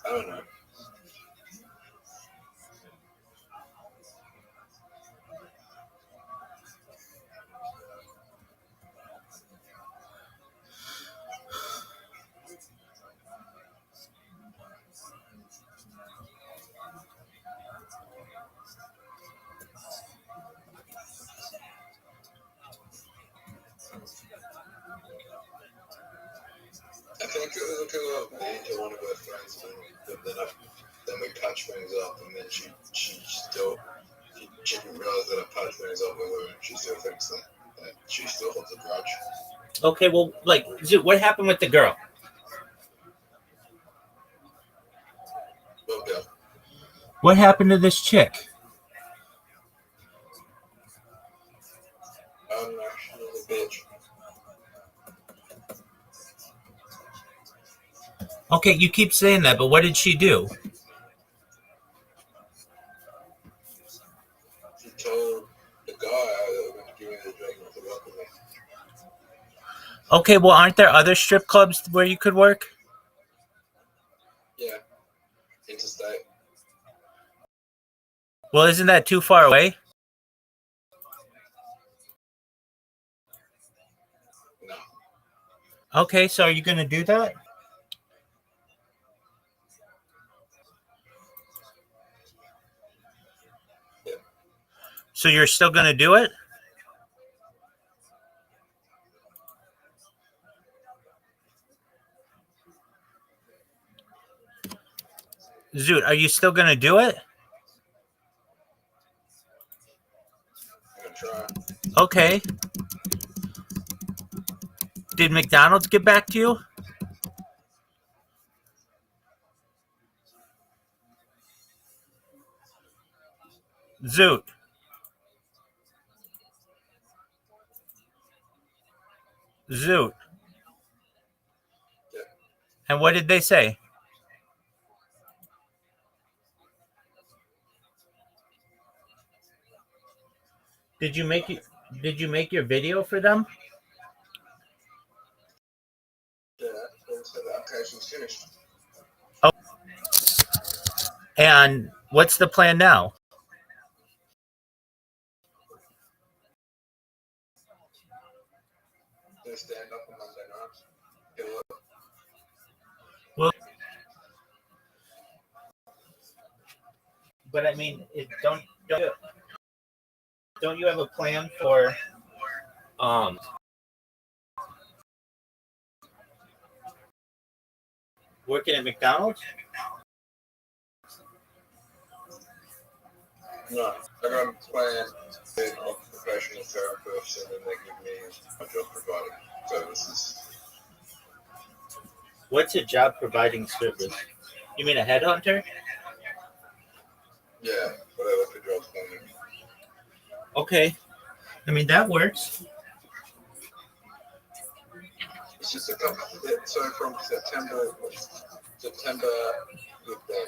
I don't know. I think it was because of me to one of her friends, but then we patched things up, and then she didn't realize that I patched things up with her, and she still thinks that she still holds a grudge. Okay, well, like, what happened with the girl? Okay. What happened to this chick? She's a bitch. Okay, you keep saying that, but what did she do? She told the guy that was going to give me the drink not to work with me. Okay, well, aren't there other strip clubs where you could work? Yeah. Interstate. Well, isn't that too far away? No. Okay, so are you going to do that? Yeah. So you're still going to do it? Zoot, are you still going to do it? I'm going to try. Okay. Did McDonald's get back to you? Zoot. Zoot. Yeah. And what did they say? Did you make your video for them? Yeah. So the application's finished. Oh. And what's the plan now? Gonna stand up on Monday night. Get a look. Well, but I mean, don't you have a plan for working at McDonald's? No. I got a plan being an occupational therapist, and then they give me a job providing services. What's a job providing service? You mean a headhunter? Yeah, but I look for jobs for me. Okay. I mean, that works. It's just a couple. So from September with them.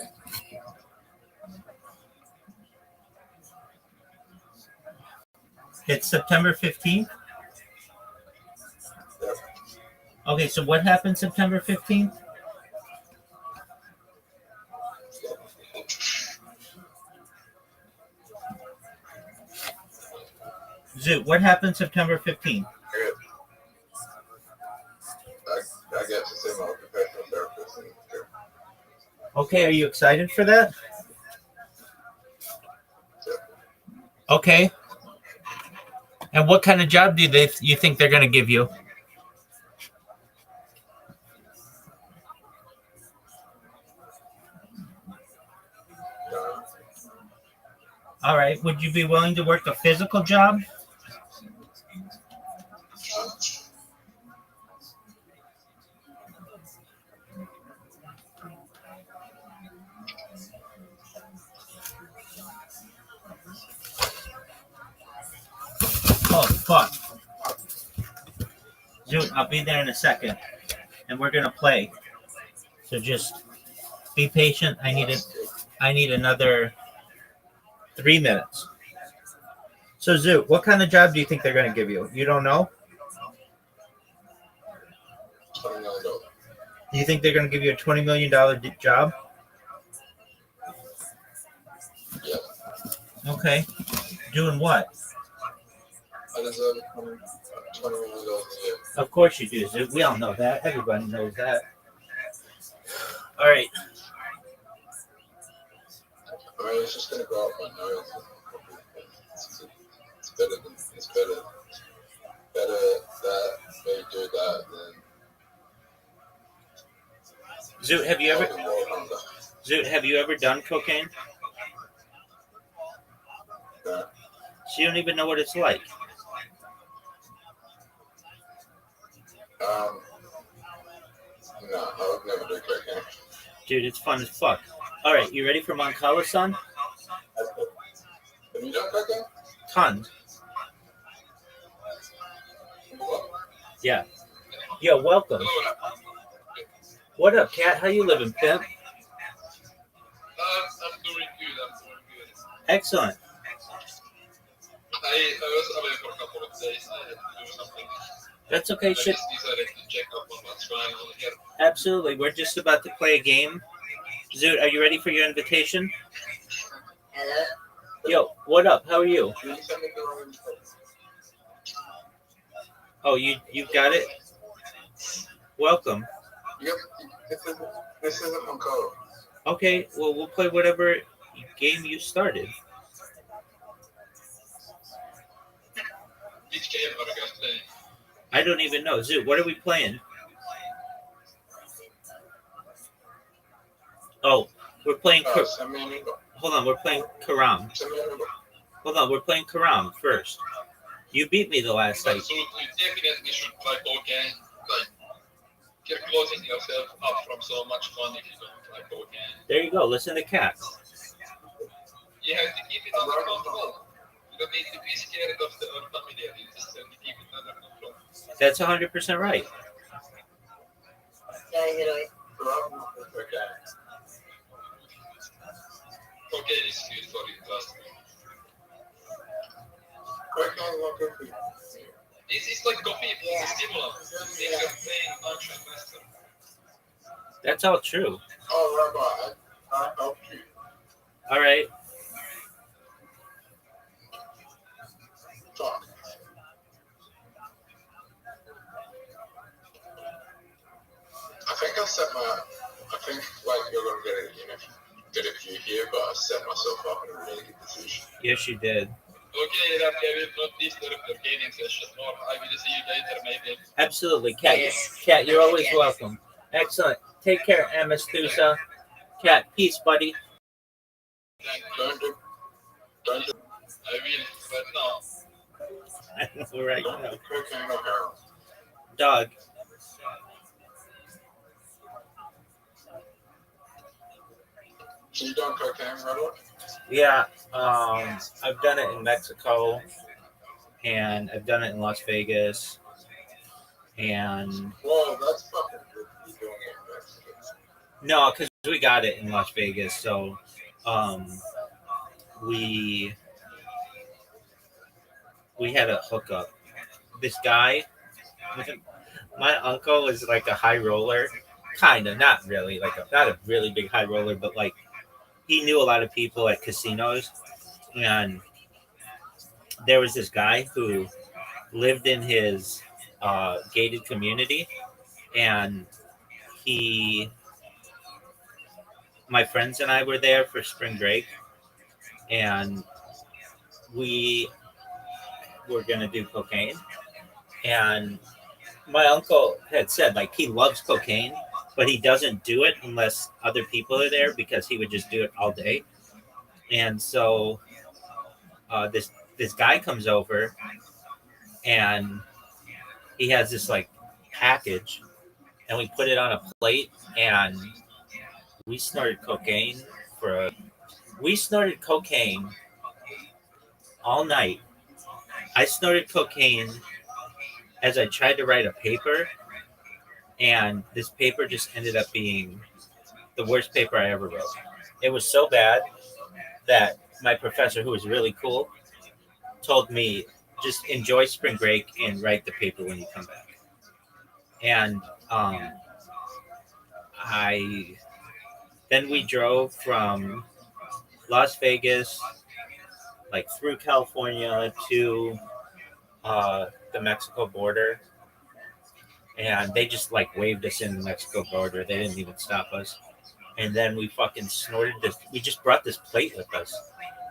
It's September 15th? Yep. Okay, so what happened September 15th? Zoot, what happened September 15th? I get to see my occupational therapist. Okay, are you excited for that? Yep. Okay. And what kind of job do you think they're going to give you? All right. Would you be willing to work a physical job? Oh, fuck. Zoot, I'll be there in a second. And we're going to play. So just be patient. I need another 3 minutes. So, Zoot, what kind of job do you think they're going to give you? You don't know? $20 million. Do you think they're going to give you a $20 million job? Okay. Doing what? I deserve $20 million a year. Of course you do, Zoot. We all know that. Everybody knows that. All right. I mean, it's just gonna go up my nose. It's better that they do that than Zoot, have you ever done cocaine? Yeah. So you don't even know what it's like. No, I would never do cocaine. Dude, it's fun as fuck. All right, you ready for Moncala-san? Have you done cocaine? Tons. What? Yeah. Yo, welcome. What up, Cat? How you living, pimp? I'm doing good. Excellent. I was away for a couple of days. I had to do something. That's okay. I Shit. just decided to check up on what's going on here. Absolutely. We're just about to play a game. Zoot, are you ready for your invitation? Hello? Yo, what up? How are you? Did you send me the wrong info? Oh, you got it? Welcome. Yep. This isn't Moncala. Okay, well, we'll play whatever game you started. Which game are you guys playing? I don't even know. Zoot, what are we playing? Oh, we're playing... Send me an info. Hold on, we're playing Karam. Send me an info. Hold on, we're playing Karam first. You beat me the last night. So you definitely should try cocaine. Like, you're closing yourself up from so much fun if you don't try cocaine. There you go. Listen to Cat. You have to keep it under control. You don't need to be scared of the unfamiliar. You just have to keep it under control. That's 100% right. Cocaine is good for you, trust me. Cocaine is not good for you. It's like coffee. It's a stimulant. It makes your brain function faster. That's all true. Oh, Rabbi, I helped you. All right. Talk. I think like you're gonna get a few here, but I set myself up in a really good position. Yes, you did. Okay, that I will not disturb your gaming session more. I will see you later, maybe. Absolutely, Cat. Yes. Cat, you're always welcome. Excellent. Take care, Amethusa. Cat, peace, buddy. Don't do. I will, but no. I know right Don't now. do cocaine or heroin. Dog. So you done cocaine, Robert? Yeah, I've done it in Mexico, and I've done it in Las Vegas, and Well, that's fucking good. You doing it in Mexico. no, because we got it in Las Vegas, so we had a hookup. This guy, my uncle is like a high roller, kind of, not really, not a really big high roller, but like he knew a lot of people at casinos, and there was this guy who lived in his gated community, and my friends and I were there for spring break, and we were gonna do cocaine, and my uncle had said like he loves cocaine, but he doesn't do it unless other people are there because he would just do it all day. And so this guy comes over, and he has this like package, and we put it on a plate, and we snorted cocaine all night. I snorted cocaine as I tried to write a paper, and this paper just ended up being the worst paper I ever wrote. It was so bad that my professor, who was really cool, told me just enjoy spring break and write the paper when you come back. And then we drove from Las Vegas like through California to the Mexico border, and they just like waved us in the Mexico border. They didn't even stop us. And then we fucking snorted this. We just brought this plate with us,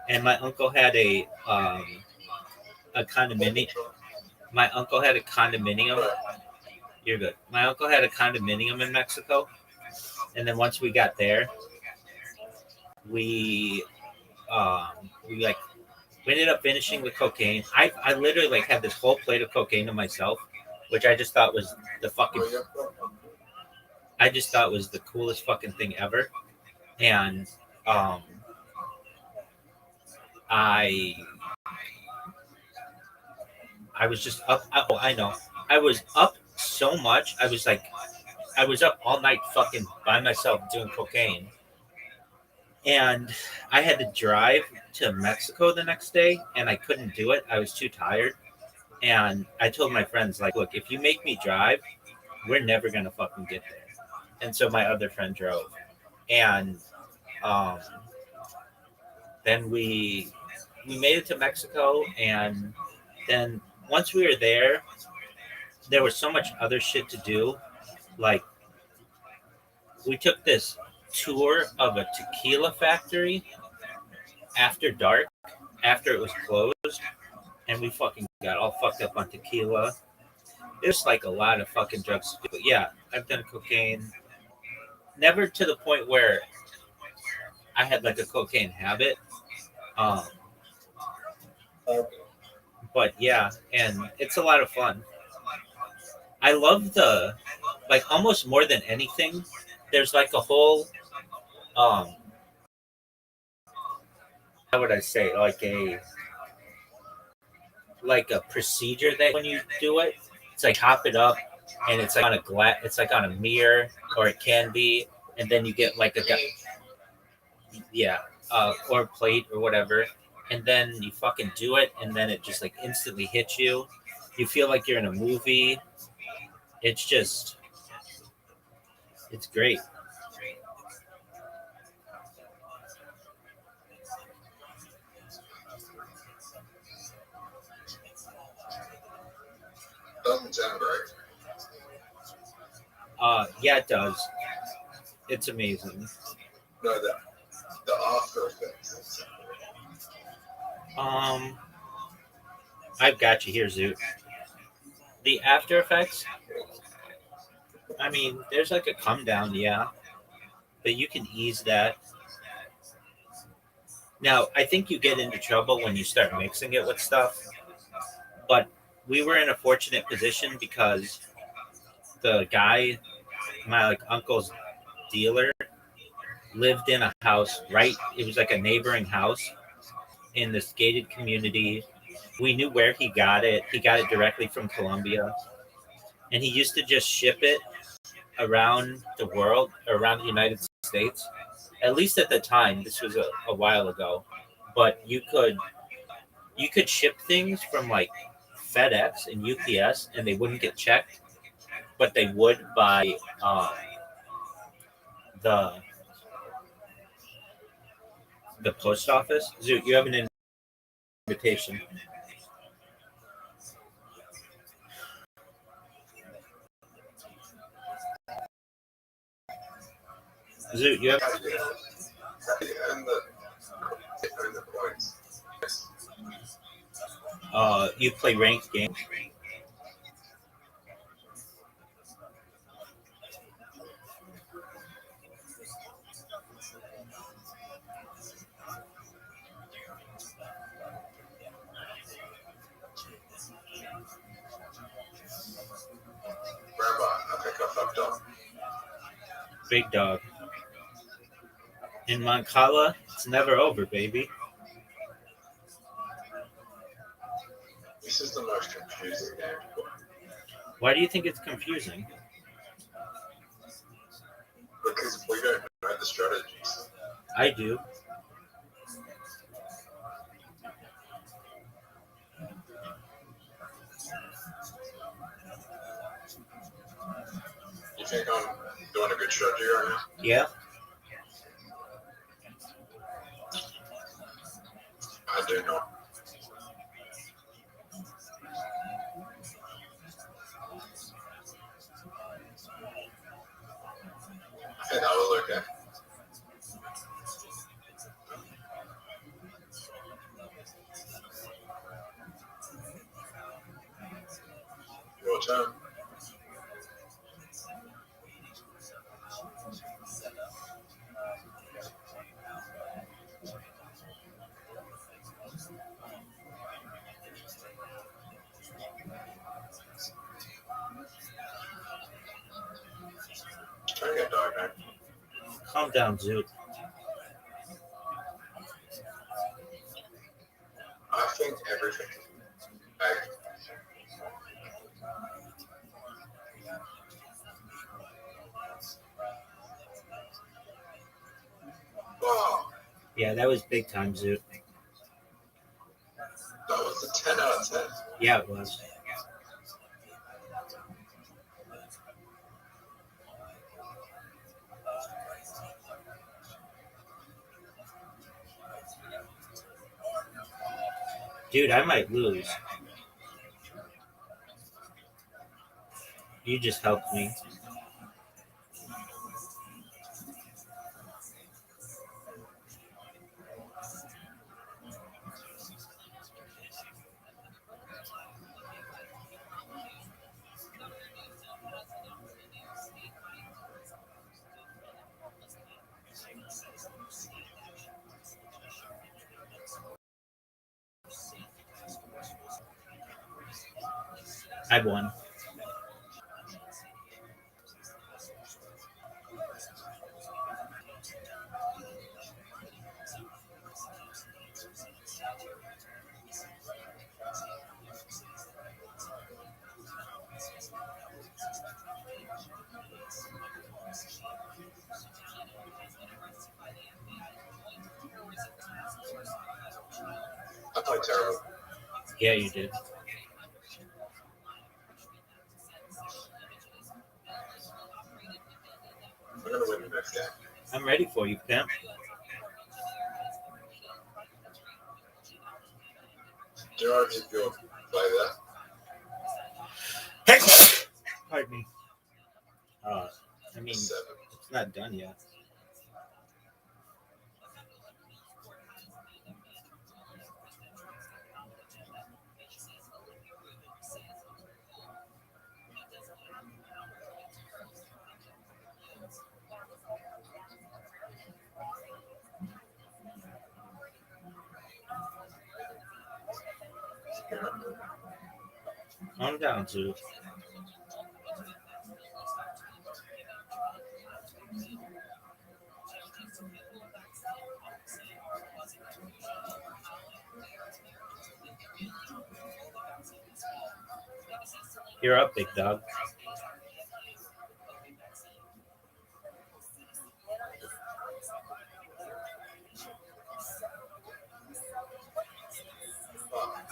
and my uncle had a condominium. My uncle had a condominium. You're good. My uncle had a condominium in Mexico, and then once we got there, we we like we ended up finishing the cocaine. I literally like had this whole plate of cocaine to myself, which I just thought was the fucking. I just thought was the coolest fucking thing ever, and um, I I was just up. Oh, I know. I was up so much. I was up all night fucking by myself doing cocaine, and I had to drive to Mexico the next day, and I couldn't do it. I was too tired, and I told my friends like, "Look, if you make me drive, we're never gonna fucking get there." And so my other friend drove, and um, then we made it to Mexico, and then once we were there was so much other shit to do. Like we took this tour of a tequila factory after dark, after it was closed, and we fucking got all fucked up on tequila. There's like a lot of fucking drugs to do. But yeah, I've done cocaine. Never to the point where I had like a cocaine habit. Um, but yeah, and it's a lot of fun. I love the like almost more than anything. There's like a whole how would I say like a procedure that when you do it, it's like hop it up, and it's like on a glass, it's like on a mirror, or it can be, and then you get like yeah, or plate or whatever, and then you fucking do it, and then it just like instantly hits you. You feel like you're in a movie. It's just, it's great. Doesn't sound right. Yeah, it does. It's amazing. No, the after effects. Um, I've got you here, Zoot. The After Effects. I mean, there's like a come down, yeah, but you can ease that. Now, I think you get into trouble when you start mixing it with stuff, but we were in a fortunate position because the guy, my like uncle's dealer, lived in a house right. It was like a neighboring house in this gated community. We knew where he got it. He got it directly from Colombia, and he used to just ship it around the world, around the United States. At least at the time, this was a while ago, but you could ship things from like FedEx and UPS, and they wouldn't get checked, but they would by the the post office. Zoot, you have an invitation. Zoot, you have. And the points. You play ranked games. Grandma, I think I fucked up. Big dog. In Moncala, it's never over, baby. This is the most confusing game. Why do you think it's confusing? Because we don't know the strategies. I do. You think I'm doing a good strategy right now? Yeah. I I do not. I think that was okay. Your turn. Okay, dog. Calm down, Zoot. I think everything. Oh, Yeah, that was big time, Zoot. that was a 10 out of 10. Yeah, it was. Dude, I might lose. You just helped me. I won. I played terrible. Yeah, you did. We're going to win the next game. I'm ready for you, pimp. Do you know if you'll play that? Pardon me. I mean, 7. it's not done yet. Calm down, Zoot. You're up, big dog.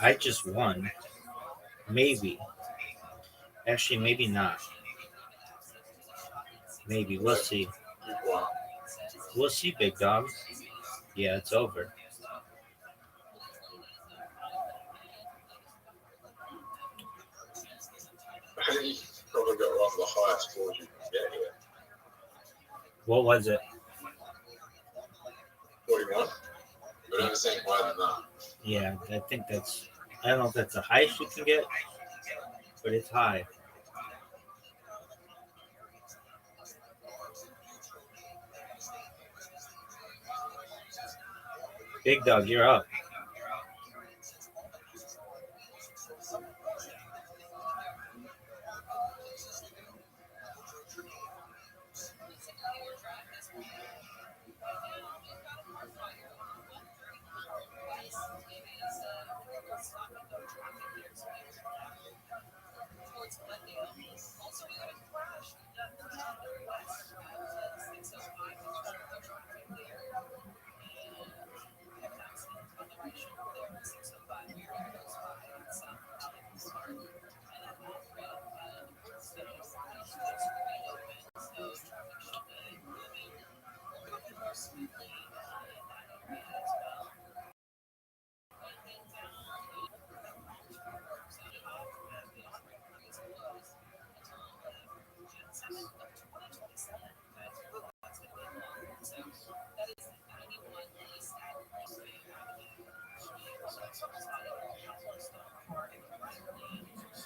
I just won. Maybe. Actually, maybe not. Maybe. We'll see. You won. We'll see, big dog. Yeah, it's over. I think you probably got one of the highest scores you can get here. What was it? 41. But I'm saying higher than that. Yeah, I think that's. I don't know if that's the highest you can get, but it's high. Big dog, you're up.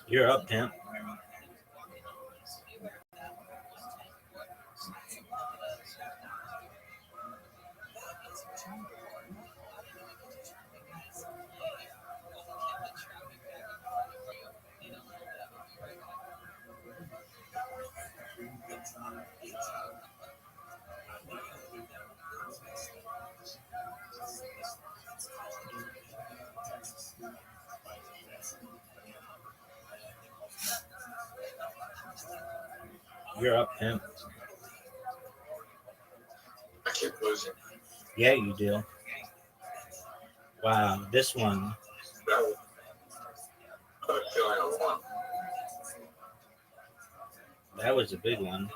You're up, pimp. You're up, pimp. I keep losing. Yeah, you do. Wow, this one. That was a feeling I won. That was a big one.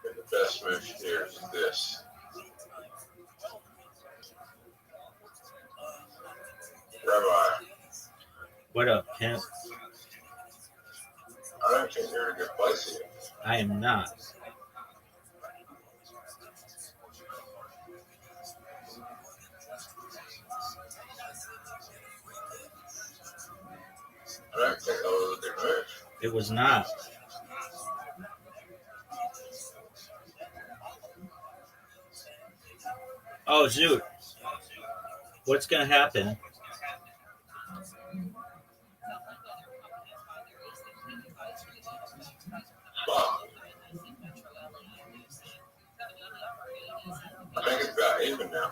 The best move here is this. Rabbi, What up, pimp? I don't think you're in a good place here. I am not. I don't think that was a good move. It was not. Oh, Zoot. What's going to happen? Wow. I think it's about even now.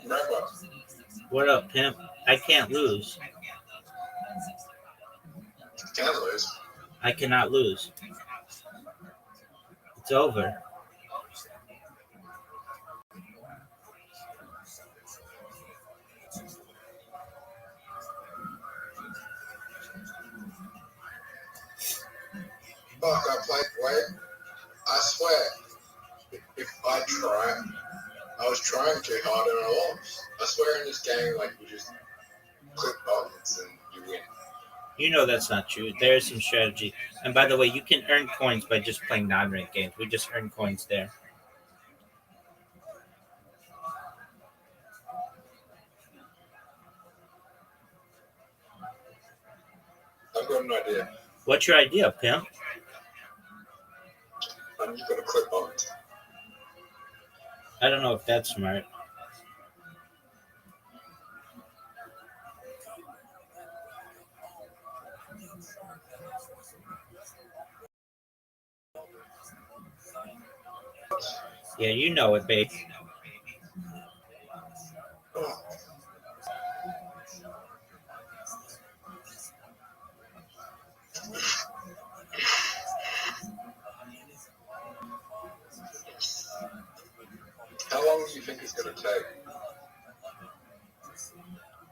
Rabbi, What up, pimp? I can't lose. you can lose. I cannot lose. It's over. Fuck, I played wait. I swear, if I try, I was trying too hard and I lost. I swear in this game, like, you just click buttons and you win. You know that's not true. There is some strategy. And by the way, you can earn coins by just playing non-ranked games. We just earn coins there. I've got an idea. What's your idea, pimp? I'm just gonna click buttons. I don't know if that's smart. Yeah, you know it, babe. Oh. How long do you think it's gonna take?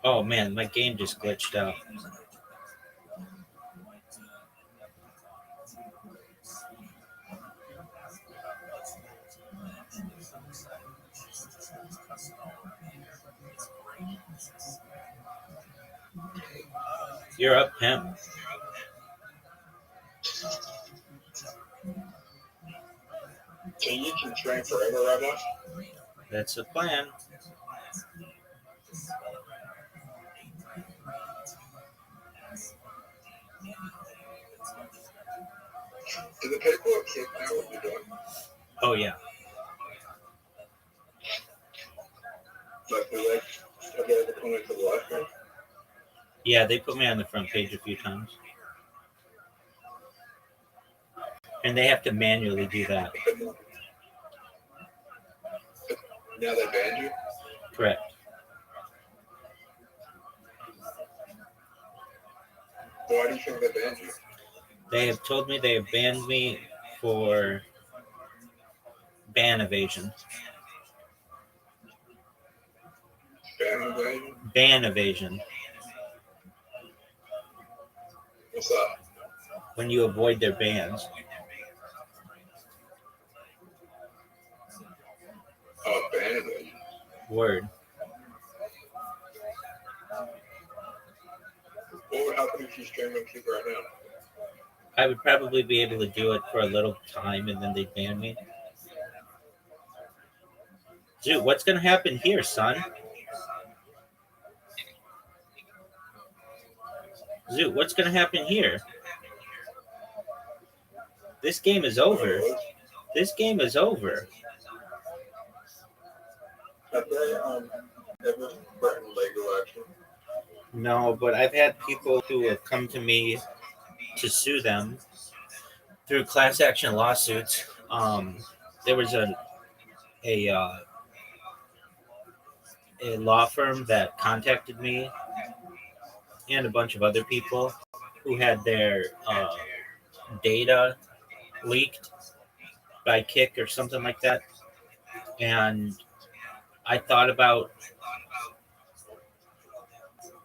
Oh man, my game just glitched out. You're up, pimp. Can you keep train forever, Rabbi? That's the plan. Do the people at Kid know what you're doing? Oh yeah. Like, have they ever come into the live stream? Yeah, they put me on the front page a few times. And they have to manually do that. Now they banned you? Correct. Why do you think they banned you? They have told me they have banned me for ban evasion. Ban invasion? Ban evasion. What's that? When you avoid their bans. Oh, ban invasion. Word. What would happen if you stream on Kick right now? I would probably be able to do it for a little time and then they'd ban me. Dude, what's gonna happen here, son? Zoo, what's gonna happen here? This game is over. This game is over. Have they ever threatened legal action? No, but I've had people who have come to me to sue them through class action lawsuits. There was a uh, a law firm that contacted me and a bunch of other people who had their data leaked by Kick or something like that, and I thought about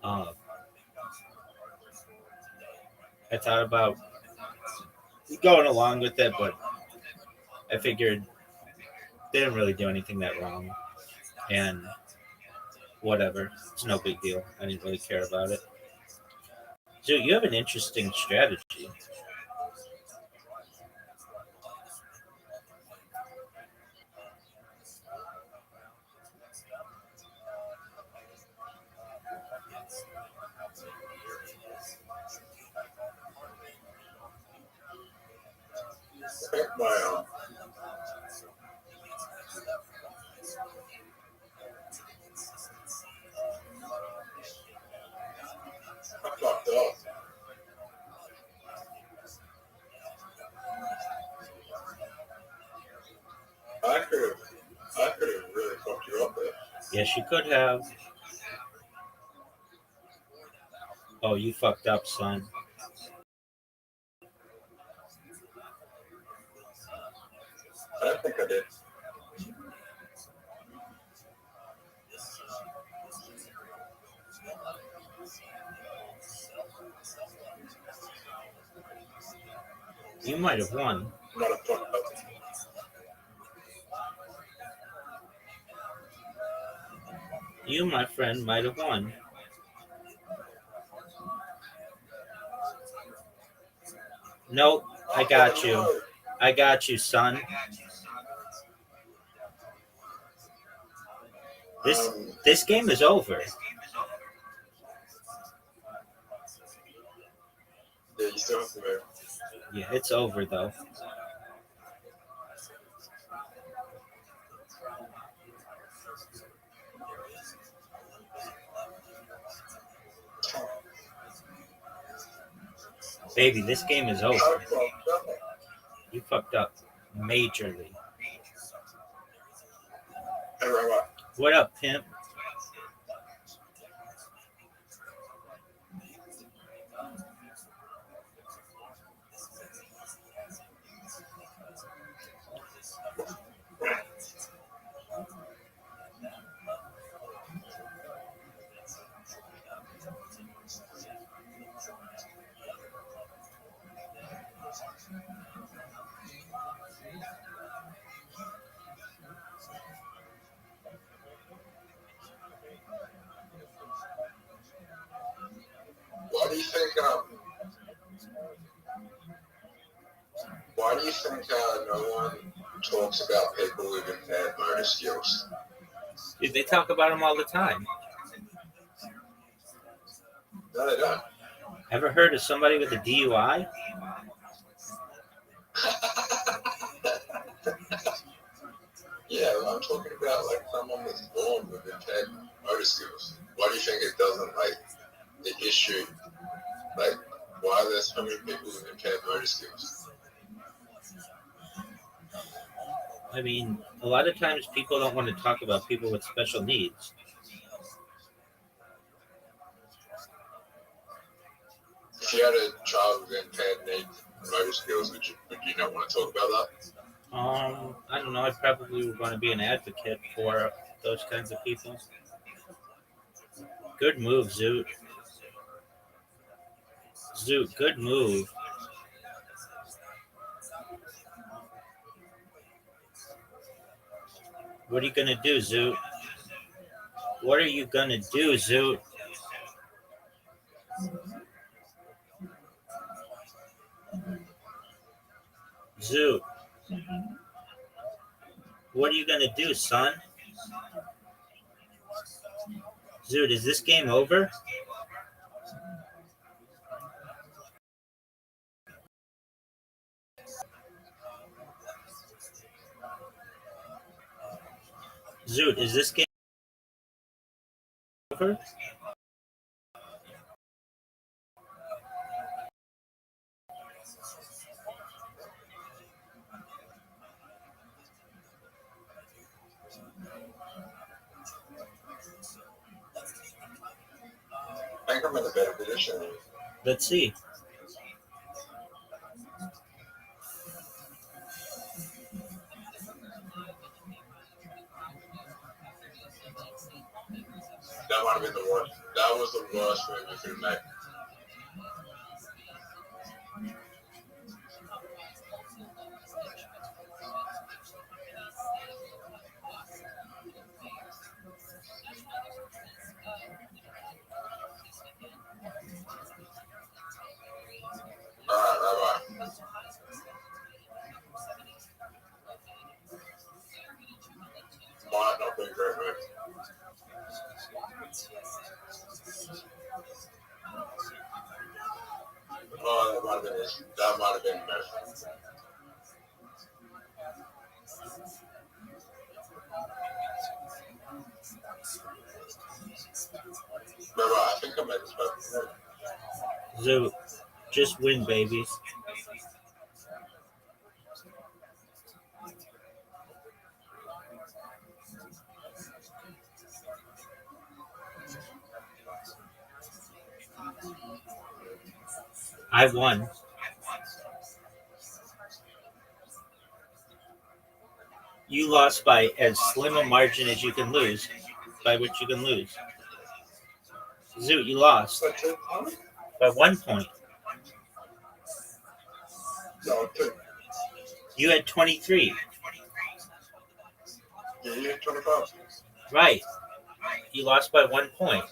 uh, going along with it, but I figured they didn't really do anything that wrong, and whatever, it's no big deal. I didn't really care about it. So you have an interesting strategy. I think my I fucked up. I could have really fucked you up there. Yes, you could have. Oh, you fucked up, son. I don't think I did. You might have won. Not a fucked up. You, my friend, might have won. Nope, I got you. I got you, son. This game is over. Yeah, you still have to move. Yeah, it's over though. Baby, this game is over. I fucked up. You fucked up majorly. Hey, Robot. What up, pimp? Why do you think? Why do you think no one talks about people with impaired motor skills? Dude, they talk about them all the time. No, they don't. Ever heard of somebody with a DUI? Yeah, I'm talking about like someone that's born with impaired motor skills. Why do you think it doesn't like the issue? Like, why are there so many people with impaired motor skills? I mean, a lot of times people don't want to talk about people with special needs. If you had a child with impaired motor skills, would you not want to talk about that? I don't know. I probably would want to be an advocate for those kinds of people. Good move, Zoot. Zoot, good move. What are you gonna do, Zoot? What are you gonna do, Zoot? Zoot, what are you gonna do, son? Zoot, is this game over? Zoot, is this game over? I think I'm in a better position. Let's see. That might have been the worst. That was the worst move you could have made. Alright, bye-bye. Might not be a great move. Oh, that might have been it. That might have been the move. Bye-bye. I think I made this perfect move. Zoot, just win, babies. I won. You lost by as slim a margin as you can lose, by which you can lose. Zoot, you lost So 2 points? by 1 point. No, 2. You had 23. Yeah, you had 25. Right. You lost by 1 point.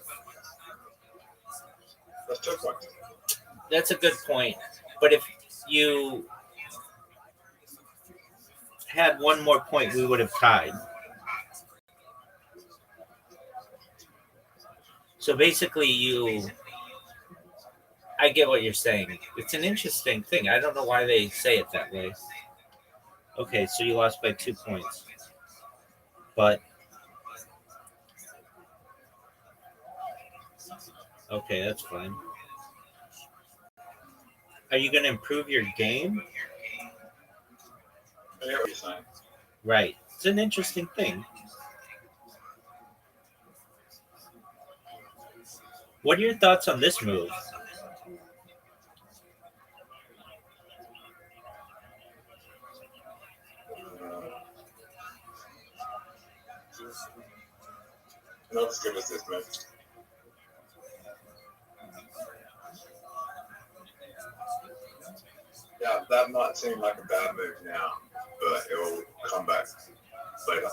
That's 2 points. That's a good point. But if you had one more point, we would have tied. So basically, I get what you're saying. It's an interesting thing. I don't know why they say it that way. Okay, so you lost by 2 points. But, okay, that's fine. Are you going to improve your game? I get what you're saying. Right. It's an interesting thing. What are your thoughts on this move? Not as good as this move. Yeah, that might seem like a bad move now, but it will come back later.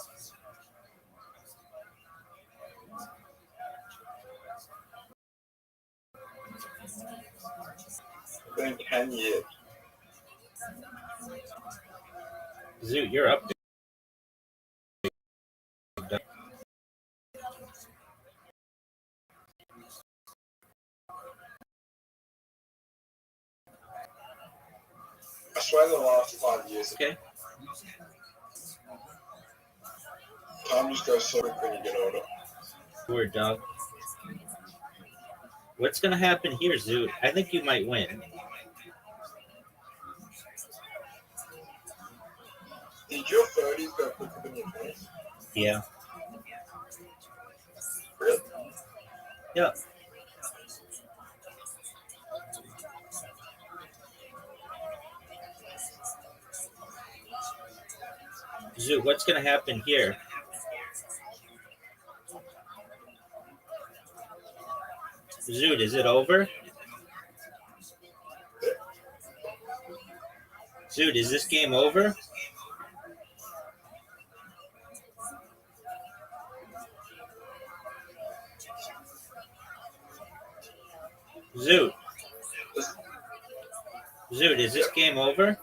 It's been 10 years. Zoot, you're up. I swear the last 5 years, Okay. time just goes so quick when you get older. Word, dog. What's going to happen here, Zoot? I think you might win. Did your 30s go quicker than your 20s? Yeah. Really? Yeah. Zoot, what's going to happen here? Zoot, is it over? Zoot, is this game over? Zoot. Zoot, is this game over?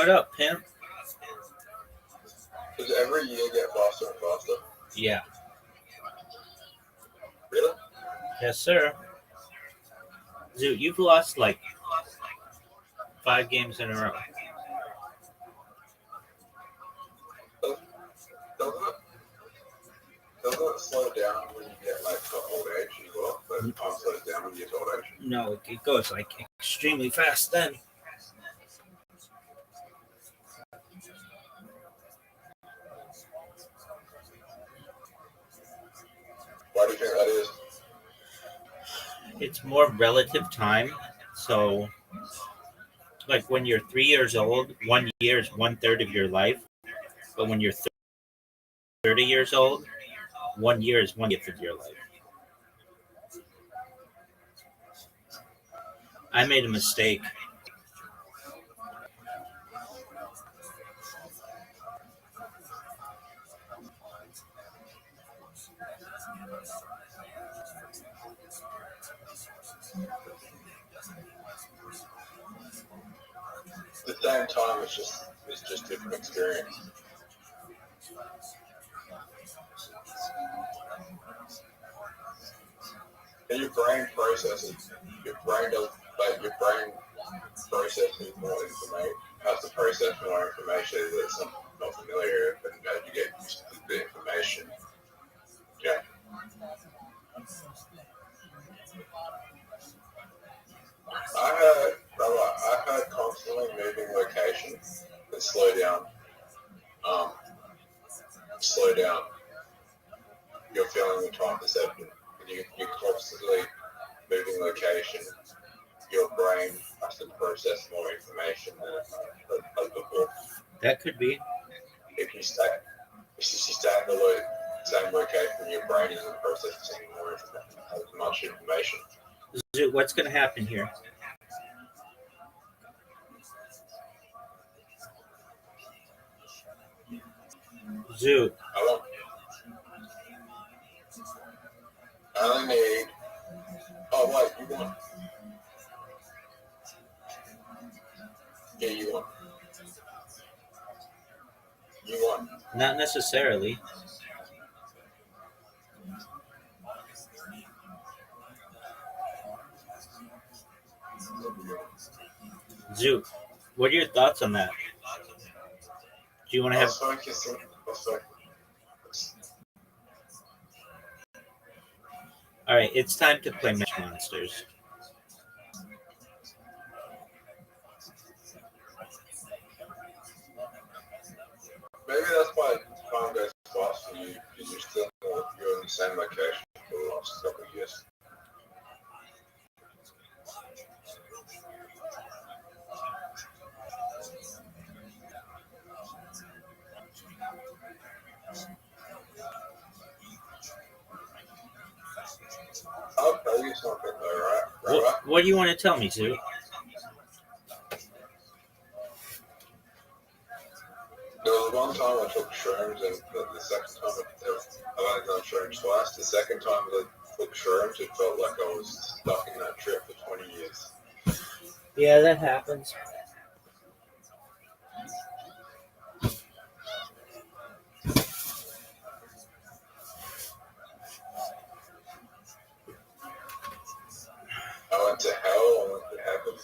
What up, pimp? Does every year get faster and faster? Yeah. Really? Yes, sir. Zoo, you've lost like 5 games in a row. Doesn't it slow down when you get like to old age as well? But time slows down when you get to old age. No, it goes like extremely fast then. Why do you think that is? It's more relative time. So, like when you're 3 years old, 1 year is 1/3 of your life. But when you're 30 years old, 1 year is 1/5 of your life. I made a mistake. At the same time, it's just different experience. And your brain processes. Your brain processes more information. Has to process more information that's not familiar, but as you get used to the information, yeah. I heard constantly moving location and um, slow down your feeling of time perception. You're constantly moving location, your brain has to process more information than before. That could be. If you stay in the same location, your brain isn't processing more information, as much information. Zoo, what's going to happen here? Zoo. I only need. Oh wait, you want? Yeah, you want. You want. Not necessarily. Zoo, what are your thoughts on that? Do you want to have? All right, it's time to play Mesh Monsters. Maybe that's why time goes fast for you, because you're in the same location for the last couple of years. I'll tell you something though, right? What do you want to tell me, Zoo? There was one time I took shrooms, and the second time I've only done shrooms twice. The second time I took shrooms, it felt like I was stuck in that trip for 20 years. Yeah, that happens. I went to hell, I went to heaven.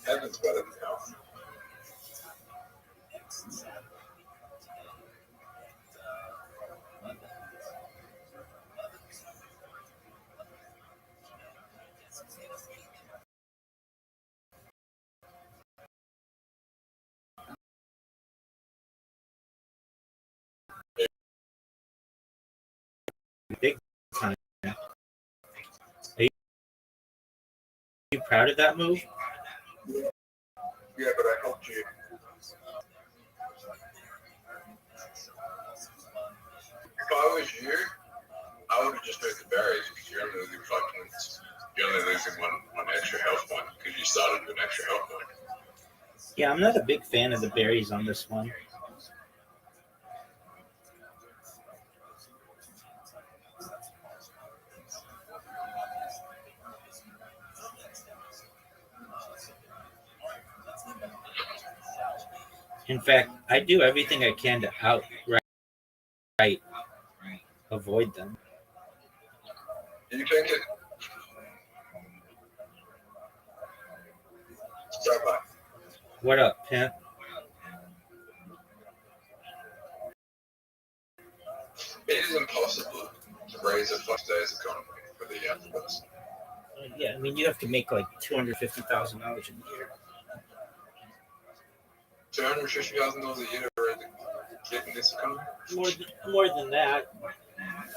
Heaven's better than hell. Big time. Are you proud of that move? Yeah, but I helped you. If I was you, I would have just moved the berries, because you're only losing 5 points. You're only losing one extra health point because you started with an extra health point. Yeah, I'm not a big fan of the berries on this one. In fact, I do everything I can to outright avoid them. You think it? Rabbi, What up, pimp? it is impossible to raise a 5 days economy for the Africans. Yeah, I mean, you have to make like $250,000 a year. $250,000 a year to raise a kid in this economy? More than that.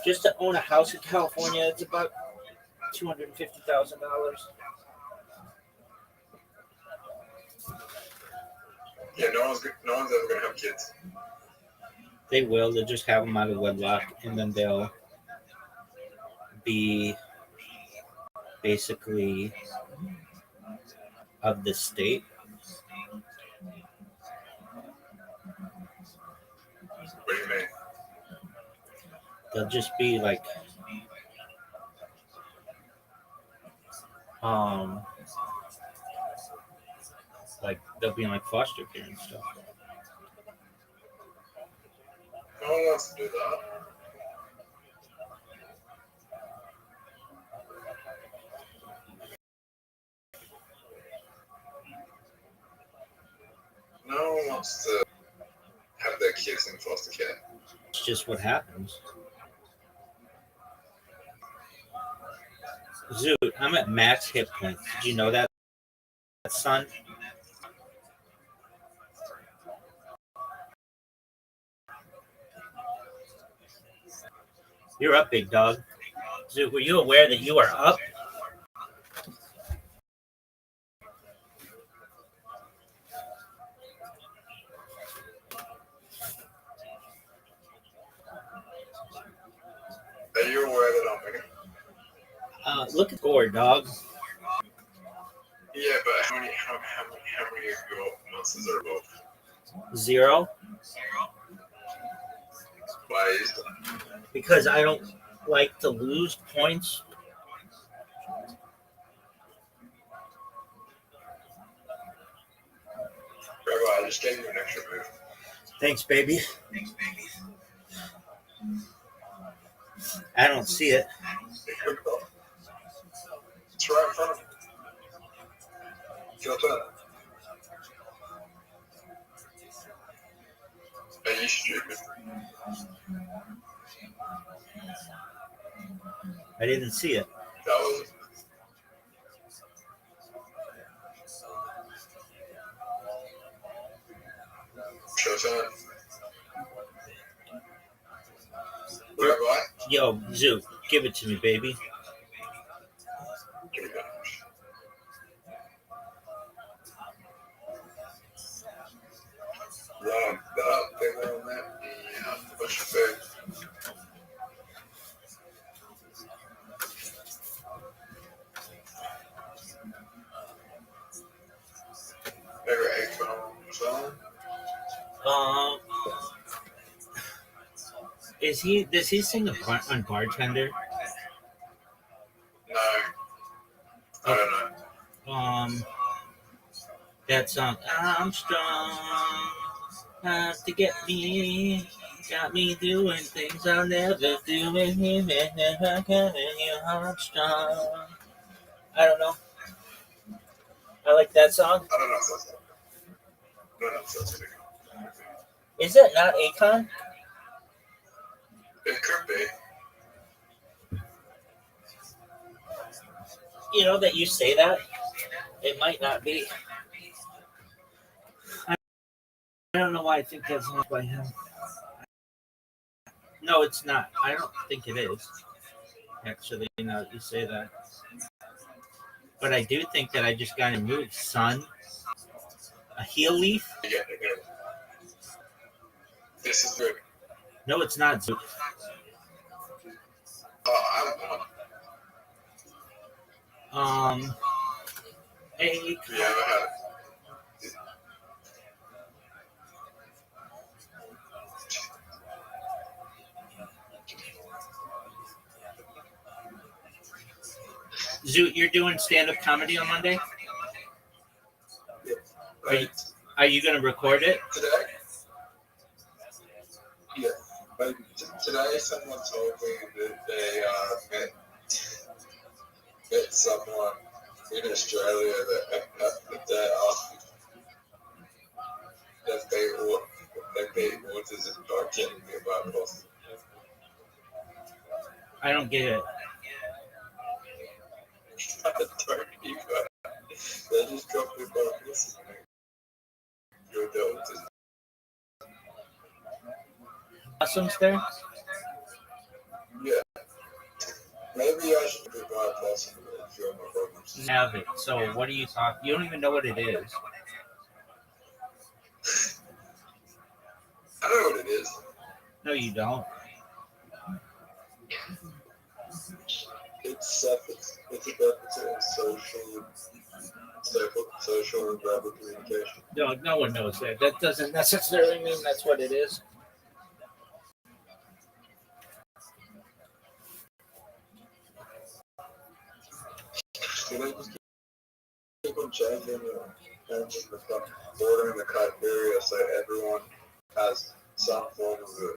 Just to own a house in California, it's about $250,000. Yeah, no one's ever gonna have kids. They will. They'll just have them out of wedlock, and then they'll be basically of the state. What do you mean? They'll just be like they'll be in like foster care and stuff. No one wants to do that. No one wants to have their kids in foster care. It's just what happens. Zoot, I'm at max hit points. Did you know that, son? You're up, big dog. Zoot, were you aware that you are up? Are you aware that I'm winning? Look at the score, dog. Yeah, but how many of your monsters are above? 0. Why is that? Because I don't like to lose points. Rabbi, I just gave you an extra move. Thanks, baby. I don't see it. It could go. It's right in front of you. It's your turn. Are you stupid? I didn't see it. That was your turn. Rabbi, Yo, Zoot, give it to me, baby. give me that. Love that thing on that. Yeah, push food. Maybe 8 Um, does he sing on Bartender? No, I don't know. That song, I'm strong, have to get me, got me doing things I'll never do with him, and never can you, I'm strong. I don't know. I like that song. I don't know if that's I don't know if that's big. Is it not Akon? It could be. You know that you say that? It might not be. I don't know why I think that's not by him. No, it's not. I don't think it is. Actually, now that you say that. But I do think that I just got a move, son. A heel leaf? Yeah, good. This is good. No, it's not. Oh, I'm on. Hey, You ever had it? Zoot, you're doing stand-up comedy on Monday? Right. Are you gonna record it? Today? Yeah. But today someone told me that they met someone in Australia that they autism by telling me about autism. I don't get it. I don't either. They just dropped it by listening. You're the autism. Possums there? Yeah. Maybe I should be by possum and feel my problems. Have it. So what are you talking? You don't even know what it is. I know what it is. No, you don't. It's about social and verbal communication. No one knows that. That doesn't necessarily mean that's what it is. You know, just keep on changing ordering the criteria so everyone has some form of it.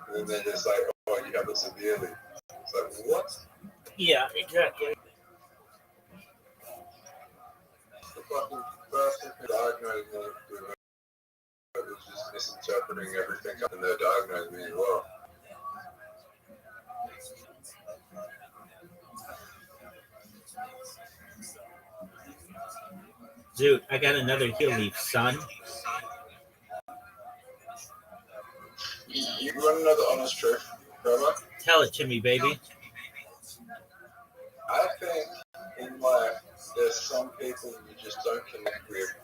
And then they're just like, oh, you have it severely. It's like, what? Yeah, exactly. The fucking person who diagnosed me with it was just misinterpreting everything and they diagnosed me as well. Dude, I got another heel leaf, son. You want to know the honest truth, Trevor? Tell it to me, baby. I think in life there's some people you just don't connect with,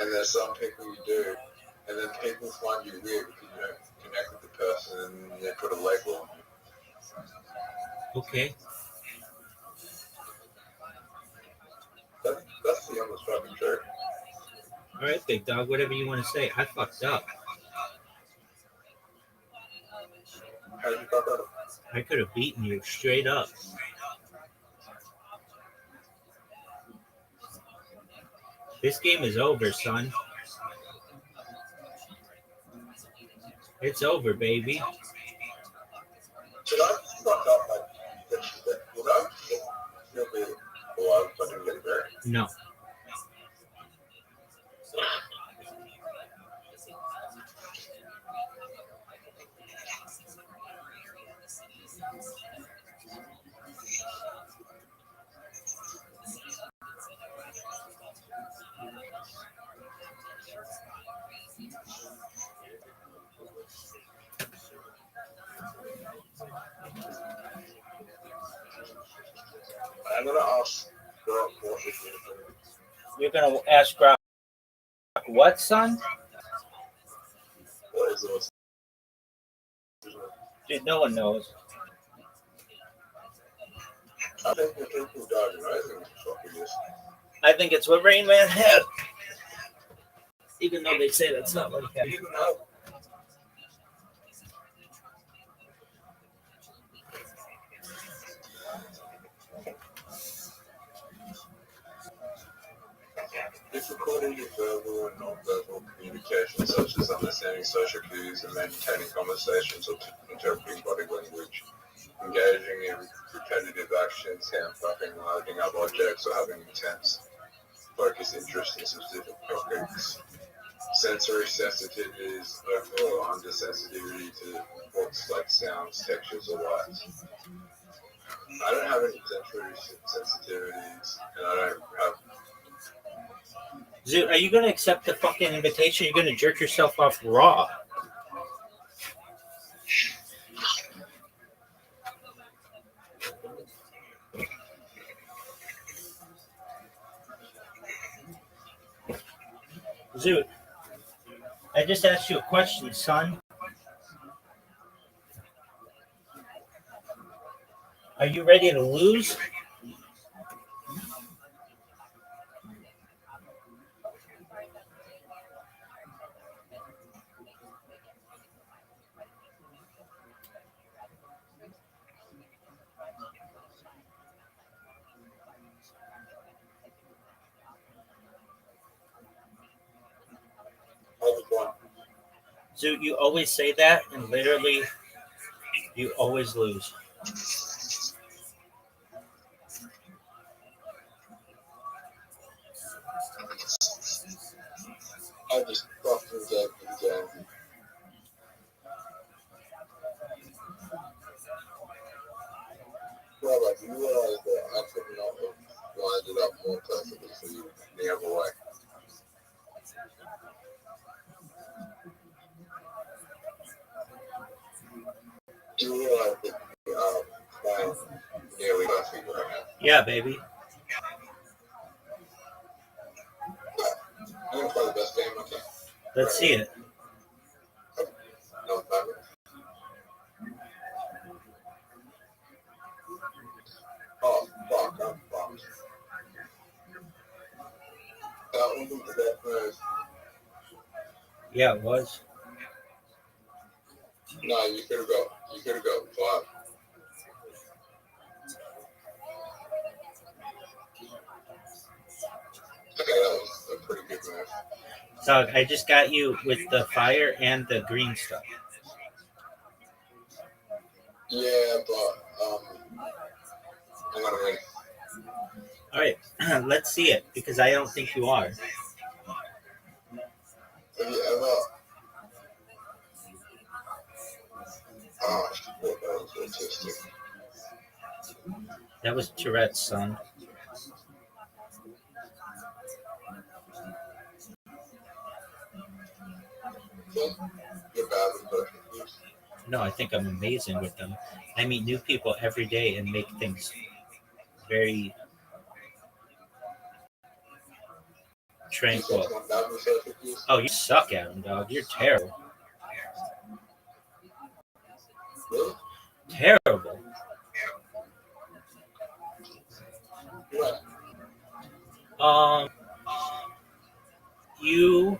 and there's some people you do, and then people find you weird because you don't connect with the person, and they put a label on you. Okay. That's the honest fucking truth. All right, big dog. Whatever you want to say. I fucked up. How did you fuck up? I could have beaten you straight up. This game is over, son. It's over, baby. Should I fuck up like would I still be alive if I didn't get there? No. I'm gonna ask Brock what she's doing. You're gonna ask Brock what, son? What is this? Dude, no one knows. I think the people diagnosing what the fuck it is. I think it's what Rain Man had. Even though they say that's not what he had. You know. Difficulty with verbal and non-verbal communication, such as understanding social cues and maintaining conversations or interpreting body language, engaging in repetitive actions, hand clapping, lighting up objects, or having intense focused interest in specific topics. Sensory sensitivities, over or under sensitivity to what's like sounds, textures, or lights. I don't have any sensory sensitivities, and I don't have. Dude, are you gonna accept the fucking invitation? You're gonna jerk yourself off raw. Zoot, I just asked you a question, son. Are you ready to lose? So you always say that, and literally, you always lose. I just fucking gave you again. Well, like, you realize that I could not have lined it up more perfectly for you the other way. Do you realize that you are playing nearly perfect right now? Yeah, baby. I'm gonna play the best game I can. Let's see it. No, Batman. Oh, fuck, I'm fucked. That wasn't the best move. Yeah, it was. No, you could have got 5. Okay, that was a pretty good move. So I just got you with the fire and the green stuff. Yeah, but I'm gonna win. All right, let's see it because I don't think you are. Have you ever? Oh, shit, that was autistic. That was Tourette's, son. You're bad with social cues. No, I think I'm amazing with them. I meet new people every day and make things very You said tranquil. someone bad with social cues? Oh, you suck at them, dog. You're terrible. Really? Terrible. What? Um, you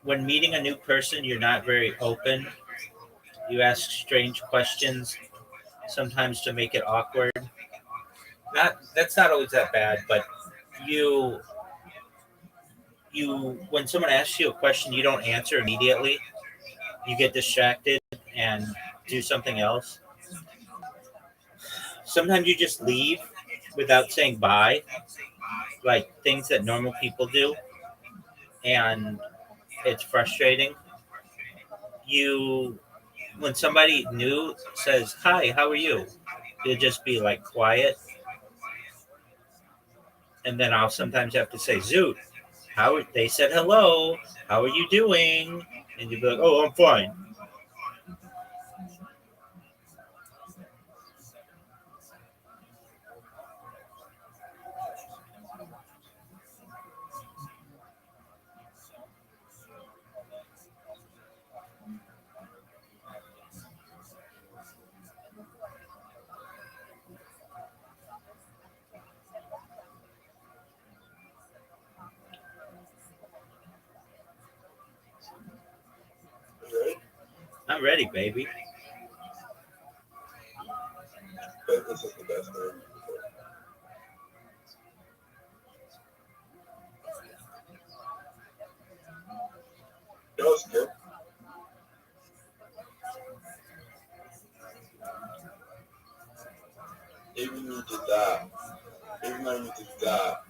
when meeting a new person, you're not very open. You ask strange questions, sometimes to make it awkward. Not that's not always that bad, but you you when someone asks you a question, you don't answer immediately. You get distracted and do something else. Sometimes you just leave without saying bye, like things that normal people do, and it's frustrating. You when somebody new says, "Hi, how are you?" You'll just be like quiet, and then I'll sometimes have to say, "Zoot, how?" They said hello. How are you doing? And you'll be like, "Oh, I'm fine." You ready? I'm ready, baby. But this is the best move. That was good. Even you did that. Even though you did that,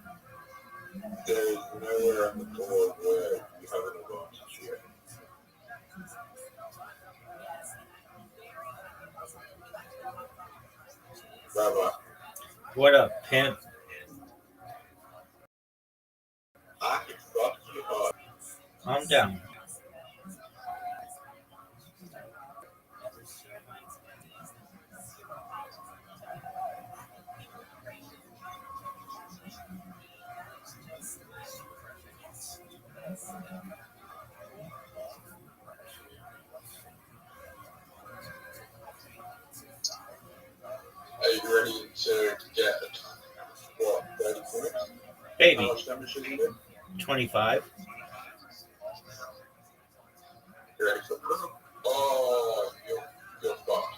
there's nowhere on the board where you have an advantage here. Bye-bye. What up, pimp? I can fuck you hard. Calm down. Are you ready to get, what, 30 points? How Baby, much damage should you do? 25. You ready for this? Oh, you're fucked.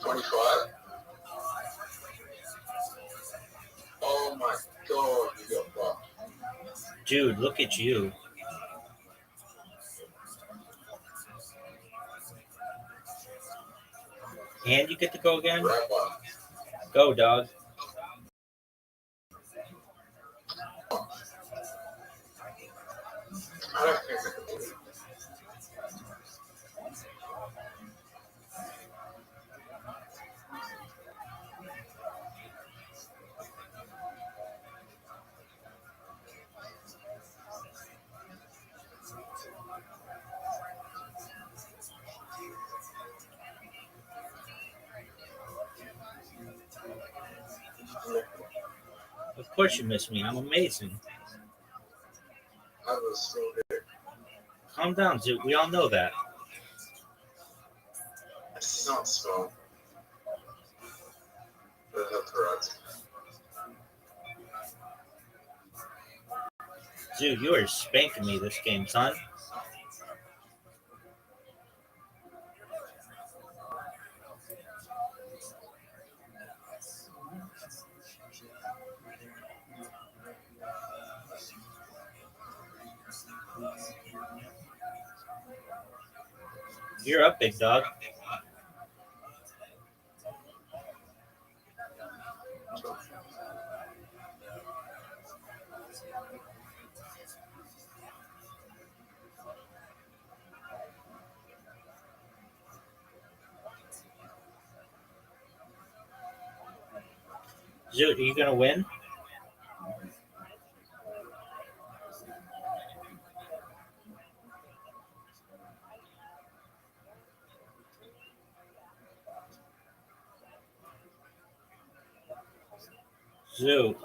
25? Dude, look at you. And you get to go again? Right one. Go, dog. I don't think I can believe it. Of course you miss me. I'm amazing. I was so good. Calm down, Zoot. We all know that. It's not small. That's correct. Zoot, you are spanking me this game, son. You're up, big dog. Zoot, are you gonna win? Zoot.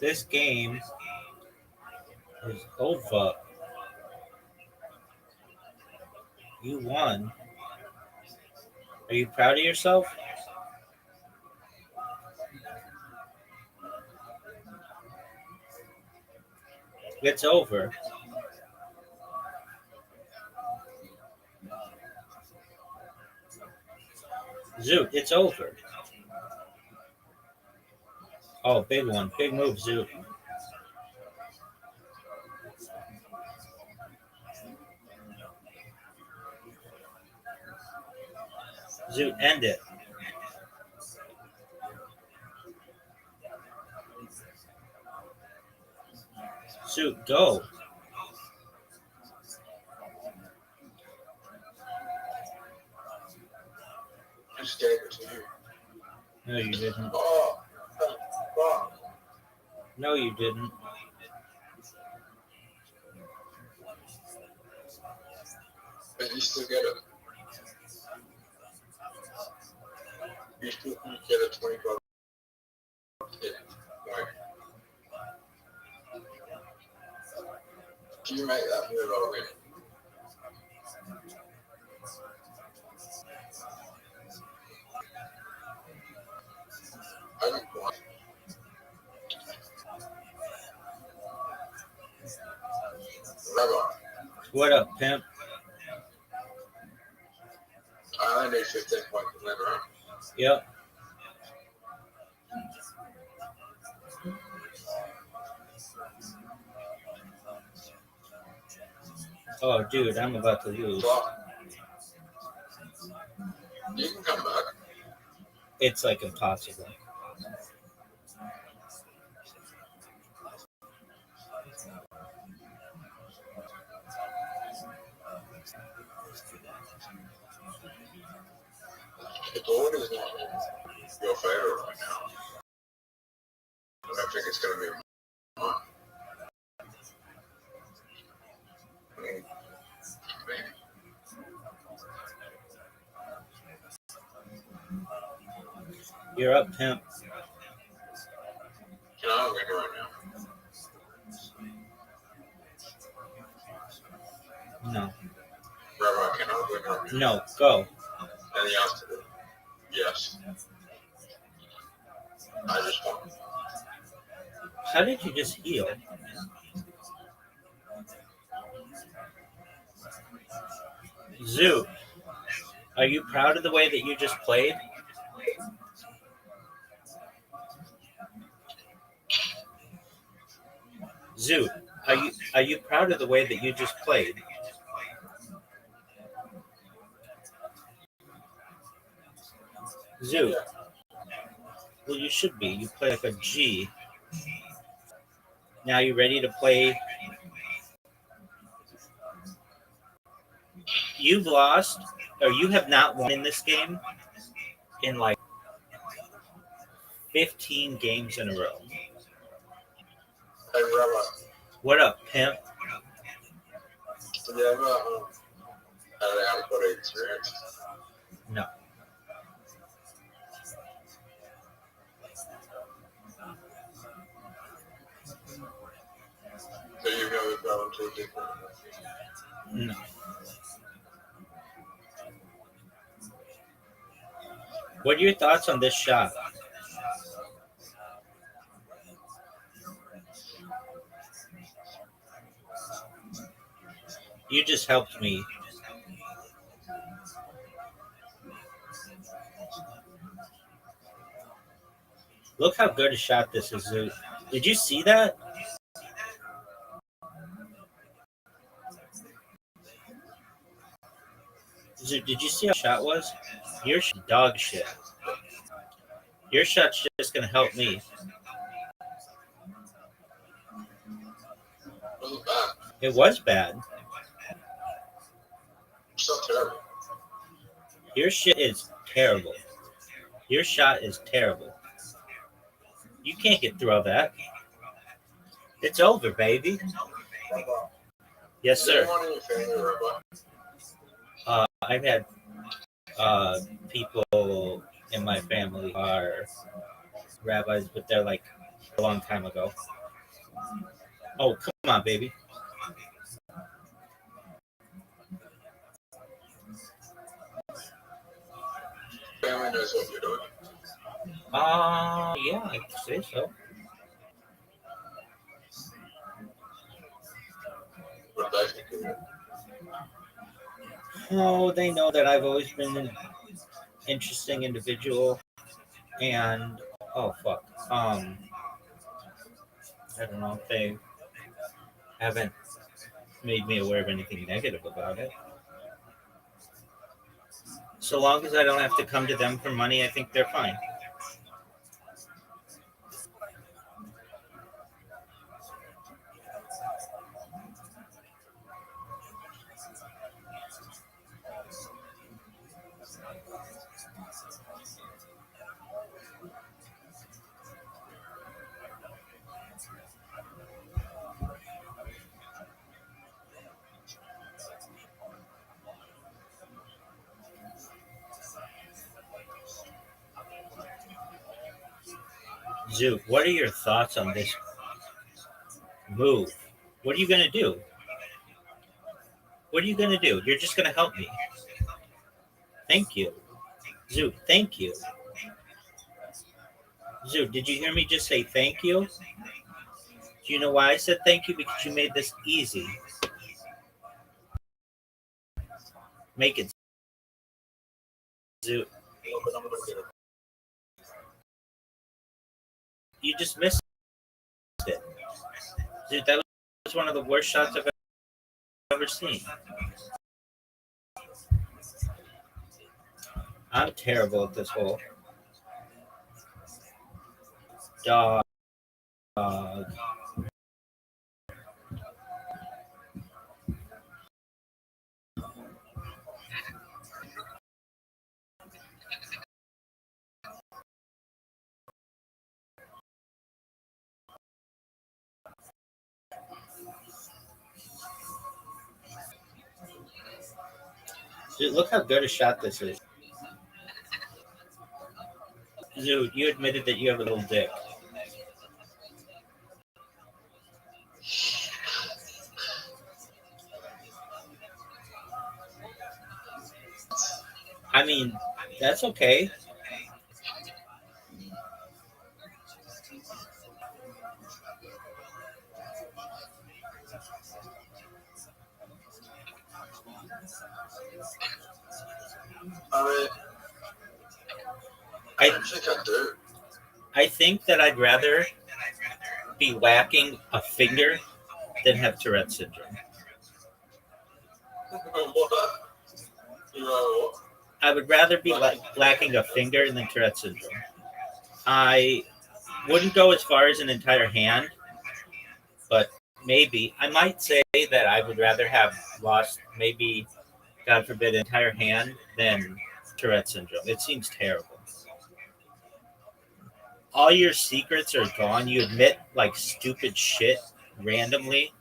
This game is over. You won. Are you proud of yourself? It's over. Zoot, it's over. Oh, big one. Big move, Zoot. Zoot, end it. Zoot, go. I just gave it to you. No, you didn't. Oh, fuck. No, you didn't. But you still get it. You still get a 25 hit. Like, do you make that move already? I didn't want it. Rabbi, What up, pimp? I only need 15 points to live around. Yep. Oh, dude, I'm about to lose. Fuck. You can come back. It's like impossible. The board is not in your favor right now. I don't think it's going to be mine. Maybe. You're up, pimp. Can I win right now? No. Rabbi, can I win right now? No, go. And the answer is yes. I just want. How did you just heal? Zoot, are you proud of the way that you just played? Zoot, are you proud of the way that you just played? Zoot, well, you should be. You play like a G. Now you ready to play? You've lost, or you have not won in this game in like 15 games in a row. Hey, Rabbi, What up, pimp? have you ever had an out-of-body experience? No. So you've never gone to a different... No. What are your thoughts on this shot? You just helped me. Look how good a shot this is, Zoot. Did you see that? Zoot, did you see how shot was? Your dog shit. Your shot's just gonna help me. It wasn't bad. It was bad. It's not terrible. Your shit is terrible. Your shot is terrible. You can't get through all that. It's over, baby. Rabbi, Yes, is sir. anyone in your family a rabbi? I've had people in my family are rabbis, but they're like a long time ago. Oh, come on, baby. Family knows what you're doing. Yeah, I'd say so. What do they think of you? Oh, they know that I've always been an interesting individual, and oh fuck, I don't know if they haven't made me aware of anything negative about it. So long as I don't have to come to them for money, I think they're fine. Zoot, what are your thoughts on this move? What are you gonna do? What are you gonna do? You're just gonna help me. Thank you. Zoot, thank you. Zoot, did you hear me just say thank you? Do you know why I said thank you? Because you made this easy. Make it, Zoot. You just missed it. Zoot, that was one of the worst shots I've ever seen. I'm terrible at this hole. Dog. Dude, look how good a shot this is. Dude, you admitted that you have a little dick. I mean, that's okay. I I don't think I do. I think that I'd rather be whacking a finger than have Tourette's syndrome. What? You know what? I would rather be whacking a finger than Tourette's syndrome. I wouldn't go as far as an entire hand, but maybe I might say that I would rather have lost maybe, God forbid, an entire hand than Tourette's syndrome. It seems terrible. All your secrets are gone. You admit like stupid shit randomly.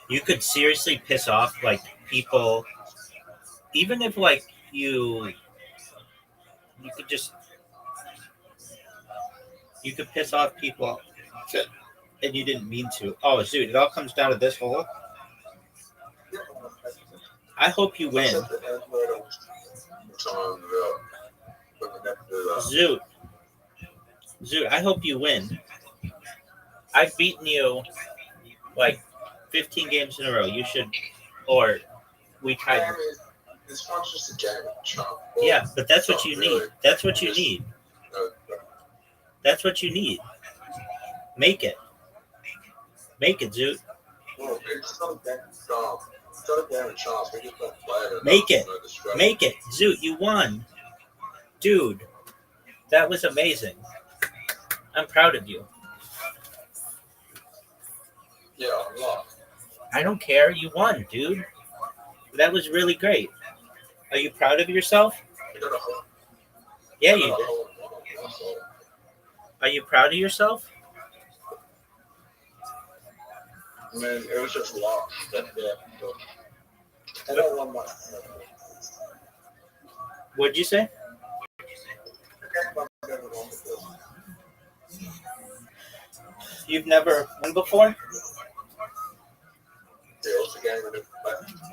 You could seriously piss off like people, even if like you could just you could piss off people and you didn't mean to. Oh, dude, it all comes down to this hole. I hope you win. Zoot, I hope you win. I've beaten you like 15 games in a row. You should, or we tied. This one's just a game of chop. Yeah, but that's what you need. That's what you need. That's what you need. Make it. Make it, Zoot. Well, it's not a game of chop. It's not a game of chance. We just don't play it. Make it. Make it. Zoot, you won. Dude, that was amazing. I'm proud of you. Yeah, I'm not. I don't care. You won, dude. That was really great. Are you proud of yourself? Yeah, you did. Are you proud of yourself? I mean, it was just lost. I don't want my. What'd you say? You've never won before? Yeah, it's a game of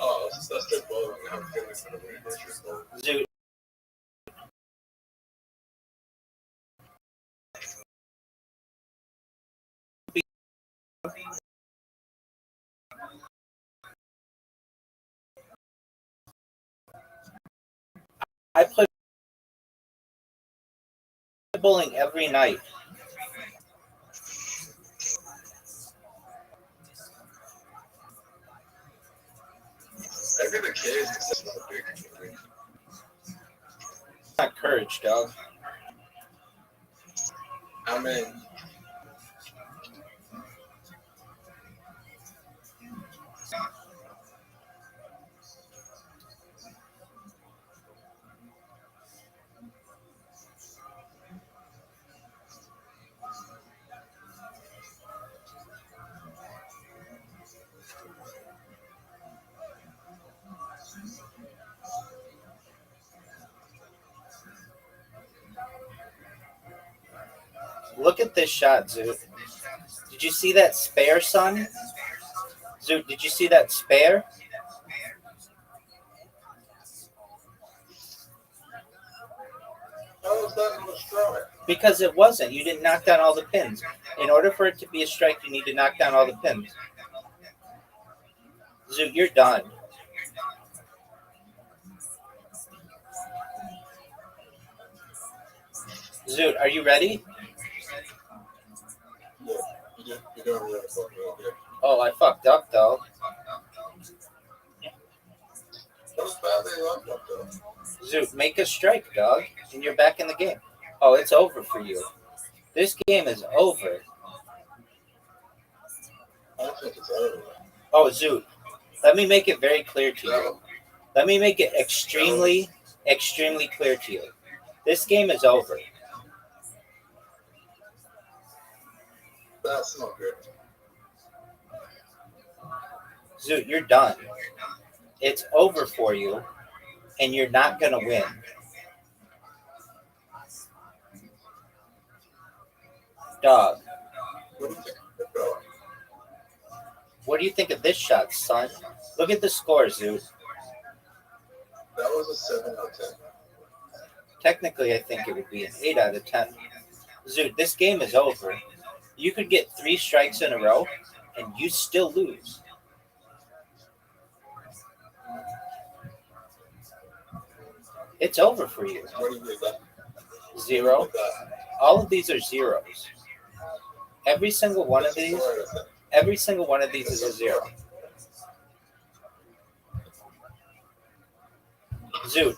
oh, that's the ball. I have feelings for the winning. Zoot. I play bowling every night. Maybe the case is not big. Not courage, dog. I mean, Look at this shot, Zoot. Did you see that spare, son? Zoot, did you see that spare? how is that not a strike? Because it wasn't. You didn't knock down all the pins. In order for it to be a strike, you need to knock down all the pins. Zoot, you're done. Zoot, are you ready? Yeah, you don't really fuck me up. Yeah. Oh, I fucked up, though. That was badly lucked up, though. Zoot, make a strike, dog, and you're back in the game. Oh, it's over for you. This game is over. I don't think it's over. Oh, Zoot, let me make it very clear to you. Let me make it extremely, extremely clear to you. This game is over. That's not good. Zoot, you're done. It's over for you, and you're not going to win. Dog, What do you think of the goal? what do you think of this shot, son? Look at the score, Zoot. That was a 7 out of 10. Technically, I think it would be an 8 out of 10. Zoot, this game is over. You could get 3 strikes in a row, and you still lose. It's over for you. What do you think? Zero. With that. All of these are zeros. Every single one of these. Right, I think. Every single one of these is a zero. Zoot,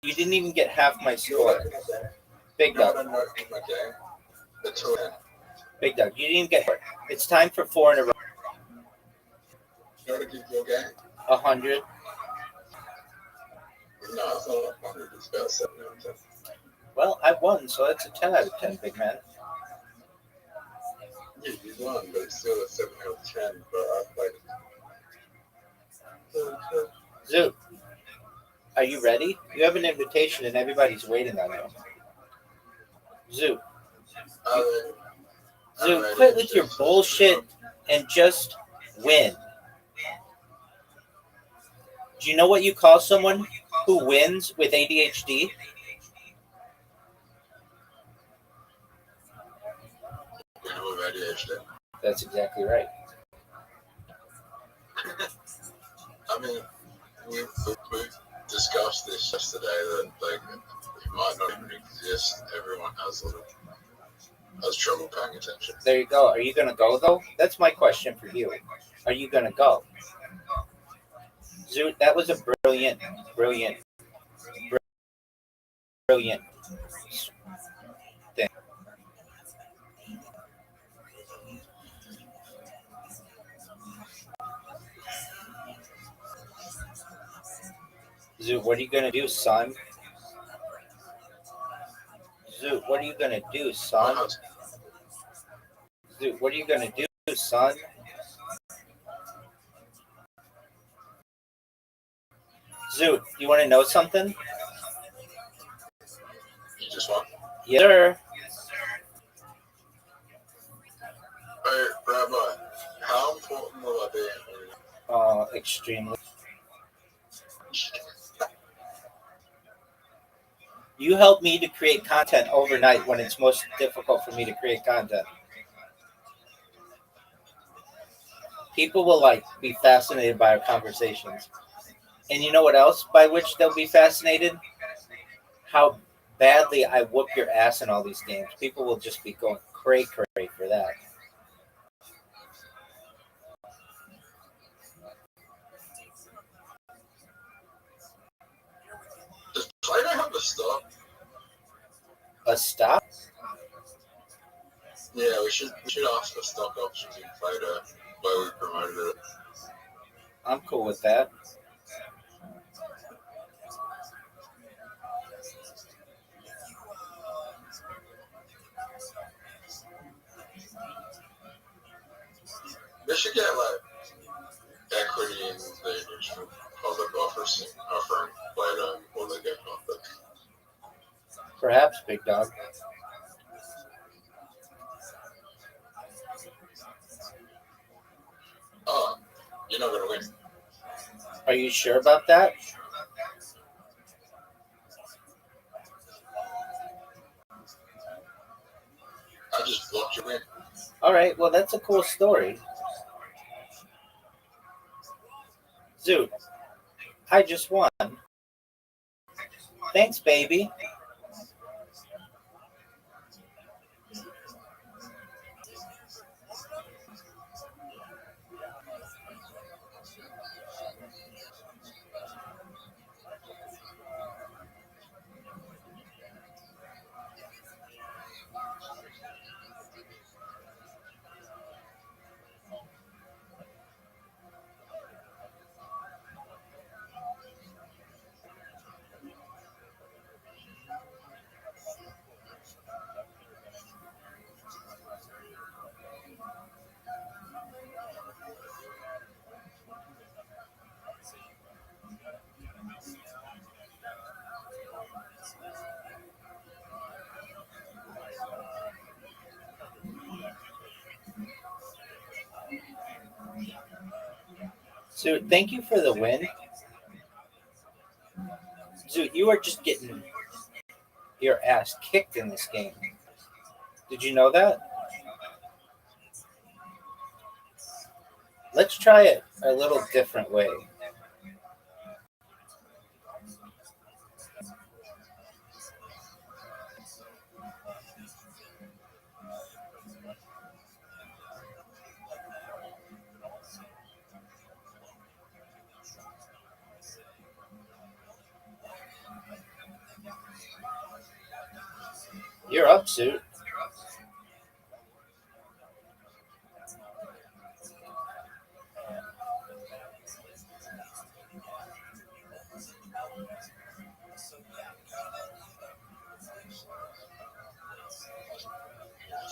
you didn't even get half my score. Big No, Dog, no, my game. The 2 in. Big Dog, you didn't even get. It's time for 4 in a row. You know what to give your game? 100. No, it's not 100. It's about 7 out of 10. Well, I won, so that's a 10 out of 10, big man. Yeah, you won, but it's still a 7 out of 10. But I played it. Zoot, are you ready? You have an invitation and everybody's waiting on you. Zoot, Zoot, quit with your bullshit and just win. Do you know what you call someone who wins with ADHD? With ADHD. That's exactly right. I mean, we discussed this yesterday that like it might not even exist. Everyone has trouble paying attention. There you go. Are you going to go, though? That's my question for you. Are you going to go? Zoot, that was a brilliant thing. Zoot, what are you going to do, son? Zoot, what are you going to do, son? Zoot, what are you going to do, son? Zoot, you want to know something? You just won. Yes, sir. Hey, Rabbi, how important will I be? Extremely. You help me to create content overnight when it's most difficult for me to create content. People will be fascinated by our conversations. And you know what else by which they'll be fascinated? How badly I whoop your ass in all these games. People will just be going cray for that. Does Plato have a stop? A stop? Yeah, we should ask for stock options in Plato while we promoted it. I'm cool with that. They should get equity in the initial public offering Plato before they get public. Perhaps, big dog. Oh, you're not gonna win. Are you sure about that? I just blocked your win. All right, well, that's a cool story. Zoot, I just won. Thanks, baby. Zoot, thank you for the win. Zoot, you are just getting your ass kicked in this game. Did you know that? Let's try it a little different way. You're up, Suit. I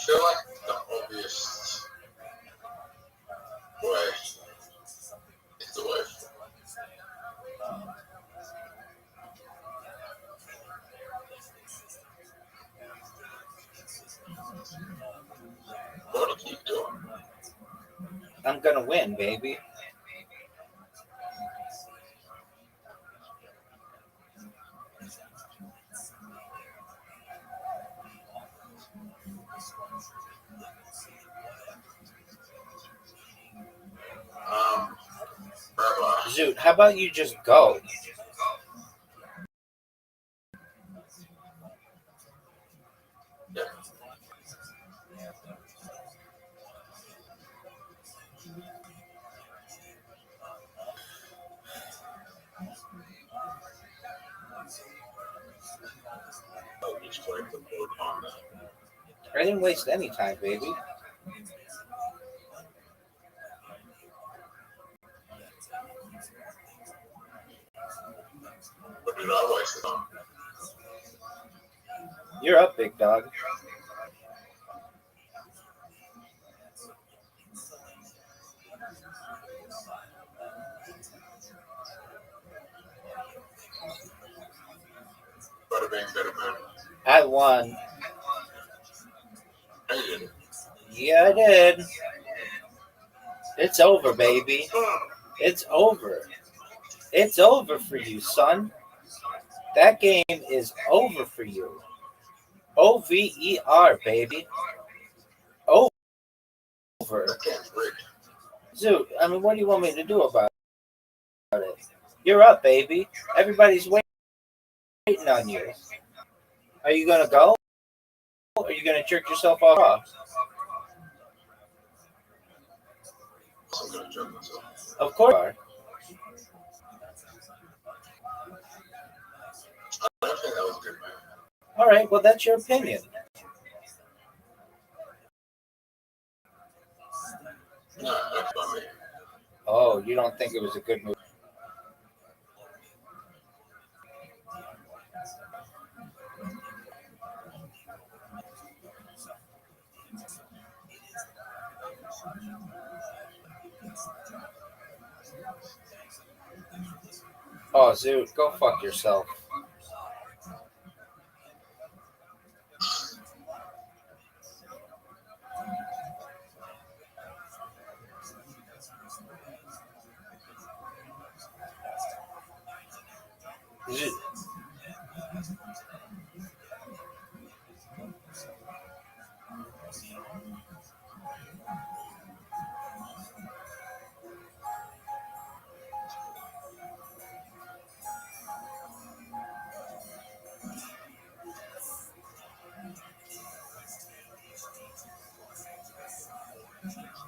feel like the obvious way is the way. What do you keep doing? I'm gonna win, baby. Rabbi. Zoot, how about you just go? Yeah. Oh, you just like the board on that. I didn't waste any time, baby. What did I waste it on? You're up, big dog. Better bang, better bang. I won. I didn't. Yeah, I did. It's over, baby. It's over. It's over for you, son. That game is over for you. OVER, baby. Over. That can't break. Zoot, I mean, what do you want me to do about it? You're up, baby. Everybody's waiting on you. Are you going to go? Or are you going to jerk yourself off? I'm gonna jerk myself. Of course you are. I don't think that was a good man. All right, well, that's your opinion. No, that's not me. Oh, you don't think it was a good move? Oh, Zoot, go fuck yourself. Zoot.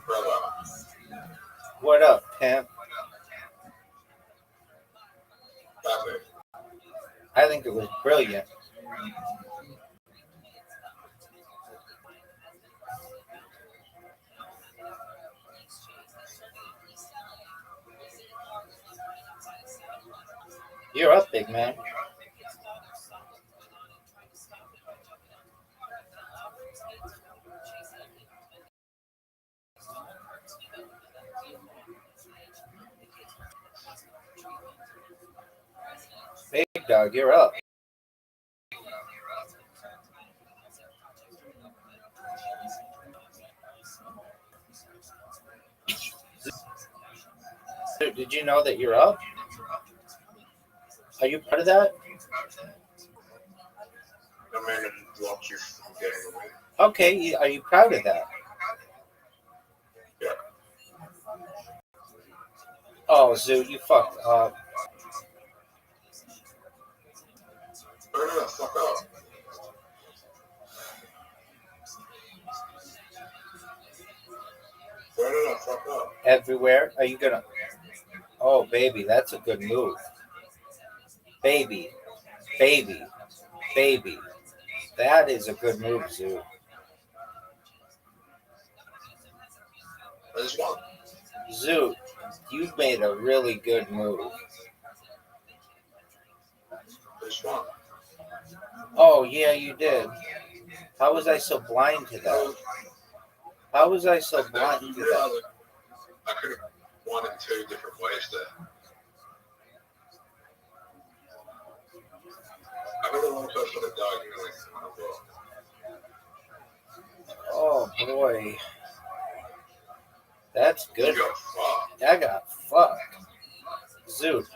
Brother. What up, pimp? Bad I think it was brilliant. You're up, big man. Big dog, you're up. Did you know that you're up? Are you part of that? The man that blocked you from getting away. Okay, are you proud of that? Yeah. Oh, Zoot, you fucked up. Where did I fuck up? Where did I fuck up? Everywhere. Are you gonna? Oh, baby, that's a good move. Baby, baby, baby. That is a good move, Zoot. I just won. Zoot, you've made a really good move. I just won. Oh, yeah, you did. How was I so blind to that? How was I so blind to that? I could have won in two different ways there. I got the wrong person that died in the next one as well. Oh, boy. That's good. You got fucked. I got fucked. Zoot,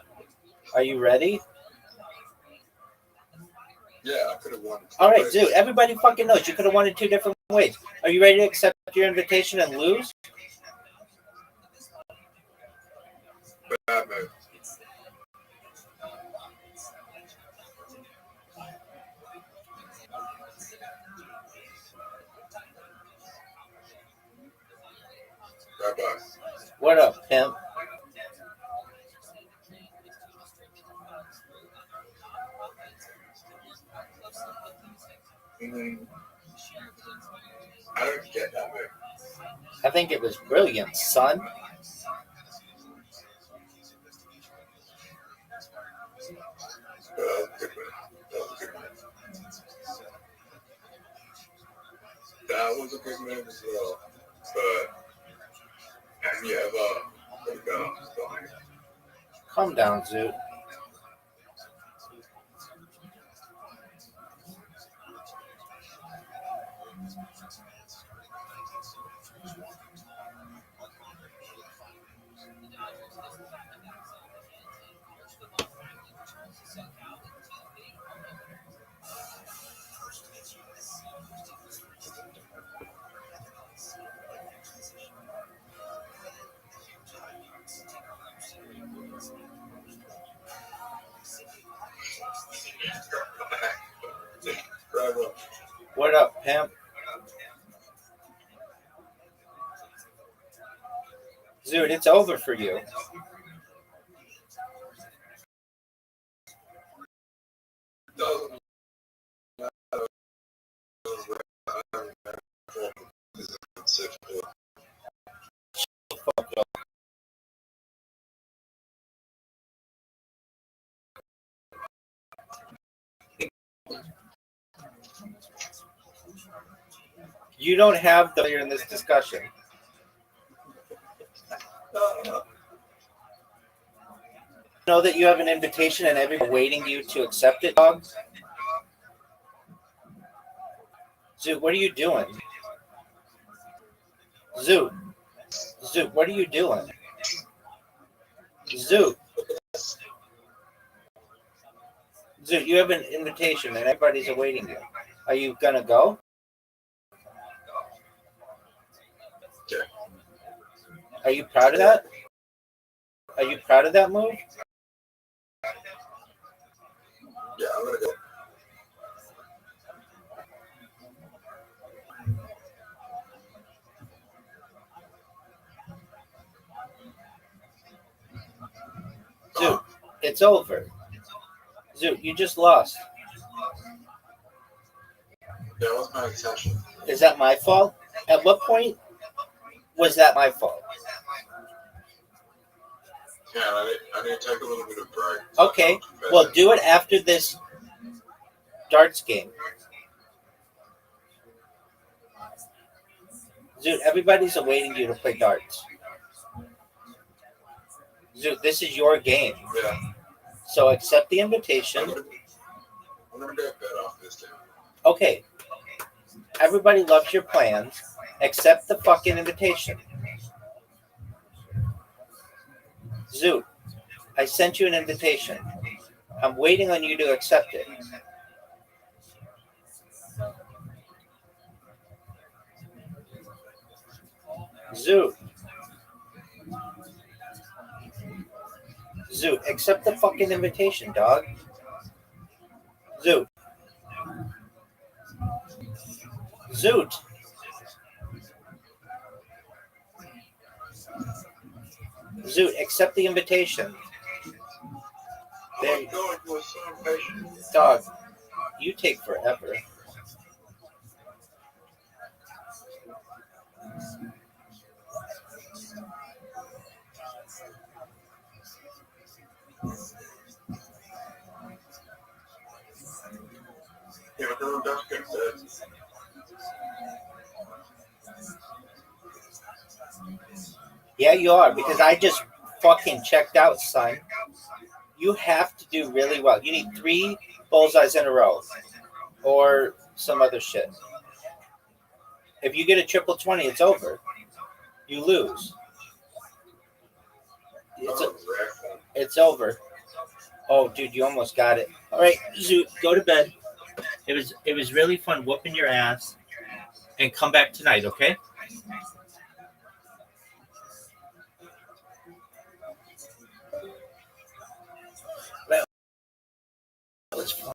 are you ready? Yeah, I could have won. All right, Zoot, everybody fucking knows you could have won in two different ways. Are you ready to accept your invitation and lose? Bad move. Bye-bye. What up, pimp? I don't get that move. I think it was brilliant, son. That was a good move as well. But have you ever go behind it? Calm down, Zoot. What up, pimp? Zoot, it's over for you. You don't have the in this discussion. Know that you have an invitation and everyone waiting you to accept it, dog? Zoot, what are you doing? Zoot, what are you doing? Zoot, you have an invitation and everybody's awaiting you. Are you gonna go? Yeah. Are you proud of that? Are you proud of that move? Yeah, I'm gonna go. Zoot, it's over. Zoot, you just lost. That was my intention. Is that my fault? At what point was that my fault? Yeah, I need to take a little bit of break. Okay, well, do it after this darts game. Zoot, everybody's awaiting you to play darts. Zoot, this is your game. Yeah. So accept the invitation. I'm gonna get bet off this game. Okay. Everybody loves your plans. Accept the fucking invitation. Zoot, I sent you an invitation. I'm waiting on you to accept it. Zoot, accept the fucking invitation, dog. Zoot. Zoot, accept the invitation. There, dog, you take forever. I'm about to get dead. Yeah, you are, because I just fucking checked out, son. You have to do really well. You need 3 bullseyes in a row, or some other shit. If you get a triple 20, it's over. You lose. It's over. Oh, dude, you almost got it. All right, Zoot, go to bed. It was really fun whooping your ass, and come back tonight, okay? Well, that was fun.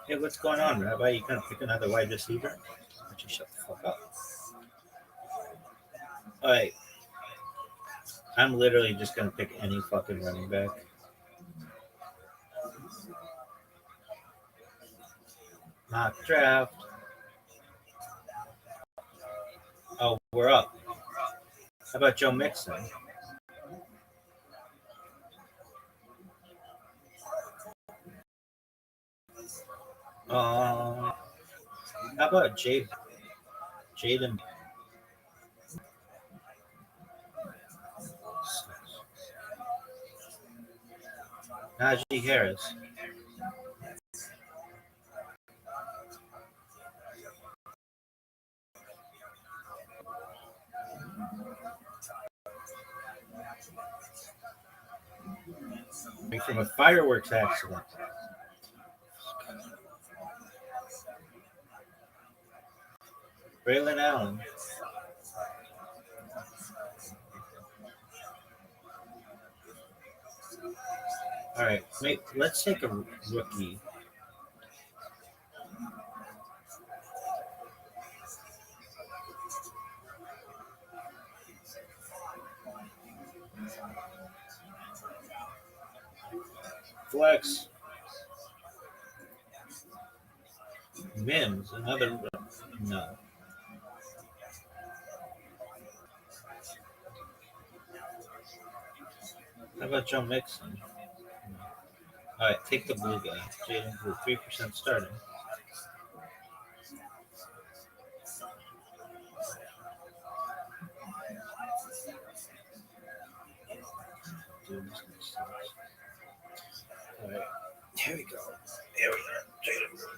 Hey, what's going on, Rabbi? You gonna pick another wide receiver? Why don't you shut the fuck up? All right. I'm literally just gonna pick any fucking running back. Mock draft. Oh, we're up. How about Joe Mixon? How about Jaden? Najee Harris. From a fireworks accident. Braylon Allen. All right, wait. Let's take a rookie. Flex. Mims, another no. How about Joe Mixon? All right, take the blue guy. Jaden Blue, 3% starting. All right, here we go. Here we are. Jaden Blue.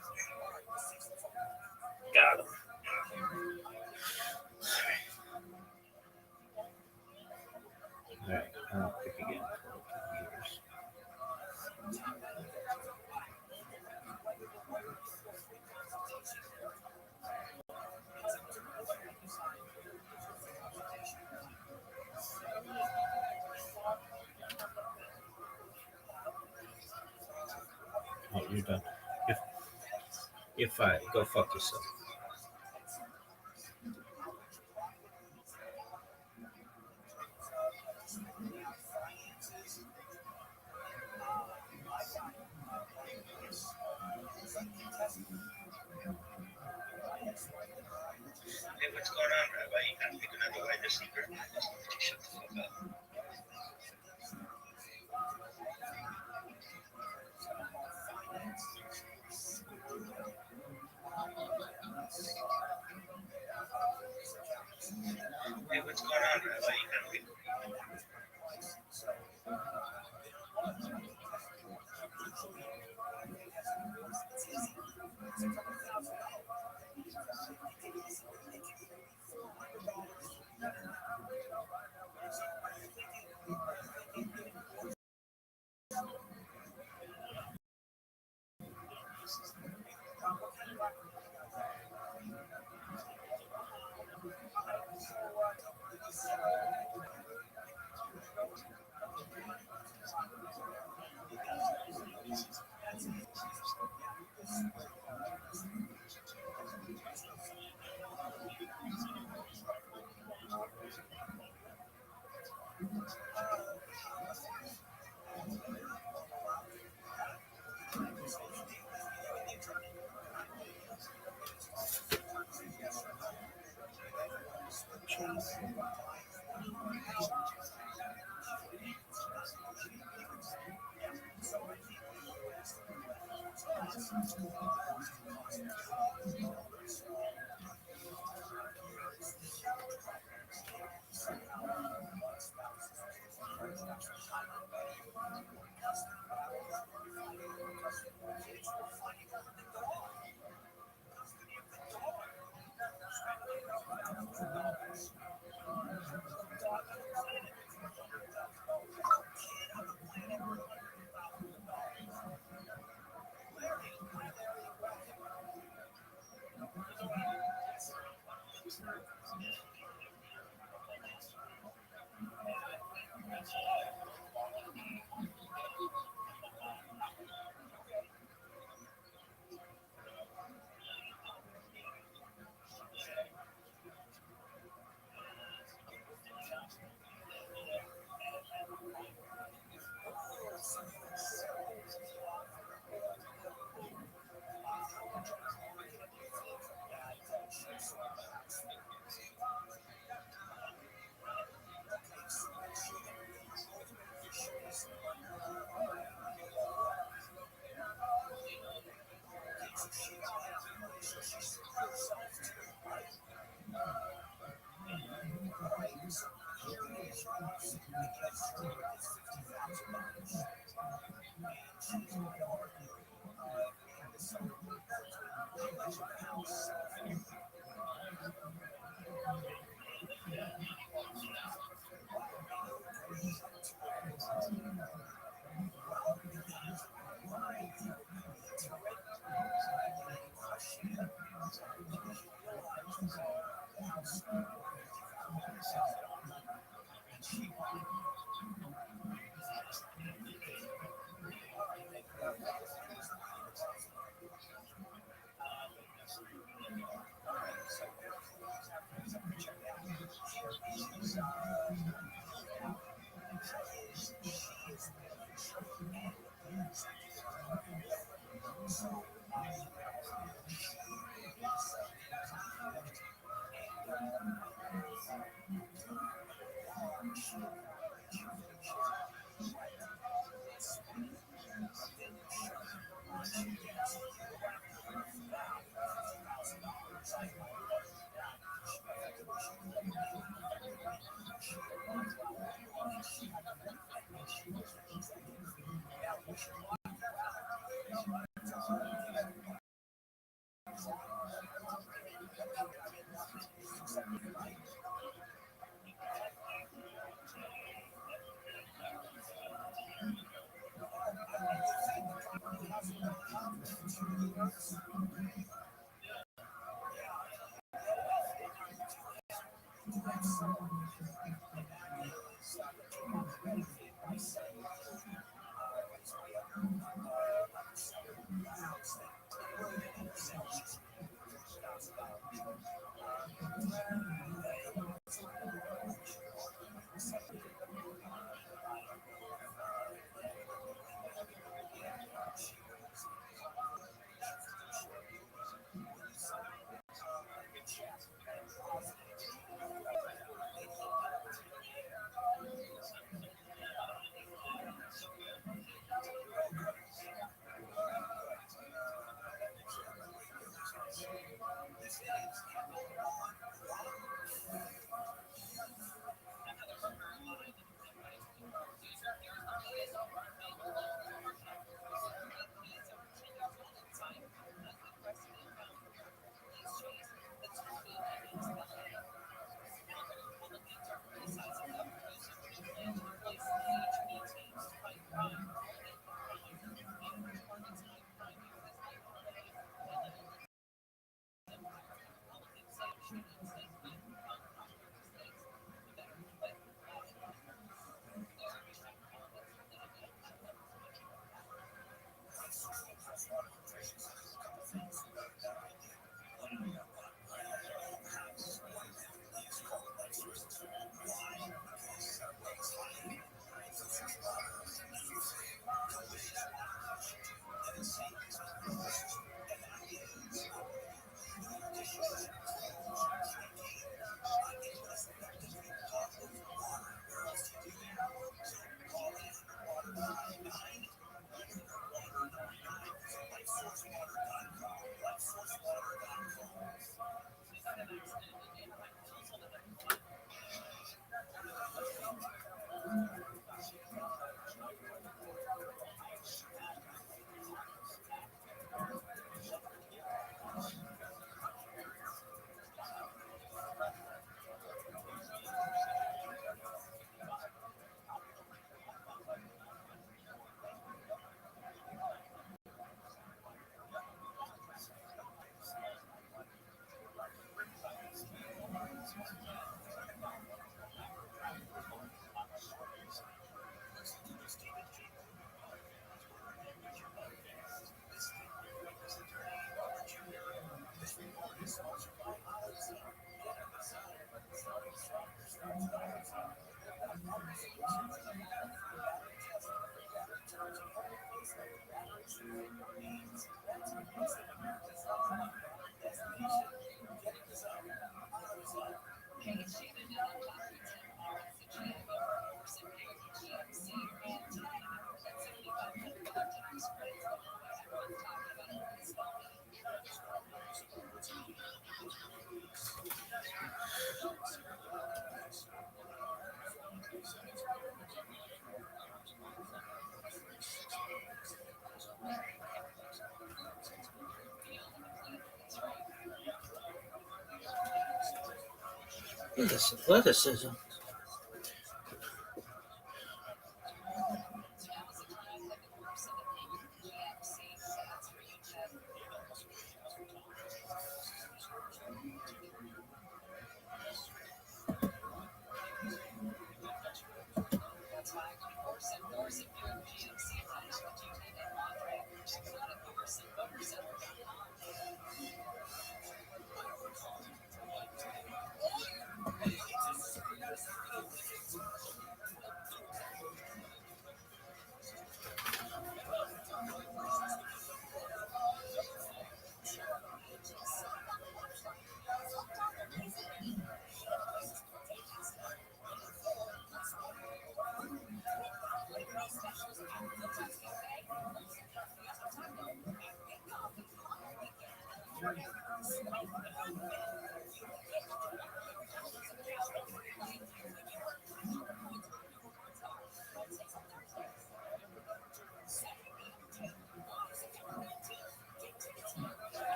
Got him. All right, I'll pick again. Oh, you're done. You're fine. Go fuck yourself. Hey, what's going on, Rabbi? You gotta pick another wide receiver. Shut the fuck up. Hey, what's going on, Rabbi? You gotta pick. This athleticism.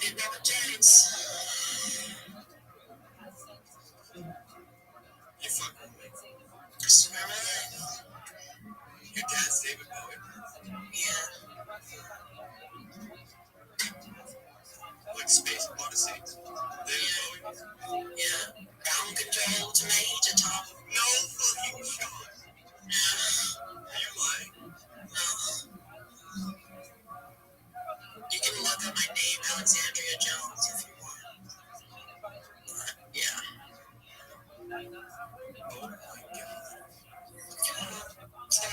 did Robert Jones. Yes, I swear my life. Your dad's David Bowie? Yeah, Like Space Odyssey? David Bowie? yeah. Ground control to Major Tom. No fucking shot. Are you lying? No. You can look up my name, Alexandria Jones, if you want. Yeah. Oh my god. So,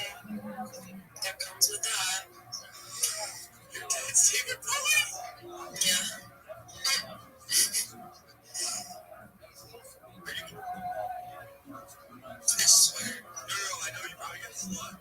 that comes with that. Your dad's David Bowie? Yeah. I swear. No, I know you probably get slut.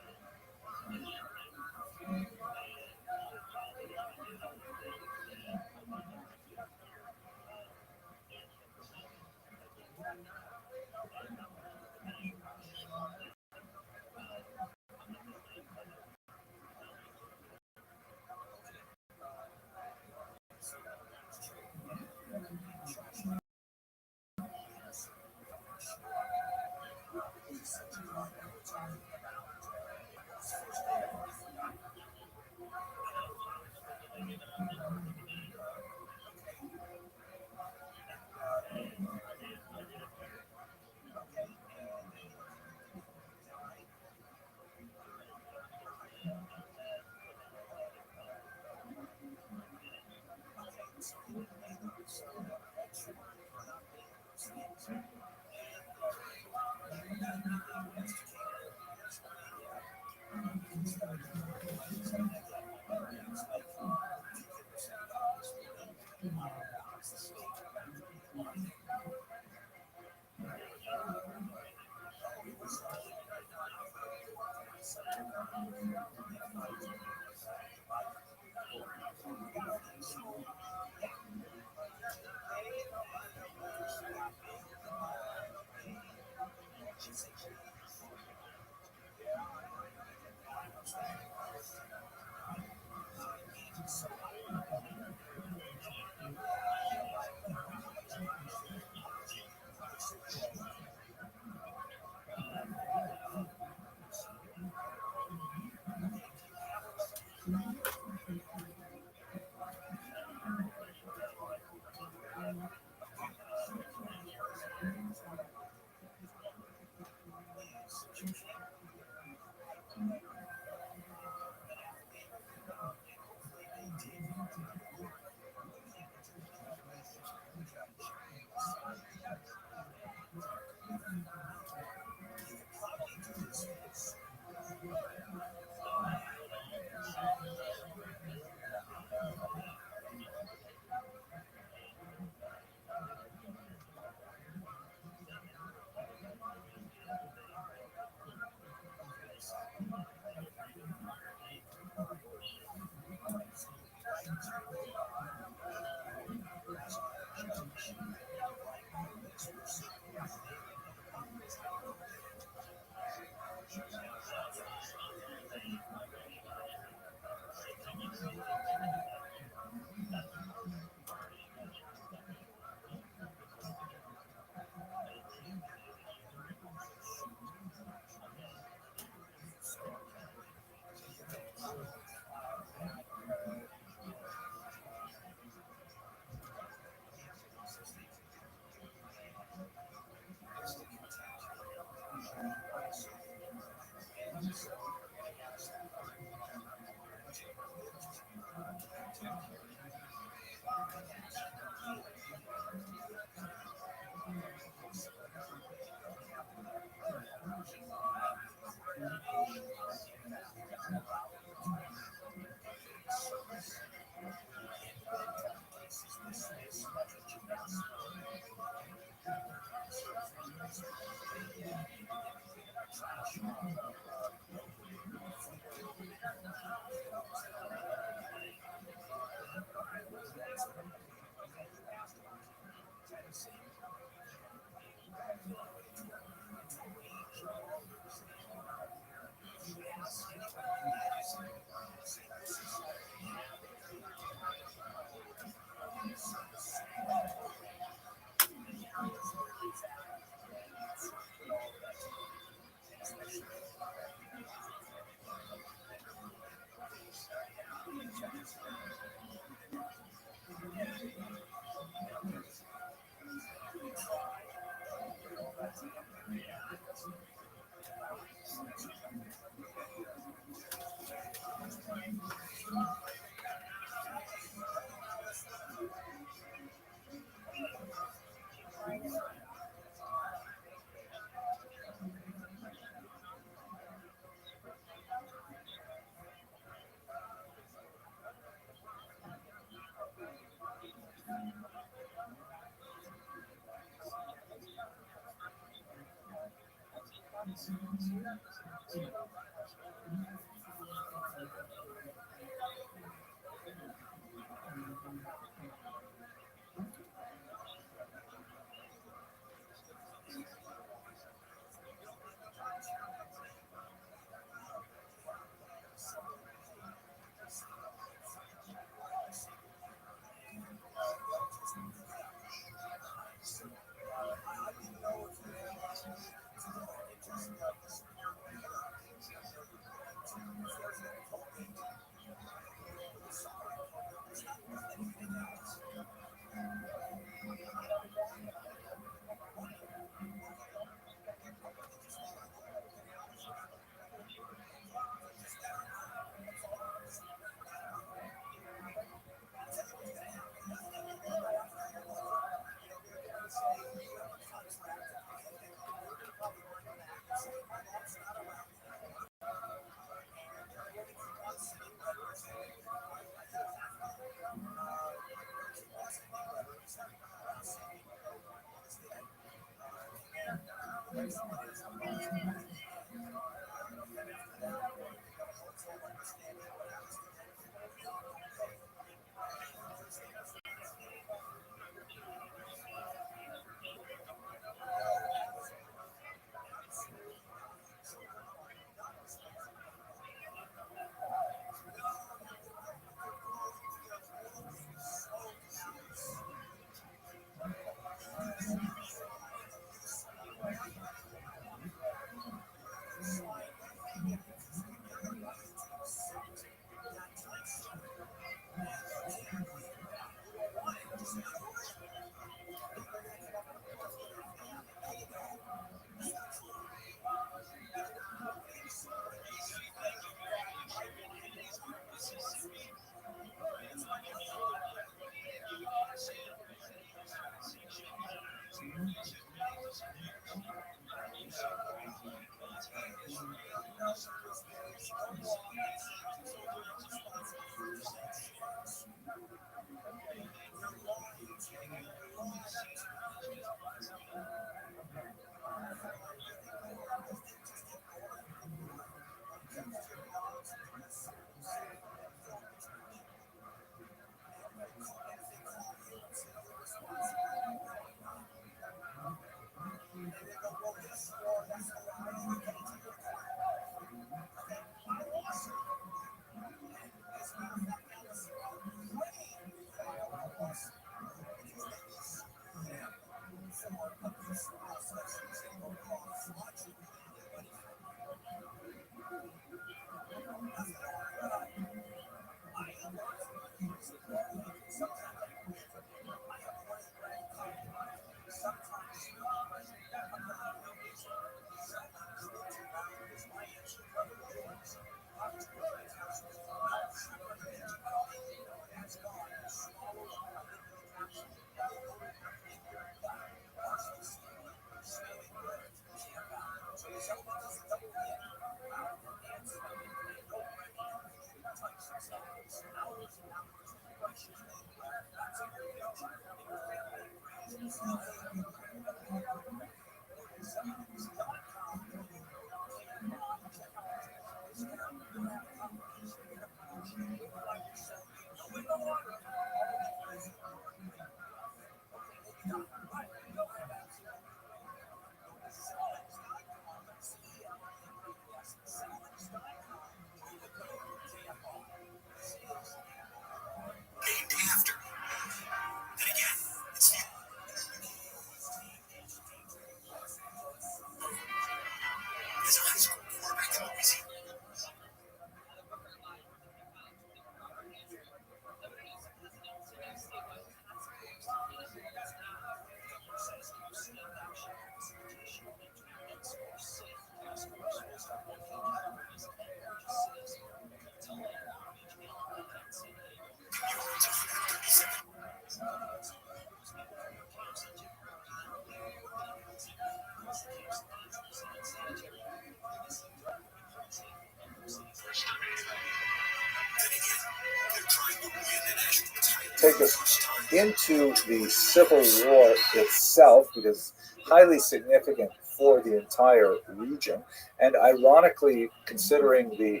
take us into the Civil War itself, because it's highly significant for the entire region. And ironically, considering the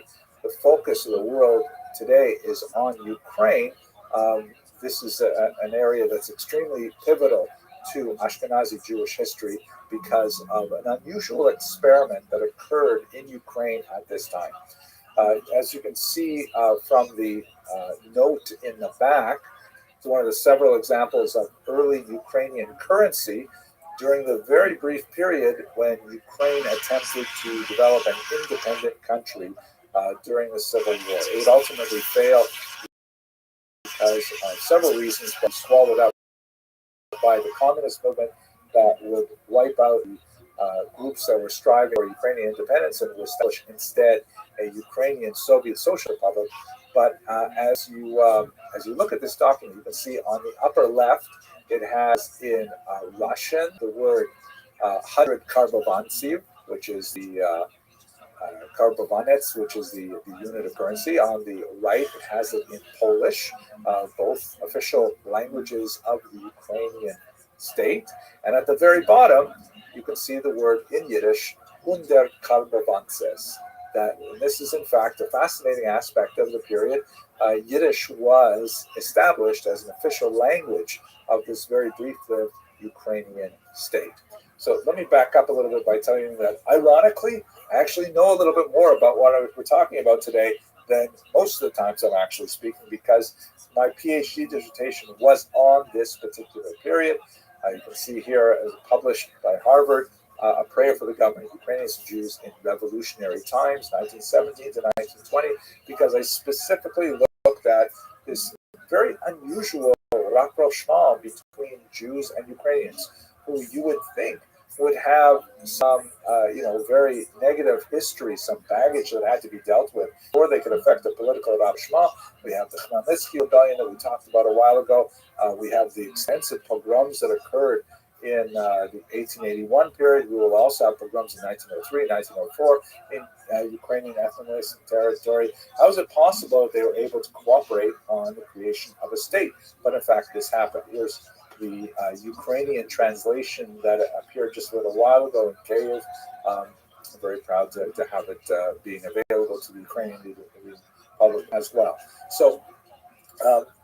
focus of the world today is on Ukraine, this is an area that's extremely pivotal to Ashkenazi Jewish history because of an unusual experiment that occurred in Ukraine at this time. As you can see from the note in the back, it's one of the several examples of early Ukrainian currency during the very brief period when Ukraine attempted to develop an independent country during the Civil War. It would ultimately fail because of several reasons, but swallowed up by the communist movement that would wipe out groups that were striving for Ukrainian independence and would establish instead a Ukrainian Soviet Social Republic. But as you look at this document, you can see on the upper left, it has in Russian the word 100 karbovantsiv, which is the karbovanets, which is the unit of currency. On the right, it has it in Polish, both official languages of the Ukrainian state. And at the very bottom, you can see the word in Yiddish, 100 karbovances. That this is in fact a fascinating aspect of the period. Yiddish was established as an official language of this very brief-lived Ukrainian state. So let me back up a little bit by telling you that, ironically, I actually know a little bit more about what we're talking about today than most of the times I'm actually speaking, because my PhD dissertation was on this particular period. You can see here, as published by Harvard, a prayer for the government of Ukrainians and Jews in revolutionary times, 1917 to 1920, because I specifically looked at this very unusual rapprochement between Jews and Ukrainians, who you would think would have some, very negative history, some baggage that had to be dealt with before they could affect the political rapprochement. We have the Khmelnytsky rebellion that we talked about a while ago. We have the extensive pogroms that occurred in the 1881 period. We will also have pogroms in 1903, 1904 in Ukrainian ethnic territory. How is it possible that they were able to cooperate on the creation of a state? But in fact, this happened. Here's the Ukrainian translation that appeared just a little while ago in Kyiv. I'm very proud to have it being available to the Ukrainian public as well. So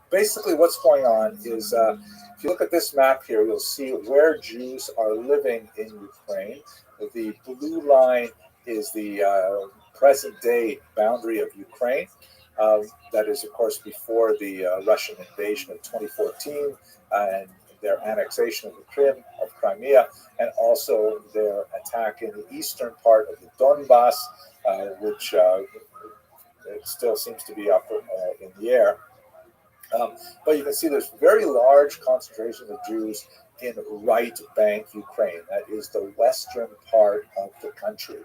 basically what's going on is if you look at this map here, you'll see where Jews are living in Ukraine. The blue line is the present-day boundary of Ukraine. That is, of course, before the Russian invasion of 2014 and their annexation of the Crimea, and also their attack in the eastern part of the Donbass, which it still seems to be up in the air. But you can see there's very large concentrations of Jews in right bank Ukraine. That is the western part of the country,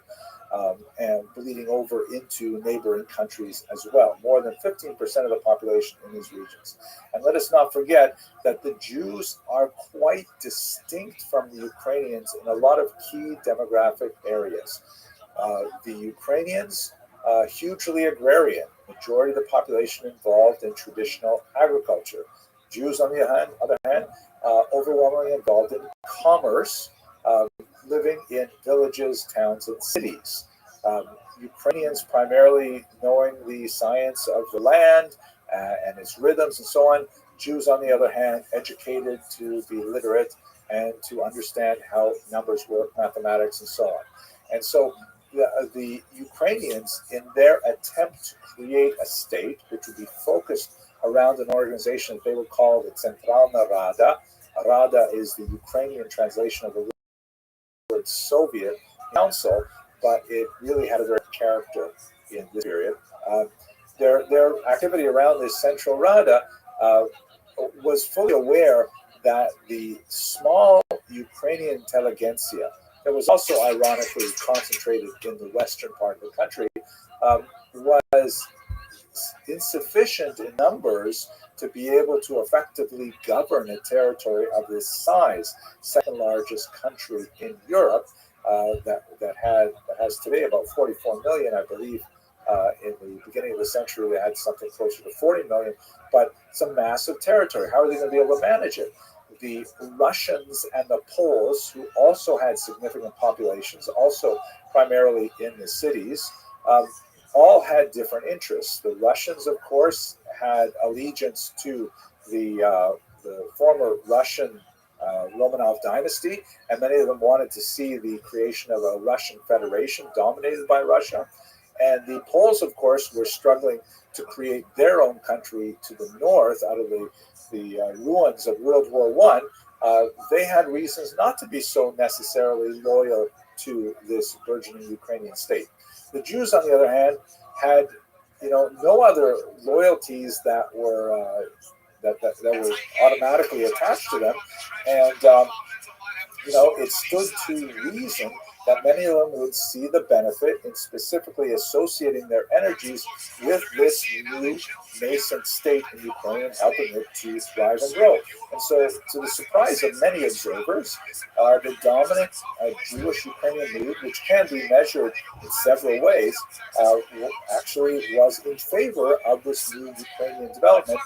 and bleeding over into neighboring countries as well. More than 15% of the population in these regions. And let us not forget that the Jews are quite distinct from the Ukrainians in a lot of key demographic areas. The Ukrainians, hugely agrarian, majority of the population involved in traditional agriculture. Jews, on the other hand, overwhelmingly involved in commerce, living in villages, towns, and cities. Ukrainians primarily knowing the science of the land and its rhythms and so on. Jews, on the other hand, educated to be literate and to understand how numbers work, mathematics, and so on. And so the Ukrainians, in their attempt to create a state, which would be focused around an organization that they would call the Centralna Rada. Rada is the Ukrainian translation of the word Soviet Council, but it really had a very character in this period. Their activity around this Central Rada was fully aware that the small Ukrainian intelligentsia that was also ironically concentrated in the western part of the country was insufficient in numbers to be able to effectively govern a territory of this size, second largest country in Europe, that has today about 44 million, I believe, In the beginning of the century, they had something closer to 40 million, but it's a massive territory. How are they going to be able to manage it? The Russians and the Poles, who also had significant populations, also primarily in the cities, all had different interests. The Russians, of course, had allegiance to the former Russian Romanov dynasty, and many of them wanted to see the creation of a Russian federation dominated by Russia. And the Poles, of course, were struggling to create their own country to the north out of the ruins of World War One. They had reasons not to be so necessarily loyal to this burgeoning Ukrainian state. The Jews, on the other hand, had no other loyalties that were were automatically attached to them, and it stood to reason that many of them would see the benefit in specifically associating their energies with this new nascent state in Ukraine and helping it to thrive and grow. And so, to the surprise of many observers, the dominant Jewish Ukrainian mood, which can be measured in several ways, actually was in favor of this new Ukrainian development,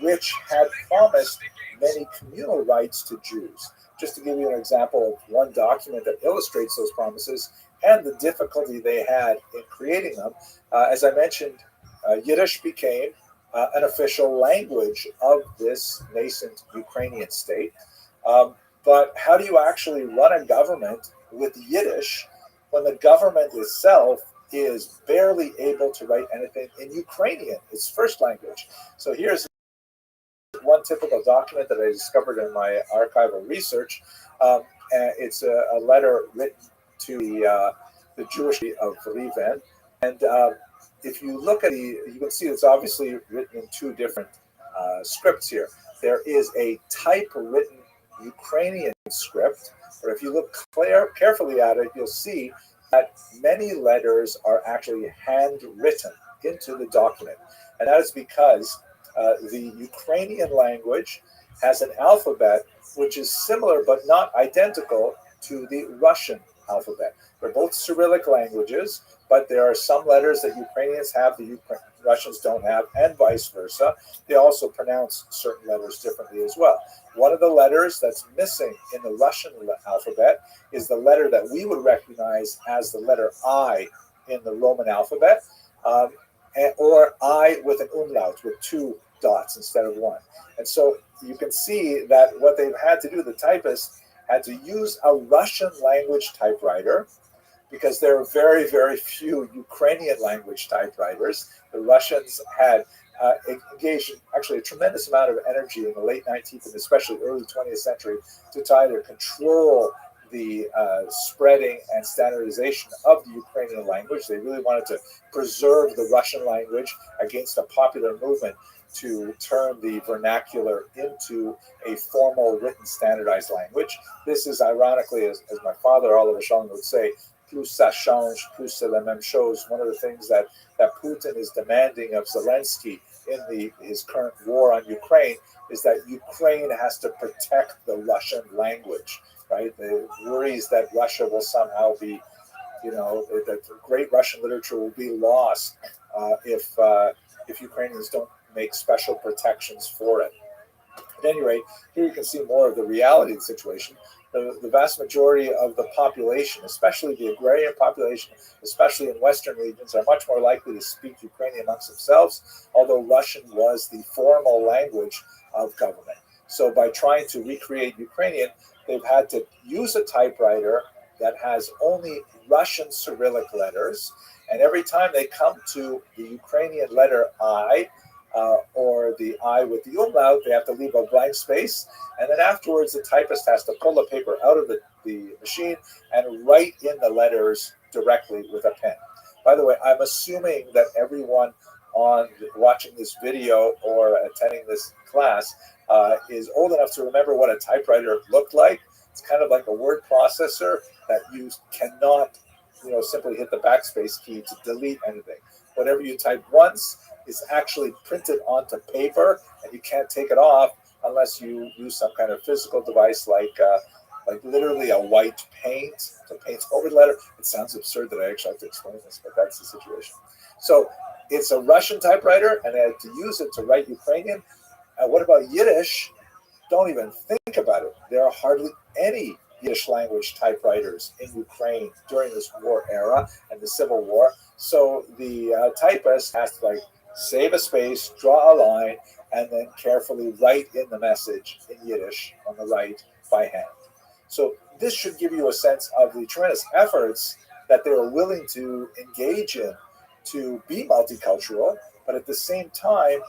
which had promised many communal rights to Jews. Just to give you an example of one document that illustrates those promises and the difficulty they had in creating them, as I mentioned, Yiddish became an official language of this nascent Ukrainian state. But how do you actually run a government with Yiddish when the government itself is barely able to write anything in Ukrainian, its first language? So here's one typical document that I discovered in my archival research. It's a letter written to the Jewish of Lviv, and if you look at you can see it's obviously written in two different scripts here. There is a typewritten Ukrainian script, or if you look carefully at it, you'll see that many letters are actually handwritten into the document, and that is because the Ukrainian language has an alphabet which is similar but not identical to the Russian alphabet. They're both Cyrillic languages, but there are some letters that Ukrainians have the Russians don't have, and vice versa. They also pronounce certain letters differently as well. One of the letters that's missing in the Russian alphabet is the letter that we would recognize as the letter I in the Roman alphabet. Or I with an umlaut, with two dots instead of one. And so you can see that what they've had to do, the typists had to use a Russian language typewriter, because there are very, very few Ukrainian language typewriters. The Russians had engaged actually a tremendous amount of energy in the late 19th and especially early 20th century to try to control the spreading and standardization of the Ukrainian language. They really wanted to preserve the Russian language against a popular movement to turn the vernacular into a formal written standardized language. This is ironically, as my father, Oliver Scholem, would say, plus ça change, plus c'est la même chose. One of the things that Putin is demanding of Zelensky in his current war on Ukraine is that Ukraine has to protect the Russian language, right? The worries that Russia will somehow be, that great Russian literature will be lost if Ukrainians don't make special protections for it. At any rate, here you can see more of the reality of the situation. The vast majority of the population, especially the agrarian population, especially in Western regions, are much more likely to speak Ukrainian amongst themselves, although Russian was the formal language of government. So by trying to recreate Ukrainian, they've had to use a typewriter that has only Russian Cyrillic letters, and every time they come to the Ukrainian letter I, or the I with the umlaut, they have to leave a blank space, and then afterwards the typist has to pull the paper out of the machine and write in the letters directly with a pen. By the way, I'm assuming that everyone watching this video or attending this class is old enough to remember what a typewriter looked like. It's kind of like a word processor that you cannot, simply hit the backspace key to delete anything. Whatever you type once is actually printed onto paper, and you can't take it off unless you use some kind of physical device like like literally a white paint to paint over the letter. It sounds absurd that I actually have to explain this, but that's the situation. So it's a Russian typewriter, and I had to use it to write Ukrainian. What about Yiddish? Don't even think about it. There are hardly any Yiddish language typewriters in Ukraine during this war era and the Civil War. So the typist has to save a space, draw a line, and then carefully write in the message in Yiddish on the right by hand. So this should give you a sense of the tremendous efforts that they were willing to engage in to be multicultural, but at the same time,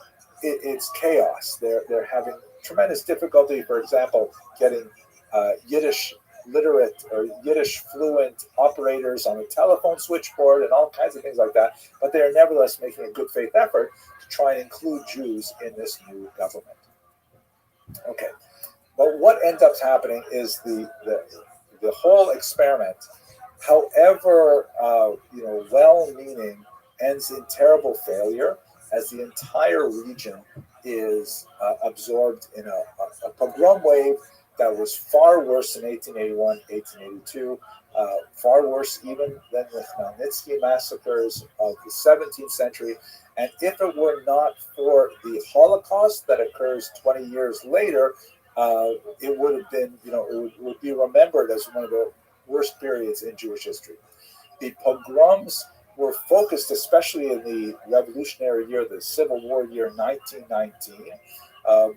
it's chaos. They're having tremendous difficulty, for example, getting Yiddish literate or Yiddish fluent operators on a telephone switchboard and all kinds of things like that. But they are nevertheless making a good faith effort to try and include Jews in this new government. Okay, but what ends up happening is the whole experiment, however well-meaning, ends in terrible failure as the entire region is absorbed in a pogrom wave that was far worse in 1881, 1882, far worse even than the Khmelnytsky massacres of the 17th century. And if it were not for the Holocaust that occurs 20 years later, it would have been, it would be remembered as one of the worst periods in Jewish history. The pogroms were focused especially in the revolutionary year, the Civil War year 1919,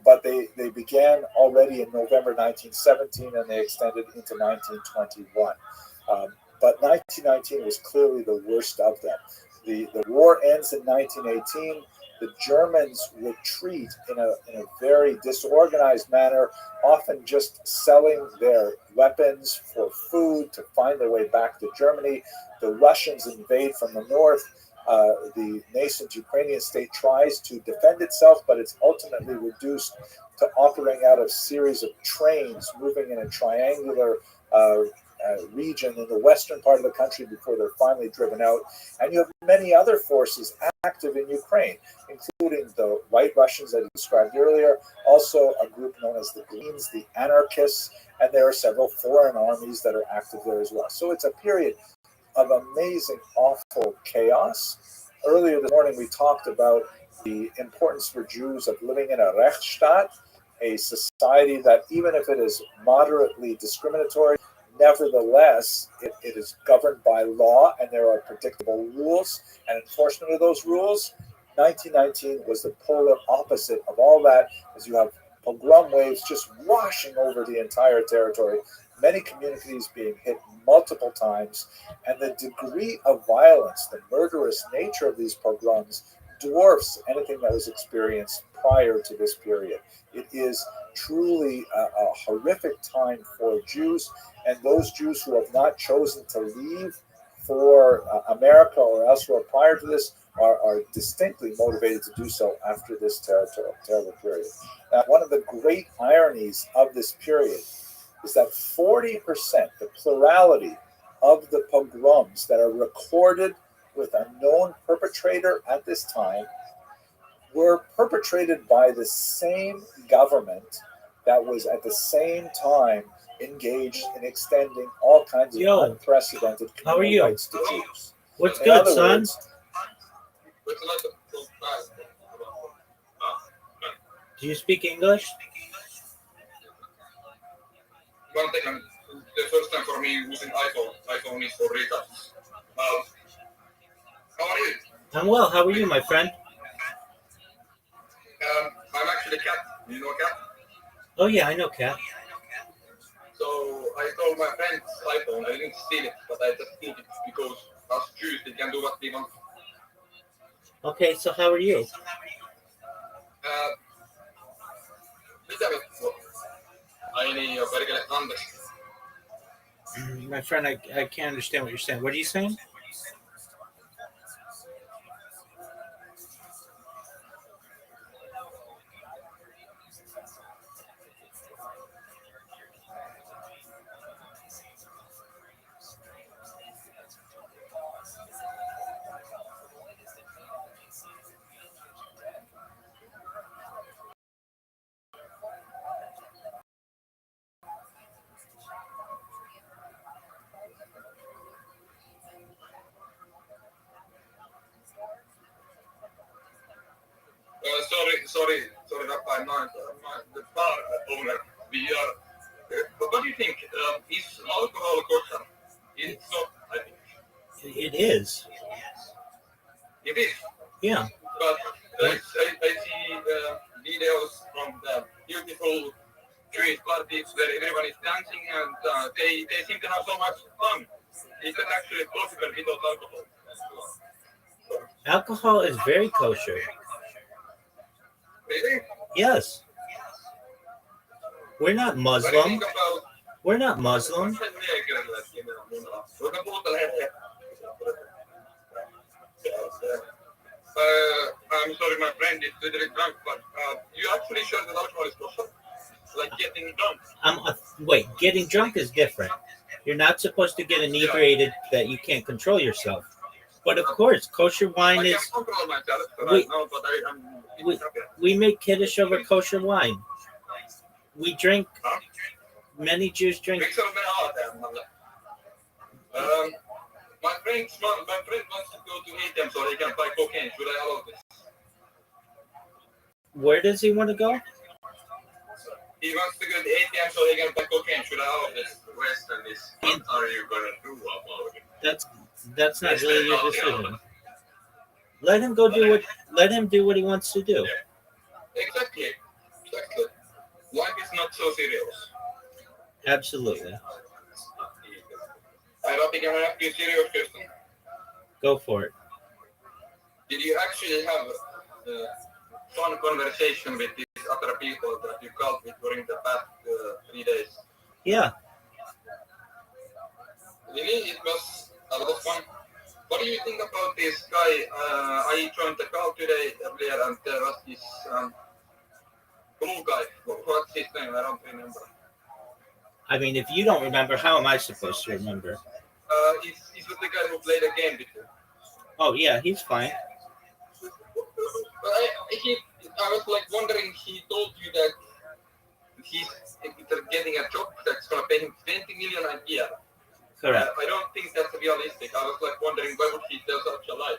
but they began already in November 1917 and they extended into 1921. But 1919 was clearly the worst of them. The war ends in 1918. The Germans retreat in a very disorganized manner, often just selling their weapons for food to find their way back to Germany. The Russians invade from the north. The nascent Ukrainian state tries to defend itself, but it's ultimately reduced to operating out of a series of trains moving in a triangular region in the western part of the country before they're finally driven out. And you have many other forces active in Ukraine, including the White Russians that I described earlier, also a group known as the Greens, the anarchists, and there are several foreign armies that are active there as well. So it's a period of amazing, awful chaos. Earlier this morning, we talked about the importance for Jews of living in a Rechtsstaat, a society that even if it is moderately discriminatory, nevertheless, it is governed by law and there are predictable rules and enforcement of those rules. 1919 was the polar opposite of all that, as you have pogrom waves just washing over the entire territory, many communities being hit multiple times, and the degree of violence, the murderous nature of these pogroms dwarfs anything that was experienced prior to this period. It is truly a horrific time for Jews, and those Jews who have not chosen to leave for America or elsewhere prior to this are distinctly motivated to do so after this terrible period. Now, one of the great ironies of this period is that 40%, the plurality of the pogroms that are recorded with a known perpetrator at this time, were perpetrated by the same government that was at the same time engaged in extending all kinds of unprecedented communal rights to Jews. What's good, son? Do you speak English? One thing, the first time for me using iPhone. iPhone is for retards. How are you? I'm well. How are you, my friend? I'm actually Cat. You know Cat? Oh, yeah, I know Cat. So I stole my friend's iPhone. I didn't steal it, but I just took it because us Jews, they can do what they want. Okay, so how are you? My friend, I can't understand what you're saying. What are you saying? sorry, Rafa, I'm not the bar owner. We are. But what do you think? Is alcohol kosher? It's not. I think It is. it is. Yeah. But I see videos from the beautiful Jewish parties where everyone is dancing and they seem to have so much fun. Is that actually possible without alcohol? Alcohol is very kosher. Really? Yes. We're not What do you Muslim. think about We're not Muslim. I'm sorry, my friend is literally drunk, but you actually sure that alcohol is kosher? Like getting drunk? Wait, getting drunk is different. You're not supposed to get inebriated that you can't control yourself. But of course, kosher wine I is. can't control myself We- right now, but I'm we- We make kiddush over kosher wine. We drink. Huh? Many Jews drink. My friend wants to go to ATM so he can buy cocaine. Should I allow this? Where does he want to go? He wants to go to the ATM so he can buy cocaine. Should I allow this? Western is. What are you gonna do about it? That's not really your decision. Let him go do what. Let him do what he wants to do. Exactly. Life is not so serious. Absolutely. I don't think I'm gonna ask you a serious question. Go for it. Did you actually have fun conversation with these other people that you called with during the past 3 days? Yeah. Really, it was a lot of fun. What do you think about this guy? I joined the call today earlier, and there was this blue guy. What's his name? I don't remember. I mean, if you don't remember, how am I supposed to remember? He's the guy who played a game with you. Oh yeah, he's fine. But I was like wondering. He told you that he's getting a job that's gonna pay him 20 million a year. Correct. I don't think that's realistic. I was like wondering why would he tell such a lie?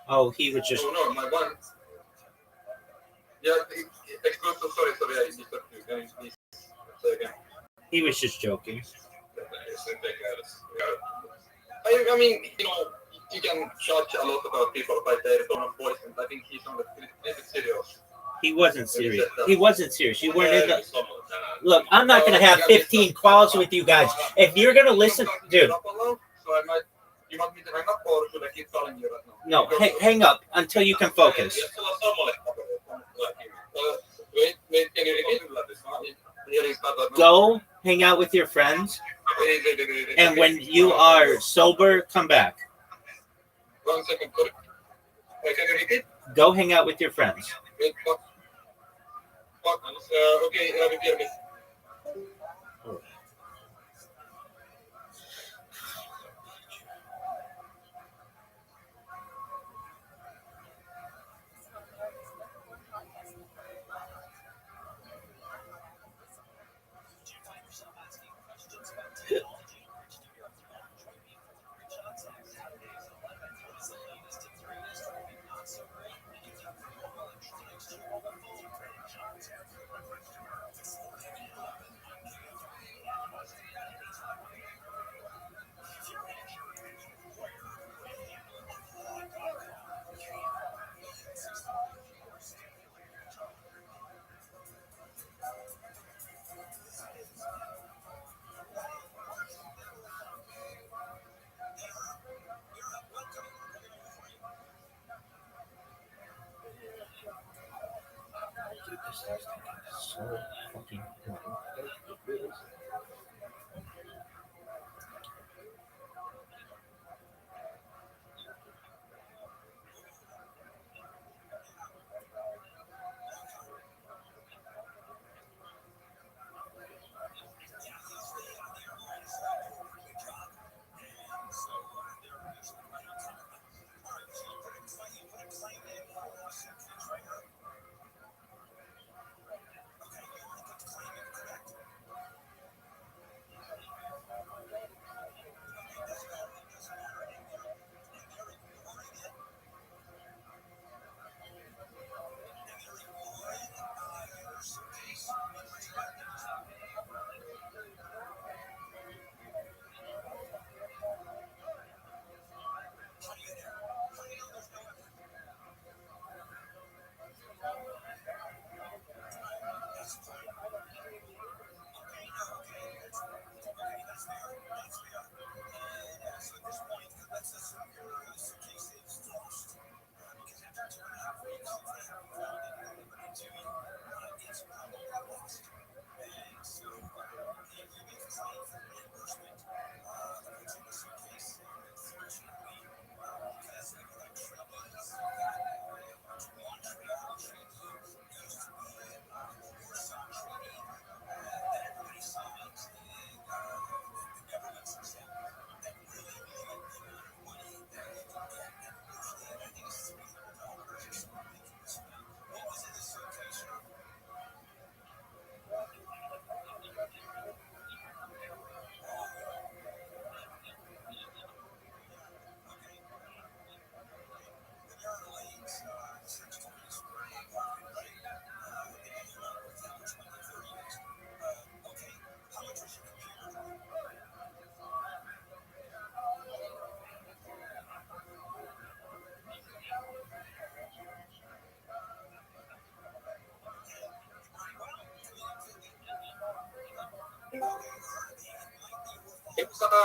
Oh, he was just. Oh no, my one. Yeah, exclusive. Sorry, I disturbed you. Can you please say again? He was just joking. I mean, you can judge a lot about people by their tone of voice, and I think he's on the little serious. He wasn't serious. He wasn't serious. You weren't in the. Look, I'm not gonna have 15 calls with you guys. If you're gonna listen, dude. So I might. You want me to hang up, or should I keep calling you right now? No, hang up until you can focus. Wait, can you repeat? Go hang out with your friends, and when you are sober, come back. 1 second. Can you repeat? Go hang out with your friends. Wait, fuck. Okay, repeat me. So fucking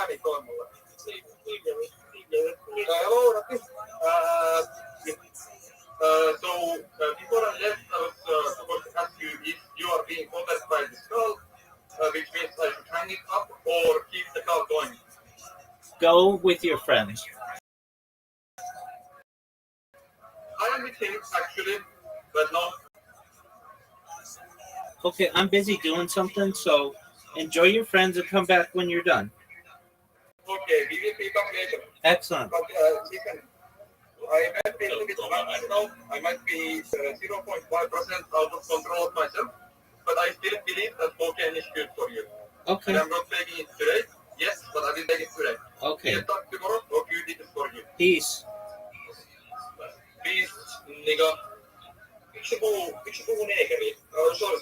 ääni toi mulle. Hello, Rati. So before I left, I was supposed to ask you if you are being bothered by this call, which means I should hang it up or keep the call going. Go with your friends. I am with him actually, but no. Okay, I'm busy doing something, so enjoy your friends and come back when you're done. Okay, we will pick up later. Excellent. But listen, I might be a little bit drunk now. I might be 0.5% out of control of myself, but I still believe that cocaine is good for you. Okay. And I'm not taking it today. Yes, but I will take it today. Okay. We'll talk tomorrow. Or you did it for you. Peace. Peace, nigga. Miksi puhuu neekeri? Oh, sorry.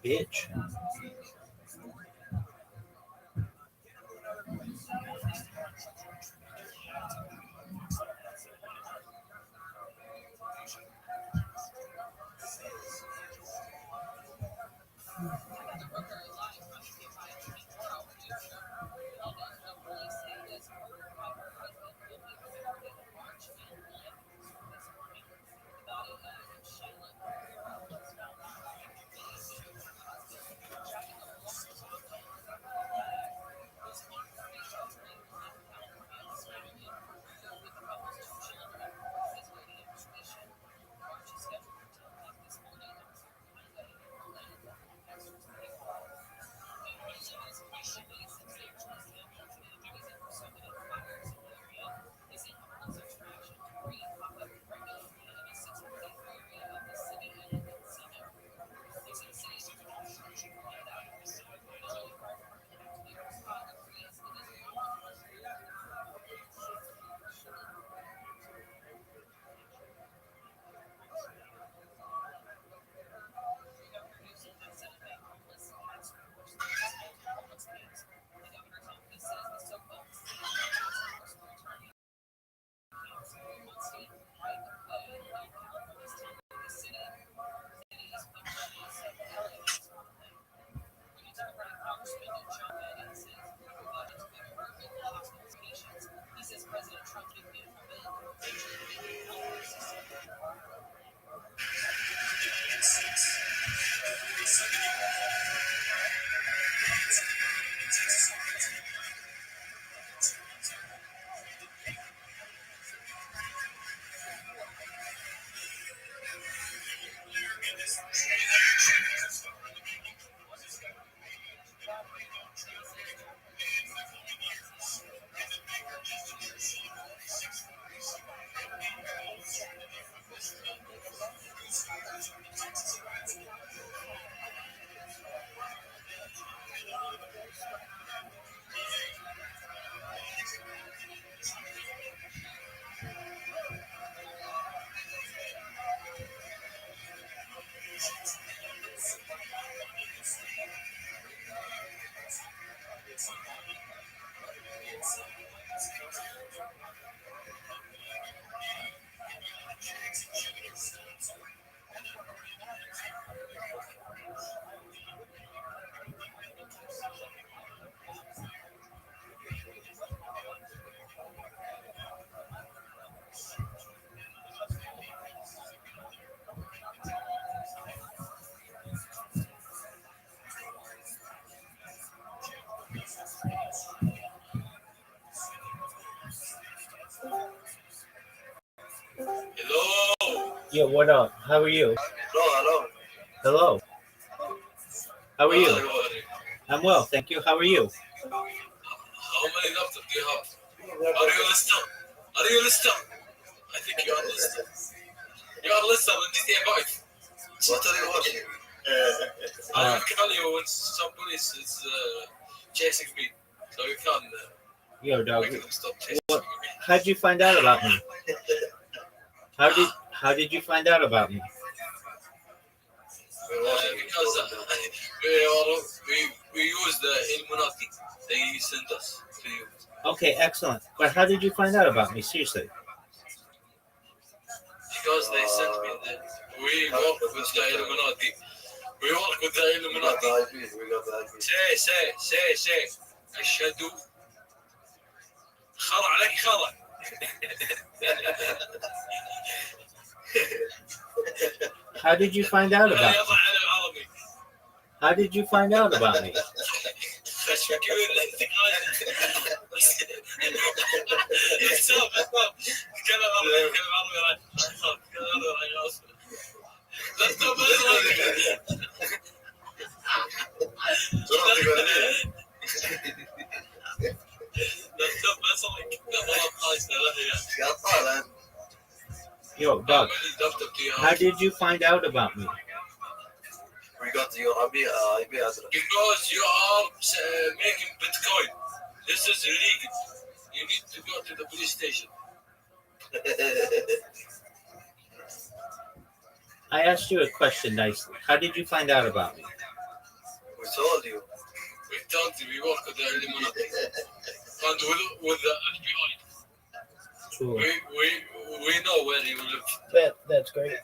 bitch. Hello. Yo, what up? How are you? Hello. Hello. How are you? How are you? I'm well, thank you. How are you? How many laptops do you have? Are you listening? Are you listening? I think you are listening. You are listening in GTA 5. What are you watching? I will call you when somebody is chasing me. So you can Yo, dog. make them stop chasing What? me. How'd you find out about me? How did you find out about me? Because we use the Illuminati. They sent us to you. Okay, excellent. But how did you find out about me? Seriously. Because they sent me we work with the Illuminati. We work with the Illuminati. We got the IP. Say. أشهد خضع عليك خضع. How did you find out about me? How did you find out about me? Yo, dog. How did you find out about me? We got your IP address. Because you are making Bitcoin. This is illegal. You need to go to the police station. I asked you a question nicely. How did you find out about me? told you. We told you we work with the Illuminati. And with the FBI. True. We know where you live. That's great.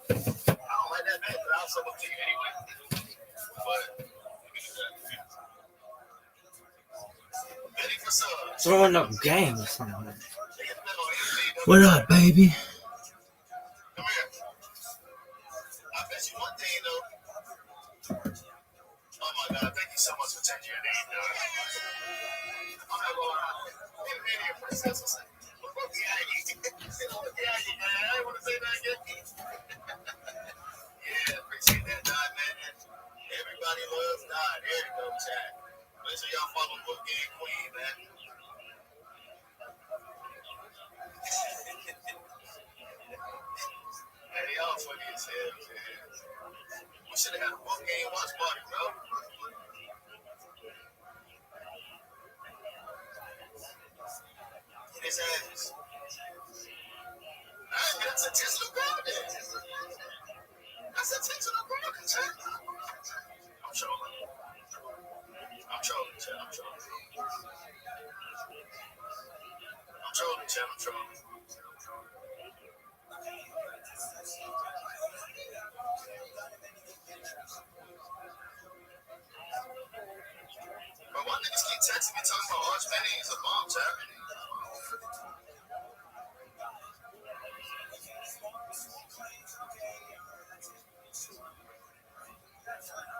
don't like that bad, but I'll sub up to you anyway. But Betty for subs. Throwing up games. What up, baby? Come here. I bet you one thing though. Oh my God! Thank you so much for changing your name, dog. I'm not gonna lie. You're an idiot, princess. What the hell? What the hell, man? I didn't want to say that again. Yeah, appreciate that, Dot, man. Everybody loves Dot. There you go, chat. Make sure y'all follow Book Game Queen, man. Man, y'all funny as hell, man. We should have had a Book Game watch party, bro. Get his ass. That's a Tesla Garden. That's a Tesla Garden, chat. I'm trolling. I'm trolling, chat. I'm trolling. I'm trolling, chat. I'm trolling. But why niggas keep texting me talking about Arch Manning is a bomb, chat?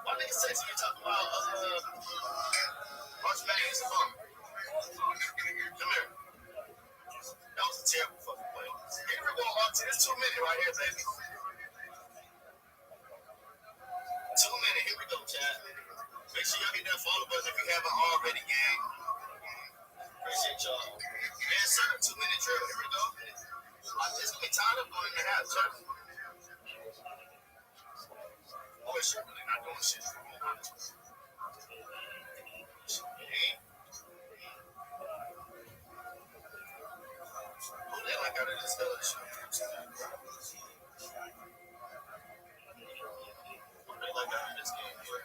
Why niggas texting me talking about Arch Manning is a bomb? Come here. That was a terrible fucking play. Here we go, Arch. It's 2 minutes right here, baby. 2 minutes. Here we go, chat. Make sure y'all hit that follow button if you haven't already, gang. Appreciate y'all. Yes, sir. 2 minute drill. Here we go. I'm just getting tired of going in the half, chat. Oh, it's really not doing shit. Who the hell I got in this village? Who the hell I got in this game here?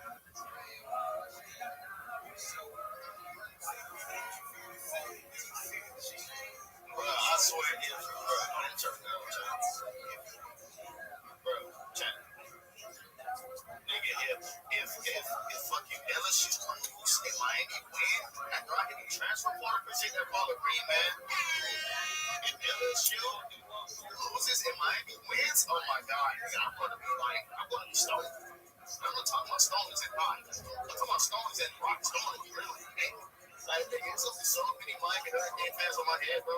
Bro, I swear it is, bro. I didn't turn it down, chat. Bro, chat. Nigga, if fucking LSU in Miami win after I hit the transfer portal, appreciate that ball of green, man. If LSU loses and Miami wins, oh my God, nigga, I'm gonna be stoned. I'm not talking about stones and rocks. I'm talking about stones and rocks. I'm gonna be really big. Like, nigga, it's so many Miami Hurricane fans on my head, bro.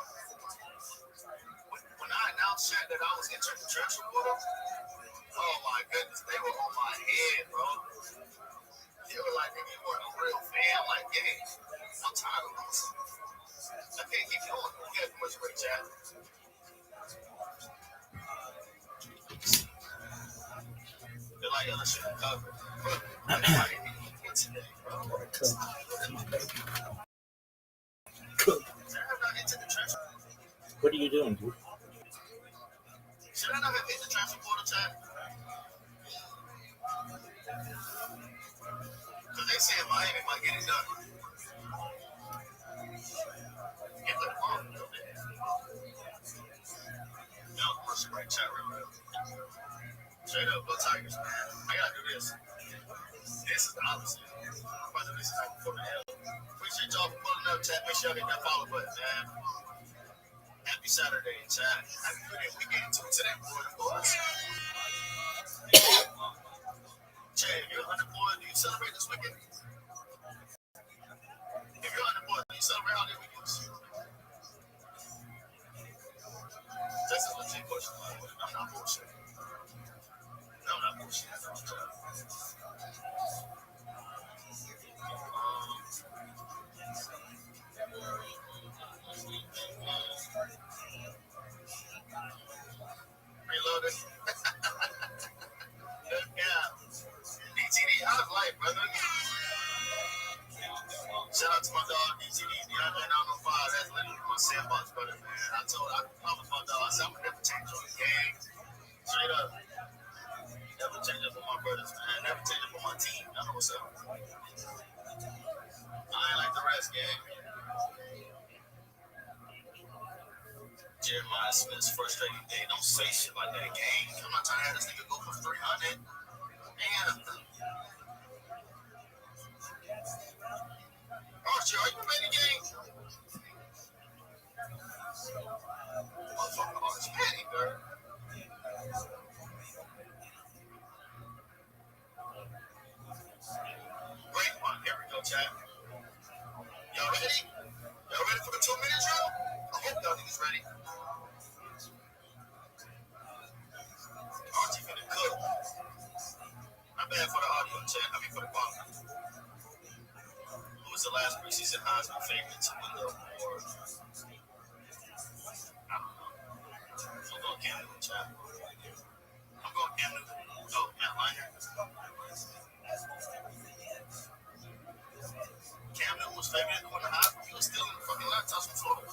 When I announced chat that I was entering the transfer portal, oh my goodness, they were on my head, bro. They were like, nigga, you weren't a real fan. I'm like, yeah, I'm tired of this. I can't keep going. We got too much great chat. They're like, other shit covered. Bro, everybody needs to today, bro. What are you doing, dude? Should I not have hit the transfer portal chat? Because they say Miami might get it done. Get the phone, though. No, commercial break chat real quick. Straight up, go Tigers, man. I gotta do this. This is the opposite. I'm about to do this type before the hell. Appreciate y'all for pulling up, chat. Make sure y'all hit that follow button, man. Happy Saturday, chat. Happy weekend too today, boys. Chat, if you're unemployed, do you celebrate this weekend? If you're unemployed, do you celebrate all these weekends? That's a legit question. I'm not bullshit. No, I'm not bullshit. Reloaded. Yeah. DTD, how's life, brother? Shout out to my dog, DTD, DeAndre 905. That's literally my sandbox, brother, man. I promised my dog, I said, I'm going to never change on the game. Straight up. Never change up for my brothers, man. Never change up for my team. I know what's up. I ain't like the rest, gang. J Jeremiah Smith's frustrating day. Don't say shit like that game. I'm not trying to have this nigga go for 300. And Archie, are you ready, game? Motherfucker, Archie, ready, girl. Great one. Here we go, chat. Y'all ready? Y'all ready for the 2-minute drill? I hope y'all niggas ready. Archie finna cook. Not bad for the audio, chat. I mean, for the quality. Who was the last preseason Heisman favorite to win the award? I don't know. I'm going Cam Newton, chat. I'm going Cam Newton. Oh, Matt Liner. Cam Newton was favored to win the Heisman. He was still in the fucking laptops from Florida.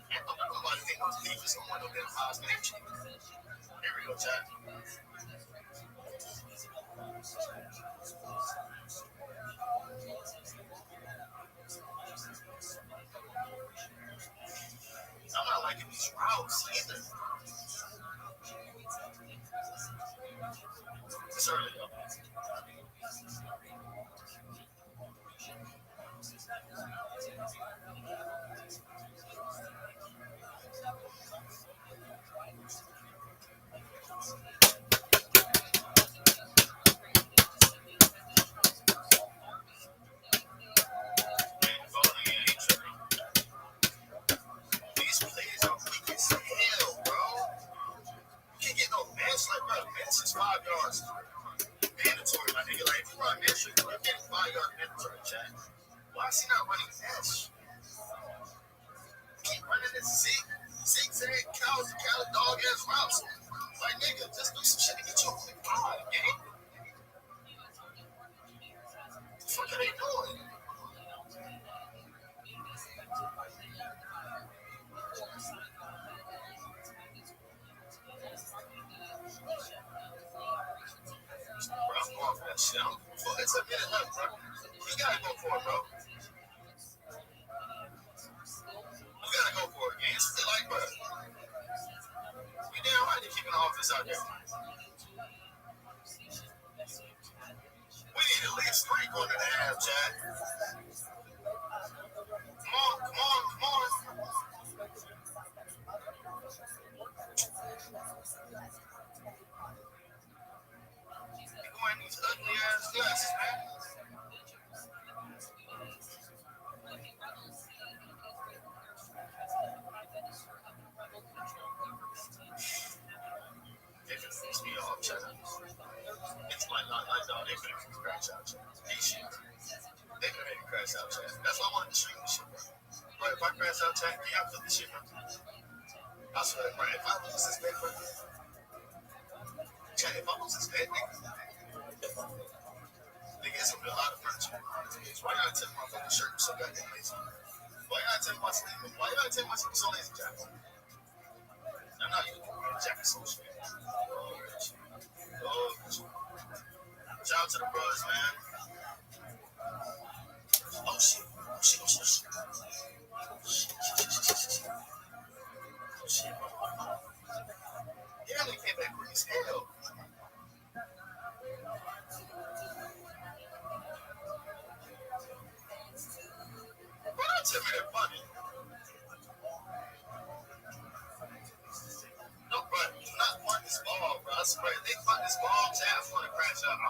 And nobody think those defense gonna win no damn Heisman. Here we go, chat. I'm not liking these routes either. It's early though. These plays are weak as hell, bro. You can't get no bench like, bro. Bench is 5 yards. Mandatory, my nigga. Like, if you run bench, you're getting 5 yards mandatory, chat. Why is he not running bench? Keep running this zigzag, cows, dog ass routes. Like, nigga, just do some shit to get you a quick 5, gang. What the fuck are they doing? Bro, I'm going for that shit. It's a minute left, bro. You gotta go for it, bro. You gotta go for it, gang. It's still like, bro. You damn right they're keeping the offense out there. We need at least 3 going to the half, Chad. Come on, come on, come on. You're wearing these ugly ass glasses, man. They're gonna piss me off, Chad. It's like, no, they're gonna crash out, Chad. These shit. They're gonna make me crash out, Chad. That's why I wanted to stream this shit, bro. Bro, if I crash out, Chad, you have to this shit, bro. I swear, bro, if I lose this bet, bro. Chad, if I lose this bet, nigga, it's gonna be a lot of furniture. Why you gotta take my fucking shirt so goddamn lazy? Why you gotta take my sleeve? Why you gotta take my sleeve so lazy, Jack? I'm not even wearing a jacket so shit. Oh, shout out to the bros, man. Oh shit. Oh shit. Oh shit. Oh shit. Yeah, they came back quick as hell. Why don't tell me that money? No, bro, do not punt this ball, bro. I swear, if they punt this ball, Jazz want to crash out. I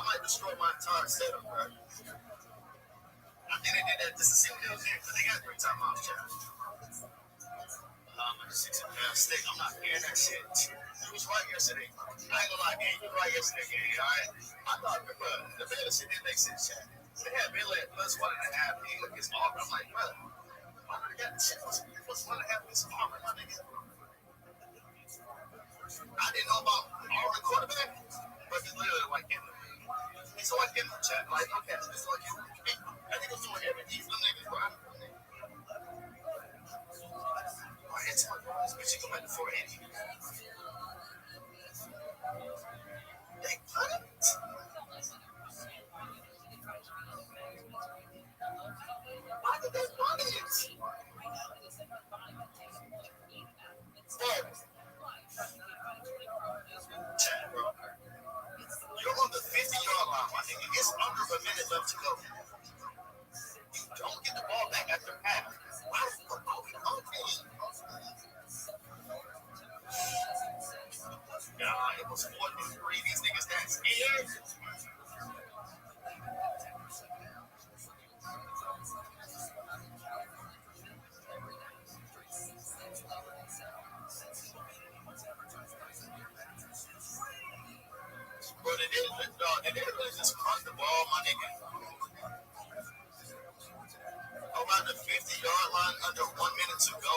might destroy my entire setup, bro. I think they did that just to see what they was in, because they got 3 timeouts, Jazz. I'm at 6.5 stick. I'm not hearing that shit. You was right yesterday. I ain't gonna lie, gang. You were right yesterday, gang. All right. I thought, bro, the Baylor shit didn't make sense, Chad. They had Baylor at +1.5 against Auburn. I'm like, bro, I already got the shit. Plus 1.5 against Auburn, my nigga. I didn't know about Auburn quarterback, but he's literally like him. He's like him, Chad. Like, okay, it's like him. I think it's doing everything for niggas, bro. I had to but you go back to 480. They put it. Why did they run it? minute left to go. You don't get the ball back after half. Why the fuck are we open? God, it was 4-3. These niggas that scared. Bro, they didn't really just run the ball, my nigga. Around the 50-yard line, under 1 minute to go.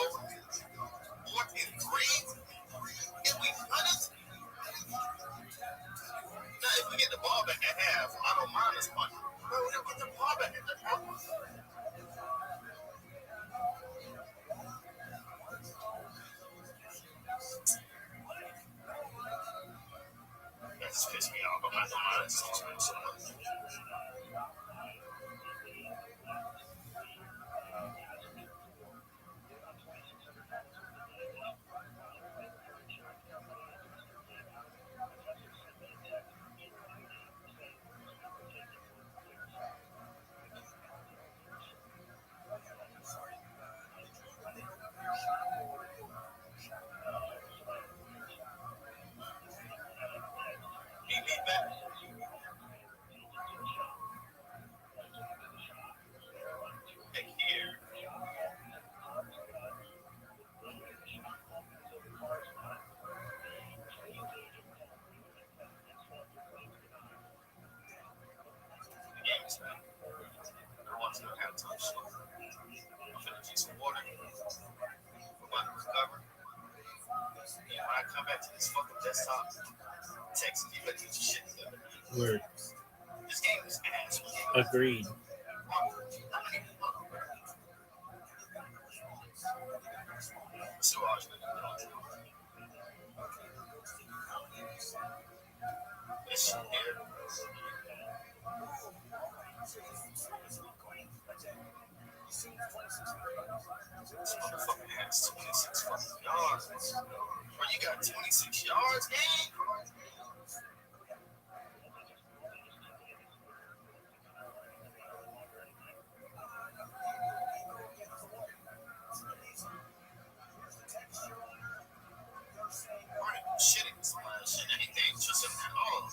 4th and 3. And we run it. Now, if we get the ball back at half, I don't mind us punting. Bro, we don't get the ball back at the half. That just pissed me off. I'm not gonna lie, that's just so much. Beat back. Heck here. The game is back. Everyone's gonna have time slow. I'm finna drink some water. We're about to recover. And when I come back to this fucking desktop, text me, but get your shit together. Word. This game is ass. Agreed. So I was this shit here. This motherfucker has 26 fucking yards. Bro, you got 26 yards, gang? Shit, anything, just at all.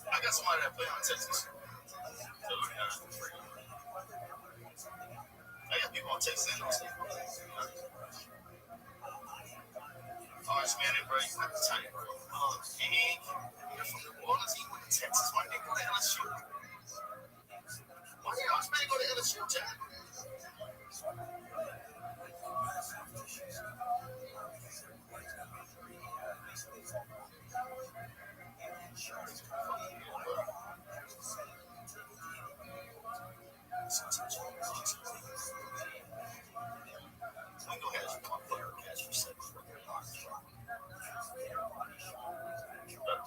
I got somebody that play on Texas. So, I got people on Texas and on State. Orange man, bro, you have to tell you, bro. Dang, you're from New Orleans, you went to Texas. Why did they go to LSU? Why did Orange man go to LSU, Jack?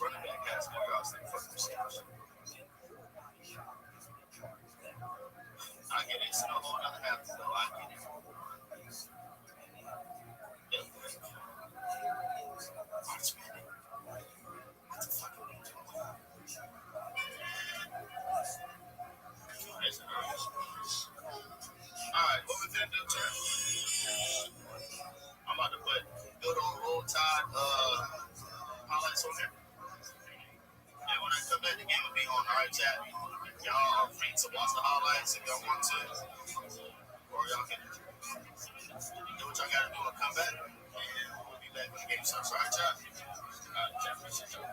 Running back has more yards than fucking receivers. I get it. It's no whole other half to go. I get it. Alright, what we gonna do, Tim? I'm about to put good old Roll Tide highlights on there. And when I come back, the game will be on. Alright, chat. Y'all are free to watch the highlights if y'all want to. Or y'all can do what y'all gotta do and come back. And we'll be back when the game starts. Alright, chat. Alright, chat. Appreciate y'all.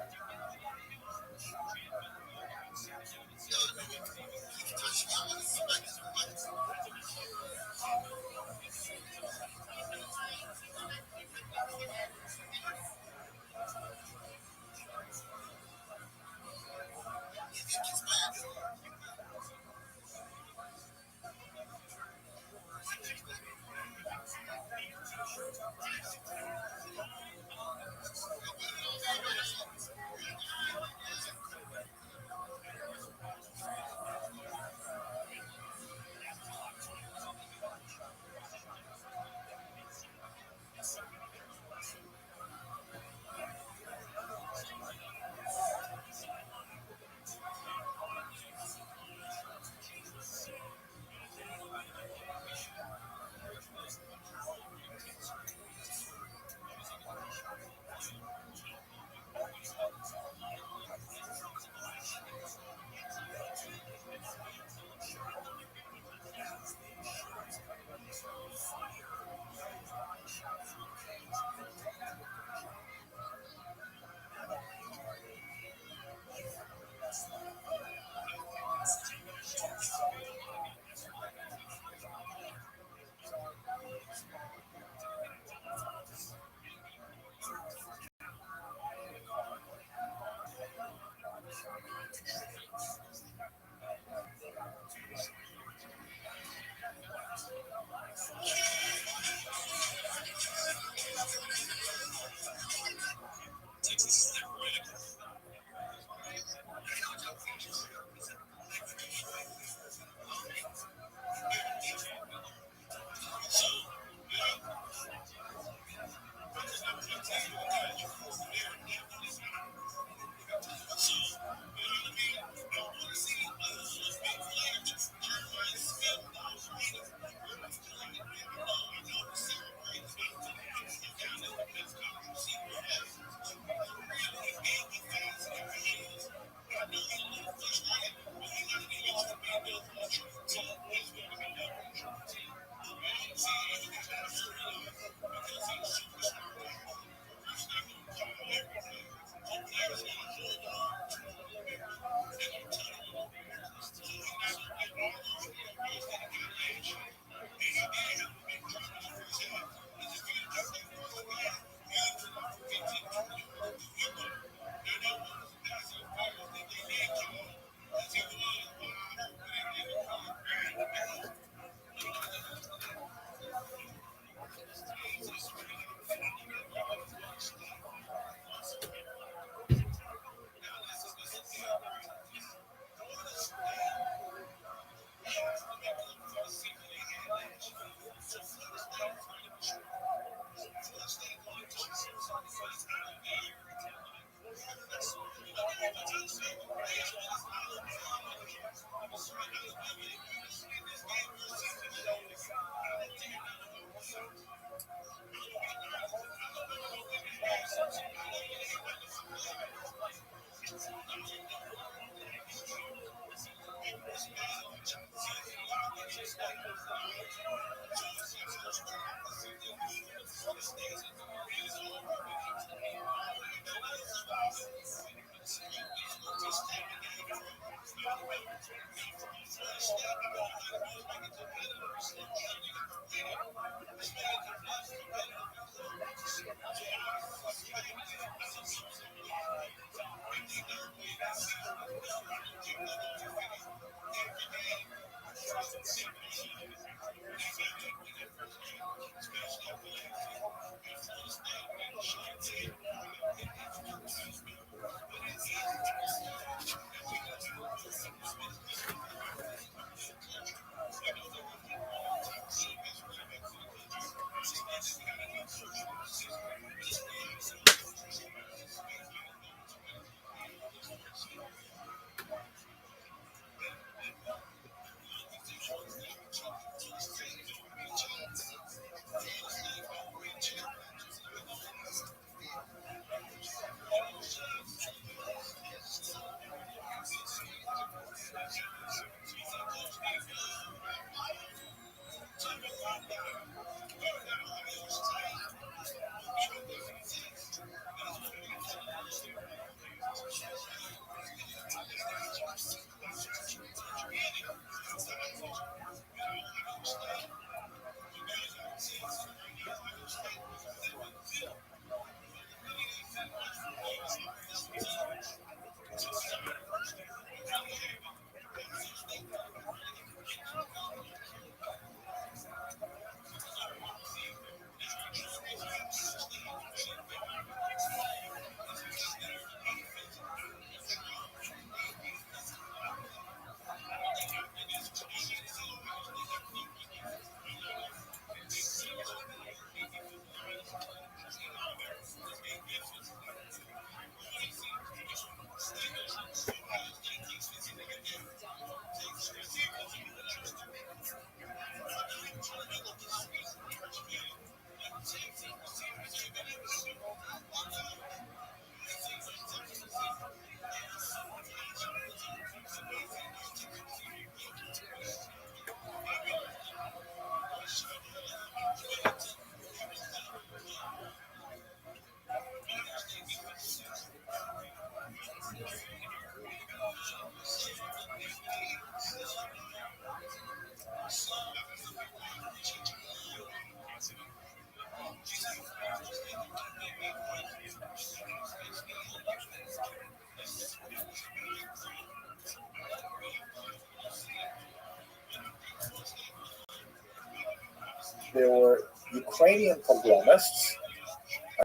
There were Ukrainian pogromists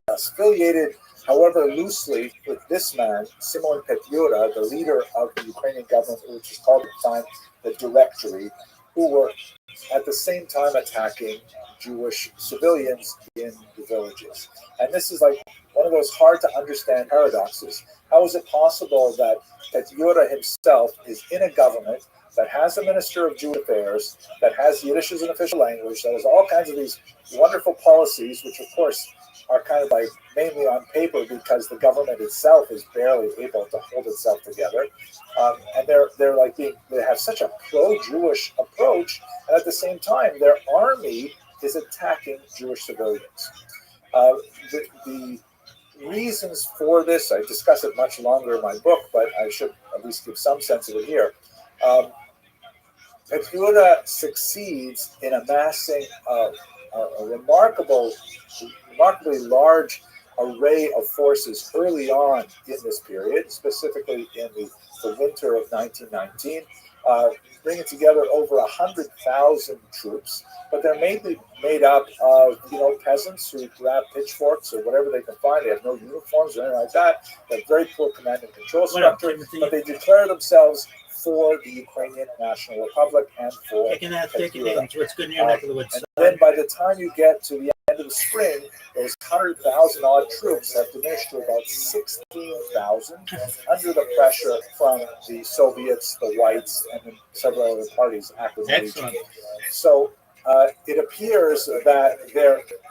affiliated, however loosely, with this man, Simon Petlura, the leader of the Ukrainian government, which is called at the time the Directory, who were at the same time attacking Jewish civilians in the villages. And this is like one of those hard to understand paradoxes. How is it possible that Petlura himself is in a government that has a minister of Jewish affairs, that has Yiddish as an official language, that has all kinds of these wonderful policies, which of course are kind of like mainly on paper because the government itself is barely able to hold itself together, and they're like they have such a pro-Jewish approach, and at the same time their army is attacking Jewish civilians. The reasons for this, I discuss it much longer in my book, but I should at least give some sense of it here. Petlura succeeds in amassing a remarkably large array of forces early on in this period, specifically in the winter of 1919, bringing together over 100,000 troops, but they're mainly made up of peasants who grab pitchforks or whatever they can find. They have no uniforms or anything like that. They have very poor command and control structure, but they declare themselves for the Ukrainian National Republic and for Petlura. What's good in your neck of the woods. And then by the time you get to the end of the spring, those 100,000 odd troops have diminished to about 16,000 under the pressure from the Soviets, the Whites, and then several other parties active in the region. So it appears that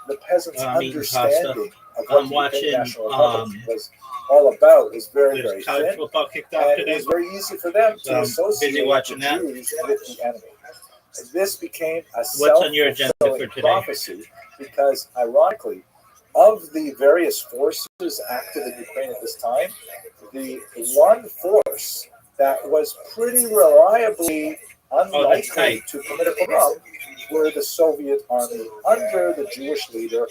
the peasants' understanding of what the Ukrainian National Republic was all about is very, very thin. And it was very easy for them to associate the Jews with the enemy. this became a What's on your agenda for self-fulfilling today? prophecy because, ironically, of the various forces active in Ukraine at this time, the one force that was pretty reliably unlikely to commit a pogrom were the Soviet army under the Jewish leader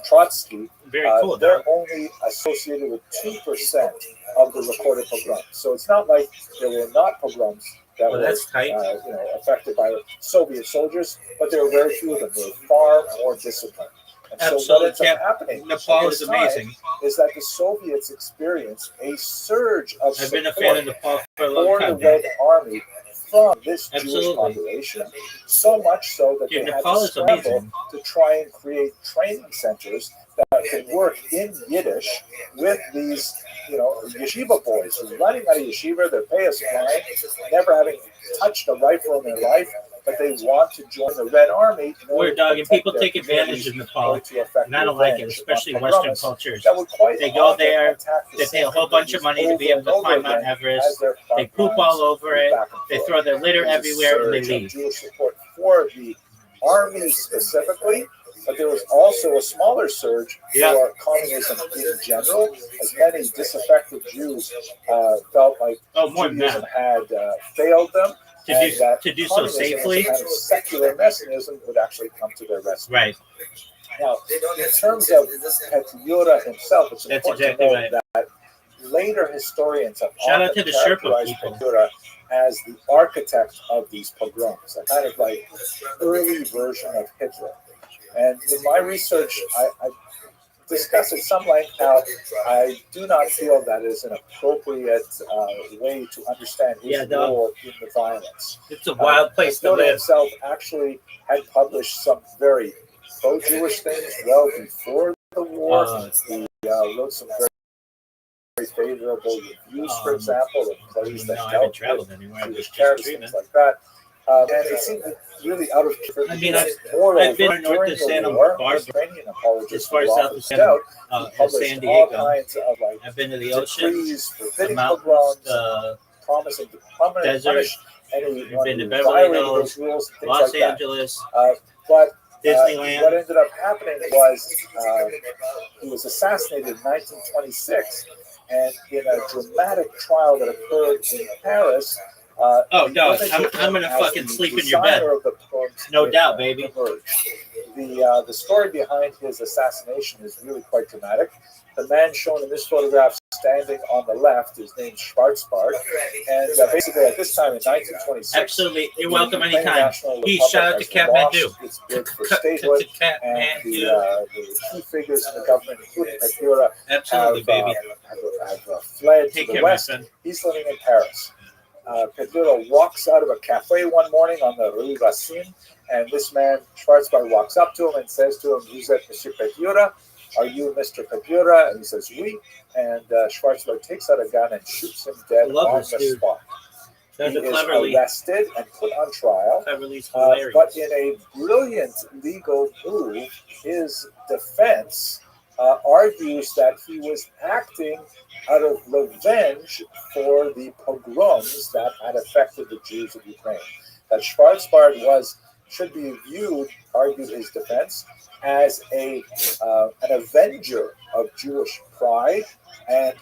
Trotsky. Very cool. They're only associated with 2% of the recorded pogroms. So it's not like there were not pogroms that were affected by Soviet soldiers, but there were very few of them. They were far more disciplined. And so what ends up happening Nepal is amazing. Is that the Soviets experienced a surge of I've support been a fan of Nepal for a long for time. the Red Army from this Absolutely. Jewish population, so much so that they had Nepal to is scramble amazing. to try and create training centers that could work in Yiddish with these, yeshiva boys who are running out of yeshiva, their pay is flying, never having touched a rifle in their life, but they want to join the Red Army. We're dog, and people take advantage of Nepal, and I don't like it, especially Western cultures. They go there, they pay a whole bunch of money to be able to climb Mount Everest, they poop all over it, they throw their litter everywhere, and they leave. Jewish support for the army specifically, but there was also a smaller surge for communism in general, as many disaffected Jews felt like Judaism had failed them. To do so safely, kind of secular messianism would actually come to their rescue. Right. Now, in terms of Petyura himself, it's important to note that later historians have often characterized Petyura as the architect of these pogroms, a kind of like early version of Hitler. And in my research, I discuss at some length how I do not feel that is an appropriate way to understand his role in the violence. It's a wild place to live. Himself actually had published some very pro-Jewish things well before the war. He wrote some very favorable reviews, for example, of plays that dealt with Jewish characters, things like that. And it seemed really out of I've been north of Santa Barbara, as far as south of San Diego. I've been to the ocean, the mountains, the desert. I've been to Beverly Hills, Los Angeles, Disneyland. What ended up happening was he was assassinated in 1926, and in a dramatic trial that occurred in Paris. I'm gonna fucking sleep in your bed. No doubt, baby. The story behind his assassination is really quite dramatic. The man shown in this photograph standing on the left is named Schwarzbart, and basically at this time in 1926, absolutely, you're welcome anytime. Shout out to Kathmandu. Its bid for statehood, and the key figures in the government, including Petyura, absolutely, baby, have fled to the west. He's living in Paris. Petyura walks out of a cafe one morning on the Rue Racine, and this man, Schwarzbart, walks up to him and says to him, "Vous êtes Monsieur Petyura? Are you Mr. Petyura?" And he says, "Oui." And Schwarzbart takes out a gun and shoots him dead on the spot. He is arrested and put on trial. But in a brilliant legal move, his defense argues that he was acting out of revenge for the pogroms that had affected the Jews of Ukraine. That Schwarzbart should be viewed, argued his defense, as an avenger of Jewish pride, and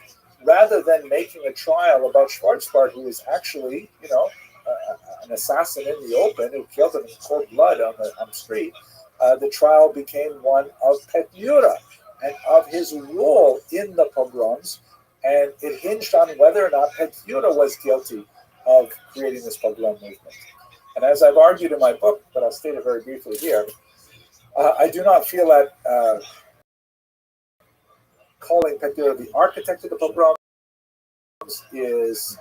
rather than making a trial about Schwarzbart, who is actually, an assassin in the open who killed him in cold blood on the street, the trial became one of Petyura and of his role in the pogroms, and it hinged on whether or not Petyura was guilty of creating this pogrom movement. And as I've argued in my book, but I'll state it very briefly here, I do not feel that calling Petyura the architect of the pogroms is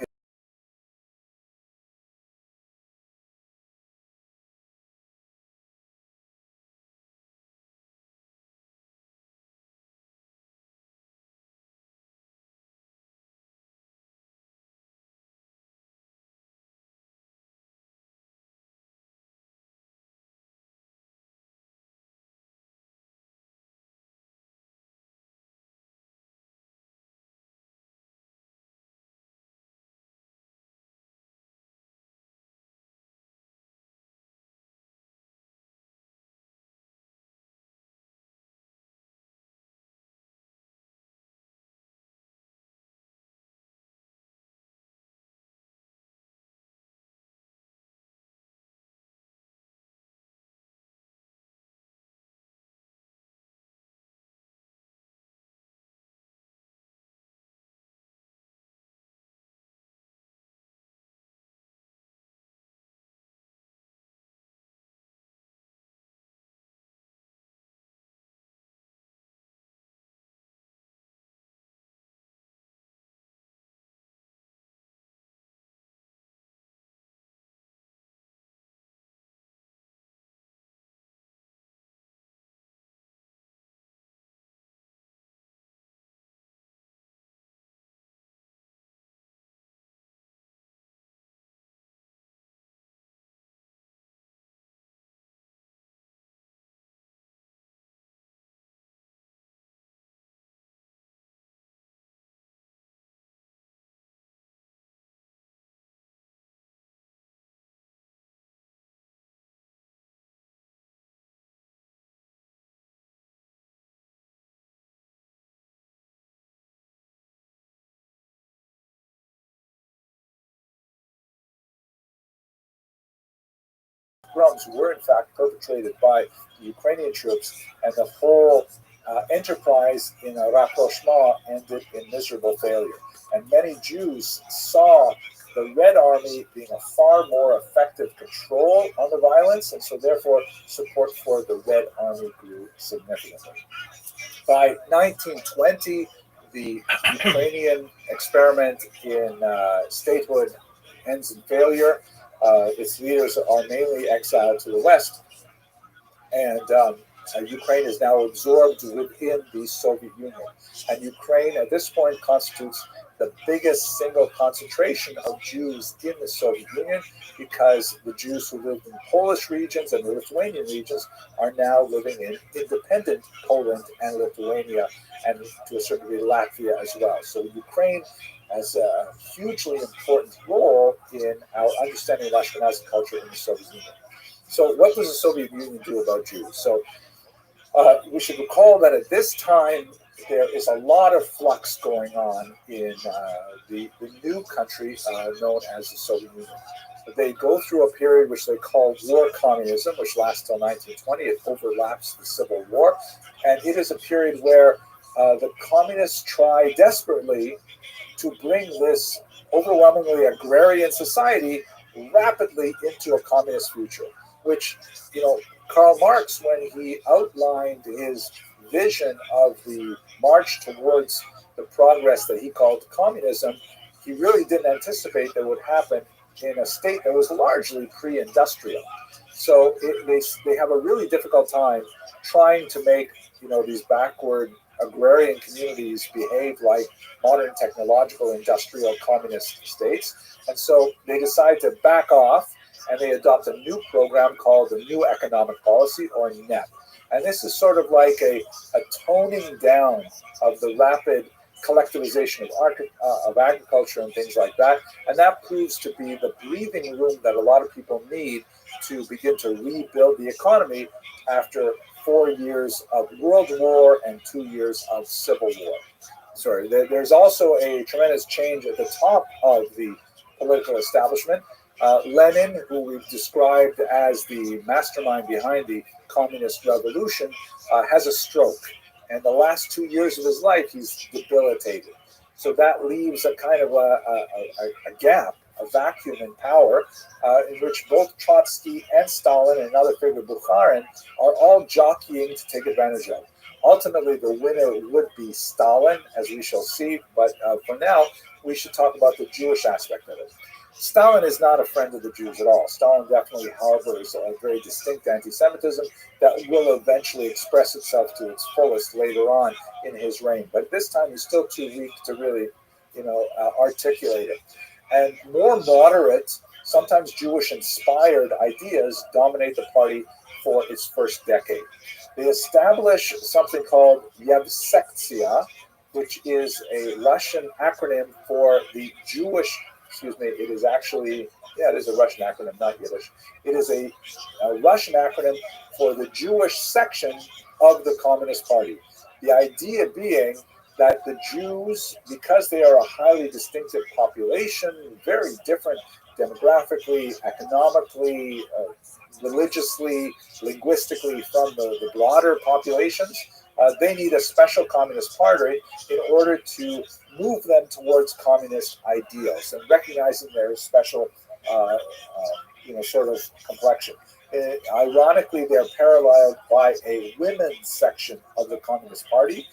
pogroms were in fact perpetrated by the Ukrainian troops, and the whole enterprise in a rapprochement ended in miserable failure. And many Jews saw the Red Army being a far more effective control on the violence, and so therefore support for the Red Army grew significantly. By 1920, the Ukrainian experiment in statehood ends in failure. Its leaders are mainly exiled to the West, and Ukraine is now absorbed within the Soviet Union. And Ukraine at this point constitutes the biggest single concentration of Jews in the Soviet Union, because the Jews who lived in Polish regions and the Lithuanian regions are now living in independent Poland and Lithuania, and to a certain degree Latvia as well. So Ukraine has a hugely important role in our understanding of Ashkenazi culture in the Soviet Union. So what does the Soviet Union do about Jews? So we should recall that at this time, there is a lot of flux going on in the new country known as the Soviet Union. They go through a period which they call war communism, which lasts till 1920. It overlaps the Civil War. And it is a period where the communists try desperately to bring this overwhelmingly agrarian society rapidly into a communist future, which, Karl Marx, when he outlined his vision of the march towards the progress that he called communism, he really didn't anticipate that would happen in a state that was largely pre-industrial. So they have a really difficult time trying to make these backward agrarian communities behave like modern technological industrial communist states. And so they decide to back off, and they adopt a new program called the New Economic Policy, or NEP. And this is sort of like a toning down of the rapid collectivization of agriculture and things like that. And that proves to be the breathing room that a lot of people need to begin to rebuild the economy after 4 years of World War and 2 years of Civil War. Sorry, there's also a tremendous change at the top of the political establishment. Lenin, who we've described as the mastermind behind the communist revolution, has a stroke. And the last 2 years of his life, he's debilitated. So that leaves a kind of a gap, a vacuum in power, in which both Trotsky and Stalin and another figure, Bukharin, are all jockeying to take advantage of. Ultimately, the winner would be Stalin, as we shall see. But for now, we should talk about the Jewish aspect of it. Stalin is not a friend of the Jews at all. Stalin definitely harbors a very distinct anti-Semitism that will eventually express itself to its fullest later on in his reign. But this time he's still too weak to really, articulate it. And more moderate, sometimes Jewish-inspired ideas dominate the party for its first decade. They establish something called Yevsektia, which is a Russian acronym for the Jewish. It is actually, it is a Russian acronym, not Yiddish. It is a Russian acronym for the Jewish section of the Communist Party. The idea being that the Jews, because they are a highly distinctive population, very different demographically, economically, religiously, linguistically from the broader populations, they need a special communist party in order to move them towards communist ideals and recognizing their special, sort of complexion. Ironically, they're paralleled by a women's section of the Communist Party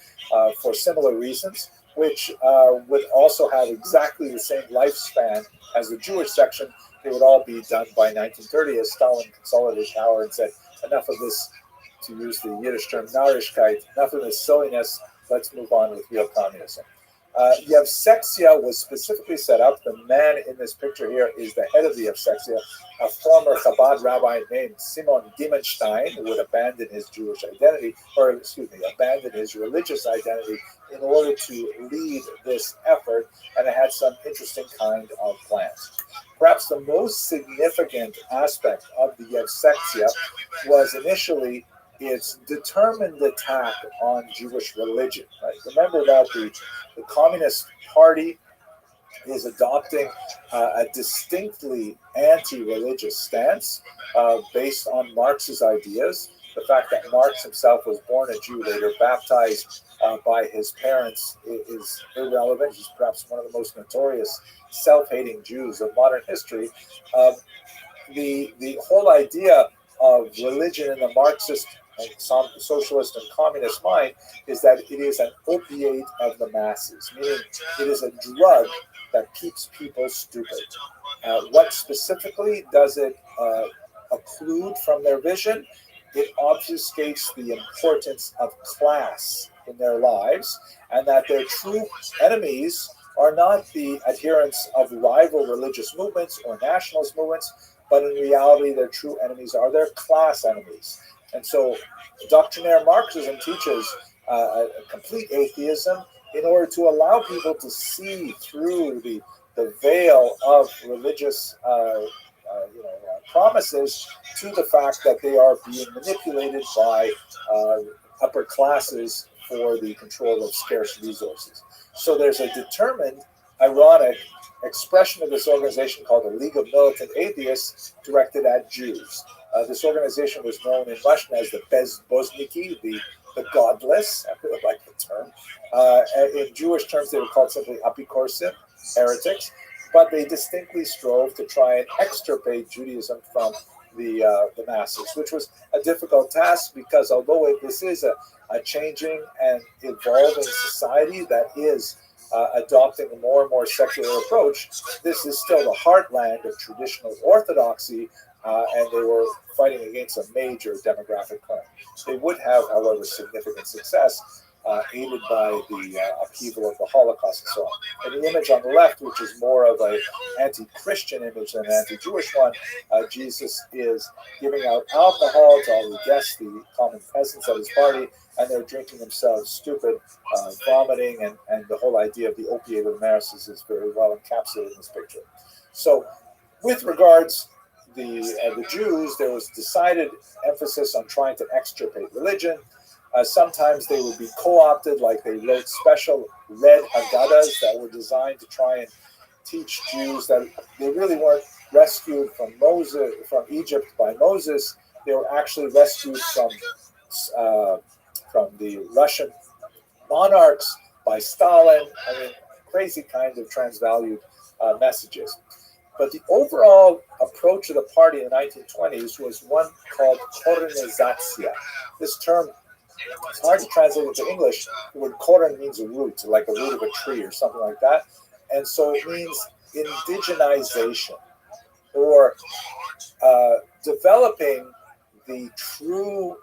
for similar reasons, which would also have exactly the same lifespan as the Jewish section. They would all be done by 1930 as Stalin consolidated power and said, enough of this, to use the Yiddish term, Narishkeit, enough of this silliness, let's move on with real communism. Yevsektia was specifically set up. The man in this picture here is the head of the Yevsektia, a former Chabad rabbi named Simon Dimenstein, who would abandon his Jewish identity, abandon his religious identity in order to lead this effort, and it had some interesting kind of plans. Perhaps the most significant aspect of the Yevsektia was initially its determined attack on Jewish religion. Right? Remember that the Communist Party is adopting a distinctly anti-religious stance based on Marx's ideas. The fact that Marx himself was born a Jew, later baptized by his parents, is irrelevant. He's perhaps one of the most notorious self-hating Jews of modern history. The whole idea of religion in the Marxist and socialist and communist mind is that it is an opiate of the masses, meaning it is a drug that keeps people stupid. What specifically does it occlude from their vision? It obfuscates the importance of class in their lives, and that their true enemies are not the adherents of rival religious movements or nationalist movements, but in reality, their true enemies are their class enemies. And so doctrinaire Marxism teaches a complete atheism in order to allow people to see through the veil of religious promises to the fact that they are being manipulated by upper classes for the control of scarce resources. So there's a determined, ironic expression of this organization called the League of Militant Atheists directed at Jews. This organization was known in Russian as the Bezbosniki, the godless, I really like the term. In Jewish terms, they were called simply apikorsim, heretics, but they distinctly strove to try and extirpate Judaism from the masses, which was a difficult task because although this is a changing and evolving society that is adopting a more and more secular approach, this is still the heartland of traditional orthodoxy, and they were fighting against a major demographic current. They would have, however, significant success, aided by the upheaval of the Holocaust and so on. And the image on the left, which is more of an anti-Christian image than an anti-Jewish one, Jesus is giving out alcohol to all the guests, the common peasants at his party, and they're drinking themselves stupid, vomiting, and the whole idea of the opiate of the masses is very well encapsulated in this picture. So with regards the Jews, there was decided emphasis on trying to extirpate religion. Sometimes they would be co-opted, like they wrote special red Haggadahs that were designed to try and teach Jews that they really weren't rescued from Egypt by Moses. They were actually rescued from the Russian monarchs by Stalin. I mean, crazy kind of transvalued messages. But the overall approach of the party in the 1920s was one called korenizatsiya. This term, it's hard to translate into English. The word koren means a root, like a root of a tree or something like that. And so it means indigenization, or developing the true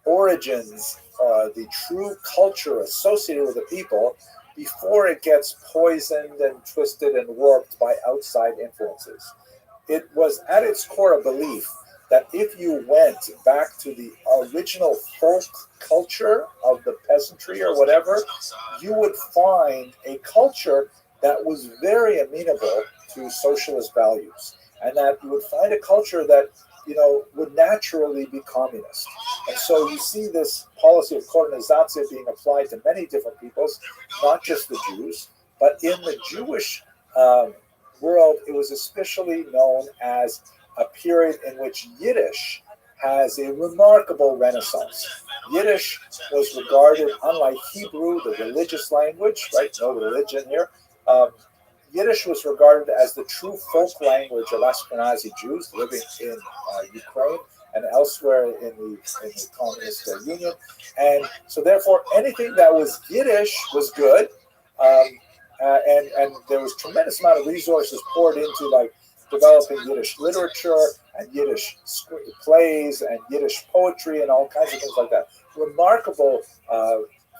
origins, the true culture associated with the people before it gets poisoned and twisted and warped by outside influences. It was at its core a belief that if you went back to the original folk culture of the peasantry or whatever, you would find a culture that was very amenable to socialist values, and that you would find a culture that, you know, would naturally be communist. And so you see this policy of korenizatsiya being applied to many different peoples, not just the Jews, but in the Jewish world, it was especially known as a period in which Yiddish has a remarkable renaissance. Yiddish was regarded, unlike Hebrew, the religious language, right? No religion here. Yiddish was regarded as the true folk language of Ashkenazi Jews living in Ukraine and elsewhere in the communist union. And so therefore, anything that was Yiddish was good. And there was tremendous amount of resources poured into like developing Yiddish literature and Yiddish plays and Yiddish poetry and all kinds of things like that. Remarkable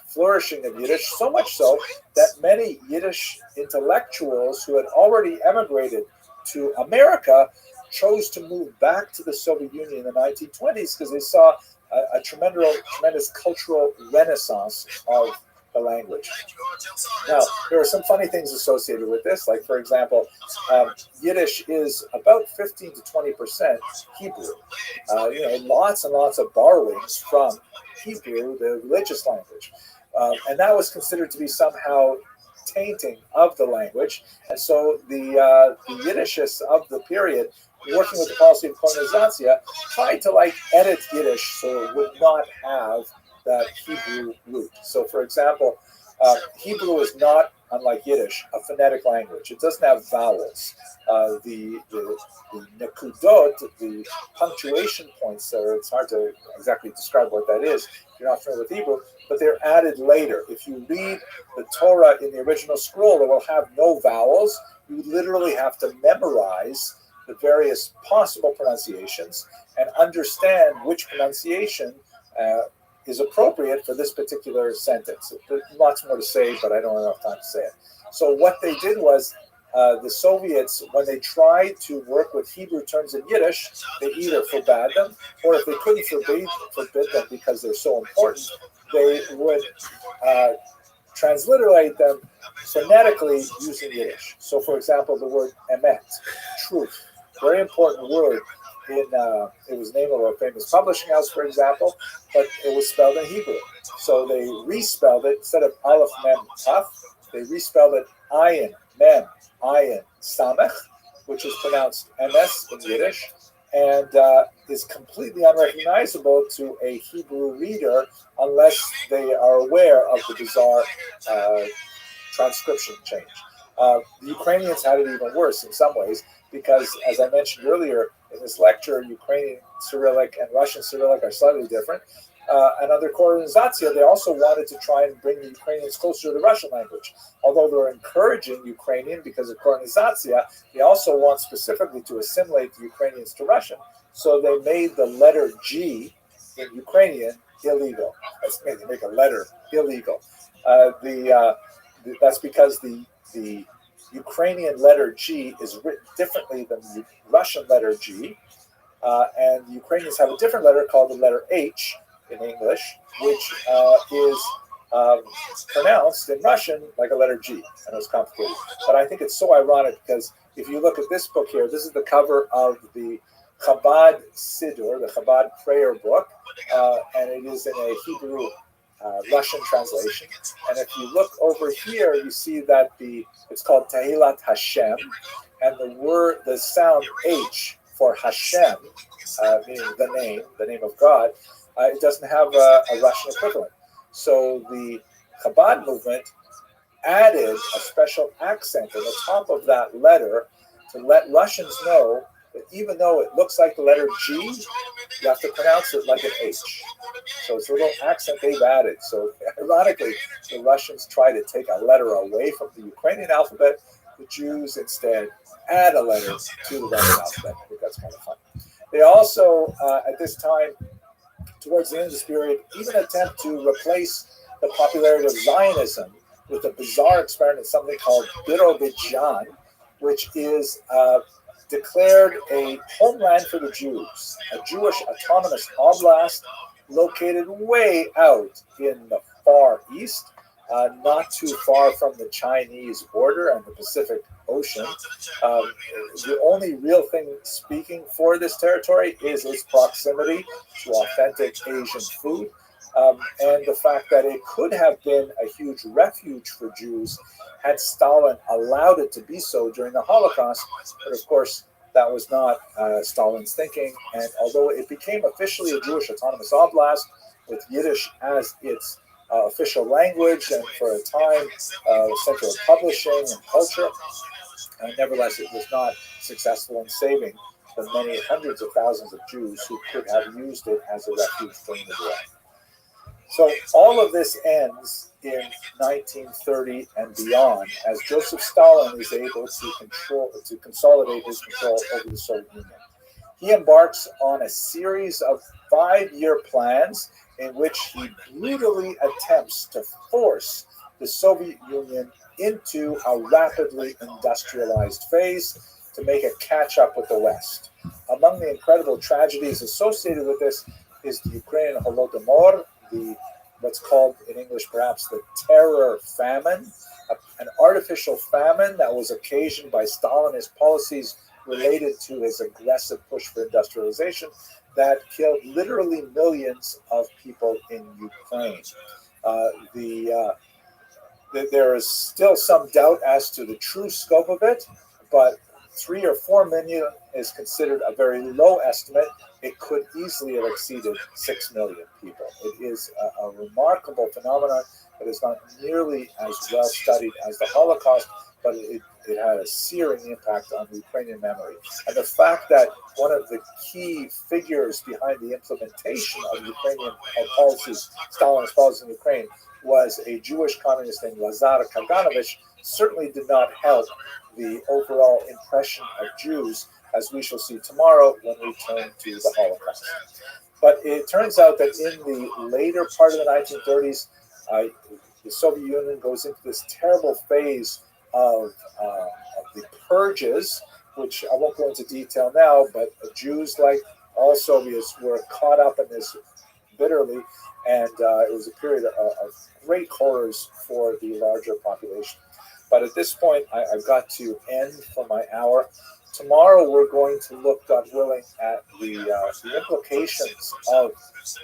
flourishing of Yiddish, so much so that many Yiddish intellectuals who had already emigrated to America chose to move back to the Soviet Union in the 1920s because they saw a tremendous cultural renaissance of the language. Now, there are some funny things associated with this. Like, for example, Yiddish is about 15 to 20% Hebrew. Lots and lots of borrowings from Hebrew, the religious language. And that was considered to be somehow tainting of the language. And so the Yiddishists of the period, working with the policy of colonization, tried to like edit Yiddish so it would not have that Hebrew root. So, for example, Hebrew is not, unlike Yiddish, a phonetic language. It doesn't have vowels. The nekudot, the punctuation points, it's hard to exactly describe what that is if you're not familiar with Hebrew, but they're added later. If you read the Torah in the original scroll, it will have no vowels. You literally have to memorize the various possible pronunciations and understand which pronunciation is appropriate for this particular sentence. There's lots more to say, but I don't have enough time to say it. So what they did was the Soviets, when they tried to work with Hebrew terms in Yiddish, they either forbade them, or if they couldn't forbid them because they're so important, they would transliterate them phonetically using Yiddish. So, for example, the word emet, truth, very important word. It was the name of a famous publishing house, for example, but it was spelled in Hebrew. So they respelled it. Instead of Aleph, Mem, Taf, they respelled it Ayin, Mem, Ayin, Samech, which is pronounced MS in Yiddish, and is completely unrecognizable to a Hebrew reader unless they are aware of the bizarre transcription change. The Ukrainians had it even worse in some ways because, as I mentioned earlier in this lecture, Ukrainian Cyrillic and Russian Cyrillic are slightly different. And under colonization, they also wanted to try and bring the Ukrainians closer to the Russian language. Although they're encouraging Ukrainian because of colonization, they also want specifically to assimilate the Ukrainians to Russian. So they made the letter G in Ukrainian illegal. That's made they make a letter illegal. That's because the Ukrainian letter G is written differently than the Russian letter G, and the Ukrainians have a different letter called the letter H in English, which is pronounced in Russian like a letter G. I know it's complicated, but I think it's so ironic because if you look at this book here, this is the cover of the Chabad Siddur, the Chabad prayer book, and it is in a Hebrew Russian translation. And if you look over here, you see that it's called Tehillat Hashem, and the sound H for Hashem, meaning the name of God, it doesn't have a Russian equivalent. So the Chabad movement added a special accent on the top of that letter to let Russians know that even though it looks like the letter G, you have to pronounce it like an H. So it's a little accent they've added. So ironically, the Russians try to take a letter away from the Ukrainian alphabet. The Jews instead add a letter to the Russian alphabet. I think that's kind of fun. They also, at this time, towards the end of this period, even attempt to replace the popularity of Zionism with a bizarre experiment, something called Birobidzhan, which is declared a homeland for the Jews, a Jewish autonomous oblast located way out in the far east, not too far from the Chinese border and the Pacific Ocean. The only real thing speaking for this territory is its proximity to authentic Asian food, and the fact that it could have been a huge refuge for Jews had Stalin allowed it to be so during the Holocaust. But of course, that was not Stalin's thinking. And although it became officially a Jewish autonomous oblast with Yiddish as its official language and for a time center of publishing and culture, nevertheless, it was not successful in saving the many hundreds of thousands of Jews who could have used it as a refuge during the war. So all of this ends in 1930 and beyond, as Joseph Stalin is able to consolidate his control over the Soviet Union. He embarks on a series of 5-year plans in which he brutally attempts to force the Soviet Union into a rapidly industrialized phase to make it catch up with the West. Among the incredible tragedies associated with this is the Ukrainian Holodomor, what's called in English perhaps the terror famine, an artificial famine that was occasioned by Stalinist policies related to his aggressive push for industrialization that killed literally millions of people in Ukraine. There is still some doubt as to the true scope of it, but 3 or 4 million is considered a very low estimate. It could easily have exceeded 6 million people. It is a remarkable phenomenon that is not nearly as well studied as the Holocaust, but it had a searing impact on the Ukrainian memory. And the fact that one of the key figures behind the implementation of Ukrainian policies, Stalinist policies in Ukraine, was a Jewish communist named Lazar Kaganovich, certainly did not help the overall impression of Jews, as we shall see tomorrow when we turn to the Holocaust. But it turns out that in the later part of the 1930s, the Soviet Union goes into this terrible phase of the purges, which I won't go into detail now, but Jews, like all Soviets, were caught up in this bitterly, and it was a period of great horrors for the larger population. But at this point, I've got to end for my hour. Tomorrow, we're going to look, God willing, at the implications of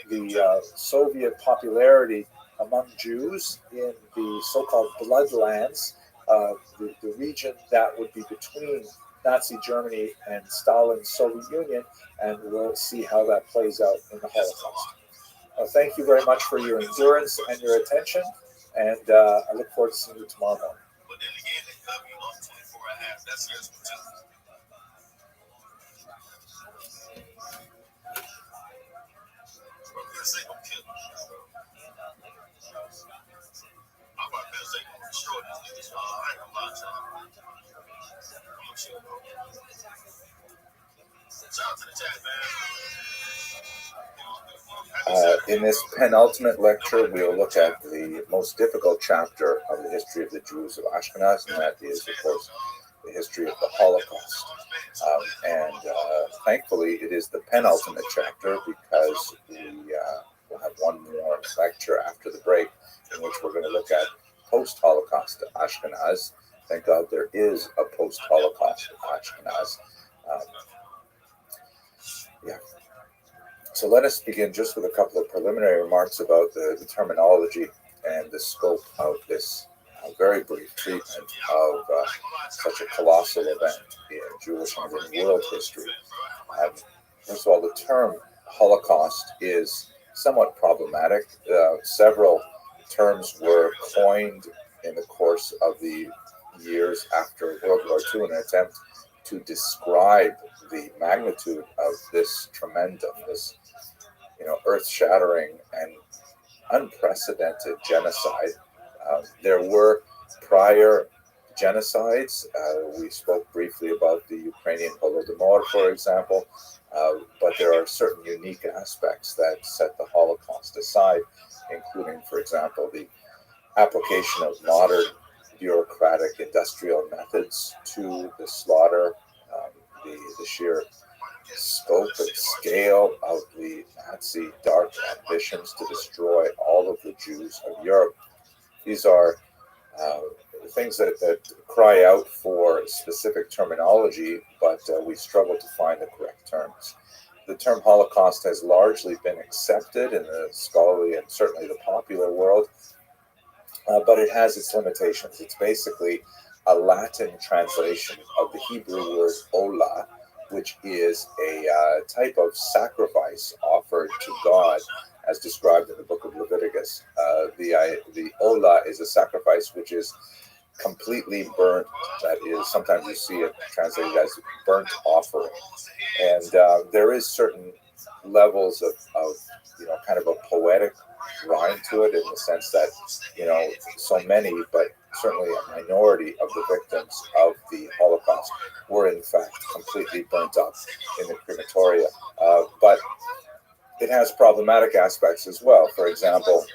the Soviet popularity among Jews in the so-called bloodlands, the region that would be between Nazi Germany and Stalin's Soviet Union, and we'll see how that plays out in the Holocaust. Thank you very much for your endurance and your attention, and I look forward to seeing you tomorrow morning. But then again, they cover you on 24.5. That's just too. Say gonna kill you. I'm about to say gonna destroy these niggas. I ain't gonna lie to y'all. I'm chill, bro. Shout out to the chat, man. In this penultimate lecture, we'll look at the most difficult chapter of the history of the Jews of Ashkenaz, and that is, of course, the history of the Holocaust. Thankfully, it is the penultimate chapter because we'll have one more lecture after the break in which we're going to look at post-Holocaust Ashkenaz. Thank God there is a post-Holocaust Ashkenaz. So let us begin just with a couple of preliminary remarks about the terminology and the scope of this very brief treatment of such a colossal event in Jewish and in world history. First of all, the term Holocaust is somewhat problematic. Several terms were coined in the course of the years after World War II in an attempt to describe the magnitude of this tremendum, this earth-shattering and unprecedented genocide. There were prior genocides. We spoke briefly about the Ukrainian Holodomor, for example, but there are certain unique aspects that set the Holocaust aside, including, for example, the application of modern bureaucratic industrial methods to the slaughter, the sheer scope and scale of the Nazi dark ambitions to destroy all of the Jews of Europe. These are things that cry out for specific terminology, but we struggle to find the correct terms. The term Holocaust has largely been accepted in the scholarly and certainly the popular world, but it has its limitations. It's basically a Latin translation of the Hebrew word olah, which is a type of sacrifice offered to God, as described in the book of Leviticus. The olah is a sacrifice which is completely burnt. That is, sometimes you see it translated as burnt offering. And there is certain levels of kind of a poetic rhyme to it, in the sense that, so many, but certainly a minority of the victims of the Holocaust were in fact completely burnt up in the crematoria. But it has problematic aspects as well. For example,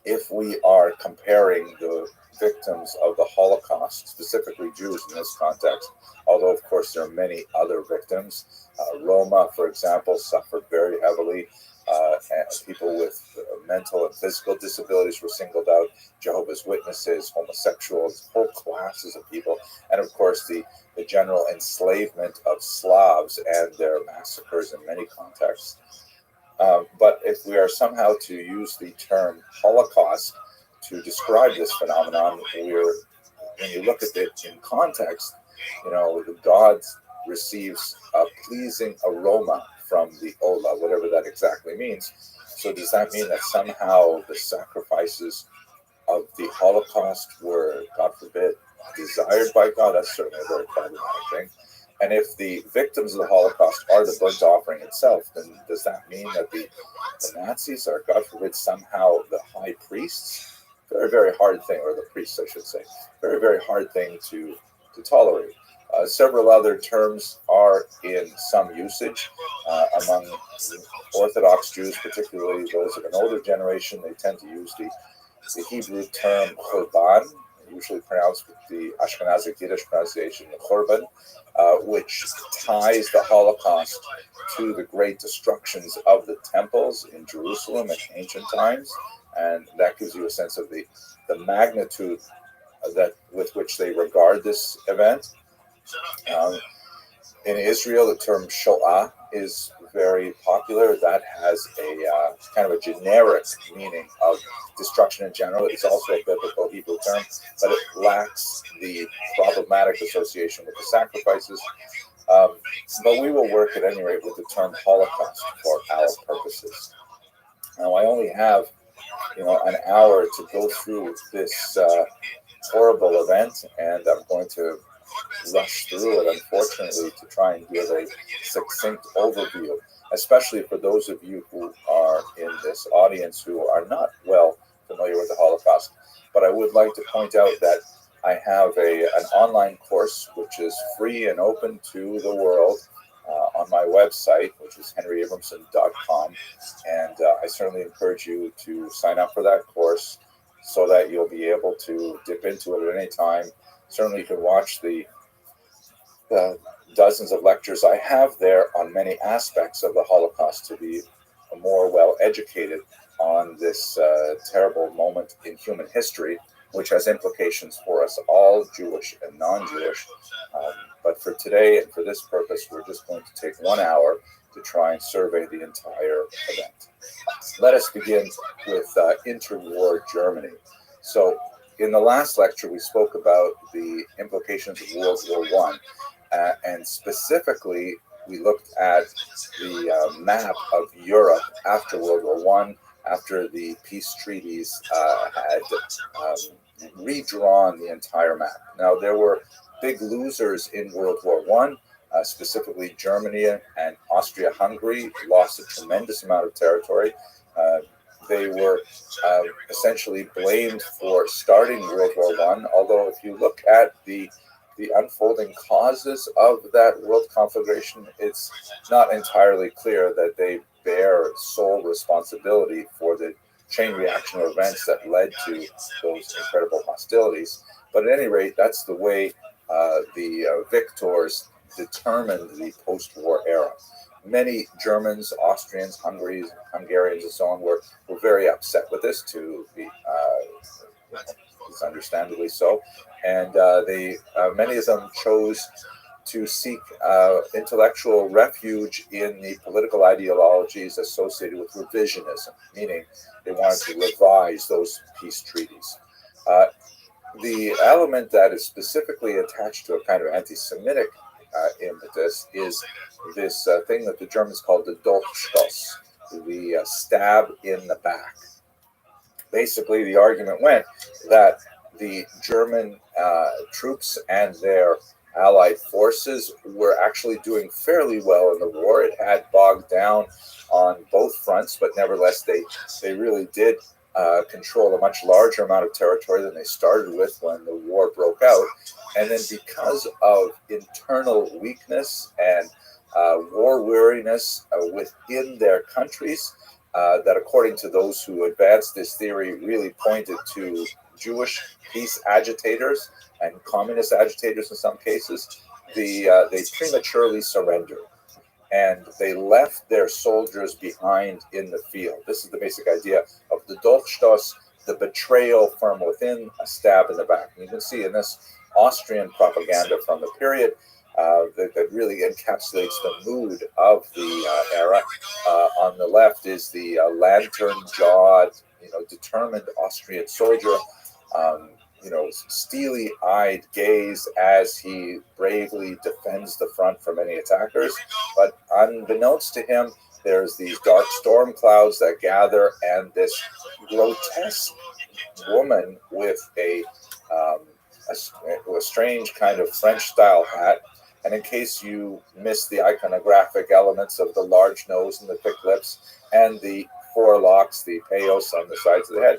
if we are comparing the victims of the Holocaust, specifically Jews in this context, although of course there are many other victims. Roma, for example, suffered very heavily. And people with mental and physical disabilities were singled out, Jehovah's Witnesses, homosexuals, whole classes of people, and of course the general enslavement of Slavs and their massacres in many contexts. But if we are somehow to use the term Holocaust to describe this phenomenon, where when you look at it in context, the god receives a pleasing aroma from the Ola, whatever that exactly means. So does that mean that somehow the sacrifices of the Holocaust were, God forbid, desired by God? That's certainly a very problematic thing. And if the victims of the Holocaust are the burnt offering itself, then does that mean that the Nazis are, God forbid, somehow the high priests? Very, very hard thing, or the priests, I should say. Very, very hard thing to tolerate. Several other terms are in some usage among Orthodox Jews, particularly those of an older generation. They tend to use the Hebrew term korban, usually pronounced with the Ashkenazic Yiddish pronunciation korban, which ties the Holocaust to the great destructions of the temples in Jerusalem in ancient times, and that gives you a sense of the magnitude that with which they regard this event. In Israel, the term Shoah is very popular. That has a kind of a generic meaning of destruction in general. It's also a biblical Hebrew term, but it lacks the problematic association with the sacrifices. But we will work at any rate with the term Holocaust for our purposes. Now, I only have, an hour to go through this horrible event, and I'm going to rush through it, unfortunately, to try and give a succinct overview, especially for those of you who are in this audience who are not well familiar with the Holocaust. But I would like to point out that I have an online course which is free and open to the world on my website, which is henryabramson.com, and I certainly encourage you to sign up for that course so that you'll be able to dip into it at any time. Certainly you can watch the dozens of lectures I have there on many aspects of the Holocaust to be more well educated on this terrible moment in human history, which has implications for us all, Jewish and non-Jewish. But for today and for this purpose, we're just going to take 1 hour to try and survey the entire event. Let us begin with interwar Germany. So in the last lecture, we spoke about the implications of World War I, and specifically, we looked at the map of Europe after World War I, after the peace treaties had redrawn the entire map. Now, there were big losers in World War I, specifically Germany and Austria-Hungary lost a tremendous amount of territory. They were essentially blamed for starting World War I, although if you look at the unfolding causes of that world conflagration, it's not entirely clear that they bear sole responsibility for the chain reaction of events that led to those incredible hostilities. But at any rate, that's the way the victors determined the post-war era. Many Germans, Austrians, Hungarians, and so on were very upset with this, to be understandably so, and many of them chose to seek intellectual refuge in the political ideologies associated with revisionism, meaning they wanted to revise those peace treaties. The element that is specifically attached to a kind of anti-Semitic impetus is this thing that the Germans called the Dolchstoß, the stab in the back. Basically, the argument went that the German troops and their allied forces were actually doing fairly well in the war. It had bogged down on both fronts, but nevertheless, they really did control a much larger amount of territory than they started with when the war broke out. And then because of internal weakness and war weariness within their countries, that according to those who advanced this theory really pointed to Jewish peace agitators and communist agitators in some cases, they prematurely surrendered. And they left their soldiers behind in the field. This is the basic idea of the Dolchstoß, the betrayal from within, a stab in the back. And you can see in this Austrian propaganda from the period, that really encapsulates the mood of the era. On the left is the lantern-jawed, determined Austrian soldier, steely-eyed gaze as he bravely defends the front from any attackers. But unbeknownst to him, there's these dark storm clouds that gather, and this grotesque woman with a strange kind of French-style hat. And in case you missed the iconographic elements of the large nose and the thick lips and the forelocks, the payos on the sides of the head,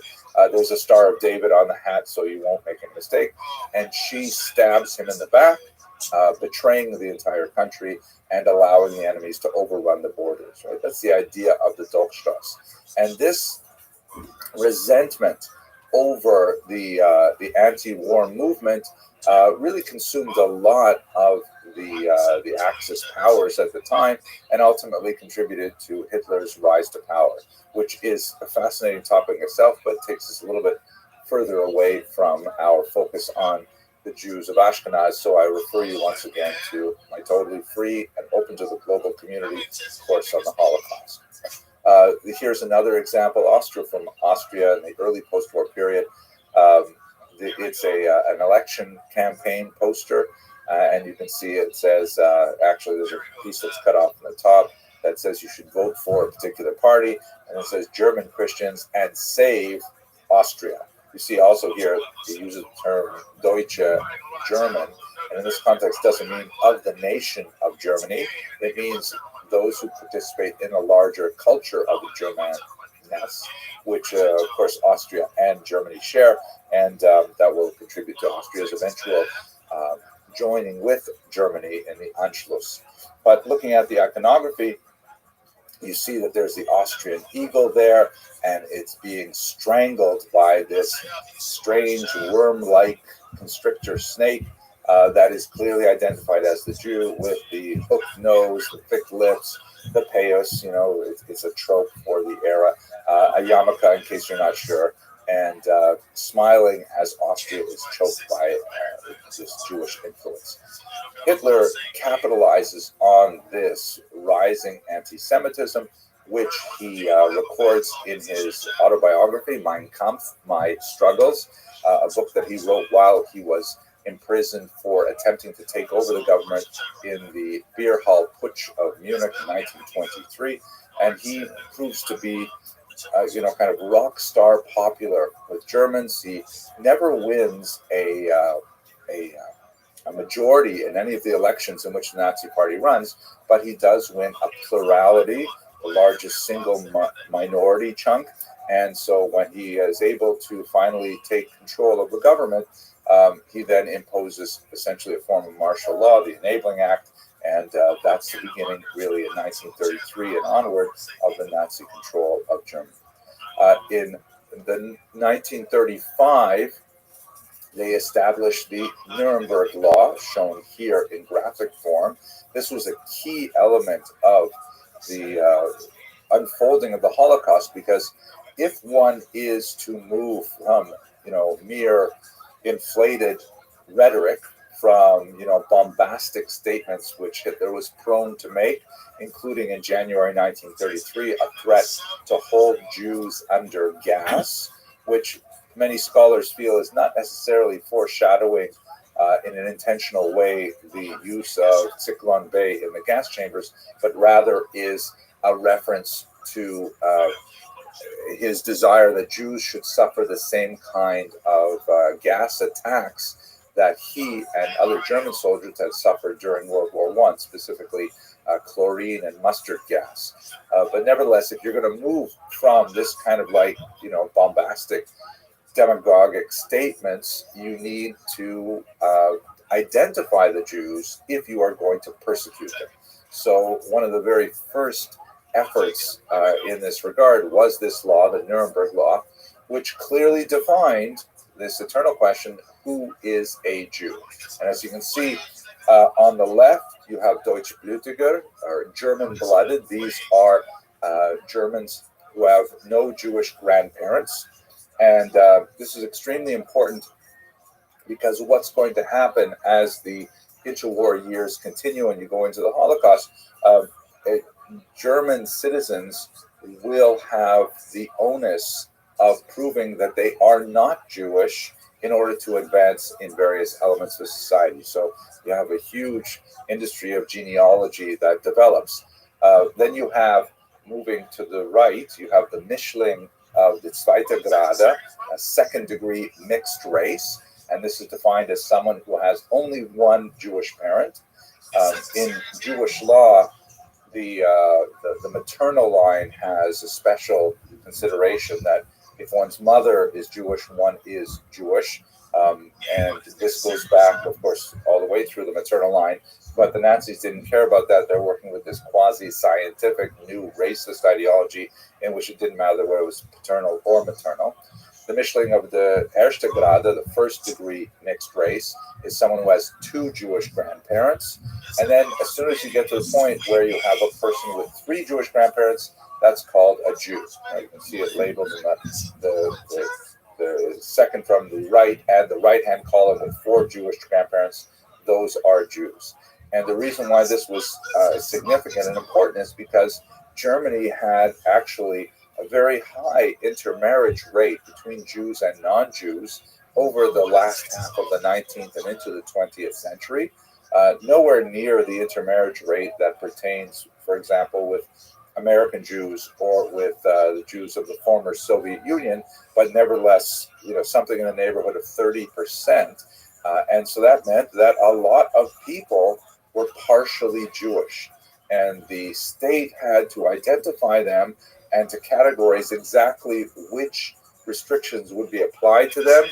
there's a Star of David on the hat, so you won't make a mistake. And she stabs him in the back, betraying the entire country and allowing the enemies to overrun the borders. Right? That's the idea of the Dolchstoss. And this resentment over the anti-war movement really consumed a lot of the Axis powers at the time, and ultimately contributed to Hitler's rise to power, which is a fascinating topic itself, but takes us a little bit further away from our focus on the Jews of Ashkenaz. So I refer you once again to my totally free and open to the global community course on the Holocaust. Here's another example, from Austria in the early post-war period. It's an election campaign poster, and you can see it says, actually there's a piece that's cut off from the top that says you should vote for a particular party, and it says German Christians and save Austria. You see also here it uses the term Deutsche German, and in this context doesn't mean of the nation of Germany. It means those who participate in a larger culture of the Germanness, which of course Austria and Germany share, and that will contribute to Austria's eventual joining with Germany in the Anschluss. But looking at the iconography, you see that there's the Austrian eagle there, and it's being strangled by this strange worm-like constrictor snake that is clearly identified as the Jew, with the hooked nose, the thick lips, the payos, it's a trope for the era, a yarmulke in case you're not sure, and smiling as Austria is choked by this Jewish influence. Hitler capitalizes on this rising anti-Semitism, which he records in his autobiography, Mein Kampf, My Struggles, a book that he wrote while he was imprisoned for attempting to take over the government in the beer hall putsch of Munich in 1923. And he proves to be kind of rock star popular with Germans. He never wins a majority in any of the elections in which the Nazi Party runs, but he does win a plurality, the largest single minority chunk. And so when he is able to finally take control of the government, he then imposes essentially a form of martial law, the Enabling Act, and that's the beginning, really, in 1933 and onward, of the Nazi control of Germany. In the 1935, they established the Nuremberg Law, shown here in graphic form. This was a key element of the unfolding of the Holocaust, because if one is to move from, mere inflated rhetoric, from, bombastic statements which Hitler was prone to make, including in January 1933, a threat to hold Jews under gas, which many scholars feel is not necessarily foreshadowing in an intentional way the use of Zyklon B in the gas chambers, but rather is a reference to his desire that Jews should suffer the same kind of gas attacks that he and other German soldiers had suffered during World War I, specifically chlorine and mustard gas. But nevertheless, if you're going to move from this kind of bombastic demagogic statements, you need to identify the Jews if you are going to persecute them. So one of the very first efforts in this regard was this law, the Nuremberg Law, which clearly defined this eternal question, who is a Jew? And as you can see on the left, you have Deutschblütiger, or German-blooded. These are Germans who have no Jewish grandparents. And this is extremely important, because what's going to happen as the interwar years continue and you go into the Holocaust, uh, German citizens will have the onus of proving that they are not Jewish in order to advance in various elements of society. So you have a huge industry of genealogy that develops. Then you have, moving to the right, you have the Mischling of the Zweite Grade, a second degree mixed race. And this is defined as someone who has only one Jewish parent. In Jewish law, the maternal line has a special consideration that if one's mother is Jewish, one is Jewish. And this goes back, of course, all the way through the maternal line. But the Nazis didn't care about that. They're working with this quasi-scientific new racist ideology in which it didn't matter whether it was paternal or maternal. The Mischling of the Erste Grade, the first degree mixed race, is someone who has two Jewish grandparents. And then as soon as you get to the point where you have a person with three Jewish grandparents, that's called a Jew. Right? You can see it labeled in the second from the right and the right-hand column with four Jewish grandparents. Those are Jews. And the reason why this was significant and important is because Germany had actually a very high intermarriage rate between Jews and non-Jews over the last half of the 19th and into the 20th century. Nowhere near the intermarriage rate that pertains, for example, with American Jews or with the Jews of the former Soviet Union, but nevertheless, something in the neighborhood of 30%. And so that meant that a lot of people were partially Jewish, and the state had to identify them and to categorize exactly which restrictions would be applied to them.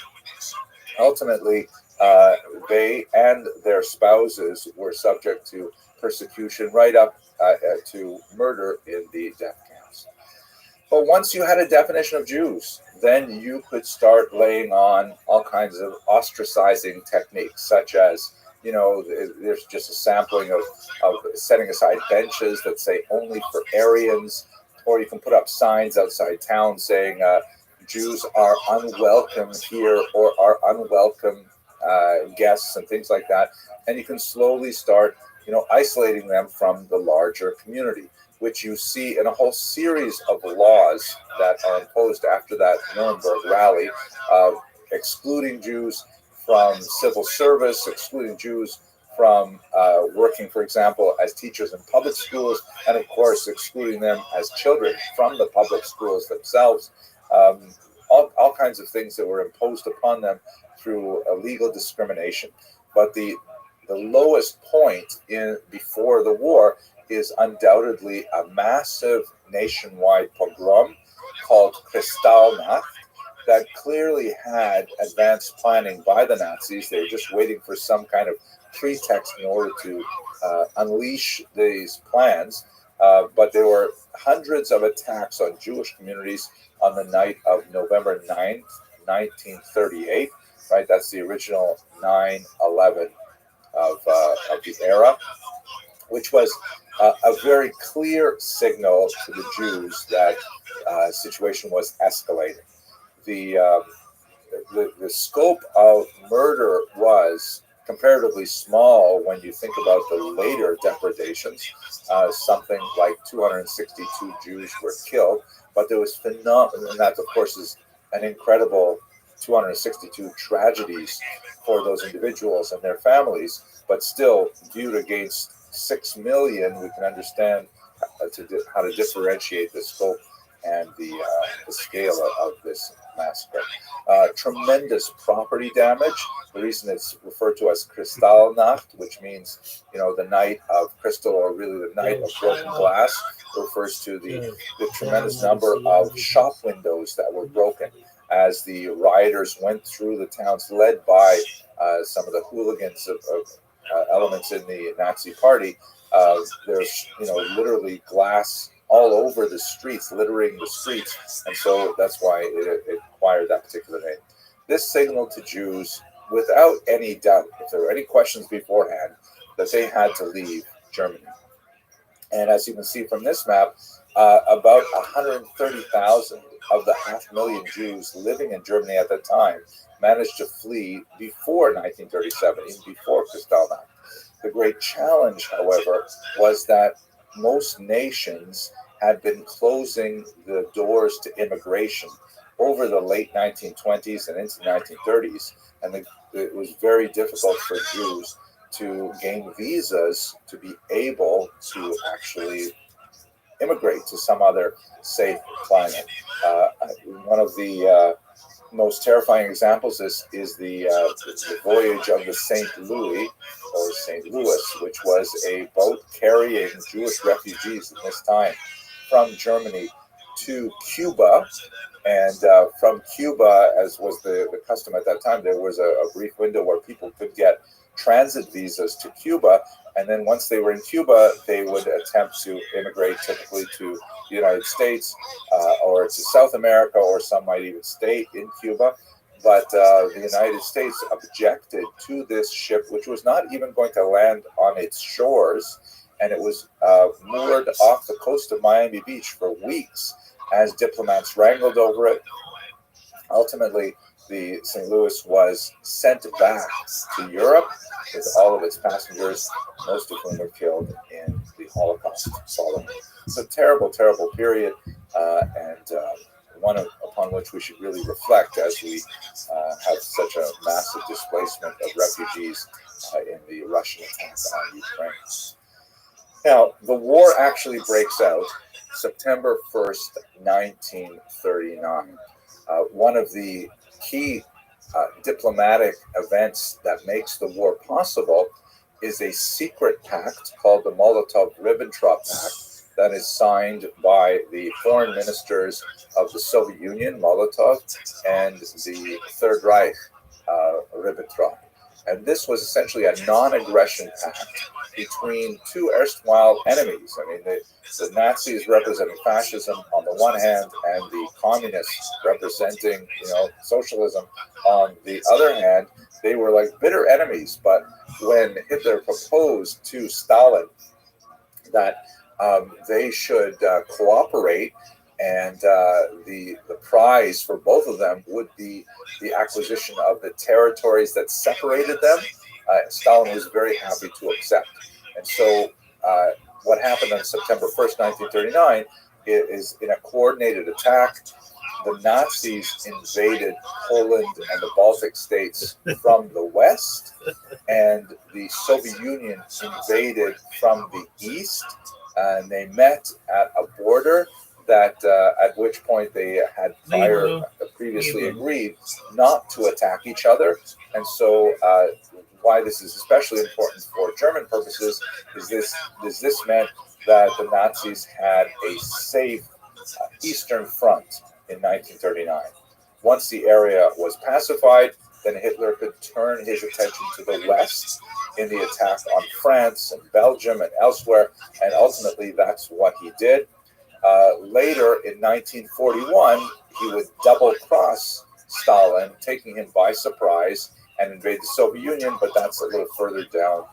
Ultimately, they and their spouses were subject to persecution right up to murder in the death camps. But once you had a definition of Jews, then you could start laying on all kinds of ostracizing techniques, such as, there's just a sampling of setting aside benches that say only for Aryans, or you can put up signs outside town saying Jews are unwelcome here or are unwelcome guests and things like that. And you can slowly start, isolating them from the larger community, which you see in a whole series of laws that are imposed after that Nuremberg rally, excluding Jews from civil service, excluding Jews from working, for example, as teachers in public schools, and of course, excluding them as children from the public schools themselves. All kinds of things that were imposed upon them through legal discrimination. But the lowest point before the war is undoubtedly a massive nationwide pogrom called Kristallnacht that clearly had advanced planning by the Nazis. They were just waiting for some kind of pretext in order to unleash these plans. But there were hundreds of attacks on Jewish communities on the night of November 9th, 1938. Right, that's the original 9/11 of the era, which was a very clear signal to the Jews that the situation was escalating. The scope of murder was comparatively small when you think about the later depredations. Something like 262 Jews were killed, but there was phenomenal, and that of course is an incredible 262 tragedies for those individuals and their families, but still viewed against 6 million, we can understand how to differentiate the scope and the scale of this massacre. Tremendous property damage. The reason it's referred to as Kristallnacht, which means, the night of crystal, or really the night of broken glass, refers to the tremendous number of shop windows that were broken as the rioters went through the towns, led by some of the hooligans of elements in the Nazi party. There's, literally glass all over the streets, littering the streets, and so that's why it acquired that particular name. This signaled to Jews, without any doubt, if there were any questions beforehand, that they had to leave Germany. And as you can see from this map, about 130,000 of the 500,000 Jews living in Germany at that time managed to flee before 1937, even before Kristallnacht. The great challenge, however, was that most nations had been closing the doors to immigration over the late 1920s and into 1930s, and it was very difficult for Jews to gain visas to be able to actually immigrate to some other safe climate. One of the most terrifying examples is the voyage of the St. Louis, or St. Louis, which was a boat carrying Jewish refugees at this time from Germany to Cuba. And from Cuba, as was the custom at that time, there was a brief window where people could get transit visas to Cuba. And then once they were in Cuba, they would attempt to immigrate typically to the United States or to South America, or some might even stay in Cuba. But the United States objected to this ship, which was not even going to land on its shores. And it was moored off the coast of Miami Beach for weeks as diplomats wrangled over it. Ultimately, the St. Louis was sent back to Europe with all of its passengers, most of whom were killed in the Holocaust following. It's a terrible, terrible period, and one upon which we should really reflect as we have such a massive displacement of refugees in the Russian attack on Ukraine. Now, the war actually breaks out September 1st, 1939. One of the key diplomatic events that makes the war possible is a secret pact called the Molotov-Ribbentrop Pact that is signed by the foreign ministers of the Soviet Union, Molotov, and the Third Reich, Ribbentrop. And this was essentially a non-aggression pact between two erstwhile enemies. I mean, the Nazis representing fascism on the one hand, and the communists representing, socialism on the other hand. They were like bitter enemies. But when Hitler proposed to Stalin that they should cooperate, and the prize for both of them would be the acquisition of the territories that separated them, Stalin was very happy to accept. And so what happened on September 1st, 1939 is, in a coordinated attack, the Nazis invaded Poland and the Baltic states from the west, and the Soviet Union invaded from the east, and they met at a border that at which point they had previously agreed not to attack each other. And so why this is especially important for German purposes is this meant that the Nazis had a safe eastern front in 1939. Once the area was pacified, then Hitler could turn his attention to the west in the attack on France and Belgium and elsewhere, and ultimately that's what he did. Later in 1941, he would double-cross Stalin, taking him by surprise, and invade the Soviet Union, but that's a little further down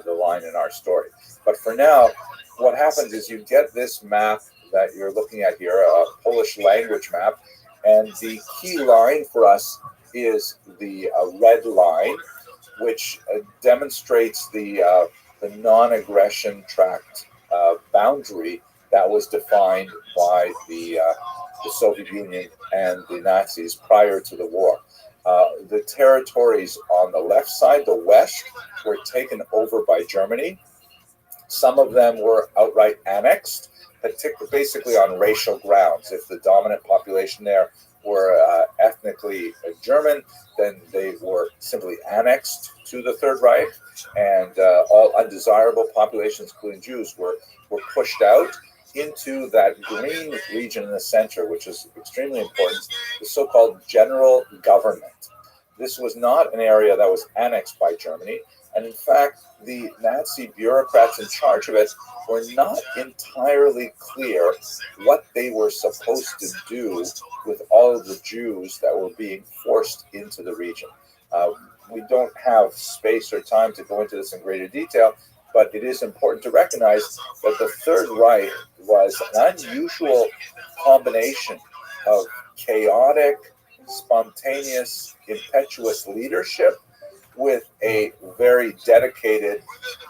the line in our story. But for now, what happens is you get this map that you're looking at here, a Polish language map, and the key line for us is the red line, which demonstrates the non-aggression tract boundary that was defined by the Soviet Union and the Nazis prior to the war. The territories on the left side, the west, were taken over by Germany. Some of them were outright annexed, basically on racial grounds. If the dominant population there were ethnically German, then they were simply annexed to the Third Reich, and all undesirable populations, including Jews, were pushed out into that green region in the center, which is extremely important, the so-called general government. This was not an area that was annexed by Germany, and in fact, the Nazi bureaucrats in charge of it were not entirely clear what they were supposed to do with all of the Jews that were being forced into the region. We don't have space or time to go into this in greater detail, but it is important to recognize that the Third Reich was an unusual combination of chaotic, spontaneous, impetuous leadership with a very dedicated,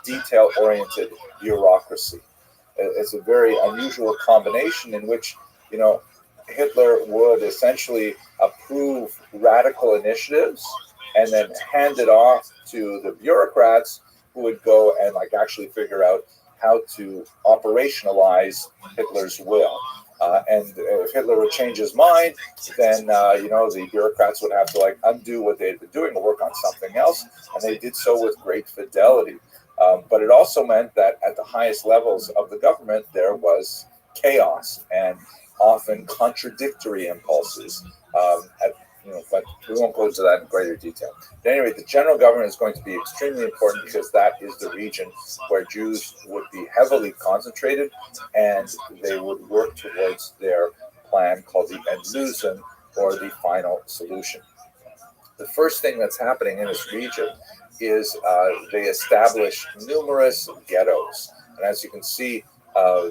detail-oriented bureaucracy. It's a very unusual combination in which, you know, Hitler would essentially approve radical initiatives and then hand it off to the bureaucrats who would go and like actually figure out how to operationalize Hitler's will. And if Hitler would change his mind, then the bureaucrats would have to like undo what they had been doing and work on something else, and they did so with great fidelity. But it also meant that at the highest levels of the government, there was chaos and often contradictory impulses. But we won't go into that in greater detail. At any rate, the general government is going to be extremely important because that is the region where Jews would be heavily concentrated, and they would work towards their plan called the Endlösung, or the final solution. The first thing that's happening in this region is they establish numerous ghettos. And as you can see,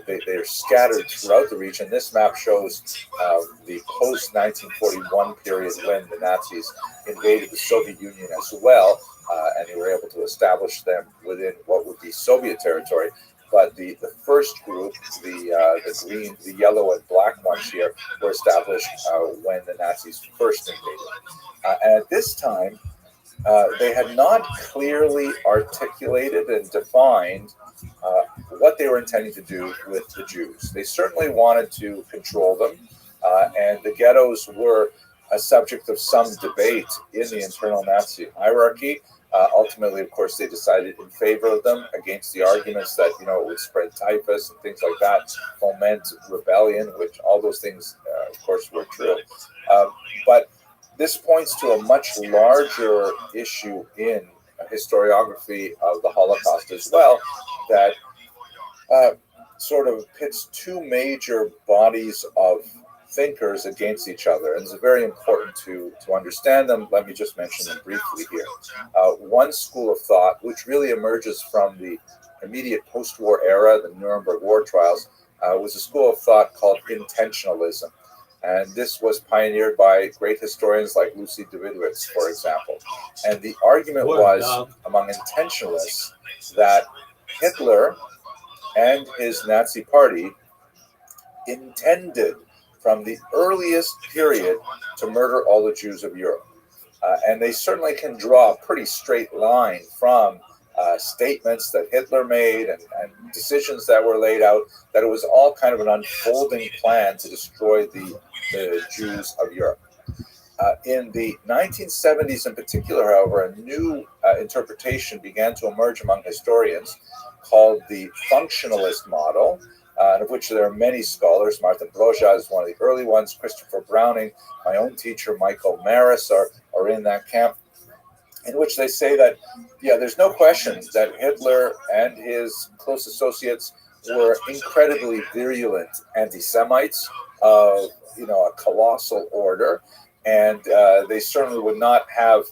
they're scattered throughout the region. This map shows the post-1941 period when the Nazis invaded the Soviet Union as well, and they were able to establish them within what would be Soviet territory. But the first group, the green, the yellow, and black ones here, were established when the Nazis first invaded. And at this time, they had not clearly articulated and defined what they were intending to do with the Jews. They certainly wanted to control them, and the ghettos were a subject of some debate in the internal Nazi hierarchy. Ultimately, of course, they decided in favor of them against the arguments that, it would spread typhus and things like that, foment rebellion, which all those things, of course, were true. But this points to a much larger issue in historiography of the Holocaust as well, that sort of pits two major bodies of thinkers against each other. And it's very important to understand them. Let me just mention them briefly here. One school of thought, which really emerges from the immediate post-war era, the Nuremberg war trials, was a school of thought called intentionalism. And this was pioneered by great historians like Lucy Davidowitz, for example. And the argument was among intentionalists that Hitler and his Nazi party intended from the earliest period to murder all the Jews of Europe. And they certainly can draw a pretty straight line from statements that Hitler made and decisions that were laid out, that it was all kind of an unfolding plan to destroy the Jews of Europe. In the 1970s in particular, however, a new interpretation began to emerge among historians called the functionalist model, of which there are many scholars. Martin Broja is one of the early ones. Christopher Browning, my own teacher, Michael Maris are in that camp, in which they say that, there's no question that Hitler and his close associates were incredibly virulent anti-Semites of, a colossal order. And they certainly would not have,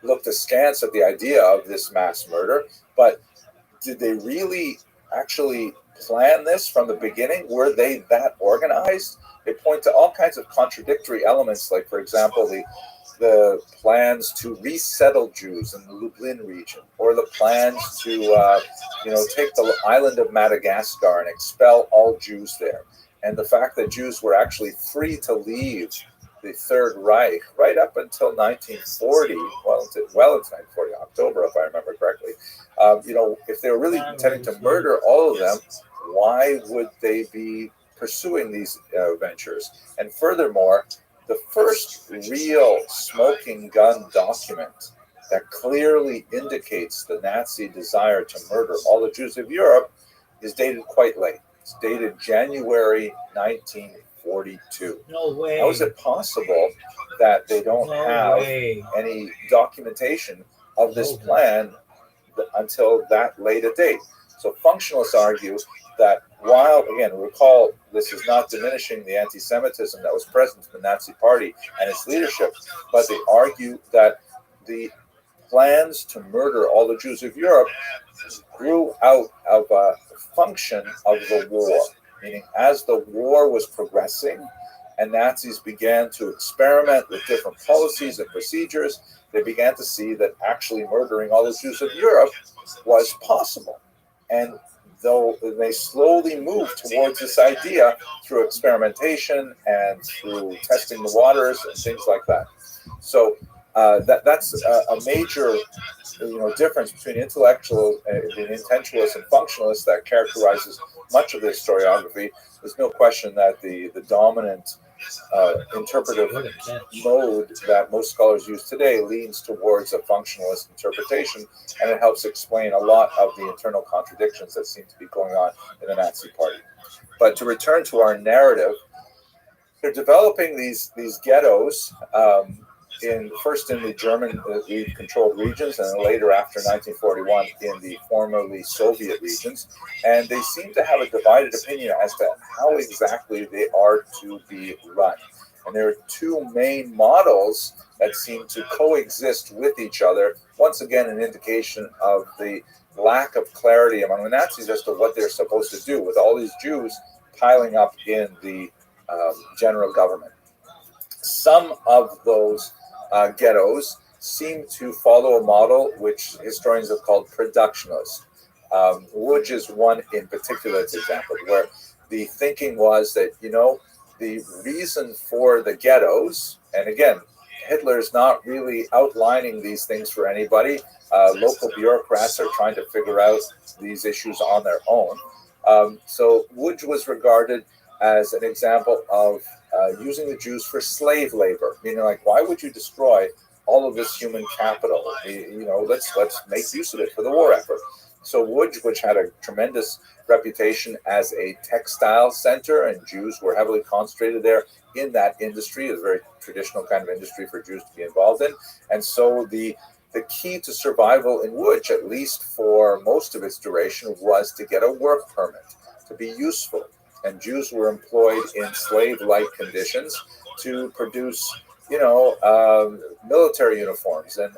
looked askance at the idea of this mass murder. But did they really actually plan this from the beginning? Were they that organized? They point to all kinds of contradictory elements, like, for example, the plans to resettle Jews in the Lublin region, or the plans to, take the island of Madagascar and expel all Jews there. And the fact that Jews were actually free to leave the Third Reich right up until 1940, well into 1940, October, if I remember correctly. If they were really intending to murder all of them, why would they be pursuing these ventures? And furthermore, the first real smoking gun document that clearly indicates the Nazi desire to murder all the Jews of Europe is dated quite late. It's dated January 1942. No way. How is it possible that they don't have any documentation of this plan until that late a date? So functionalists argue that while, again, recall, this is not diminishing the anti-Semitism that was present in the Nazi Party and its leadership, but they argue that the plans to murder all the Jews of Europe grew out of a function of the war. meaning as the war was progressing and Nazis began to experiment with different policies and procedures, they began to see that actually murdering all the Jews of Europe was possible. And though they slowly moved towards this idea through experimentation and through testing the waters and things like that. So that's a major difference between intellectual, being intentionalist and functionalist that characterizes much of the historiography. There's no question that the dominant interpretive mode that most scholars use today leans towards a functionalist interpretation, and it helps explain a lot of the internal contradictions that seem to be going on in the Nazi Party. But to return to our narrative, they're developing these ghettos, first in the German controlled regions, and then later after 1941 in the formerly Soviet regions. And they seem to have a divided opinion as to how exactly they are to be run. And there are two main models that seem to coexist with each other. Once again, an indication of the lack of clarity among the Nazis as to what they're supposed to do with all these Jews piling up in the general government. Some of those ghettos seem to follow a model which historians have called productionist. Łódź is one in particular example, where the thinking was that, the reason for the ghettos, and again, Hitler's not really outlining these things for anybody. Local bureaucrats are trying to figure out these issues on their own. So Łódź was regarded as an example of using the Jews for slave labor, meaning like, why would you destroy all of this human capital? Let's make use of it for the war effort. So Łódź, which had a tremendous reputation as a textile center, and Jews were heavily concentrated there in that industry, a very traditional kind of industry for Jews to be involved in. And so the key to survival in Łódź, at least for most of its duration, was to get a work permit, to be useful. And Jews were employed in slave-like conditions to produce, military uniforms and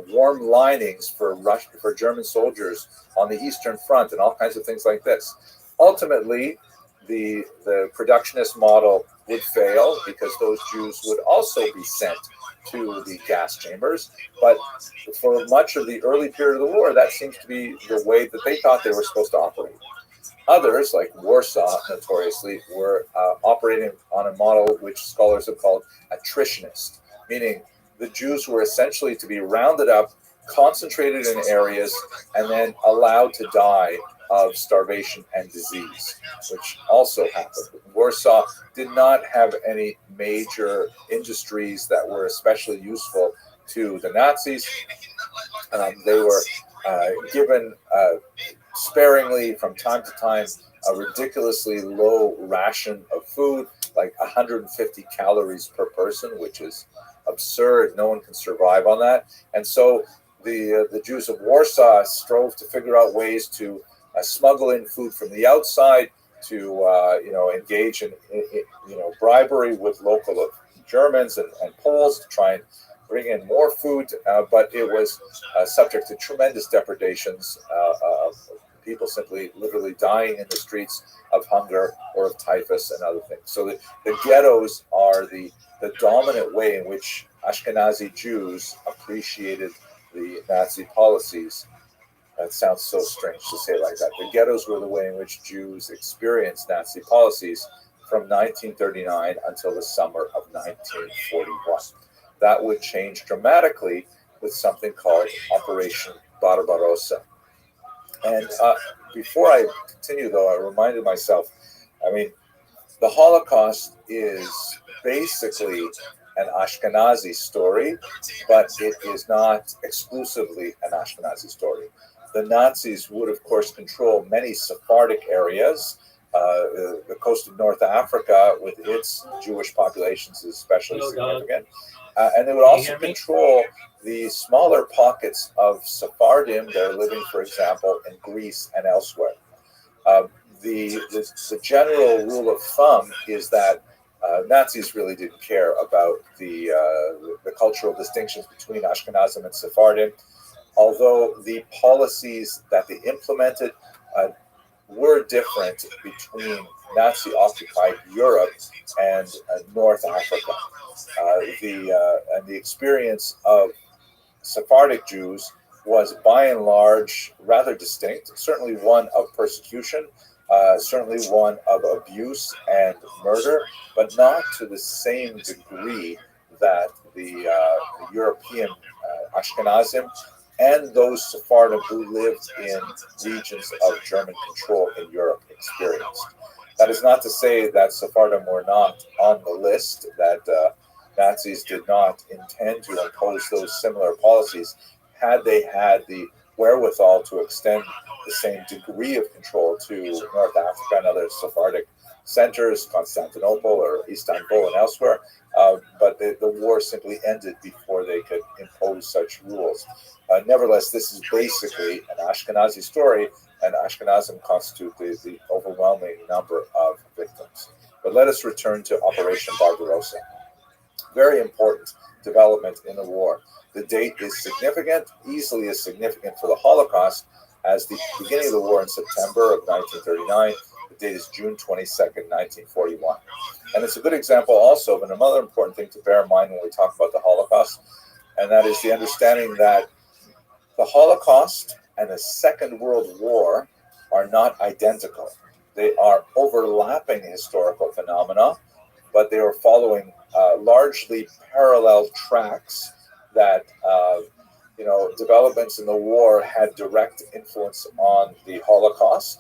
warm linings for German soldiers on the Eastern Front and all kinds of things like this. Ultimately, the productionist model would fail because those Jews would also be sent to the gas chambers. But for much of the early period of the war, that seems to be the way that they thought they were supposed to operate. Others, like Warsaw, notoriously, were operating on a model which scholars have called attritionist, meaning the Jews were essentially to be rounded up, concentrated in areas, and then allowed to die of starvation and disease, which also happened. Warsaw did not have any major industries that were especially useful to the Nazis. They were given sparingly from time to time a ridiculously low ration of food, like 150 calories per person, which is absurd. No one can survive on that. And so the Jews of Warsaw strove to figure out ways to smuggle in food from the outside, to engage in bribery with local Germans and Poles to try and bring in more food, but it was subject to tremendous depredations of people simply literally dying in the streets of hunger or of typhus and other things. So the ghettos are the dominant way in which Ashkenazi Jews appreciated the Nazi policies. That sounds so strange to say like that. The ghettos were the way in which Jews experienced Nazi policies from 1939 until the summer of 1941. That would change dramatically with something called Operation Barbarossa. And before I continue, though, I reminded myself, the Holocaust is basically an Ashkenazi story, but it is not exclusively an Ashkenazi story. The Nazis would, of course, control many Sephardic areas. The coast of North Africa, with its Jewish populations, is especially significant. And they would also control the smaller pockets of Sephardim that are living, for example, in Greece and elsewhere. The general rule of thumb is that Nazis really didn't care about the cultural distinctions between Ashkenazim and Sephardim, although the policies that they implemented were different between Nazi-occupied Europe and North Africa. And the experience of Sephardic Jews was by and large rather distinct, certainly one of persecution, certainly one of abuse and murder, but not to the same degree that the European Ashkenazim and those Sephardim who lived in regions of German control in Europe experienced. That is not to say that Sephardim were not on the list, that Nazis did not intend to impose those similar policies had they had the wherewithal to extend the same degree of control to North Africa and other Sephardic centers, Constantinople or Istanbul and elsewhere. But the war simply ended before they could impose such rules. Nevertheless, this is basically an Ashkenazi story, and Ashkenazim constitute the overwhelming number of victims. But let us return to Operation Barbarossa. Very important development in the war. The date is significant, easily as significant for the Holocaust as the beginning of the war in September of 1939. The date is June 22nd, 1941. And it's a good example also of another important thing to bear in mind when we talk about the Holocaust, and that is the understanding that the Holocaust and the Second World War are not identical. They are overlapping historical phenomena, but they are following largely parallel tracks that, developments in the war had direct influence on the Holocaust.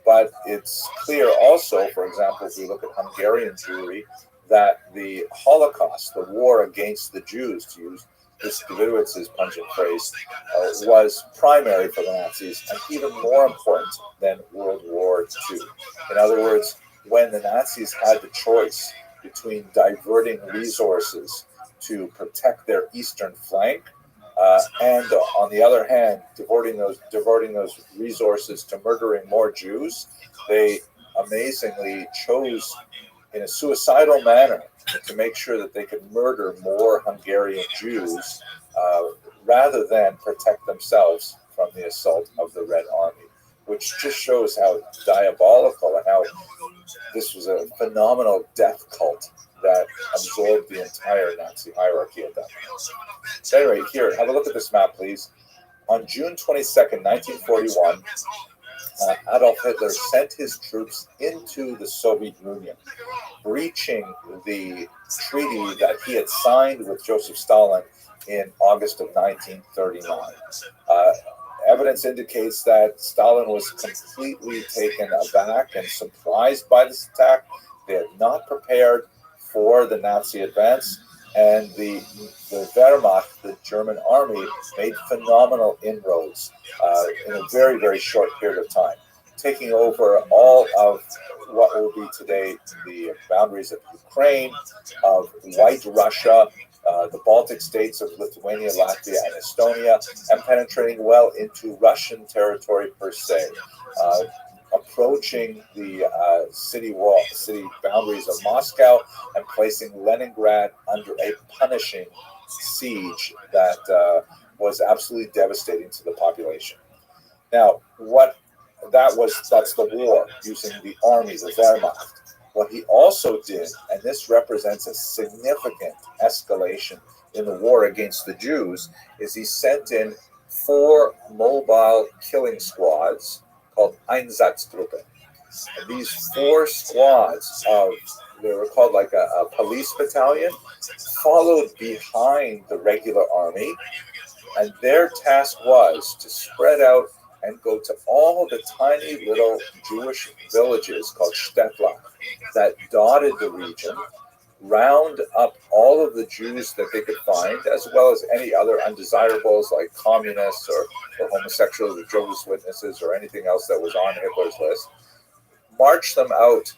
But it's clear also, for example, if we look at Hungarian Jewry, that the Holocaust, the war against the Jews, to use Miskewicz's pungent phrase, was primary for the Nazis and even more important than World War II. In other words, when the Nazis had the choice between diverting resources to protect their eastern flank and, on the other hand, diverting those resources to murdering more Jews, they amazingly chose, in a suicidal manner, to make sure that they could murder more Hungarian Jews rather than protect themselves from the assault of the Red Army, which just shows how diabolical and how this was a phenomenal death cult that absorbed the entire Nazi hierarchy at that time. So anyway, here, have a look at this map, please. On June 22nd, 1941, Adolf Hitler sent his troops into the Soviet Union, breaching the treaty that he had signed with Joseph Stalin in August of 1939. Evidence indicates that Stalin was completely taken aback and surprised by this attack. They had not prepared for the Nazi advance, and the Wehrmacht, the German army, made phenomenal inroads in a very, very short period of time, taking over all of what will be today the boundaries of Ukraine, of White Russia, the Baltic states of Lithuania, Latvia, and Estonia, and penetrating well into Russian territory per se, approaching the city boundaries of Moscow and placing Leningrad under a punishing siege that was absolutely devastating to the population. Now, that's the war, using the army, the Wehrmacht. What he also did, and this represents a significant escalation in the war against the Jews, is he sent in 4 mobile killing squads called Einsatzgruppen. And these 4 squads they were called like a police battalion, followed behind the regular army, and their task was to spread out and go to all the tiny little Jewish villages called shtetl that dotted the region, round up all of the Jews that they could find, as well as any other undesirables like communists or homosexuals or Jehovah's Witnesses or anything else that was on Hitler's list, march them out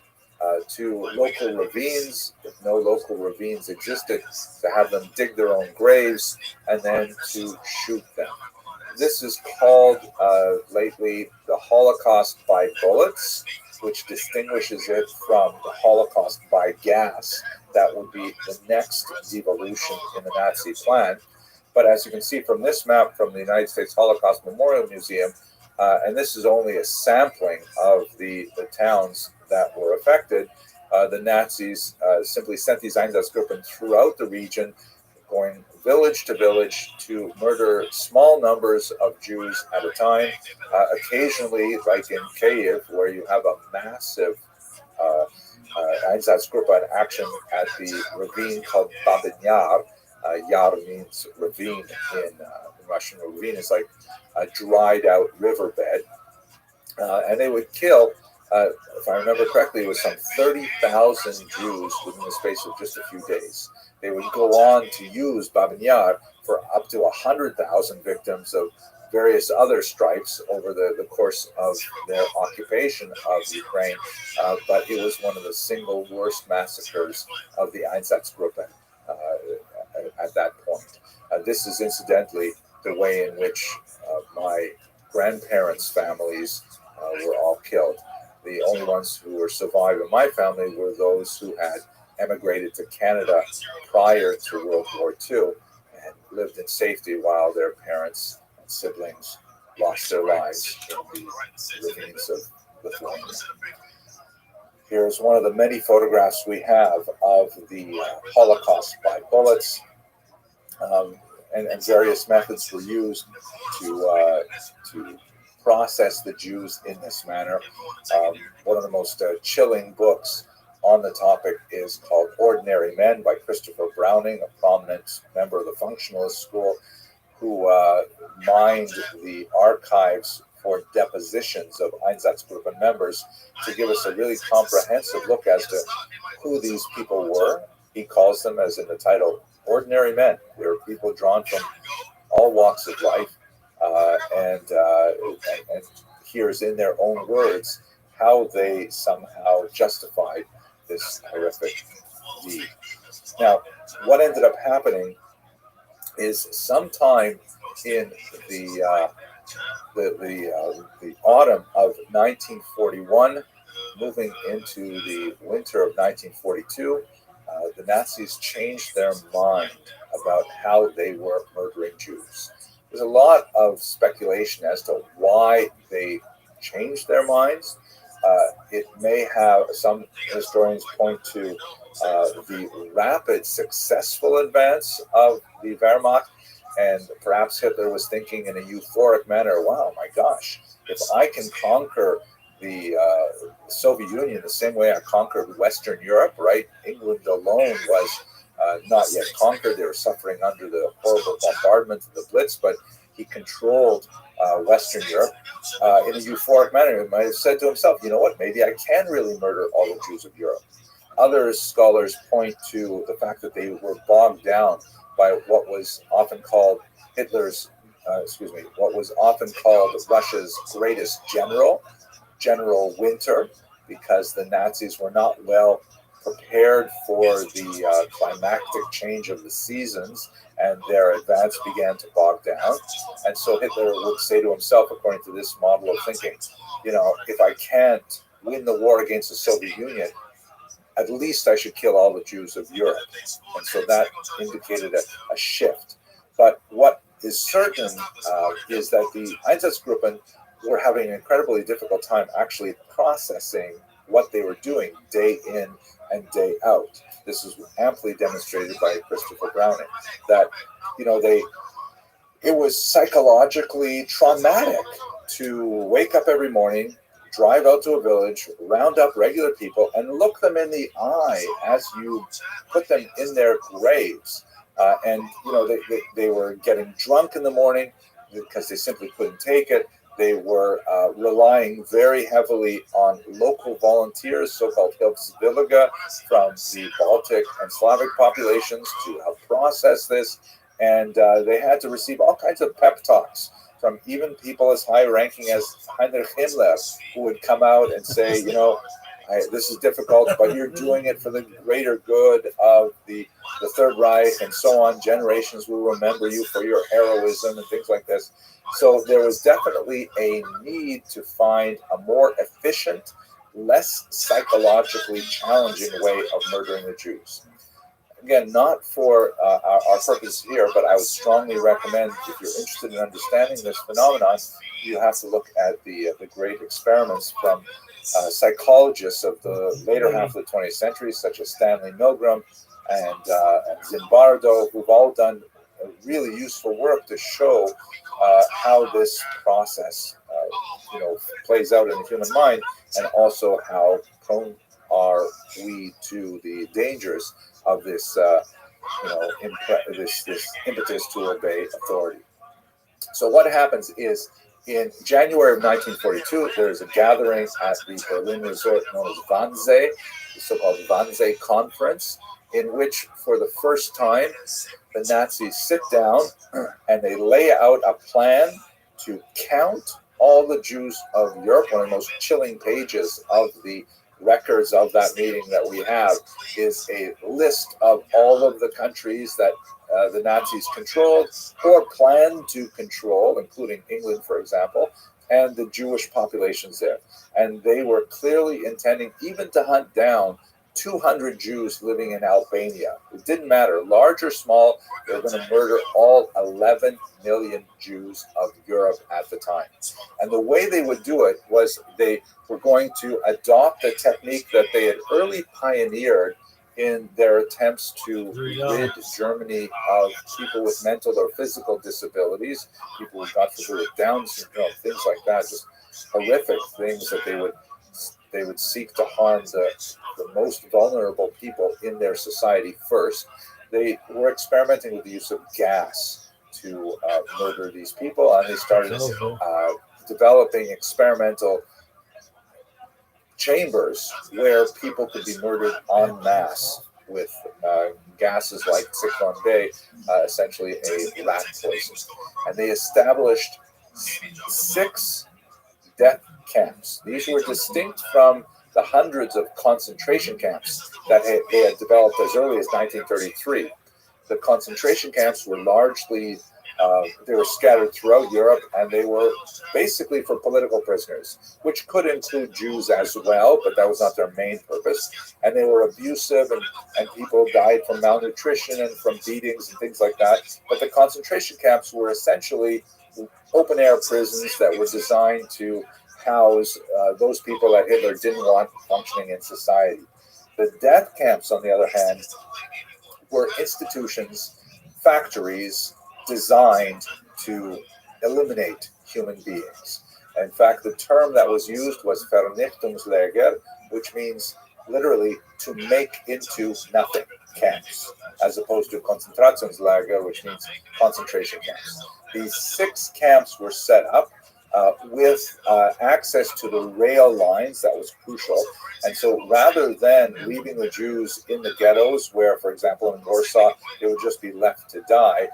to local ravines, if no local ravines existed, to have them dig their own graves, and then to shoot them. This is called lately the Holocaust by bullets, which distinguishes it from the Holocaust by gas. That would be the next evolution in the Nazi plan. But as you can see from this map from the United States Holocaust Memorial Museum, and this is only a sampling of the towns that were affected. The Nazis simply sent these Einsatzgruppen throughout the region, going village to village to murder small numbers of Jews at a time. Occasionally, like in Kiev, where you have a massive Einsatzgruppe action at the ravine called Babin Yar. Yar means ravine in Russian. A ravine is like a dried out riverbed. And they would kill, if I remember correctly, it was some 30,000 Jews within the space of just a few days. They would go on to use Babin Yar for up to 100,000 victims of various other stripes over the course of their occupation of Ukraine. But it was one of the single worst massacres of the Einsatzgruppen at that point. This is incidentally the way in which my grandparents' families were all killed. The only ones who were survived in my family were those who had emigrated to Canada prior to World War II and lived in safety while their parents and siblings lost their lives in the ravines of Lithuania. Here's one of the many photographs we have of the Holocaust by bullets, and various methods were used to process the Jews in this manner. One of the most chilling books on the topic is called Ordinary Men by Christopher Browning, a prominent member of the functionalist school, who mined the archives for depositions of Einsatzgruppen members to give us a really comprehensive look as to who these people were. He calls them, as in the title, ordinary men. They were people drawn from all walks of life, and here's in their own words how they somehow justified this horrific deed. Now, what ended up happening is sometime in the autumn of 1941, moving into the winter of 1942, the Nazis changed their mind about how they were murdering Jews. There's a lot of speculation as to why they changed their minds. It may have, some historians point to the rapid, successful advance of the Wehrmacht, and perhaps Hitler was thinking in a euphoric manner, wow, my gosh, if I can conquer the Soviet Union the same way I conquered Western Europe, right? England alone was not yet conquered. They were suffering under the horrible bombardment of the Blitz, but he controlled Western Europe in a euphoric manner. He might have said to himself, you know what, maybe I can really murder all the Jews of Europe. Other scholars point to the fact that they were bogged down by what was often called what was often called Russia's greatest general, General Winter, because the Nazis were not well prepared for the climactic change of the seasons, and their advance began to bog down. And so Hitler would say to himself, according to this model of thinking, you know, if I can't win the war against the Soviet Union, at least I should kill all the Jews of Europe. And so that indicated a shift. But what is certain is that the Einsatzgruppen were having an incredibly difficult time actually processing what they were doing day in and day out. This is amply demonstrated by Christopher Browning, that, you know, it was psychologically traumatic to wake up every morning, drive out to a village, round up regular people, and look them in the eye as you put them in their graves. And, you know, they were getting drunk in the morning because they simply couldn't take it. They were relying very heavily on local volunteers, so-called Hilfswillige, from the Baltic and Slavic populations to help process this. And they had to receive all kinds of pep talks from even people as high-ranking as Heinrich Himmler, who would come out and say, you know, this is difficult, but you're doing it for the greater good of the Third Reich and so on. Generations will remember you for your heroism and things like this. So there was definitely a need to find a more efficient, less psychologically challenging way of murdering the Jews. again, not for our purpose here, but I would strongly recommend, if you're interested in understanding this phenomenon, you have to look at the great experiments from psychologists of the later half of the 20th century, such as Stanley Milgram and Zimbardo, who've all done really useful work to show how this process, plays out in the human mind, and also how prone are we to the dangers of this, this impetus to obey authority. So what happens is, in January of 1942, there is a gathering at the Berlin resort known as Wannsee, the so-called Wannsee Conference, in which, for the first time, the Nazis sit down and they lay out a plan to count all the Jews of Europe. One of the most chilling pages of the records of that meeting that we have is a list of all of the countries that the Nazis controlled or planned to control, including England, for example, and the Jewish populations there. And they were clearly intending even to hunt down 200 Jews living in Albania. It didn't matter, large or small, they were going to murder all 11 million Jews of Europe at the time. And the way they would do it was they were going to adopt a technique that they had early pioneered in their attempts to rid Germany of people with mental or physical disabilities, people who got with Down syndrome, things like that, just horrific things that they would seek to harm the most vulnerable people in their society first. They were experimenting with the use of gas to murder these people, and they started developing experimental chambers where people could be murdered en masse with gases like Zyklon B, essentially a rat poison. And they established 6 death camps. These were distinct from the hundreds of concentration camps that they had developed as early as 1933. The concentration camps were largely they were scattered throughout Europe, and they were basically for political prisoners, which could include Jews as well, but that was not their main purpose. And they were abusive, and people died from malnutrition and from beatings and things like that. But the concentration camps were essentially open-air prisons that were designed to house those people that Hitler didn't want functioning in society. The death camps, on the other hand, were institutions, factories, designed to eliminate human beings. In fact, the term that was used was Vernichtungslager, which means literally to make into nothing camps, as opposed to Konzentrationslager, which means concentration camps. These 6 camps were set up with access to the rail lines. That was crucial. And so rather than leaving the Jews in the ghettos, where, for example, in Warsaw, they would just be left to die,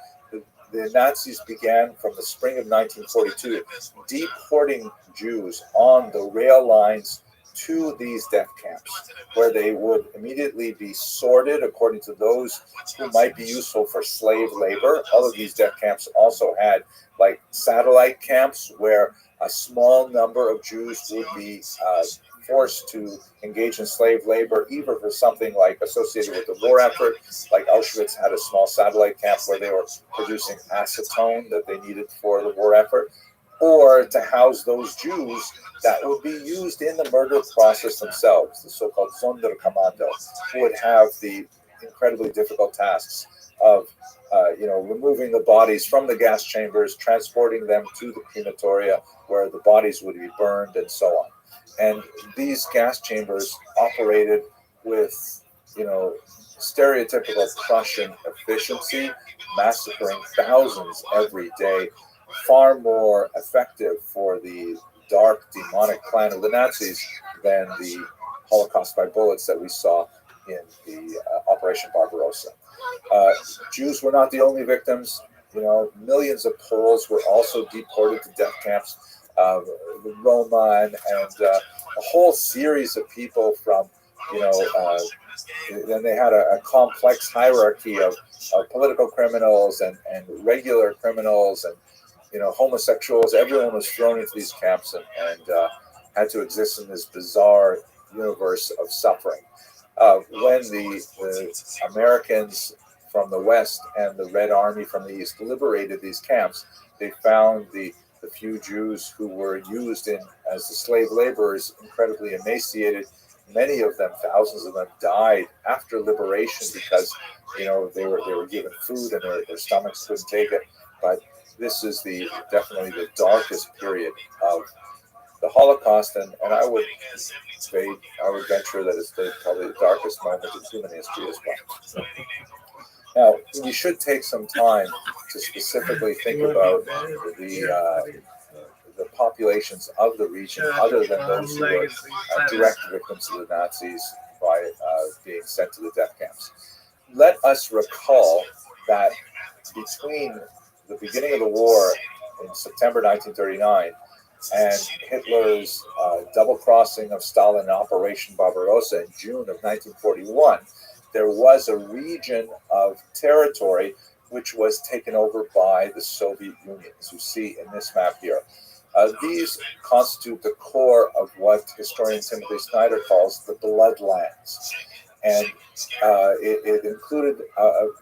the Nazis began from the spring of 1942 deporting Jews on the rail lines to these death camps, where they would immediately be sorted according to those who might be useful for slave labor. All of these death camps also had like satellite camps where a small number of Jews would be forced to engage in slave labor, either for something like associated with the war effort, like Auschwitz had a small satellite camp where they were producing acetone that they needed for the war effort, or to house those Jews that would be used in the murder process themselves, the so-called Sonderkommando, who would have the incredibly difficult tasks of removing the bodies from the gas chambers, transporting them to the crematoria where the bodies would be burned, and so on. And these gas chambers operated with, stereotypical Prussian efficiency, massacring thousands every day, far more effective for the dark, demonic plan of the Nazis than the Holocaust by bullets that we saw in the Operation Barbarossa. Jews were not the only victims. Millions of Poles were also deported to death camps. The Roma and a whole series of people from, then they had a complex hierarchy of political criminals and regular criminals and, homosexuals. Everyone was thrown into these camps and had to exist in this bizarre universe of suffering. when the Americans from the West and the Red Army from the East liberated these camps, they found the few Jews who were used in as the slave laborers incredibly emaciated. Many of them, thousands of them, died after liberation because they were given food and their stomachs couldn't take it. But this is definitely the darkest period of the Holocaust, and I would venture that it's probably the darkest moment in human history as well. Now, we should take some time to specifically think about the populations of the region, other than those who were direct victims of the Nazis by being sent to the death camps. Let us recall that between the beginning of the war in September 1939 and Hitler's double-crossing of Stalin in Operation Barbarossa in June of 1941, there was a region of territory which was taken over by the Soviet Union, as you see in this map here. These constitute the core of what historian Timothy Snyder calls the bloodlands. And it included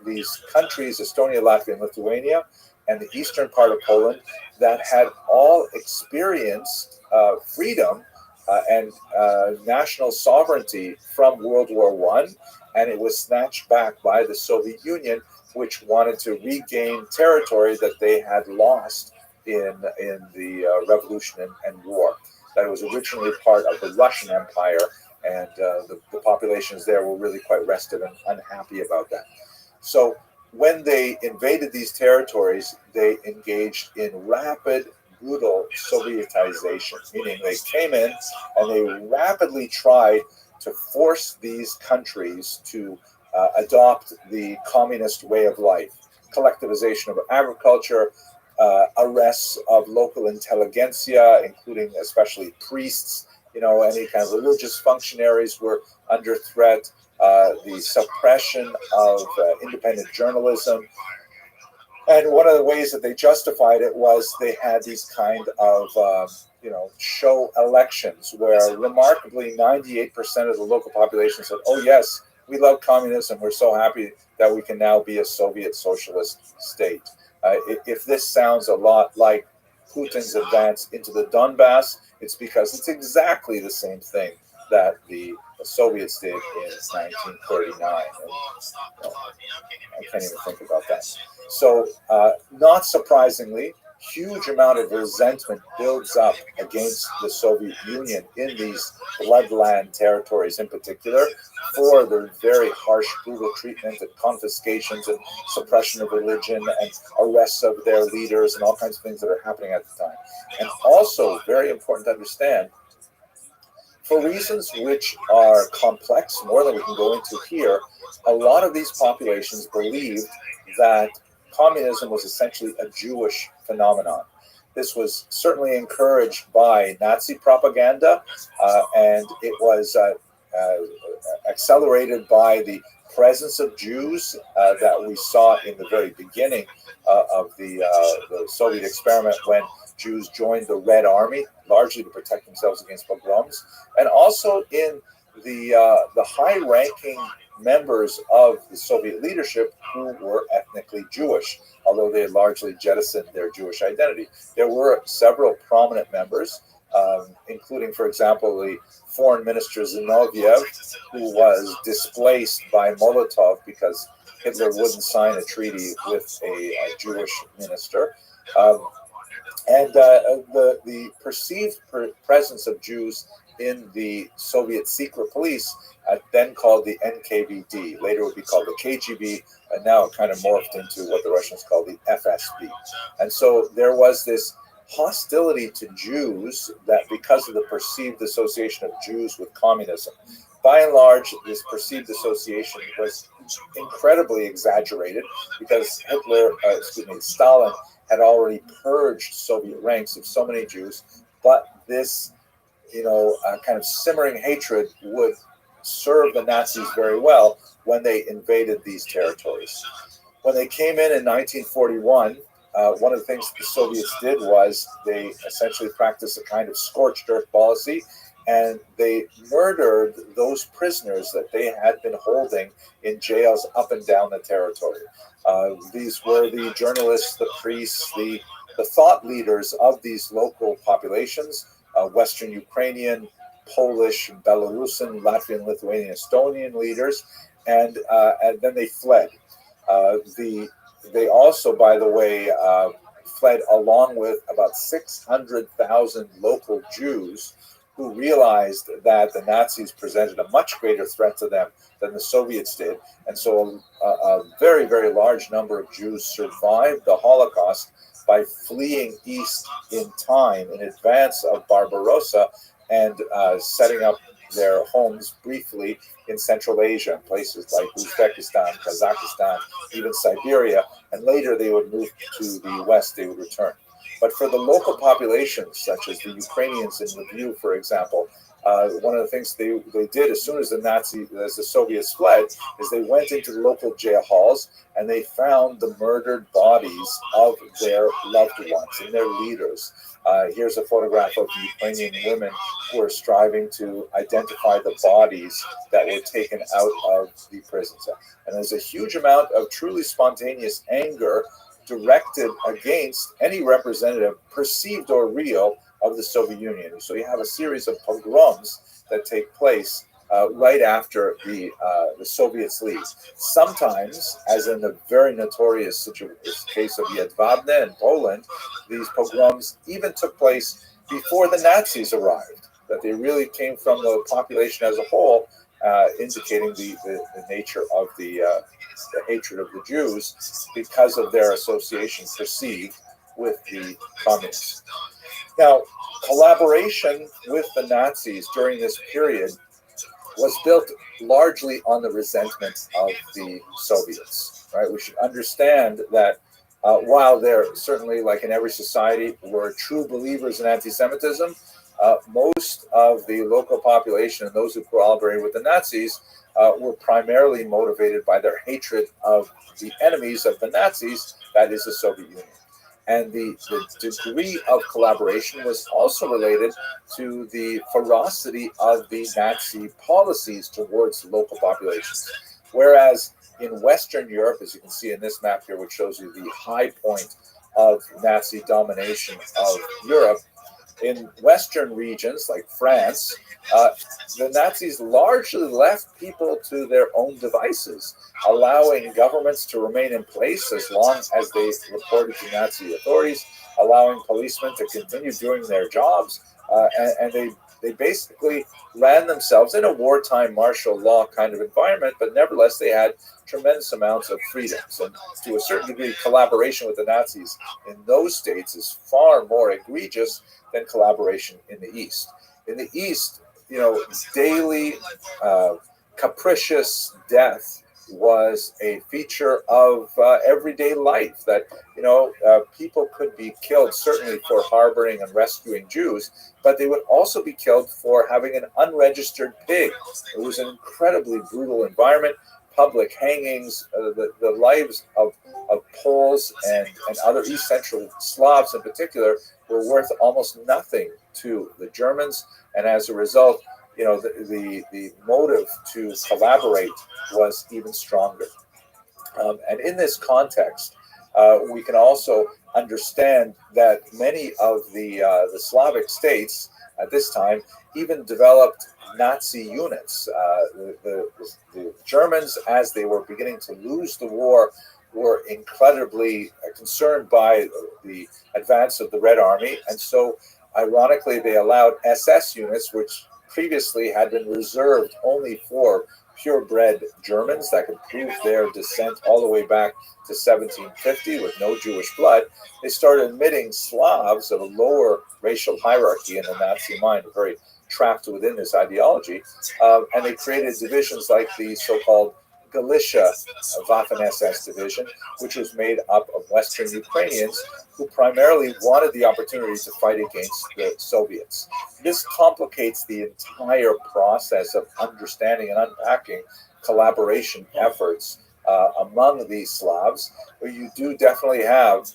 these countries, Estonia, Latvia, and Lithuania, and the eastern part of Poland, that had all experienced freedom and national sovereignty from World War I, and it was snatched back by the Soviet Union, which wanted to regain territory that they had lost in the revolution and war. That it was originally part of the Russian Empire, and the populations there were really quite restive and unhappy about that. So when they invaded these territories, they engaged in rapid, brutal Sovietization, meaning they came in and they rapidly tried to force these countries to adopt the communist way of life, collectivization of agriculture, arrests of local intelligentsia, including especially priests. Any kind of religious functionaries were under threat. The suppression of independent journalism. And one of the ways that they justified it was they had these kind of, show elections where remarkably 98% of the local population said, oh yes, we love communism. We're so happy that we can now be a Soviet socialist state. If this sounds a lot like Putin's advance into the Donbass, it's because it's exactly the same thing that the Soviets did in 1939. I can't even think about that. So, not surprisingly, huge amount of resentment builds up against the Soviet Union in these bloodland territories in particular for the very harsh, brutal treatment and confiscations and suppression of religion and arrests of their leaders and all kinds of things that are happening at the time. And also, very important to understand, for reasons which are complex, more than we can go into here, a lot of these populations believed that communism was essentially a Jewish phenomenon. This was certainly encouraged by Nazi propaganda, and it was accelerated by the presence of Jews that we saw in the very beginning of the Soviet experiment, when Jews joined the Red Army, largely to protect themselves against pogroms, and also in the high-ranking members of the Soviet leadership who were ethnically Jewish, although they had largely jettisoned their Jewish identity. There were several prominent members, including, for example, the foreign minister Zinoviev, who was displaced by Molotov because Hitler wouldn't sign a treaty with a Jewish minister. And the perceived presence of Jews in the Soviet secret police, then called the NKVD, later would be called the KGB, and now it kind of morphed into what the Russians call the FSB. And so there was this hostility to Jews that because of the perceived association of Jews with communism. By and large, this perceived association was incredibly exaggerated because Stalin had already purged Soviet ranks of so many Jews, but this kind of simmering hatred would serve the Nazis very well when they invaded these territories. When they came in 1941, one of the things the Soviets did was they essentially practiced a kind of scorched earth policy. and they murdered those prisoners that they had been holding in jails up and down the territory. These were the journalists, the priests, the thought leaders of these local populations, Western Ukrainian, Polish, Belarusian, Latvian, Lithuanian, Estonian leaders, and then they fled. They also, by the way, fled along with about 600,000 local Jews who realized that the Nazis presented a much greater threat to them than the Soviets did. And so a very, very large number of Jews survived the Holocaust by fleeing east in time in advance of Barbarossa and setting up their homes briefly in Central Asia, places like Uzbekistan, Kazakhstan, even Siberia, and later they would move to the west, they would return. But for the local populations, such as the Ukrainians in Lviv, for example, one of the things they did as soon as the Soviets fled, is they went into the local jail halls and they found the murdered bodies of their loved ones and their leaders. Here's a photograph of Ukrainian women who are striving to identify the bodies that were taken out of the prisons. And there's a huge amount of truly spontaneous anger directed against any representative, perceived or real, of the Soviet Union. So you have a series of pogroms that take place right after the Soviets leave. Sometimes, as in the very notorious case of Jedwabne in Poland, these pogroms even took place before the Nazis arrived, that they really came from the population as a whole, indicating the nature of the hatred of the Jews because of their association perceived with the communists. Now, collaboration with the Nazis during this period was built largely on the resentment of the Soviets. Right? We should understand that while there certainly, like in every society, were true believers in anti-Semitism, most of the local population and those who collaborated with the Nazis were primarily motivated by their hatred of the enemies of the Nazis, that is the Soviet Union. And the degree of collaboration was also related to the ferocity of the Nazi policies towards local populations. Whereas in Western Europe, as you can see in this map here, which shows you the high point of Nazi domination of Europe, in Western regions like France, the Nazis largely left people to their own devices, allowing governments to remain in place as long as they reported to Nazi authorities, allowing policemen to continue doing their jobs, and they basically ran themselves in a wartime martial law kind of environment, but nevertheless they had tremendous amounts of freedoms. And to a certain degree, collaboration with the Nazis in those states is far more egregious than collaboration in the East. In the East, daily capricious death was a feature of everyday life, that people could be killed certainly for harboring and rescuing Jews, but they would also be killed for having an unregistered pig. It was an incredibly brutal environment. Public hangings, the lives of Poles and other East Central Slavs in particular were worth almost nothing to the Germans, and as a result, the motive to collaborate was even stronger. And in this context, we can also understand that many of the Slavic states at this time even developed Nazi units. The Germans, as they were beginning to lose the war, were incredibly concerned by the advance of the Red Army, and so ironically they allowed SS units, which previously had been reserved only for purebred Germans that could prove their descent all the way back to 1750 with no Jewish blood. They started admitting Slavs of a lower racial hierarchy in the Nazi mind, very trapped within this ideology, and they created divisions like the so-called Galicia Waffen-SS division, which was made up of Western Ukrainians who primarily wanted the opportunity to fight against the Soviets. This complicates the entire process of understanding and unpacking collaboration efforts among these Slavs, where you do definitely have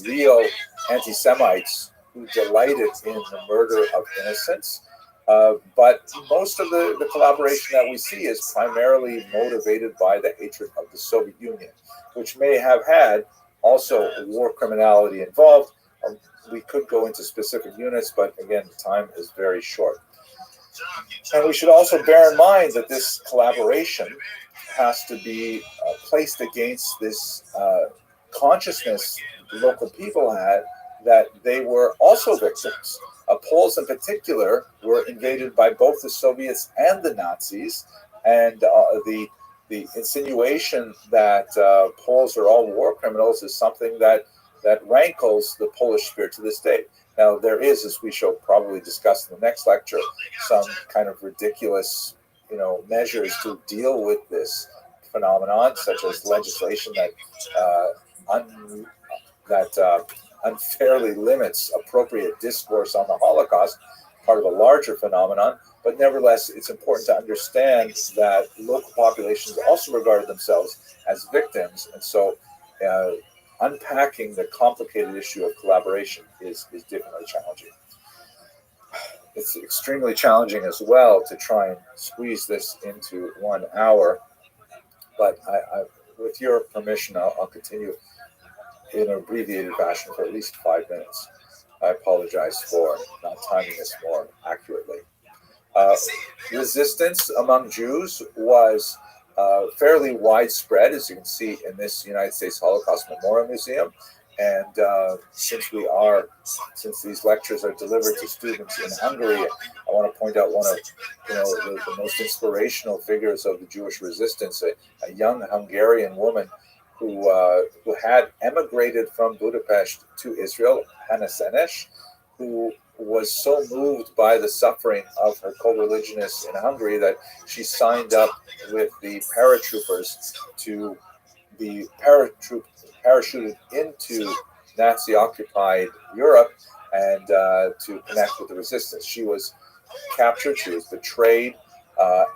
real anti-Semites who delighted in the murder of innocents, But most of the collaboration that we see is primarily motivated by the hatred of the Soviet Union, which may have had also war criminality involved. We could go into specific units, but again, time is very short. And we should also bear in mind that this collaboration has to be placed against this consciousness the local people had that they were also victims. Poles in particular were invaded by both the Soviets and the Nazis, and the insinuation that Poles are all war criminals is something that rankles the Polish spirit to this day. Now, there is, as we shall probably discuss in the next lecture, some kind of ridiculous, measures to deal with this phenomenon, such as legislation that unfairly limits appropriate discourse on the Holocaust, part of a larger phenomenon. But nevertheless, it's important to understand that local populations also regarded themselves as victims, and so unpacking the complicated issue of collaboration is definitely challenging. It's extremely challenging as well to try and squeeze this into 1 hour, but I with your permission, I'll continue in an abbreviated fashion for at least 5 minutes. I apologize for not timing this more accurately. Resistance among Jews was fairly widespread, as you can see in this United States Holocaust Memorial Museum. And since these lectures are delivered to students in Hungary, I want to point out one of the most inspirational figures of the Jewish resistance, a young Hungarian woman who had emigrated from Budapest to Israel, Hannah Senes, who was so moved by the suffering of her co-religionists in Hungary that she signed up with the paratroopers to be parachuted into Nazi-occupied Europe and to connect with the resistance. She was captured, she was betrayed,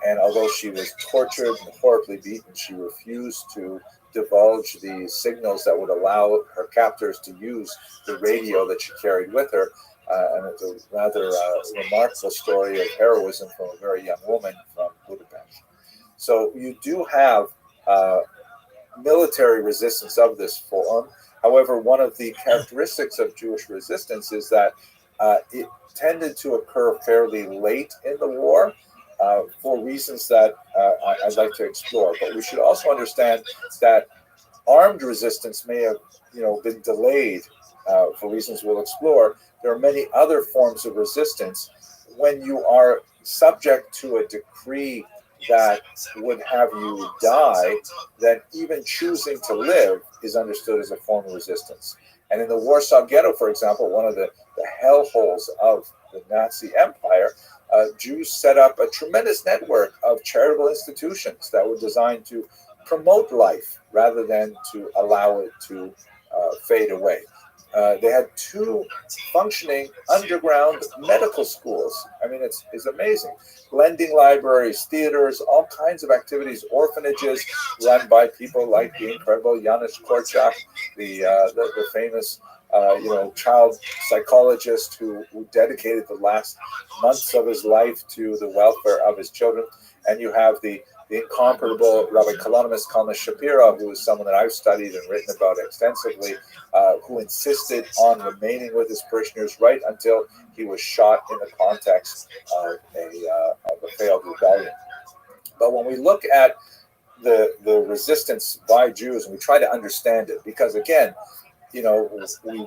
and although she was tortured and horribly beaten, she refused to divulge the signals that would allow her captors to use the radio that she carried with her. And it's a rather remarkable story of heroism from a very young woman from Budapest. So you do have military resistance of this form. However, one of the characteristics of Jewish resistance is that it tended to occur fairly late in the war for reasons that I'd like to explore. But we should also understand that armed resistance may have been delayed for reasons we'll explore. There are many other forms of resistance. When you are subject to a decree that would have you die, then even choosing to live is understood as a form of resistance. And in the Warsaw Ghetto, for example, one of the hellholes of the Nazi Empire, Jews set up a tremendous network of charitable institutions that were designed to promote life rather than to allow it to fade away. They had 2 functioning underground medical schools. I mean, it's amazing. Lending libraries, theaters, all kinds of activities, orphanages run by people like the incredible Janusz Korczak, the famous child psychologist who dedicated the last months of his life to the welfare of his children. And you have the incomparable Rabbi Kalonymus Kalman Shapiro, who is someone that I've studied and written about extensively, who insisted on remaining with his parishioners right until he was shot in the context of a failed rebellion. But when we look at the resistance by Jews and we try to understand it, because again, we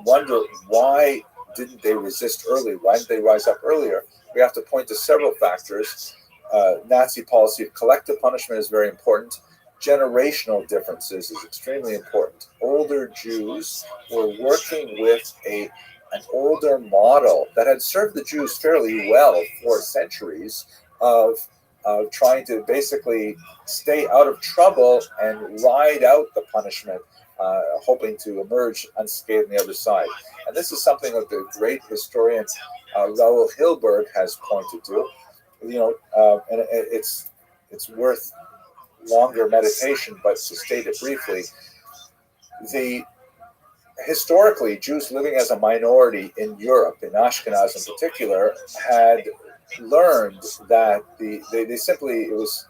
wonder why didn't they resist early? Why didn't they rise up earlier? We have to point to several factors. Nazi policy of collective punishment is very important. Generational differences is extremely important. Older Jews were working with an older model that had served the Jews fairly well for centuries of trying to basically stay out of trouble and ride out the punishment, hoping to emerge unscathed on the other side. And this is something that the great historian Raoul Hilberg has pointed to. And it's worth longer meditation, but to state it briefly, historically, Jews living as a minority in Europe, in Ashkenaz in particular, had learned that they simply, it was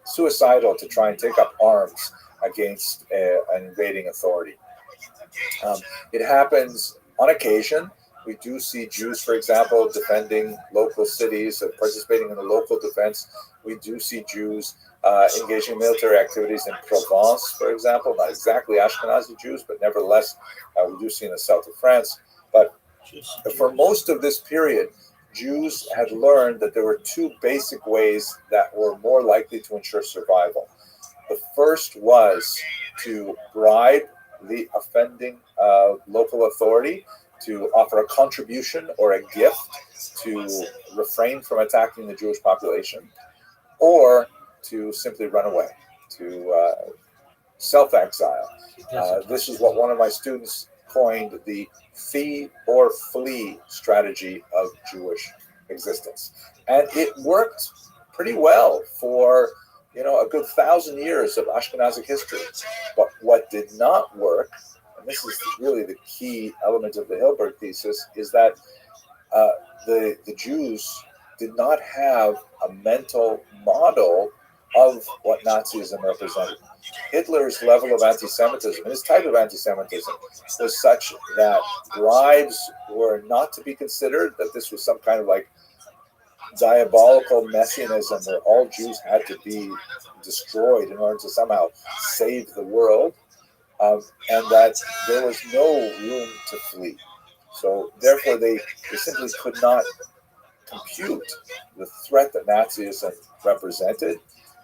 suicidal to try and take up arms against an invading authority. It happens on occasion. We do see Jews, for example, defending local cities, participating in the local defense. We do see Jews engaging in military activities in Provence, for example, not exactly Ashkenazi Jews, but nevertheless, we do see in the south of France. But for most of this period, Jews had learned that there were two basic ways that were more likely to ensure survival. The first was to bribe the offending local authority to offer a contribution or a gift to refrain from attacking the Jewish population, or to simply run away, to self-exile. This is what one of my students coined the fee or flee strategy of Jewish existence. And it worked pretty well for a good 1,000 years of Ashkenazic history. But what did not work, and this is really the key element of the Hilberg thesis, is that the Jews did not have a mental model of what Nazism represented. Hitler's level of anti-Semitism, and his type of anti-Semitism, was such that bribes were not to be considered, that this was some kind of like diabolical messianism where all Jews had to be destroyed in order to somehow save the world, and that there was no room to flee. So therefore they simply could not compute the threat that Nazism represented.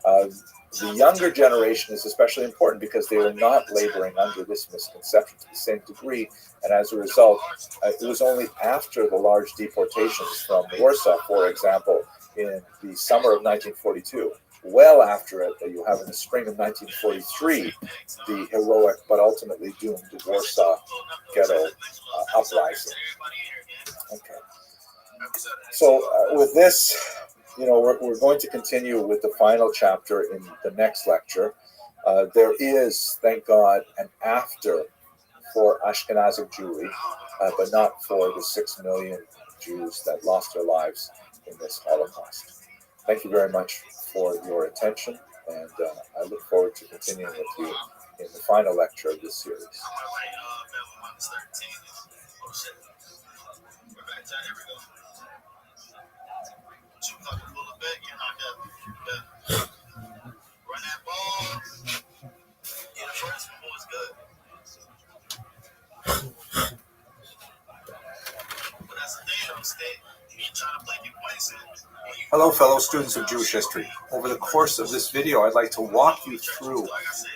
The younger generation is especially important because they were not laboring under this misconception to the same degree, and as a result, it was only after the large deportations from Warsaw, for example, in the summer of 1942, well after it, that you have in the spring of 1943, the heroic but ultimately doomed Warsaw Ghetto uprising. Okay. So with this, we're going to continue with the final chapter in the next lecture. There is, thank God, an after for Ashkenazic Jewry, but not for the 6 million Jews that lost their lives in this Holocaust. Thank you very much for your attention, and I look forward to continuing with you in the final lecture of this series. Run that ball. Yeah, the first one was good. But that's the thing, though, State. You trying to play complacent. Hello, fellow students of Jewish history. Over the course of this video, I'd like to walk you through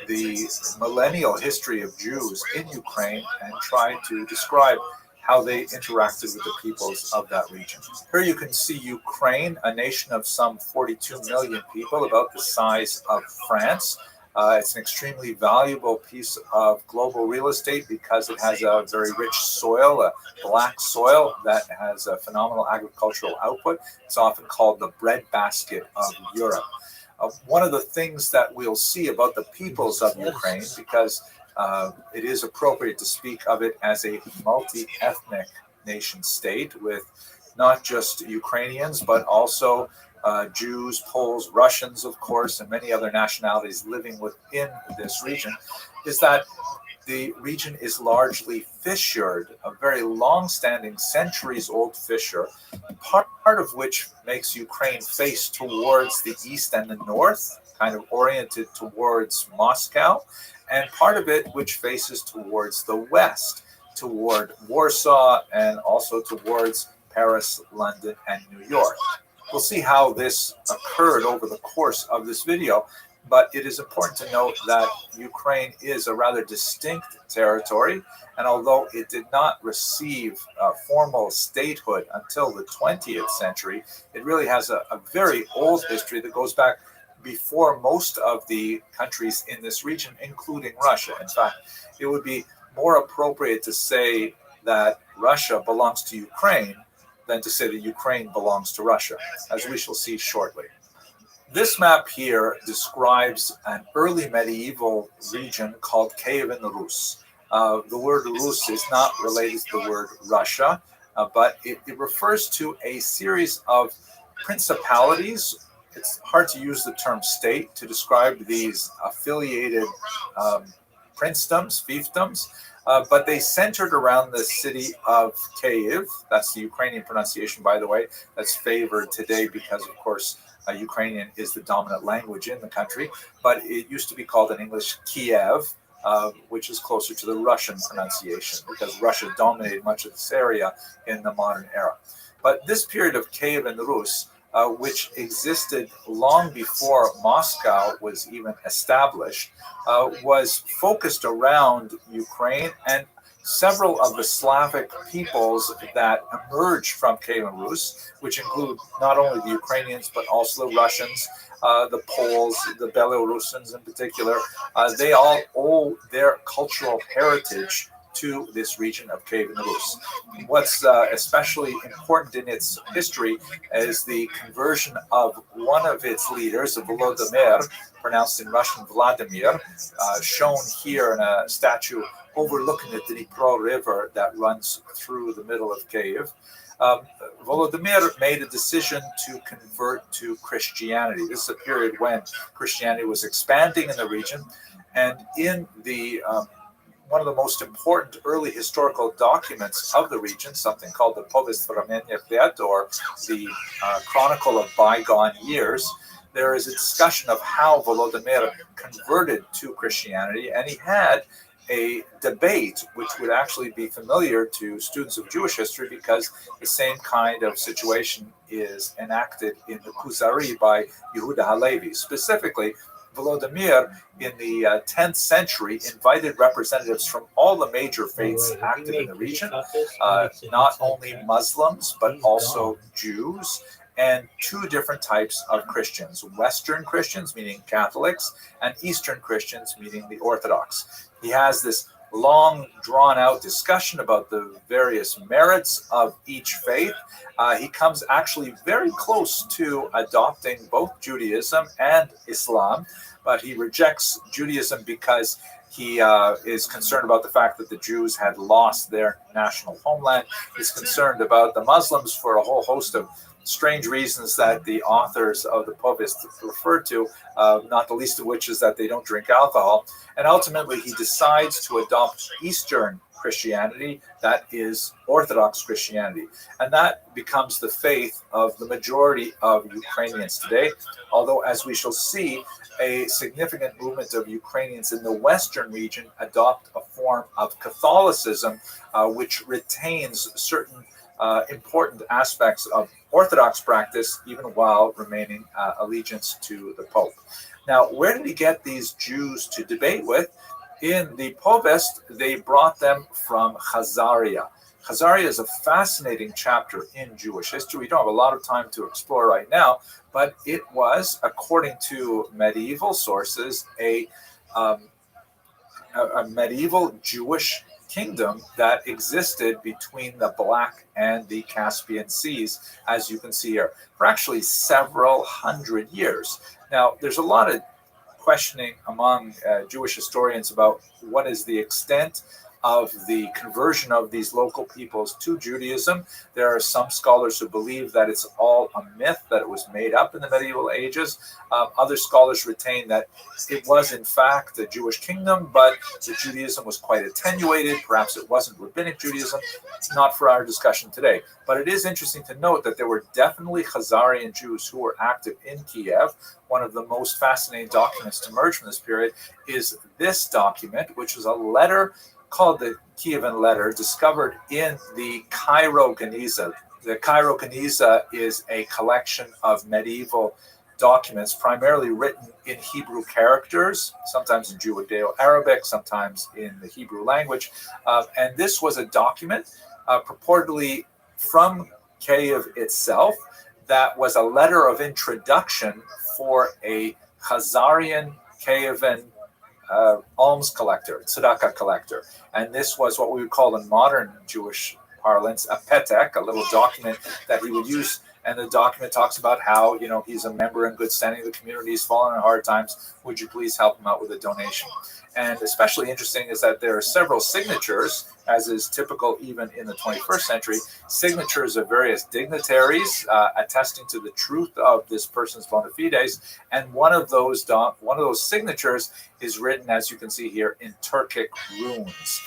the millennial history of Jews in Ukraine and try to describe how they interacted with the peoples of that region. Here you can see Ukraine, a nation of some 42 million people, about the size of France. It's an extremely valuable piece of global real estate because it has a very rich soil, a black soil that has a phenomenal agricultural output. It's often called the breadbasket of Europe. One of the things that we'll see about the peoples of Ukraine, because it is appropriate to speak of it as a multi-ethnic nation state with not just Ukrainians, but also Jews, Poles, Russians, of course, and many other nationalities living within this region, is that the region is largely fissured, a very long-standing, centuries-old fissure, part of which makes Ukraine face towards the east and the north, kind of oriented towards Moscow, and part of it which faces towards the west, toward Warsaw, and also towards Paris, London, and New York. We'll see how this occurred over the course of this video, but it is important to note that Ukraine is a rather distinct territory, and although it did not receive formal statehood until the 20th century, it really has a very old history that goes back before most of the countries in this region, including Russia. In fact, it would be more appropriate to say that Russia belongs to Ukraine than to say that Ukraine belongs to Russia, as we shall see shortly. This map here describes an early medieval region called Kievan Rus. The word Rus is not related to the word Russia. but it refers to a series of principalities. It's hard to use the term state to describe these affiliated princedoms, fiefdoms, but they centered around the city of Kyiv. That's the Ukrainian pronunciation, by the way, that's favored today because, of course, Ukrainian is the dominant language in the country, but it used to be called in English Kiev, which is closer to the Russian pronunciation because Russia dominated much of this area in the modern era. But this period of Kiev and Rus, which existed long before Moscow was even established, was focused around Ukraine and several of the Slavic peoples that emerged from Kiev and Rus, which include not only the Ukrainians but also the Russians, the Poles, the Belarusians in particular. They all owe their cultural heritage to this region of Kiev and Rus. What's especially important in its history is the conversion of one of its leaders, Volodymyr, pronounced in Russian Vladimir, shown here in a statue overlooking the Dnipro River that runs through the middle of Kiev. Volodymyr made a decision to convert to Christianity. This is a period when Christianity was expanding in the region, and in the one of the most important early historical documents of the region, something called the Povest Vremeniach Let, or the Chronicle of Bygone Years, there is a discussion of how Volodymyr converted to Christianity, and he had a debate which would actually be familiar to students of Jewish history because the same kind of situation is enacted in the Kuzari by Yehuda Halevi. Specifically, Volodymyr in the 10th century invited representatives from all the major faiths active in the region, not only Muslims, but also Jews, and two different types of Christians, Western Christians, meaning Catholics, and Eastern Christians, meaning the Orthodox. He has this long, drawn-out discussion about the various merits of each faith. He comes actually very close to adopting both Judaism and Islam, but he rejects Judaism because he is concerned about the fact that the Jews had lost their national homeland. He's concerned about the Muslims for a whole host of strange reasons that the authors of the Povest refer to, not the least of which is that they don't drink alcohol. And ultimately, he decides to adopt Eastern Christianity, that is Orthodox Christianity. And that becomes the faith of the majority of Ukrainians today, although, as we shall see, a significant movement of Ukrainians in the Western region adopt a form of Catholicism, which retains certain important aspects of Orthodox practice, even while remaining allegiance to the Pope. Now, where did he get these Jews to debate with? In the Povest, they brought them from Khazaria. Khazaria is a fascinating chapter in Jewish history. We don't have a lot of time to explore right now, but it was, according to medieval sources, a medieval Jewish kingdom that existed between the Black and the Caspian Seas, as you can see here, for actually several hundred years. Now, there's a lot of questioning among Jewish historians about what is the extent of the conversion of these local peoples to Judaism. There are some scholars who believe that it's all a myth, that it was made up in the medieval ages. Other scholars retain that it was in fact a Jewish kingdom, but the Judaism was quite attenuated. Perhaps it wasn't rabbinic Judaism. It's not for our discussion today. But it is interesting to note that there were definitely Khazarian Jews who were active in Kiev. One of the most fascinating documents to emerge from this period is this document, which was a letter called the Kievan Letter, discovered in the Cairo Geniza. The Cairo Geniza is a collection of medieval documents, primarily written in Hebrew characters, sometimes in Judeo-Arabic, sometimes in the Hebrew language. And this was a document purportedly from Kiev itself that was a letter of introduction for a Khazarian Kievan alms collector, tzedakah collector. And this was what we would call in modern Jewish parlance a petek, a little document that he would use And the document talks about how, he's a member in good standing of the community. He's fallen in hard times. Would you please help him out with a donation? And especially interesting is that there are several signatures, as is typical even in the 21st century, signatures of various dignitaries attesting to the truth of this person's bona fides. And one of those signatures is written, as you can see here, in Turkic runes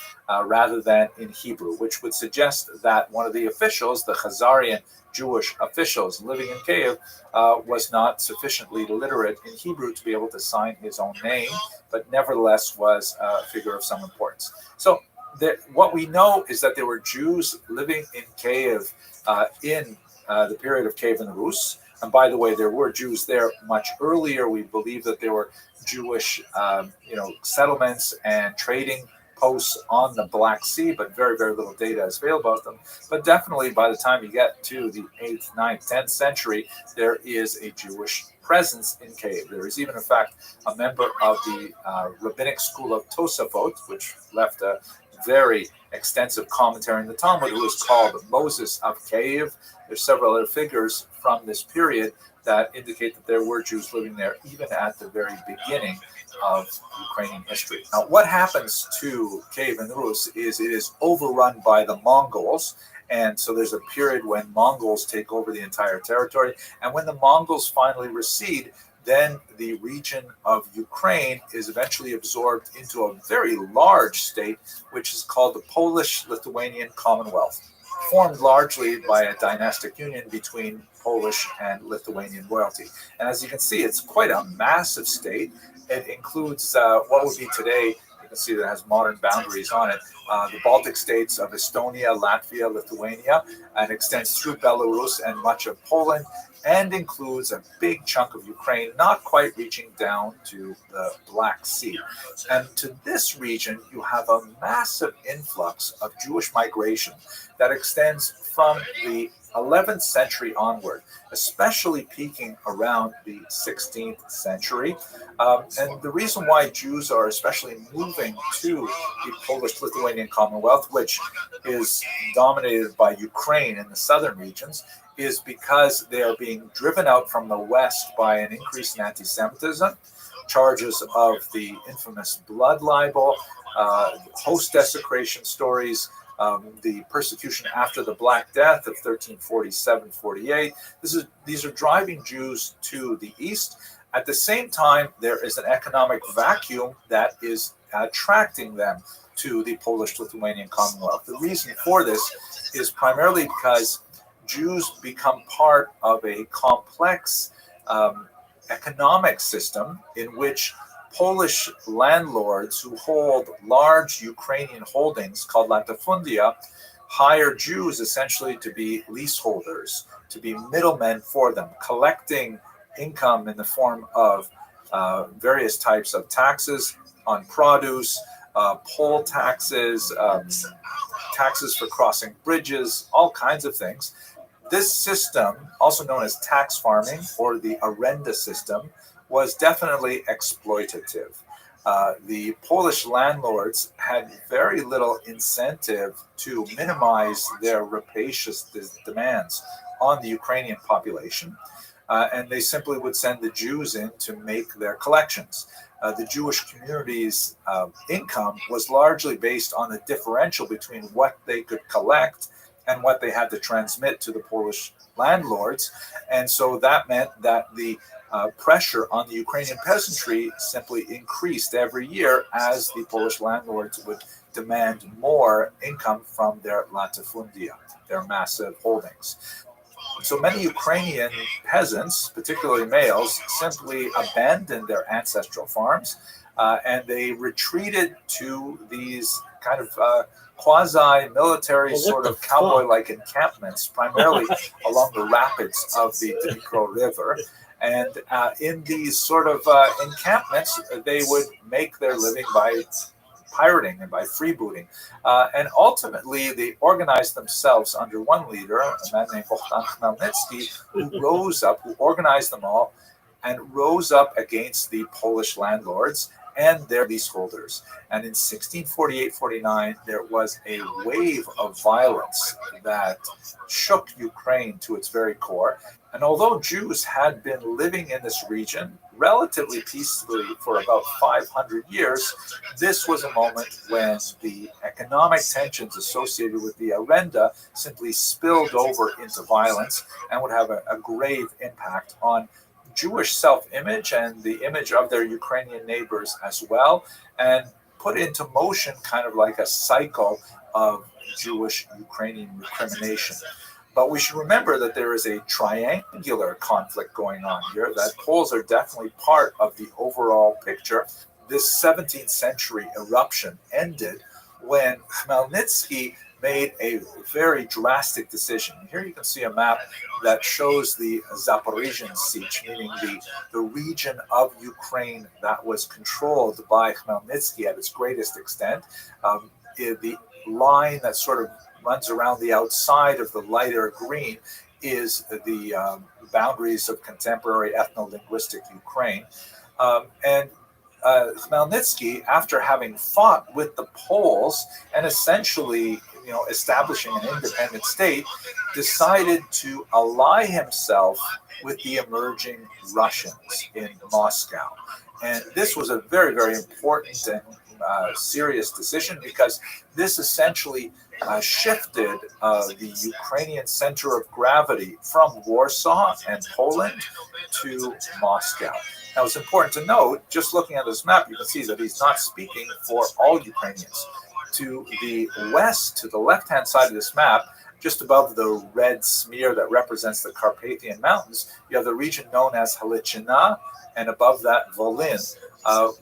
rather than in Hebrew, which would suggest that one of the officials, the Khazarian Jewish officials living in Kiev, was not sufficiently literate in Hebrew to be able to sign his own name, but nevertheless was a figure of some importance. So what we know is that there were Jews living in Kiev in the period of Kiev and Rus. And by the way, there were Jews there much earlier. We believe that there were Jewish, settlements and trading posts on the Black Sea, but very, very little data is available about them. But definitely by the time you get to the 8th, 9th, 10th century, there is a Jewish presence in Kiev. There is even, in fact, a member of the rabbinic school of Tosafot, which left a very extensive commentary in the Talmud, who was called Moses of Kiev. There's several other figures from this period that indicate that there were Jews living there even at the very beginning of Ukrainian history. Now, what happens to Kiev and Rus is it is overrun by the Mongols. And so there's a period when Mongols take over the entire territory. And when the Mongols finally recede, then the region of Ukraine is eventually absorbed into a very large state, which is called the Polish-Lithuanian Commonwealth, formed largely by a dynastic union between Polish and Lithuanian royalty. And as you can see, it's quite a massive state. It includes what would be today, you can see that it has modern boundaries on it, the Baltic states of Estonia, Latvia, Lithuania, and extends through Belarus and much of Poland, and includes a big chunk of Ukraine, not quite reaching down to the Black Sea. And to this region, you have a massive influx of Jewish migration that extends from the 11th century onward, especially peaking around the 16th century. And the reason why Jews are especially moving to the Polish-Lithuanian Commonwealth, which is dominated by Ukraine in the southern regions, is because they are being driven out from the West by an increase in anti-Semitism, charges of the infamous blood libel, host desecration stories, the persecution after the Black Death of 1347-48. These are driving Jews to the east. At the same time, there is an economic vacuum that is attracting them to the Polish-Lithuanian Commonwealth. The reason for this is primarily because Jews become part of a complex economic system in which Polish landlords who hold large Ukrainian holdings called latifundia hire Jews essentially to be leaseholders, to be middlemen for them, collecting income in the form of various types of taxes on produce, poll taxes, taxes for crossing bridges, all kinds of things. This system, also known as tax farming or the arenda system, was definitely exploitative. The Polish landlords had very little incentive to minimize their rapacious demands on the Ukrainian population, and they simply would send the Jews in to make their collections. The Jewish community's income was largely based on the differential between what they could collect and what they had to transmit to the Polish landlords. And so that meant that the pressure on the Ukrainian peasantry simply increased every year as the Polish landlords would demand more income from their latifundia, their massive holdings. So many Ukrainian peasants, particularly males, simply abandoned their ancestral farms and they retreated to these kind of quasi-military sort of cowboy-like encampments, primarily along the rapids of the Dnipro River. And in these sort of encampments, they would make their living by pirating and by freebooting. And ultimately, they organized themselves under one leader, a man named Bohdan Khmelnytsky, who organized them all and rose up against the Polish landlords and their leaseholders. And in 1648-49, there was a wave of violence that shook Ukraine to its very core. And although Jews had been living in this region relatively peacefully for about 500 years, this was a moment when the economic tensions associated with the Arenda simply spilled over into violence and would have a grave impact on Jewish self-image and the image of their Ukrainian neighbors as well, and put into motion kind of like a cycle of Jewish-Ukrainian recrimination. But we should remember that there is a triangular conflict going on here, that Poles are definitely part of the overall picture. This 17th century eruption ended when Khmelnytsky made a very drastic decision. Here you can see a map that shows the Zaporizhian Sich, meaning the region of Ukraine that was controlled by Khmelnytsky at its greatest extent. The line that sort of runs around the outside of the lighter green is the boundaries of contemporary ethno-linguistic Ukraine. Khmelnytsky, after having fought with the Poles and essentially establishing an independent state, decided to ally himself with the emerging Russians in Moscow. And this was a very, very important and serious decision, because this essentially shifted the Ukrainian center of gravity from Warsaw and Poland to Moscow. Now, it's important to note, just looking at this map, you can see that he's not speaking for all Ukrainians. To the west, to the left-hand side of this map, just above the red smear that represents the Carpathian Mountains, you have the region known as Halichina, and above that, Volyn,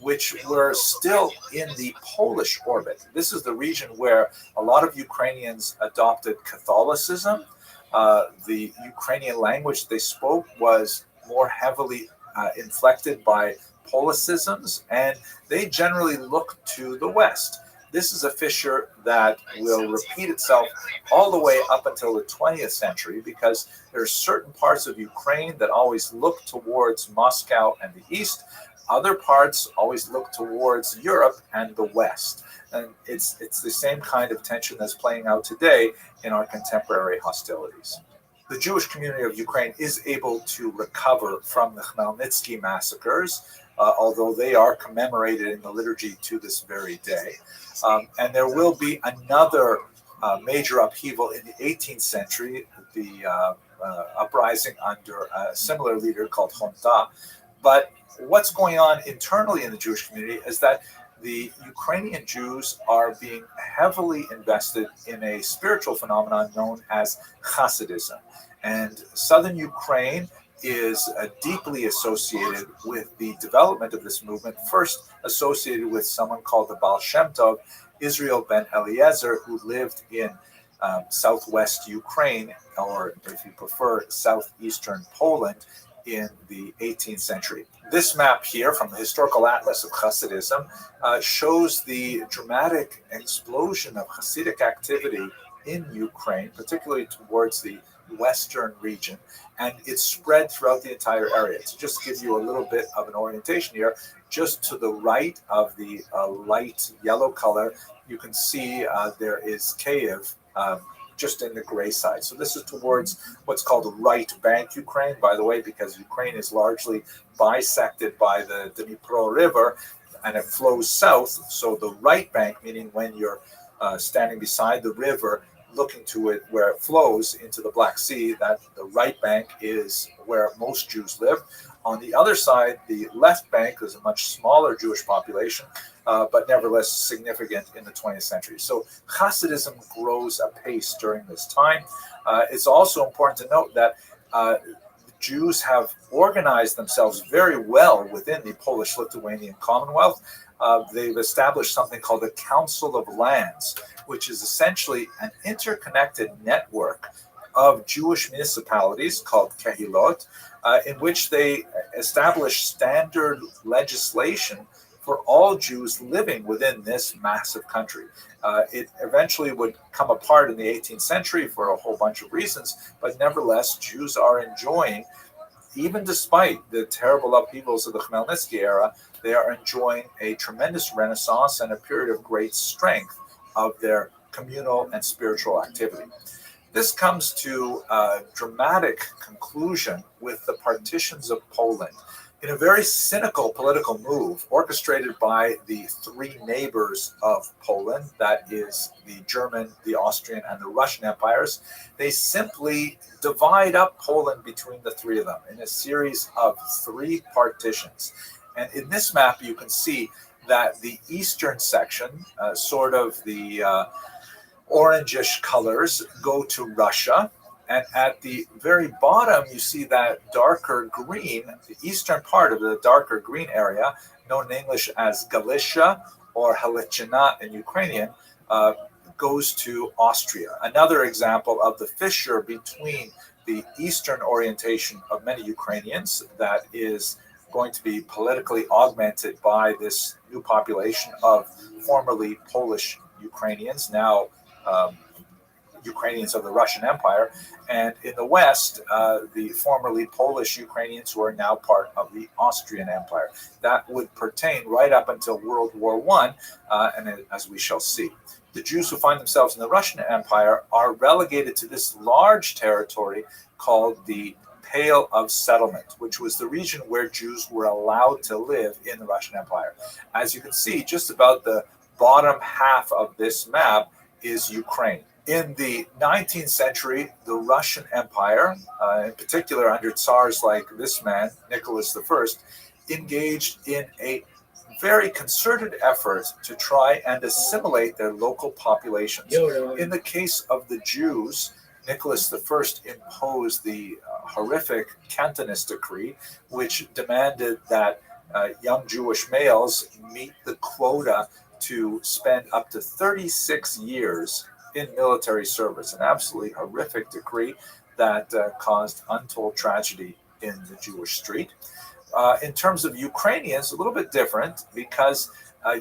which were still in the Polish orbit. This is the region where a lot of Ukrainians adopted Catholicism. The Ukrainian language they spoke was more heavily inflected by Policisms, and they generally looked to the West. This is a fissure that will repeat itself all the way up until the 20th century, because there are certain parts of Ukraine that always look towards Moscow and the East. Other parts always look towards Europe and the West. And it's the same kind of tension that's playing out today in our contemporary hostilities. The Jewish community of Ukraine is able to recover from the Khmelnytsky massacres, although they are commemorated in the liturgy to this very day. And there will be another major upheaval in the 18th century, the uprising under a similar leader called Honta. But what's going on internally in the Jewish community is that the Ukrainian Jews are being heavily invested in a spiritual phenomenon known as Hasidism. And southern Ukraine is deeply associated with the development of this movement, first associated with someone called the Baal Shem Tov, Israel ben Eliezer, who lived in southwest Ukraine, or if you prefer, southeastern Poland, in the 18th century. This map here from the Historical Atlas of Hasidism shows the dramatic explosion of Hasidic activity in Ukraine, particularly towards the western region, and it's spread throughout the entire area. To just give you a little bit of an orientation here, just to the right of the light yellow color, you can see there is Kyiv, just in the gray side. So this is towards what's called the right bank Ukraine, by the way, because Ukraine is largely bisected by the Dnipro River, and it flows south. So the right bank, meaning when you're standing beside the river, looking to it where it flows into the Black Sea, that the right bank is where most Jews live. On the other side, the left bank is a much smaller Jewish population, but nevertheless significant in the 20th century. So Hasidism grows apace during this time. It's also important to note that Jews have organized themselves very well within the Polish-Lithuanian Commonwealth. They've established something called the Council of Lands, which is essentially an interconnected network of Jewish municipalities called Kehilot, in which they establish standard legislation for all Jews living within this massive country. It eventually would come apart in the 18th century for a whole bunch of reasons, but nevertheless, Jews are enjoying even despite the terrible upheavals of the Khmelnytsky era, they are enjoying a tremendous renaissance and a period of great strength of their communal and spiritual activity. This comes to a dramatic conclusion with the partitions of Poland. In a very cynical political move orchestrated by the three neighbors of Poland, that is the German, the Austrian, and the Russian empires, they simply divide up Poland between the three of them in a series of three partitions. And in this map, you can see that the eastern section, sort of the orangish colors, go to Russia. And at the very bottom, you see that darker green, the eastern part of the darker green area, known in English as Galicia or Halychina in Ukrainian, goes to Austria. Another example of the fissure between the eastern orientation of many Ukrainians that is going to be politically augmented by this new population of formerly Polish Ukrainians, now Ukrainians of the Russian Empire, and in the West, the formerly Polish Ukrainians who are now part of the Austrian Empire. That would pertain right up until World War I, and as we shall see. The Jews who find themselves in the Russian Empire are relegated to this large territory called the Pale of Settlement, which was the region where Jews were allowed to live in the Russian Empire. As you can see, just about the bottom half of this map is Ukraine. In the 19th century, the Russian Empire, in particular under Tsars like this man, Nicholas I, engaged in a very concerted effort to try and assimilate their local populations. In the case of the Jews, Nicholas I imposed the horrific Cantonist decree, which demanded that young Jewish males meet the quota to spend up to 36 years in military service, an absolutely horrific decree that caused untold tragedy in the Jewish street. In terms of Ukrainians, a little bit different because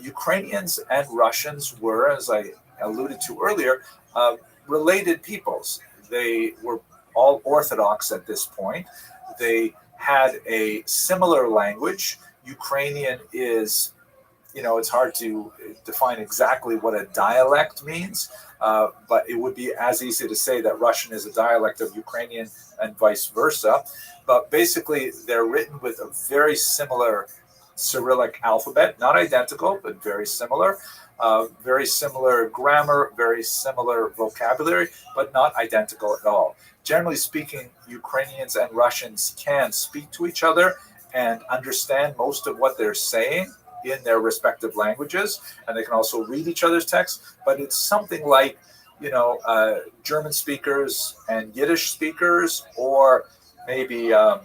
Ukrainians and Russians were, as I alluded to earlier, related peoples. They were all Orthodox at this point. They had a similar language. Ukrainian is, it's hard to define exactly what a dialect means, but it would be as easy to say that Russian is a dialect of Ukrainian and vice versa. But basically, they're written with a very similar Cyrillic alphabet, not identical, but very similar grammar, very similar vocabulary, but not identical at all. Generally speaking, Ukrainians and Russians can speak to each other and understand most of what they're saying in their respective languages, and they can also read each other's texts, but it's something like, German speakers and Yiddish speakers, or maybe a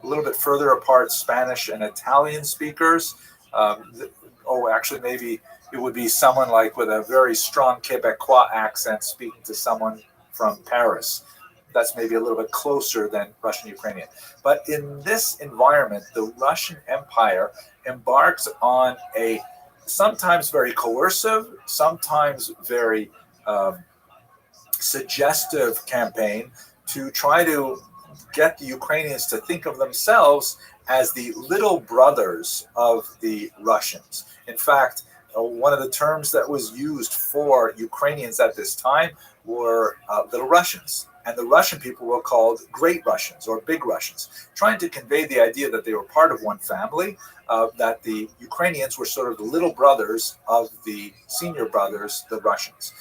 little bit further apart, Spanish and Italian speakers. Actually, maybe it would be someone like with a very strong Quebecois accent speaking to someone from Paris. That's maybe a little bit closer than Russian Ukrainian. But in this environment, the Russian Empire embarks on a sometimes very coercive, sometimes very suggestive campaign to try to get the Ukrainians to think of themselves as the little brothers of the Russians. In fact, one of the terms that was used for Ukrainians at this time were Little Russians. And the Russian people were called Great Russians or Big Russians, trying to convey the idea that they were part of one family, that the Ukrainians were sort of the little brothers of the senior brothers, the Russians.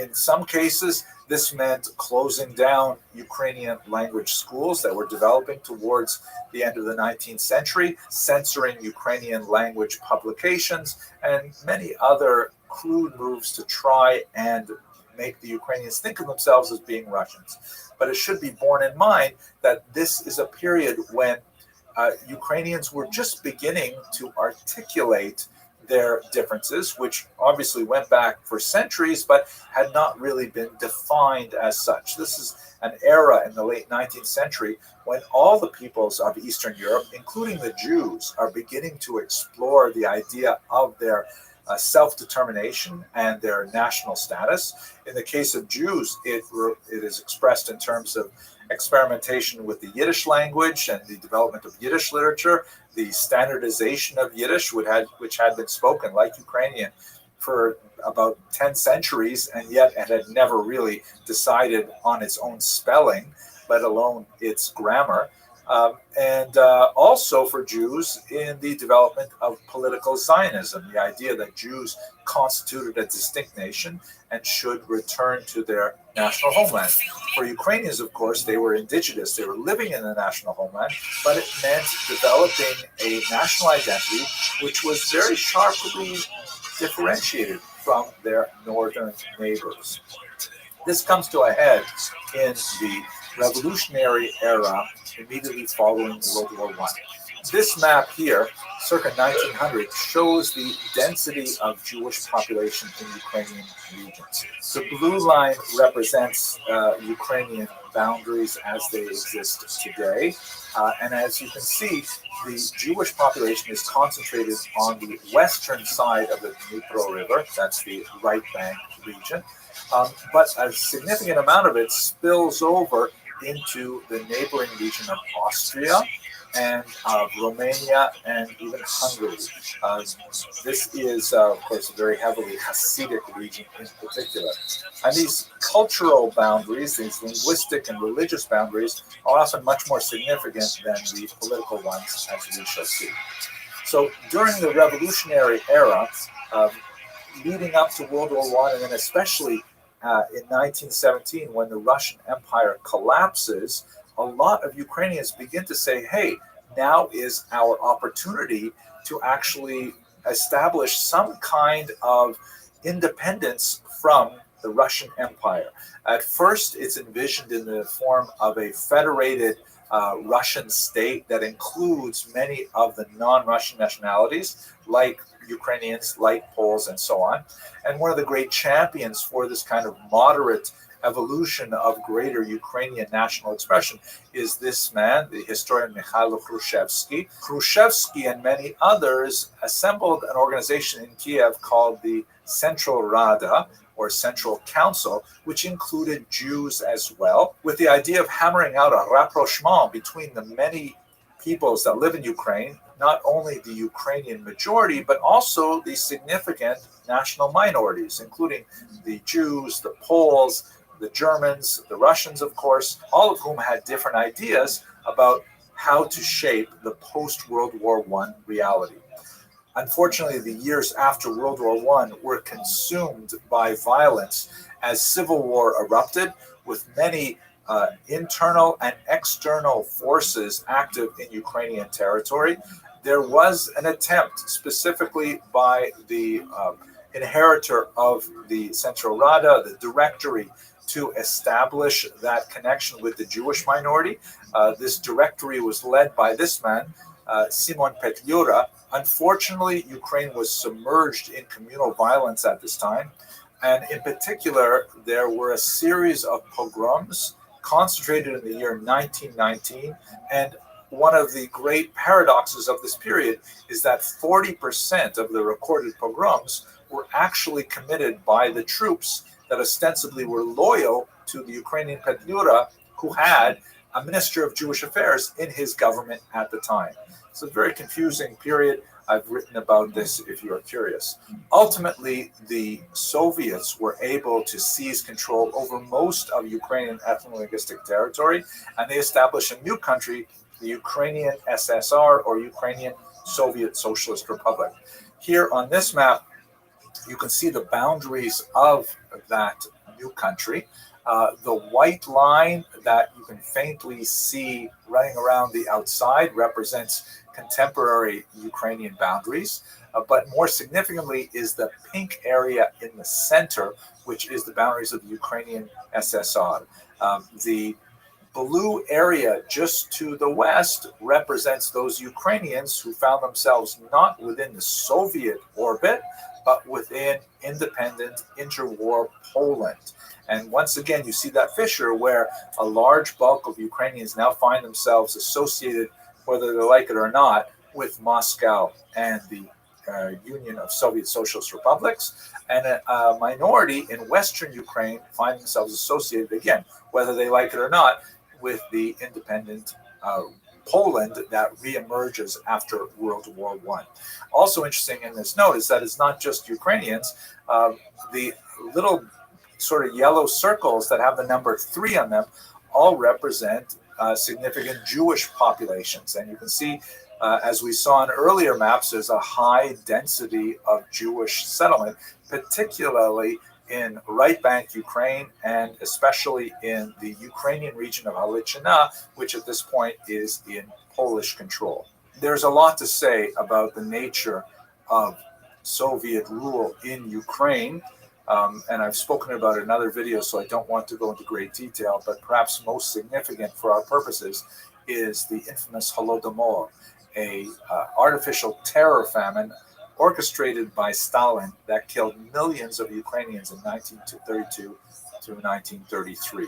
In some cases, this meant closing down Ukrainian language schools that were developing towards the end of the 19th century, censoring Ukrainian language publications, and many other crude moves to try and make the Ukrainians think of themselves as being Russians. But it should be borne in mind that this is a period when Ukrainians were just beginning to articulate their differences, which obviously went back for centuries, but had not really been defined as such. This is an era in the late 19th century when all the peoples of Eastern Europe, including the Jews, are beginning to explore the idea of their self-determination and their national status. In the case of Jews, it is expressed in terms of experimentation with the Yiddish language and the development of Yiddish literature, the standardization of Yiddish, which had been spoken like Ukrainian for about 10 centuries, and yet it had never really decided on its own spelling, let alone its grammar. And also for Jews in the development of political Zionism, the idea that Jews constituted a distinct nation and should return to their national homeland. For Ukrainians, of course, they were indigenous. They were living in the national homeland, but it meant developing a national identity which was very sharply differentiated from their northern neighbors. This comes to a head in the revolutionary era immediately following World War I. This map here, circa 1900, shows the density of Jewish population in Ukrainian regions. The blue line represents Ukrainian boundaries as they exist today. And as you can see, the Jewish population is concentrated on the western side of the Dnipro River, that's the right bank region. But a significant amount of it spills over into the neighboring region of Austria and Romania and even Hungary. This is, of course, a very heavily Hasidic region in particular. And these cultural boundaries, these linguistic and religious boundaries, are often much more significant than the political ones, as we shall see. So during the revolutionary era, leading up to World War I, and then especially in 1917, when the Russian Empire collapses, a lot of Ukrainians begin to say, hey, now is our opportunity to actually establish some kind of independence from the Russian Empire. At first, it's envisioned in the form of a federated Russian state that includes many of the non-Russian nationalities, like Ukrainians, like Poles, and so on. And one of the great champions for this kind of moderate evolution of greater Ukrainian national expression is this man, the historian Mikhailo Khrushchevsky. Khrushchevsky and many others assembled an organization in Kiev called the Central Rada, or Central Council, which included Jews as well, with the idea of hammering out a rapprochement between the many peoples that live in Ukraine, not only the Ukrainian majority, but also the significant national minorities, including the Jews, the Poles, the Germans, the Russians, of course, all of whom had different ideas about how to shape the post-World War I reality. Unfortunately, the years after World War I were consumed by violence as civil war erupted, with many internal and external forces active in Ukrainian territory. There was an attempt, specifically by the inheritor of the Central Rada, the directory, to establish that connection with the Jewish minority. This directory was led by this man, Simon Petliura. Unfortunately, Ukraine was submerged in communal violence at this time. And in particular, there were a series of pogroms concentrated in the year 1919. And one of the great paradoxes of this period is that 40% of the recorded pogroms were actually committed by the troops that ostensibly were loyal to the Ukrainian Petliura, who had a minister of Jewish affairs in his government at the time. It's a very confusing period. I've written about this if you're curious. Ultimately, the Soviets were able to seize control over most of Ukrainian ethno-linguistic territory, and they established a new country, the Ukrainian SSR, or Ukrainian Soviet Socialist Republic. Here on this map, you can see the boundaries of that new country. The white line that you can faintly see running around the outside represents contemporary Ukrainian boundaries, but more significantly is the pink area in the center, which is the boundaries of the Ukrainian SSR. The blue area just to the west represents those Ukrainians who found themselves not within the Soviet orbit, but within independent interwar Poland. And once again, you see that fissure where a large bulk of Ukrainians now find themselves associated, whether they like it or not, with Moscow and the Union of Soviet Socialist Republics. And a minority in Western Ukraine find themselves associated, again, whether they like it or not, with the independent Poland that reemerges after World War I. Also interesting in this note is that it's not just Ukrainians. The little sort of yellow circles that have the number 3 on them all represent significant Jewish populations. And you can see, as we saw in earlier maps, there's a high density of Jewish settlement, particularly in right bank Ukraine, and especially in the Ukrainian region of Halichina, which at this point is in Polish control. There's a lot to say about the nature of Soviet rule in Ukraine, and I've spoken about it in other videos, so I don't want to go into great detail, but perhaps most significant for our purposes is the infamous Holodomor, a artificial terror famine orchestrated by Stalin that killed millions of Ukrainians in 1932 through 1933.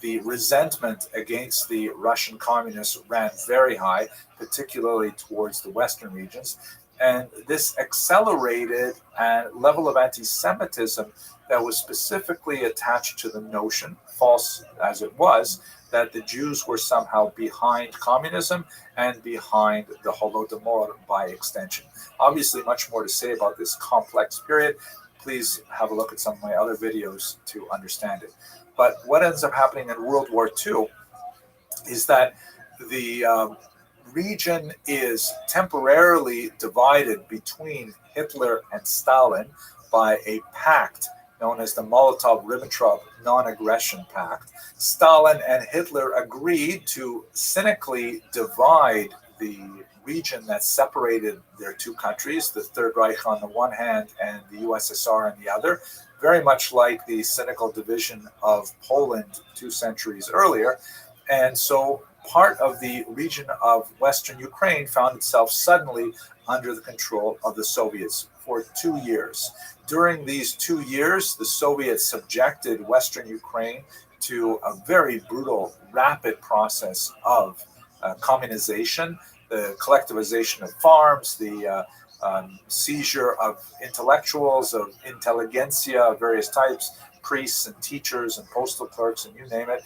The resentment against the Russian communists ran very high, particularly towards the western regions, and this accelerated a level of anti-Semitism that was specifically attached to the notion, false as it was, that the Jews were somehow behind communism and behind the Holodomor by extension. Obviously, much more to say about this complex period. Please have a look at some of my other videos to understand it. But what ends up happening in World War II is that the region is temporarily divided between Hitler and Stalin by a pact known as the Molotov-Ribbentrop Non-Aggression Pact. Stalin and Hitler agreed to cynically divide the region that separated their two countries, the Third Reich on the one hand and the USSR on the other, very much like the cynical division of Poland 2 centuries earlier. And so part of the region of Western Ukraine found itself suddenly under the control of the Soviets for 2 years. During these 2 years, the Soviets subjected Western Ukraine to a very brutal, rapid process of communization, the collectivization of farms, the seizure of intellectuals, of intelligentsia of various types, priests and teachers and postal clerks and you name it,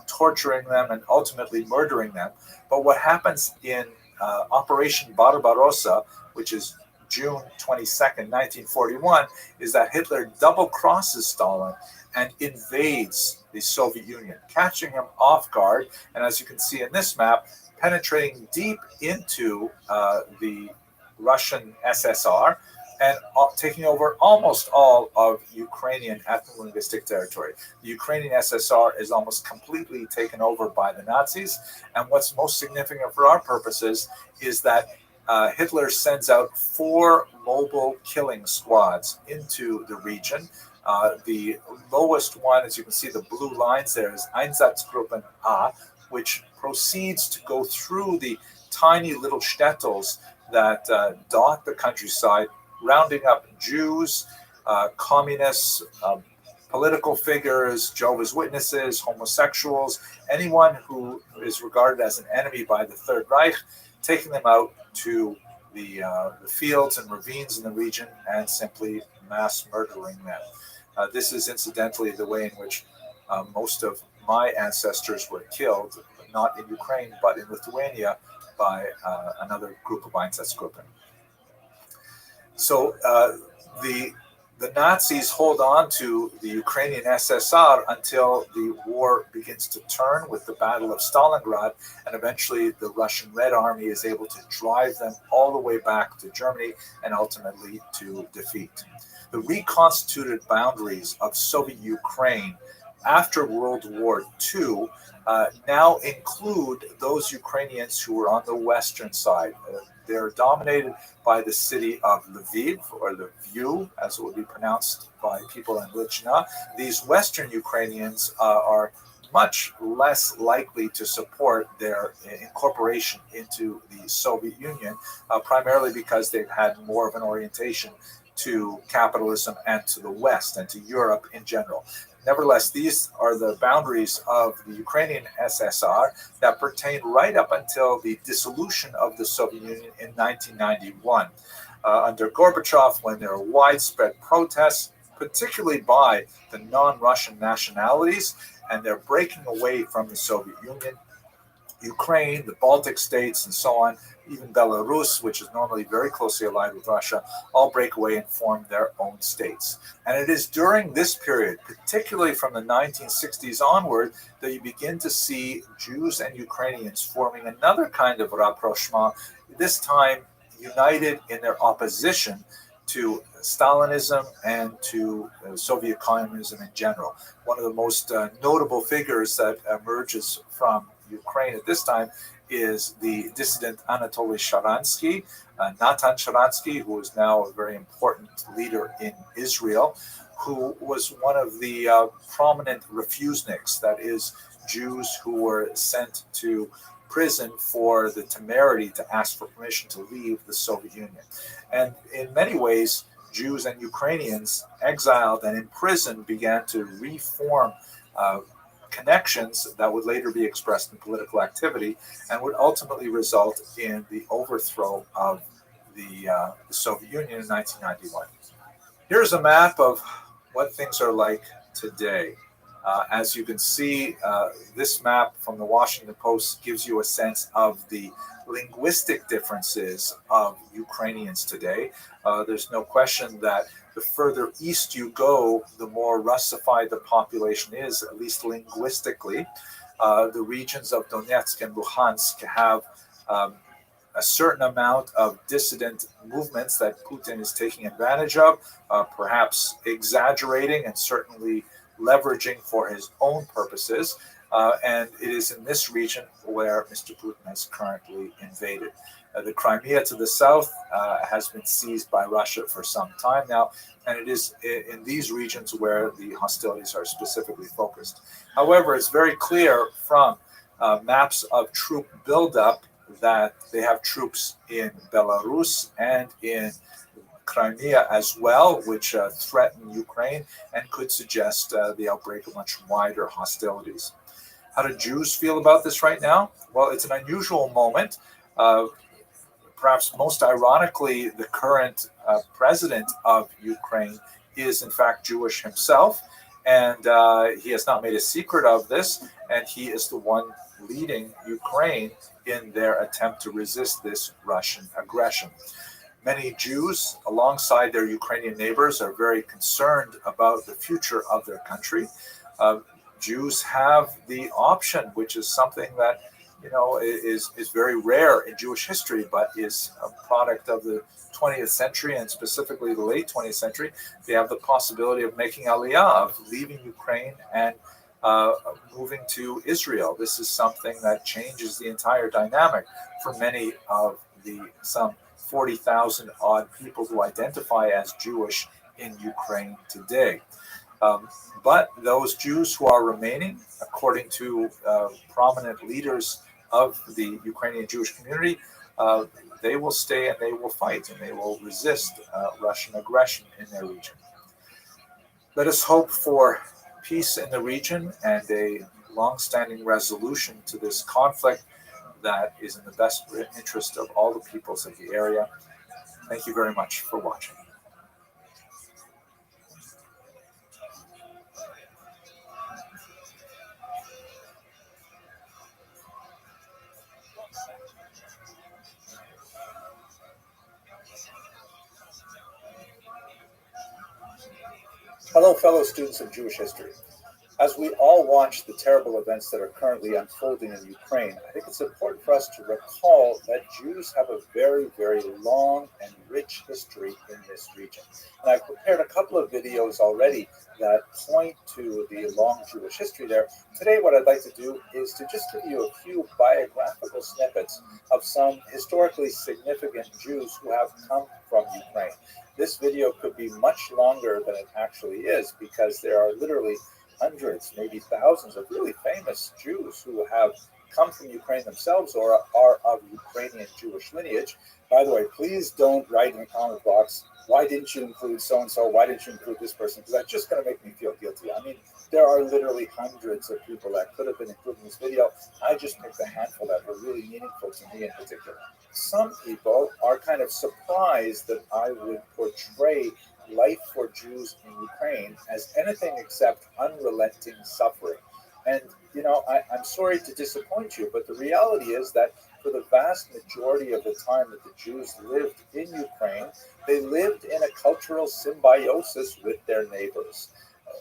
torturing them and ultimately murdering them. But what happens in Operation Barbarossa, which is June 22nd, 1941, is that Hitler double crosses Stalin and invades the Soviet Union, catching him off guard. And as you can see in this map, penetrating deep into the Russian SSR and taking over almost all of Ukrainian ethno-linguistic territory. The Ukrainian SSR is almost completely taken over by the Nazis. And what's most significant for our purposes is that Hitler sends out 4 mobile killing squads into the region. The lowest one, as you can see, the blue lines there, is Einsatzgruppen A, which proceeds to go through the tiny little shtetls that dot the countryside, rounding up Jews, communists, political figures, Jehovah's Witnesses, homosexuals, anyone who is regarded as an enemy by the Third Reich, taking them out to the fields and ravines in the region and simply mass murdering them. This is incidentally the way in which most of my ancestors were killed, not in Ukraine, but in Lithuania, by another group of Einsatzgruppen. So the Nazis hold on to the Ukrainian SSR until the war begins to turn with the Battle of Stalingrad, and eventually the Russian Red Army is able to drive them all the way back to Germany and ultimately to defeat. The reconstituted boundaries of Soviet Ukraine after World War II now include those Ukrainians who were on the western side. They're dominated by the city of Lviv, or Lviv, as it would be pronounced by people in Lichna. These western Ukrainians are much less likely to support their incorporation into the Soviet Union, primarily because they've had more of an orientation to capitalism and to the West and to Europe in general. Nevertheless, these are the boundaries of the Ukrainian SSR that pertain right up until the dissolution of the Soviet Union in 1991. Under Gorbachev, when there were widespread protests, particularly by the non-Russian nationalities, and they're breaking away from the Soviet Union. Ukraine, the Baltic states, and so on, even Belarus, which is normally very closely allied with Russia, all break away and form their own states. And it is during this period, particularly from the 1960s onward, that you begin to see Jews and Ukrainians forming another kind of rapprochement, this time united in their opposition to Stalinism and to Soviet communism in general. One of the most notable figures that emerges from Ukraine at this time is the dissident Anatoly Sharansky, Natan Sharansky, who is now a very important leader in Israel, who was one of the prominent refuseniks, that is, Jews who were sent to prison for the temerity to ask for permission to leave the Soviet Union. And in many ways, Jews and Ukrainians exiled and imprisoned began to reform connections that would later be expressed in political activity and would ultimately result in the overthrow of the Soviet Union in 1991. Here's a map of what things are like today. As you can see, this map from the Washington Post gives you a sense of the linguistic differences of Ukrainians today. There's no question that the further east you go, the more Russified the population is, at least linguistically. The regions of Donetsk and Luhansk have a certain amount of dissident movements that Putin is taking advantage of, perhaps exaggerating and certainly leveraging for his own purposes. And it is in this region where Mr. Putin has currently invaded. The Crimea to the south has been seized by Russia for some time now, and it is in these regions where the hostilities are specifically focused. However, it's very clear from maps of troop buildup that they have troops in Belarus and in Crimea as well, which threaten Ukraine and could suggest the outbreak of much wider hostilities. How do Jews feel about this right now? Well, it's an unusual moment. Perhaps most ironically, the current president of Ukraine is in fact Jewish himself, and he has not made a secret of this, and he is the one leading Ukraine in their attempt to resist this Russian aggression. Many Jews, alongside their Ukrainian neighbors, are very concerned about the future of their country. Jews have the option, which is something that is very rare in Jewish history, but is a product of the 20th century and specifically the late 20th century. They have the possibility of making aliyah, of leaving Ukraine and moving to Israel. This is something that changes the entire dynamic for many of the some 40,000 odd people who identify as Jewish in Ukraine today. But those Jews who are remaining, according to prominent leaders of the Ukrainian Jewish community, they will stay and they will fight and they will resist Russian aggression in their region. Let us hope for peace in the region and a long-standing resolution to this conflict that is in the best interest of all the peoples of the area. Thank you very much for watching. Hello, fellow students of Jewish history. As we all watch the terrible events that are currently unfolding in Ukraine, I think it's important for us to recall that Jews have a very, very long and rich history in this region. And I've prepared a couple of videos already that point to the long Jewish history there. Today, what I'd like to do is to just give you a few biographical snippets of some historically significant Jews who have come from Ukraine. This video could be much longer than it actually is because there are literally hundreds, maybe thousands of really famous Jews who have come from Ukraine themselves or are of Ukrainian Jewish lineage. By the way, please don't write in the comment box, why didn't you include so-and-so? Why didn't you include this person? Because that's just going to make me feel guilty. I mean, there are literally hundreds of people that could have been included in this video. I just picked a handful that were really meaningful to me in particular. Some people are kind of surprised that I would portray life for Jews in Ukraine as anything except unrelenting suffering. And, I'm sorry to disappoint you, but the reality is that for the vast majority of the time that the Jews lived in Ukraine, they lived in a cultural symbiosis with their neighbors.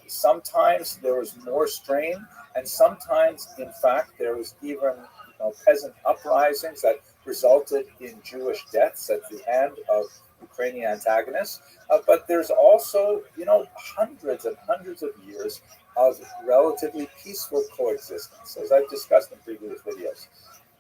Sometimes there was more strain, and sometimes, in fact, there was even peasant uprisings that resulted in Jewish deaths at the hand of Ukrainian antagonists. But there's also, hundreds and hundreds of years of relatively peaceful coexistence, as I've discussed in previous videos.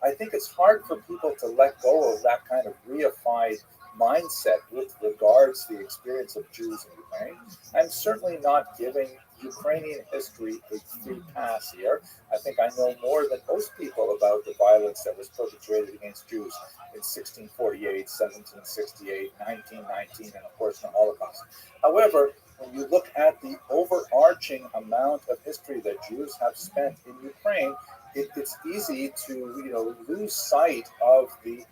I think it's hard for people to let go of that kind of reified mindset with regards to the experience of Jews in Ukraine. I'm certainly not giving Ukrainian history a free pass here. I think I know more than most people about the violence that was perpetrated against Jews in 1648, 1768, 1919, and of course the Holocaust. However, when you look at the overarching amount of history that Jews have spent in Ukraine, it's easy to lose sight of the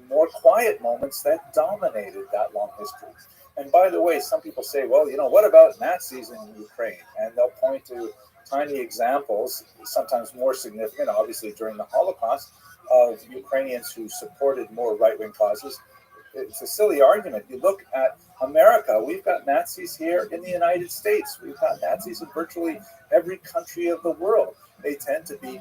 more quiet moments that dominated that long history. And by the way, some people say, well, what about Nazis in Ukraine? And they'll point to tiny examples, sometimes more significant, obviously during the Holocaust, of Ukrainians who supported more right-wing causes. It's a silly argument. You look at America, we've got Nazis here in the United States. We've got Nazis in virtually every country of the world. They tend to be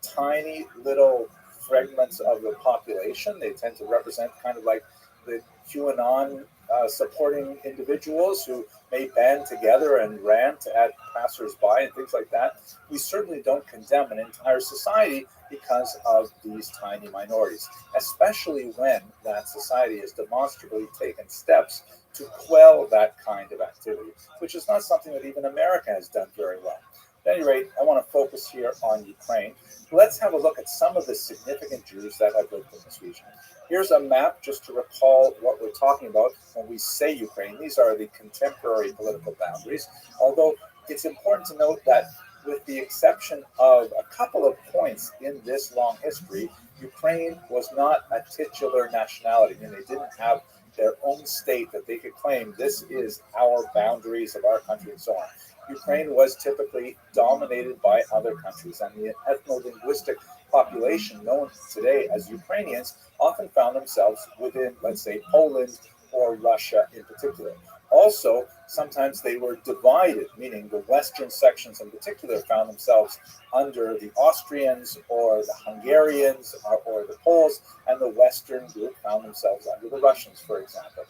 tiny little fragments of the population. They tend to represent kind of like the QAnon supporting individuals who may band together and rant at passersby and things like that. We certainly don't condemn an entire society because of these tiny minorities, especially when that society has demonstrably taken steps to quell that kind of activity, which is not something that even America has done very well. At any rate, I want to focus here on Ukraine. Let's have a look at some of the significant Jews that have lived in this region. Here's a map just to recall what we're talking about when we say Ukraine. These are the contemporary political boundaries, although it's important to note that with the exception of a couple of points in this long history, Ukraine was not a titular nationality. I mean, they didn't have their own state that they could claim, this is our boundaries of our country and so on. Ukraine was typically dominated by other countries, and the ethno-linguistic population known today as Ukrainians often found themselves within, let's say, Poland or Russia in particular. Also, sometimes they were divided, meaning the western sections in particular found themselves under the Austrians or the Hungarians or the Poles, and the western group found themselves under the Russians, for example.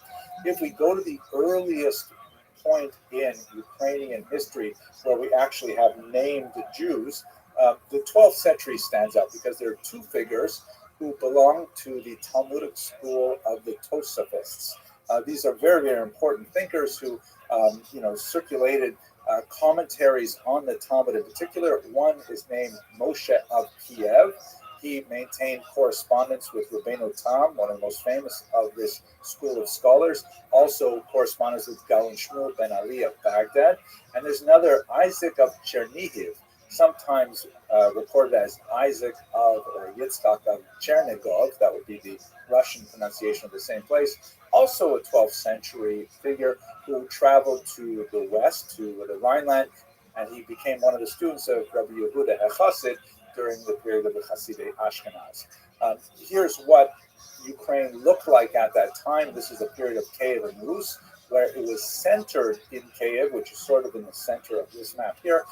If we go to the earliest point in Ukrainian history where we actually have named Jews, the 12th century stands out because there are two figures who belong to the Talmudic school of the Tosafists. These are very, very important thinkers who, circulated commentaries on the Talmud in particular. One is named Moshe of Kiev. He maintained correspondence with Rabbeinu Tam, one of the most famous of this school of scholars. Also correspondence with Gaon Shmuel ben Ali of Baghdad. And there's another, Isaac of Chernihiv, sometimes recorded as Isaac of or Yitzchak of Chernigov. That would be the Russian pronunciation of the same place. Also a 12th century figure who traveled to the west, to the Rhineland, and he became one of the students of Rabbi Yehuda HaChassid during the period of the Hasidei Ashkenaz. Here's what Ukraine looked like at that time. This is a period of Kiev and Rus, where it was centered in Kiev, which is sort of in the center of this map here,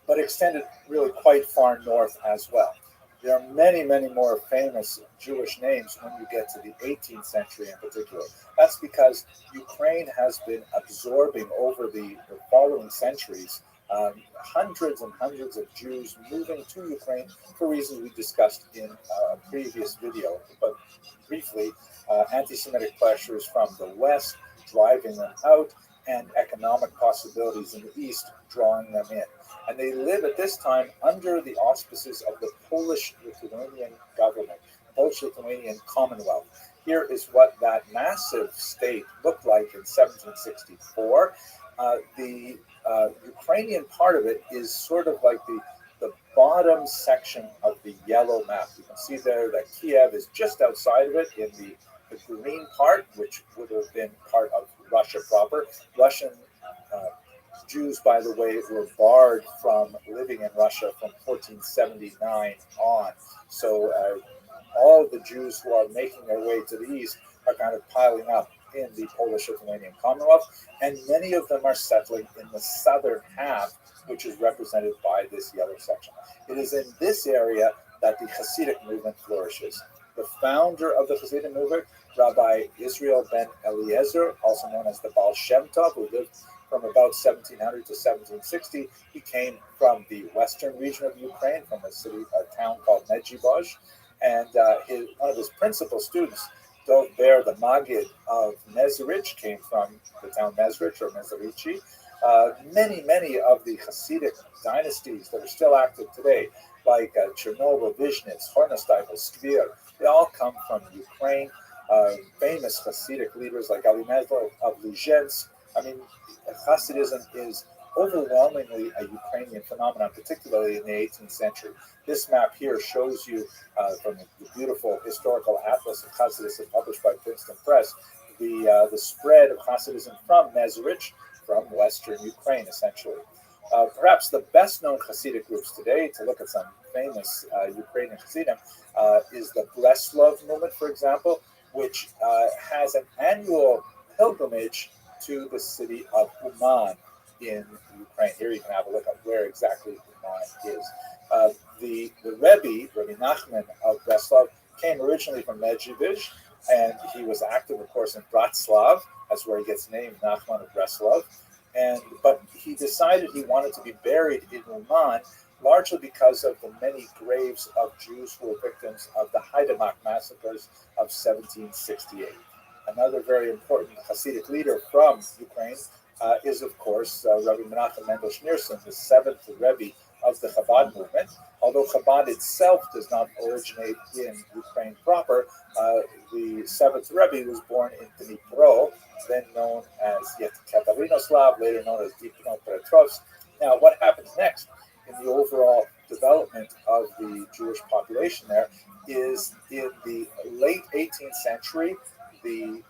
but extended really quite far north as well. There are many, many more famous Jewish names when you get to the 18th century in particular. That's because Ukraine has been absorbing over the following centuries hundreds and hundreds of Jews moving to Ukraine for reasons we discussed in a previous video. But briefly, anti-Semitic pressures from the West driving them out, and economic possibilities in the East drawing them in. And they live at this time under the auspices of the Polish-Lithuanian government, Polish-Lithuanian Commonwealth. Here is what that massive state looked like in 1764. The Ukrainian part of it is sort of like the bottom section of the yellow map. You can see there that Kiev is just outside of it in the green part, which would have been part of Russia proper. Russian Jews, by the way, were barred from living in Russia from 1479 on. So all the Jews who are making their way to the east are kind of piling up in the Polish-Lithuanian Commonwealth, and many of them are settling in the southern half, which is represented by this yellow section. It is in this area that the Hasidic movement flourishes. The founder of the Hasidic movement, Rabbi Israel ben Eliezer, also known as the Baal Shem Tov, who lived from about 1700 to 1760, he came from the western region of Ukraine, from a town called Medjibozh, and one of his principal students, Dov Ber, the Maggid of Mezrich, came from the town Mezrich or Mezrichi. Many of the Hasidic dynasties that are still active today, like Chernobyl, Vishnitz, Hornosteipel, Skvir, they all come from Ukraine. Famous Hasidic leaders like Alimezlo of Luzhensk. I mean, Hasidism is overwhelmingly a Ukrainian phenomenon, particularly in the 18th century. This map here shows you from the beautiful historical atlas of Hasidism published by Princeton Press, the spread of Hasidism from Mezrich, from Western Ukraine, essentially. Perhaps the best-known Hasidic groups today, to look at some famous Ukrainian Hasidim, is the Breslov movement, for example, which has an annual pilgrimage to the city of Uman in Ukraine. Here you can have a look at where exactly Uman is. The Rebbe, Rabbi Nachman of Breslov, came originally from Medjugorje, and he was active, of course, in Bratslav. That's where he gets named Nachman of Breslov. But he decided he wanted to be buried in Uman, largely because of the many graves of Jews who were victims of the Haidamach massacres of 1768. Another very important Hasidic leader from Ukraine is, of course, Rabbi Menachem Mendel Schneerson, the seventh Rebbe of the Chabad movement. Although Chabad itself does not originate in Ukraine proper, the seventh Rebbe was born in Dnipro, then known as Yekaterinoslav, later known as Dnipropetrovsk. Now, what happens next in the overall development of the Jewish population there is in the late 18th century, the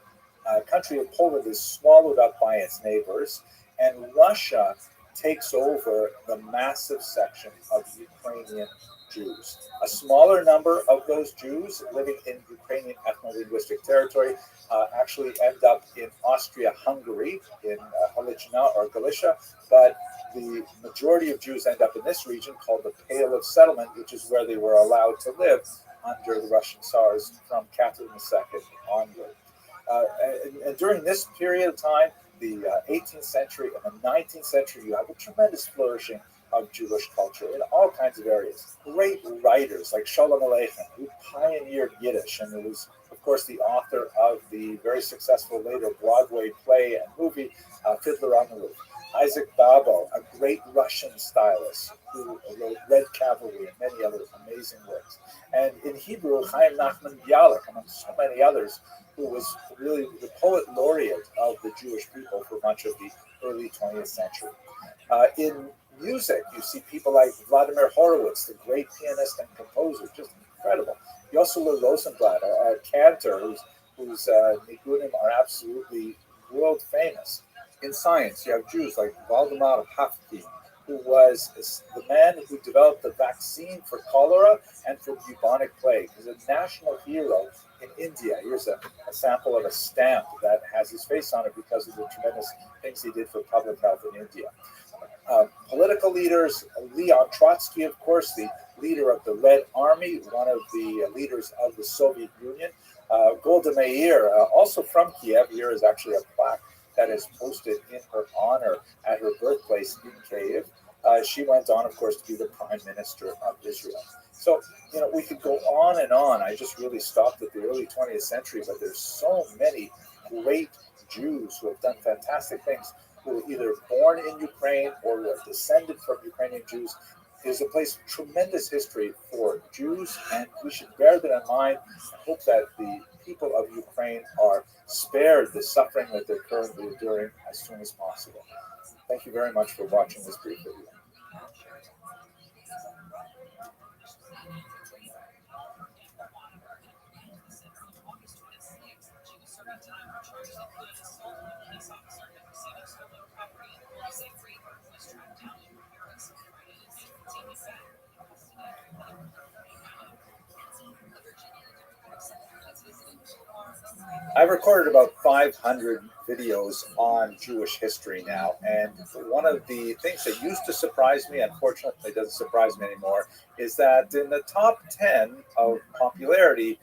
country of Poland is swallowed up by its neighbors, and Russia takes over the massive section of Ukrainian Jews. A smaller number of those Jews living in Ukrainian ethno-linguistic territory actually end up in Austria-Hungary, in Halicina or Galicia, but the majority of Jews end up in this region called the Pale of Settlement, which is where they were allowed to live under the Russian Tsars from Catherine II onward. And during this period of time, the 18th century and the 19th century, you have a tremendous flourishing of Jewish culture in all kinds of areas. Great writers like Sholem Aleichem, who pioneered Yiddish, and who was, of course, the author of the very successful later Broadway play and movie, Fiddler on the Roof. Isaac Babel, a great Russian stylist who wrote Red Cavalry and many other amazing works. And in Hebrew, Chaim Nachman Bialik, among so many others, who was really the poet laureate of the Jewish people for much of the early 20th century. In music, you see people like Vladimir Horowitz, the great pianist and composer, just incredible. Yossele Rosenblatt, a cantor whose nigunim are absolutely world famous. In science, you have Jews like Waldemar Hafkin, who was the man who developed the vaccine for cholera and for bubonic plague. He's a national hero in India. Here's a sample of a stamp that has his face on it because of the tremendous things he did for public health in India. Political leaders, Leon Trotsky, of course, the leader of the Red Army, one of the leaders of the Soviet Union. Golda Meir, also from Kiev. Here is actually a plaque that is posted in her honor at her birthplace in Kiev. She went on, of course, to be the Prime Minister of Israel. So, we could go on and on. I just really stopped at the early 20th century, but there's so many great Jews who have done fantastic things, who were either born in Ukraine or were descended from Ukrainian Jews. There's a place of tremendous history for Jews, and we should bear that in mind and hope that the people of Ukraine are spared the suffering that they're currently enduring as soon as possible. Thank you very much for watching this brief video. I've recorded about 500 videos on Jewish history now, and one of the things that used to surprise me, unfortunately doesn't surprise me anymore, is that in the top 10 of popularity,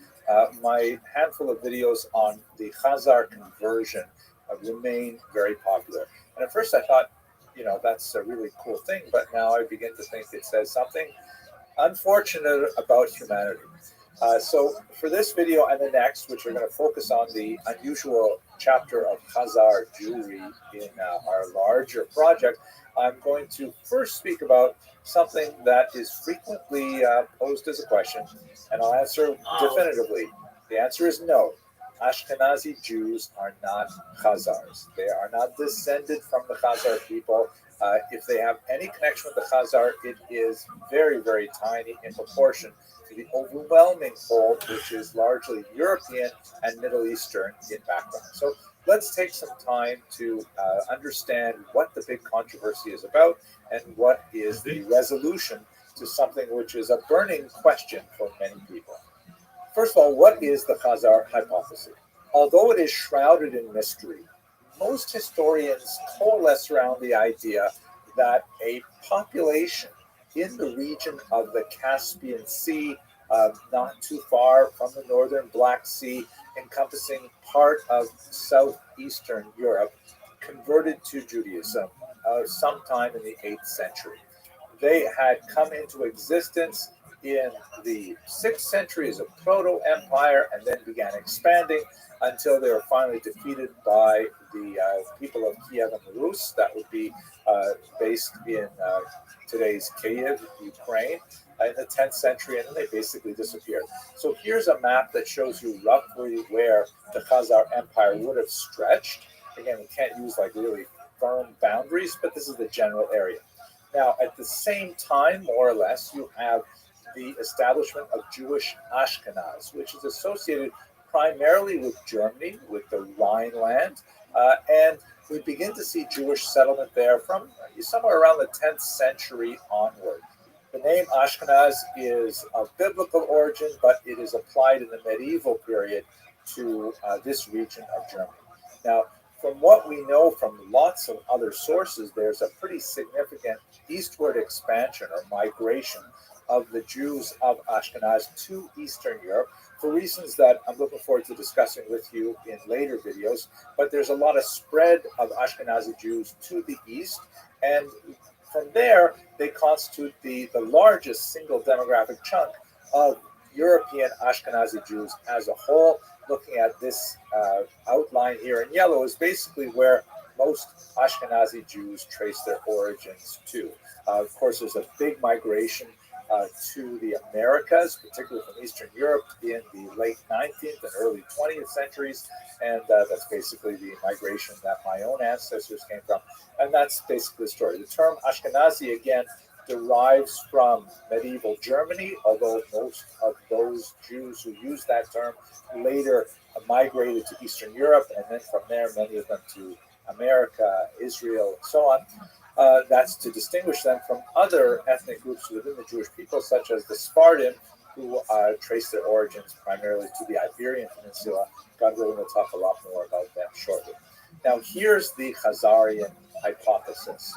my handful of videos on the Khazar conversion remain very popular. And at first I thought, that's a really cool thing, but now I begin to think it says something unfortunate about humanity. So for this video and the next, which are going to focus on the unusual chapter of Khazar Jewry in our larger project, I'm going to first speak about something that is frequently posed as a question, and I'll answer definitively. The answer is no. Ashkenazi Jews are not Khazars. They are not descended from the Khazar people. If they have any connection with the Khazar, it is very, very tiny in proportion to the overwhelming whole, which is largely European and Middle Eastern in background. So let's take some time to understand what the big controversy is about and what is the resolution to something which is a burning question for many people. First of all, what is the Khazar hypothesis? Although it is shrouded in mystery, most historians coalesce around the idea that a population in the region of the Caspian Sea, not too far from the northern Black Sea, encompassing part of southeastern Europe, converted to Judaism sometime in the 8th century. They had come into existence in the 6th century as a proto-empire and then began expanding until they were finally defeated by the people of Kiev and Rus. That would be based in today's Kyiv, Ukraine, in the 10th century, and then they basically disappeared. So here's a map that shows you roughly where the Khazar Empire would have stretched. Again, we can't use like really firm boundaries, but this is the general area. Now, at the same time, more or less, you have the establishment of Jewish Ashkenaz, which is associated primarily with Germany, with the Rhineland, and we begin to see Jewish settlement there from somewhere around the 10th century onward. The name Ashkenaz is of biblical origin, but it is applied in the medieval period to this region of Germany. Now, from what we know from lots of other sources, there's a pretty significant eastward expansion or migration of the Jews of Ashkenaz to Eastern Europe for reasons that I'm looking forward to discussing with you in later videos. But there's a lot of spread of Ashkenazi Jews to the east, and from there, they constitute the largest single demographic chunk of European Ashkenazi Jews as a whole. Looking at this outline here in yellow is basically where most Ashkenazi Jews trace their origins to. Of course, there's a big migration to the Americas, particularly from Eastern Europe in the late 19th and early 20th centuries. And that's basically the migration that my own ancestors came from. And that's basically the story. The term Ashkenazi, again, derives from medieval Germany, although most of those Jews who used that term later migrated to Eastern Europe, and then from there, many of them to America, Israel, and so on. That's to distinguish them from other ethnic groups within the Jewish people, such as the Spartan, who trace their origins primarily to the Iberian Peninsula. God willing, we'll talk a lot more about them shortly. Now, here's the Khazarian hypothesis.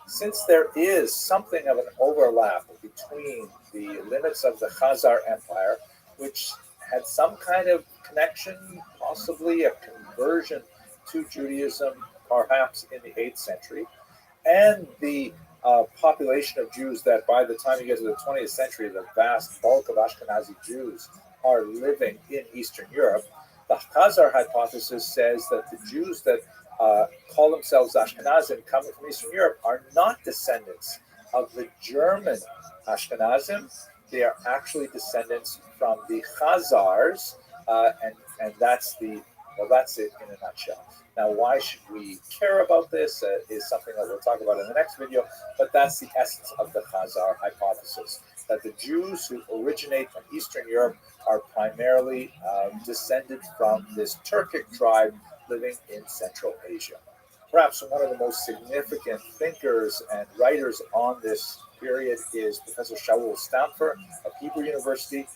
Since there is something of an overlap between the limits of the Khazar Empire, which had some kind of connection, possibly a conversion to Judaism, perhaps in the 8th century, and the population of Jews that by the time you get to the 20th century, the vast bulk of Ashkenazi Jews are living in Eastern Europe, the Khazar hypothesis says that the Jews that call themselves Ashkenazim coming from Eastern Europe are not descendants of the German Ashkenazim. They are actually descendants from the Khazars, and that's it in a nutshell. Now, why should we care about this is something that we'll talk about in the next video, but that's the essence of the Khazar hypothesis, that the Jews who originate from Eastern Europe are primarily descended from this Turkic tribe living in Central Asia. Perhaps one of the most significant thinkers and writers on this period is Professor Shaul Stamfer of Hebrew University,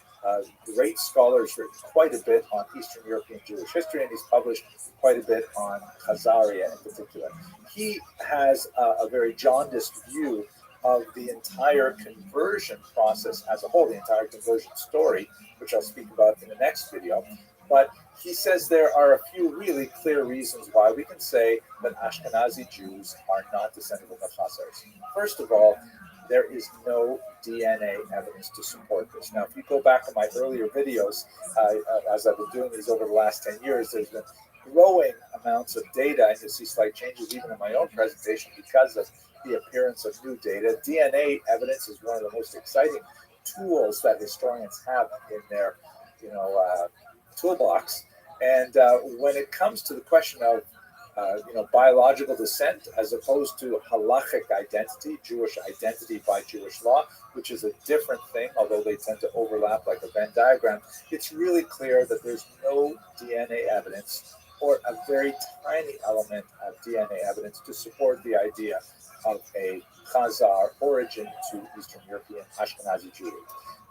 Great scholar, has written quite a bit on Eastern European Jewish history, and he's published quite a bit on Khazaria in particular. He has a very jaundiced view of the entire conversion process as a whole, the entire conversion story, which I'll speak about in the next video. But he says there are a few really clear reasons why we can say that Ashkenazi Jews are not descended from the Khazars. First of all, there is no DNA evidence to support this. Now, if you go back to my earlier videos, as I've been doing these over the last 10 years, there's been growing amounts of data, and you'll see slight changes even in my own presentation because of the appearance of new data. DNA evidence is one of the most exciting tools that historians have in their, toolbox. And when it comes to the question of biological descent as opposed to halachic identity, Jewish identity by Jewish law, which is a different thing, although they tend to overlap like a Venn diagram, it's really clear that there's no DNA evidence or a very tiny element of DNA evidence to support the idea of a Khazar origin to Eastern European Ashkenazi Jewry.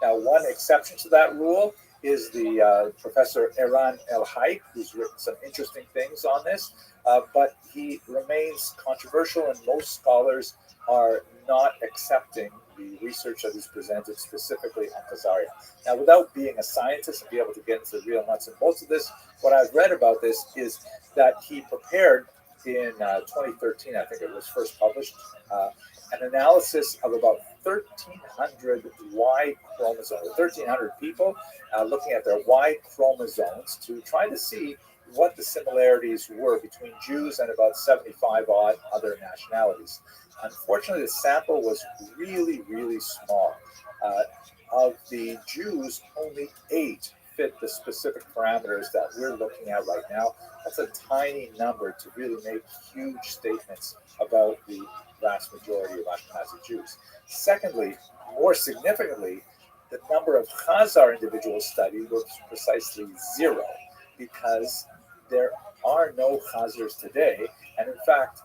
Now, one exception to that rule is the Professor Eran El-Haik, who's written some interesting things on this, but he remains controversial, and most scholars are not accepting the research that he's presented specifically on Khazaria. Now, without being a scientist and be able to get into the real nuts and bolts of this, what I've read about this is that he prepared in 2013, I think it was first published, an analysis of about 1,300 Y chromosomes, 1,300 people, looking at their Y chromosomes to try to see what the similarities were between Jews and about 75 odd other nationalities. Unfortunately, the sample was really, really small. Of the Jews, only 8 fit the specific parameters that we're looking at right now. That's a tiny number to really make huge statements about the vast majority of Ashkenazi Jews. Secondly, more significantly, the number of Khazar individuals studied was precisely 0, because there are no Khazars today, and in fact,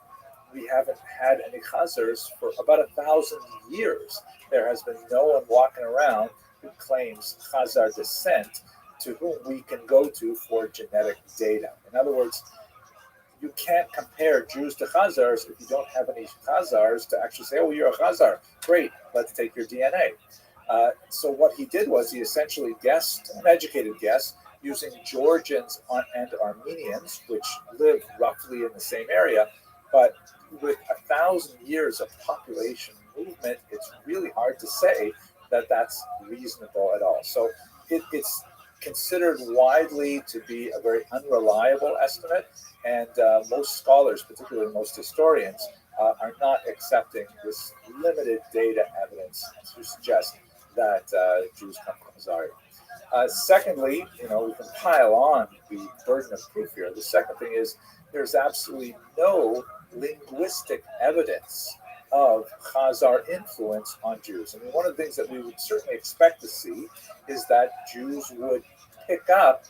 we haven't had any Khazars for about 1,000 years. There has been no one walking around who claims Khazar descent to whom we can go to for genetic data. In other words, you can't compare Jews to Khazars if you don't have any Khazars to actually say, oh, you're a Khazar. Great, let's take your DNA. So what he did was he essentially guessed, an educated guess, using Georgians and Armenians, which live roughly in the same area, but with 1,000 years of population movement, it's really hard to say that that's reasonable at all. So it's considered widely to be a very unreliable estimate, and most scholars, particularly most historians, are not accepting this limited data evidence to suggest that Jews come from Khazaria. Secondly, we can pile on the burden of proof here. The second thing is there's absolutely no linguistic evidence of Khazar influence on Jews. I mean, one of the things that we would certainly expect to see is that Jews would pick up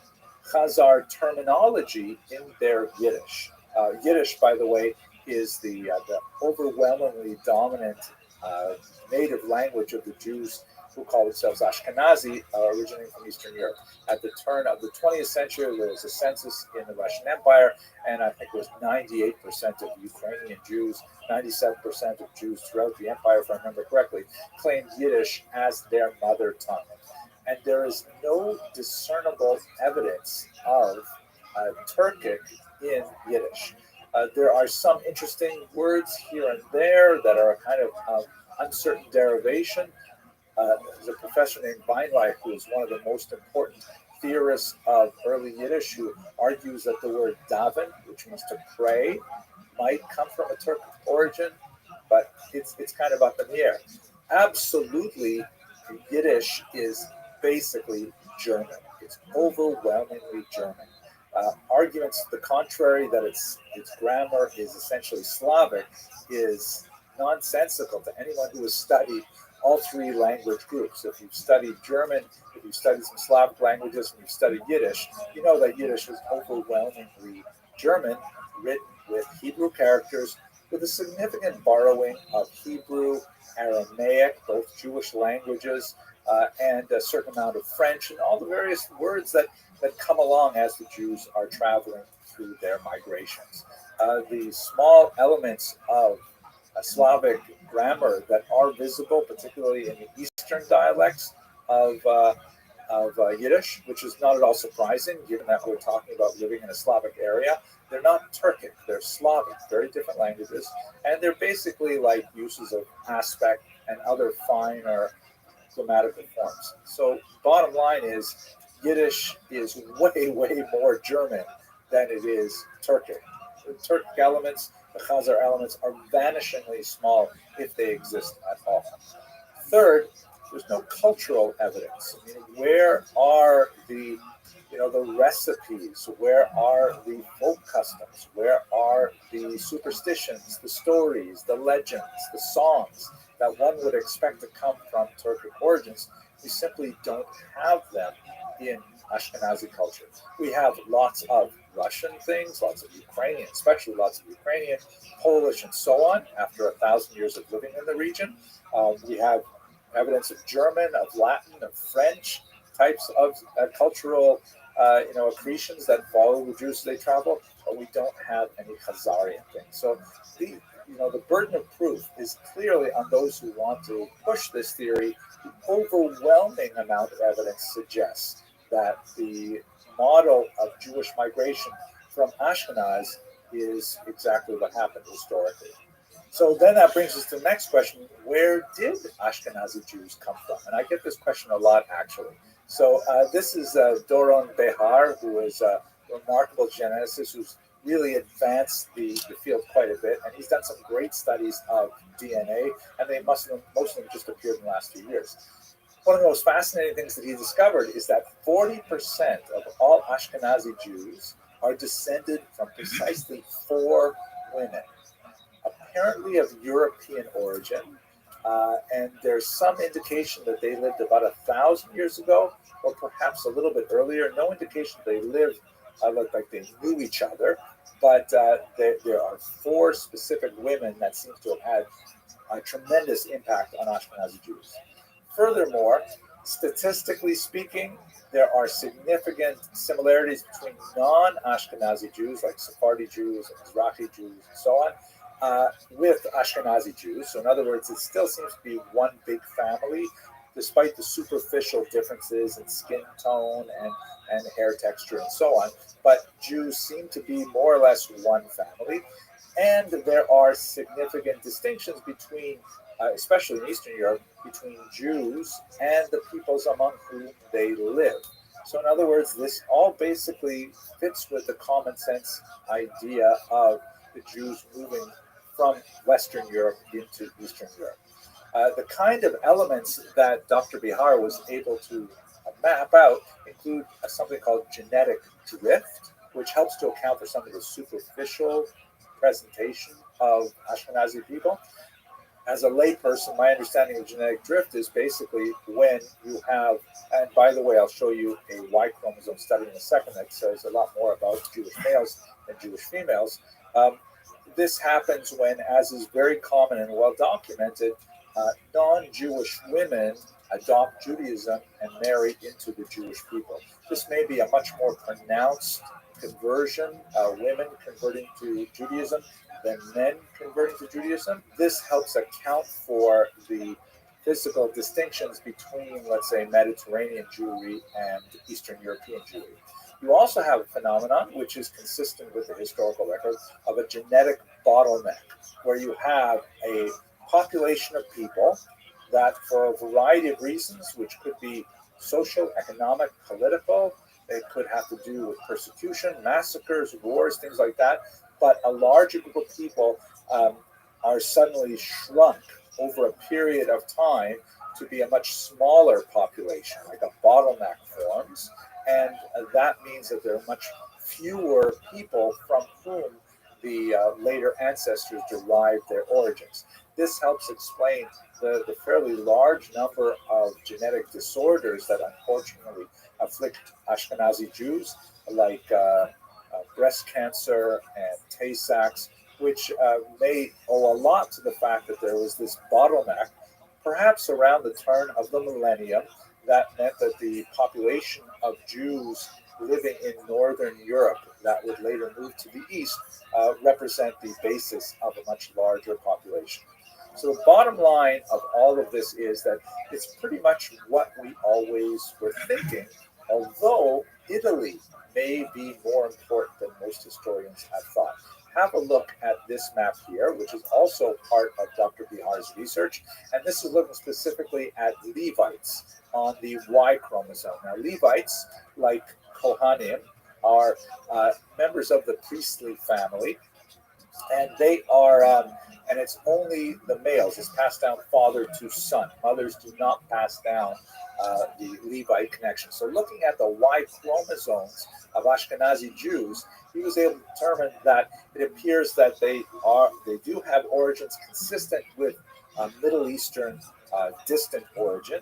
Khazar terminology in their Yiddish. Yiddish, by the way, is the overwhelmingly dominant native language of the Jews who call themselves Ashkenazi, originating from Eastern Europe. At the turn of the 20th century, there was a census in the Russian Empire, and I think it was 98% of Ukrainian Jews, 97% of Jews throughout the empire, if I remember correctly, claimed Yiddish as their mother tongue. And there is no discernible evidence of Turkic in Yiddish. There are some interesting words here and there that are kind of uncertain derivation. There's a professor named Weinreich, who is one of the most important theorists of early Yiddish, who argues that the word daven, which means to pray, might come from a Turkic origin, but it's kind of up in the air. Absolutely, Yiddish is basically German. It's overwhelmingly German. Arguments to the contrary, that its grammar is essentially Slavic, is nonsensical to anyone who has studied all 3 language groups. If you've studied German, if you've studied some Slavic languages, and you've studied Yiddish, you know that Yiddish is overwhelmingly German, written with Hebrew characters, with a significant borrowing of Hebrew, Aramaic, both Jewish languages, and a certain amount of French, and all the various words that come along as the Jews are traveling through their migrations. The small elements of Slavic grammar that are visible, particularly in the Eastern dialects of Yiddish, which is not at all surprising given that we're talking about living in a Slavic area. They're not Turkic, they're Slavic, very different languages, and they're basically like uses of aspect and other finer grammatical forms. So, bottom line is, Yiddish is way, way more German than it is Turkic. The Turkic elements, the Khazar elements, are vanishingly small if they exist at all. Third, there's no cultural evidence. I mean, where are the the recipes? Where are the folk customs? Where are the superstitions, the stories, the legends, the songs that one would expect to come from Turkic origins? We simply don't have them in Ashkenazi culture. We have lots of Russian things, lots of Ukrainian, especially lots of Ukrainian, Polish, and so on. After 1,000 years of living in the region, we have evidence of German, of Latin, of French types of cultural accretions that follow the Jews as they travel, but we don't have any Khazarian things. So the burden of proof is clearly on those who want to push this theory. The overwhelming amount of evidence suggests that the model of Jewish migration from Ashkenaz is exactly what happened historically. So then that brings us to the next question: where did Ashkenazi Jews come from? And I get this question a lot, actually. So this is Doron Behar, who is a remarkable geneticist who's really advanced the field quite a bit, and he's done some great studies of DNA, and most of them just appeared in the last few years. One of the most fascinating things that he discovered is that 40% of all Ashkenazi Jews are descended from precisely 4 women, apparently of European origin, and there's some indication that they lived about 1,000 years ago, or perhaps a little bit earlier. No indication they lived like they knew each other, but there are 4 specific women that seem to have had a tremendous impact on Ashkenazi Jews. Furthermore, statistically speaking, there are significant similarities between non-Ashkenazi Jews, like Sephardi Jews and Mizrahi Jews and so on, with Ashkenazi Jews. So in other words, it still seems to be one big family, despite the superficial differences in skin tone and hair texture and so on. But Jews seem to be more or less one family. And there are significant distinctions between, especially in Eastern Europe, between Jews and the peoples among whom they live. So in other words, this all basically fits with the common sense idea of the Jews moving from Western Europe into Eastern Europe. The kind of elements that Dr. Bihar was able to map out include something called genetic drift, which helps to account for some of the superficial presentation of Ashkenazi people. As a layperson, my understanding of genetic drift is basically when you have, and by the way, I'll show you a Y chromosome study in a second that says a lot more about Jewish males than Jewish females. This happens when, as is very common and well documented, non-Jewish women adopt Judaism and marry into the Jewish people. This may be a much more pronounced conversion, women converting to Judaism than men converting to Judaism. This helps account for the physical distinctions between, let's say, Mediterranean Jewry and Eastern European Jewry. You also have a phenomenon which is consistent with the historical record of a genetic bottleneck, where you have a population of people that, for a variety of reasons, which could be social, economic, political, it could have to do with persecution, massacres, wars, things like that, but a larger group of people are suddenly shrunk over a period of time to be a much smaller population, like a bottleneck forms. And that means that there are much fewer people from whom the later ancestors derived their origins. This helps explain the fairly large number of genetic disorders that unfortunately afflict Ashkenazi Jews, like breast cancer and Tay-Sachs, which may owe a lot to the fact that there was this bottleneck perhaps around the turn of the millennium, that meant that the population of Jews living in Northern Europe that would later move to the east represent the basis of a much larger population. So the bottom line of all of this is that it's pretty much what we always were thinking, although Italy may be more important than most historians have thought. Have a look at this map here, which is also part of Dr. Bihar's research, and this is looking specifically at Levites on the Y chromosome. Now, Levites, like Kohanim, are members of the priestly family, and they are, and it's only the males. It's passed down father to son. Mothers do not pass down the Levite connection. So, looking at the Y chromosomes of Ashkenazi Jews, he was able to determine that it appears that they do have origins consistent with Middle Eastern distant origin,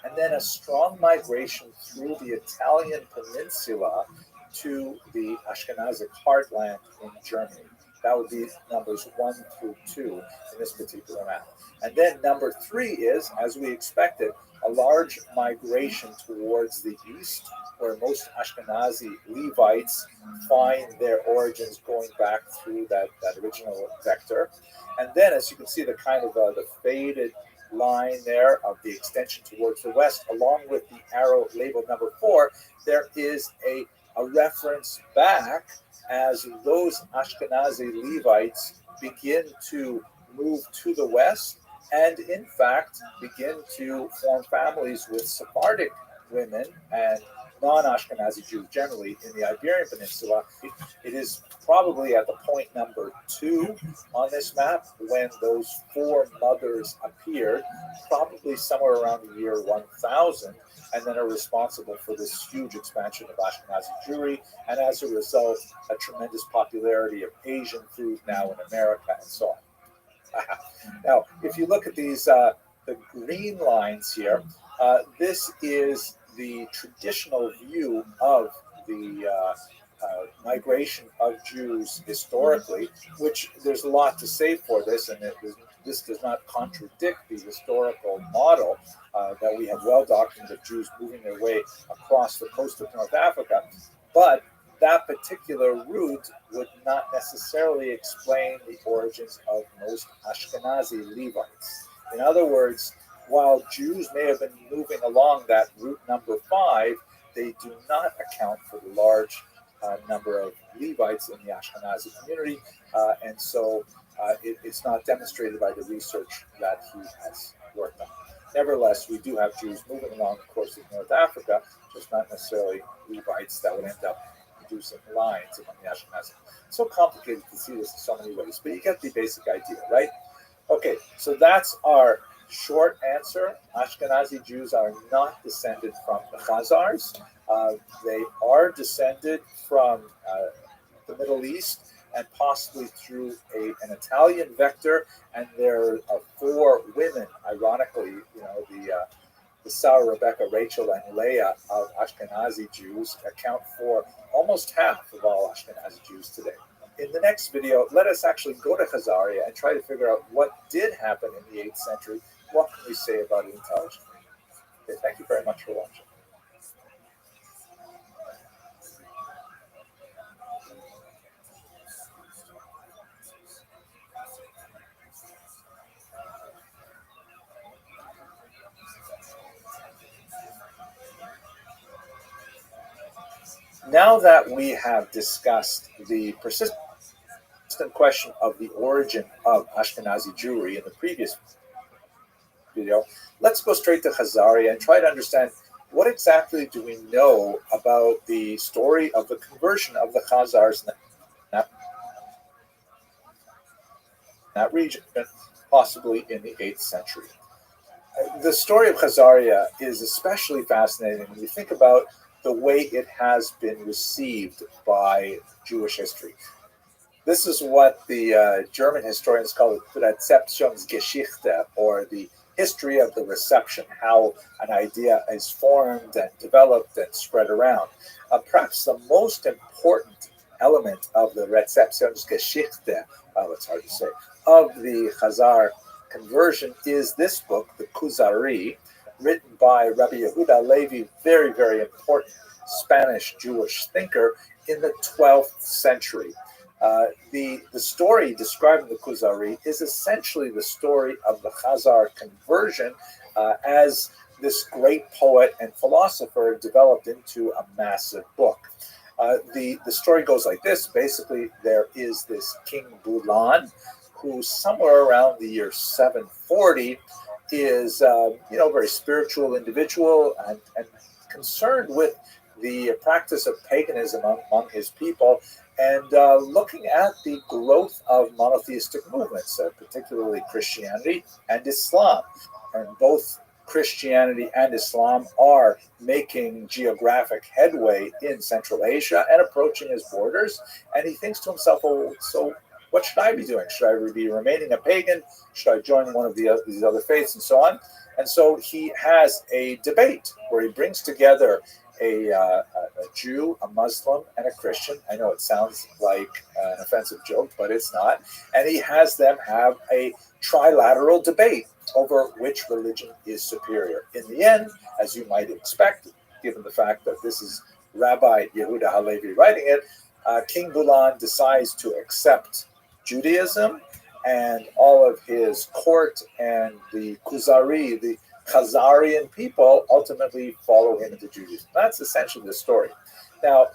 and then a strong migration through the Italian peninsula to the Ashkenazic heartland in Germany. That would be numbers 1 through 2 in this particular map. And then number 3 is, as we expected, a large migration towards the east, where most Ashkenazi Levites find their origins going back through that original vector. And then, as you can see, the kind of the faded line there of the extension towards the west, along with the arrow labeled number 4, there is a reference back as those Ashkenazi Levites begin to move to the west and, in fact, begin to form families with Sephardic women and non-Ashkenazi Jews generally in the Iberian Peninsula. It is probably at the point number 2 on this map when those 4 mothers appeared, probably somewhere around the year 1000, and then are responsible for this huge expansion of Ashkenazi Jewry, and as a result, a tremendous popularity of Asian food now in America and so on. Now, if you look at these, the green lines here, this is the traditional view of the migration of Jews historically, which there's a lot to say for this, and this does not contradict the historical model that we have well documented of Jews moving their way across the coast of North Africa. But that particular route would not necessarily explain the origins of most Ashkenazi Levites. In other words, while Jews may have been moving along that route number 5, they do not account for the large number of Levites in the Ashkenazi community, and so it's not demonstrated by the research that he has worked on. Nevertheless, we do have Jews moving along the coast of North Africa, just not necessarily Levites that would end up producing lines among the Ashkenazi. It's so complicated to see this in so many ways, but you get the basic idea, right? Okay, so that's our short answer. Ashkenazi Jews are not descended from the Khazars. They are descended from the Middle East and possibly through an Italian vector. And there are 4 women, ironically, the Sarah, Rebecca, Rachel, and Leah of Ashkenazi Jews account for almost half of all Ashkenazi Jews today. In the next video, let us actually go to Khazaria and try to figure out what did happen in the 8th century. What can we say about it intelligently? Okay, thank you very much for watching. Now that we have discussed the persistent question of the origin of Ashkenazi Jewry in the previous video, let's go straight to Khazaria and try to understand what exactly do we know about the story of the conversion of the Khazars in that region, possibly in the 8th century. The story of Khazaria is especially fascinating when you think about the way it has been received by Jewish history. This is what the German historians call the Rezeptionsgeschichte, or the history of the reception, how an idea is formed and developed and spread around. Perhaps the most important element of the Rezeptionsgeschichte, it's hard to say, of the Khazar conversion is this book, the Kuzari, written by Rabbi Yehuda Levi, very, very important Spanish Jewish thinker in the 12th century. The story describing the Kuzari is essentially the story of the Khazar conversion as this great poet and philosopher developed into a massive book. The story goes like this. Basically, there is this King Bulan, who somewhere around the year 740 is, a very spiritual individual and concerned with the practice of paganism among his people, and looking at the growth of monotheistic movements, particularly Christianity and Islam. And both Christianity and Islam are making geographic headway in Central Asia and approaching his borders. And he thinks to himself, oh, so what should I be doing? Should I be remaining a pagan? Should I join one of these other faiths and so on? And so he has a debate where he brings together a Jew, a Muslim, and a Christian. I know it sounds like an offensive joke, but it's not. And he has them have a trilateral debate over which religion is superior. In the end, as you might expect, given the fact that this is Rabbi Yehuda Halevi writing it, King Bulan decides to accept Judaism, and all of his court and the Kuzari, the Khazarian people, ultimately follow him into Judaism. That's essentially the story. Now,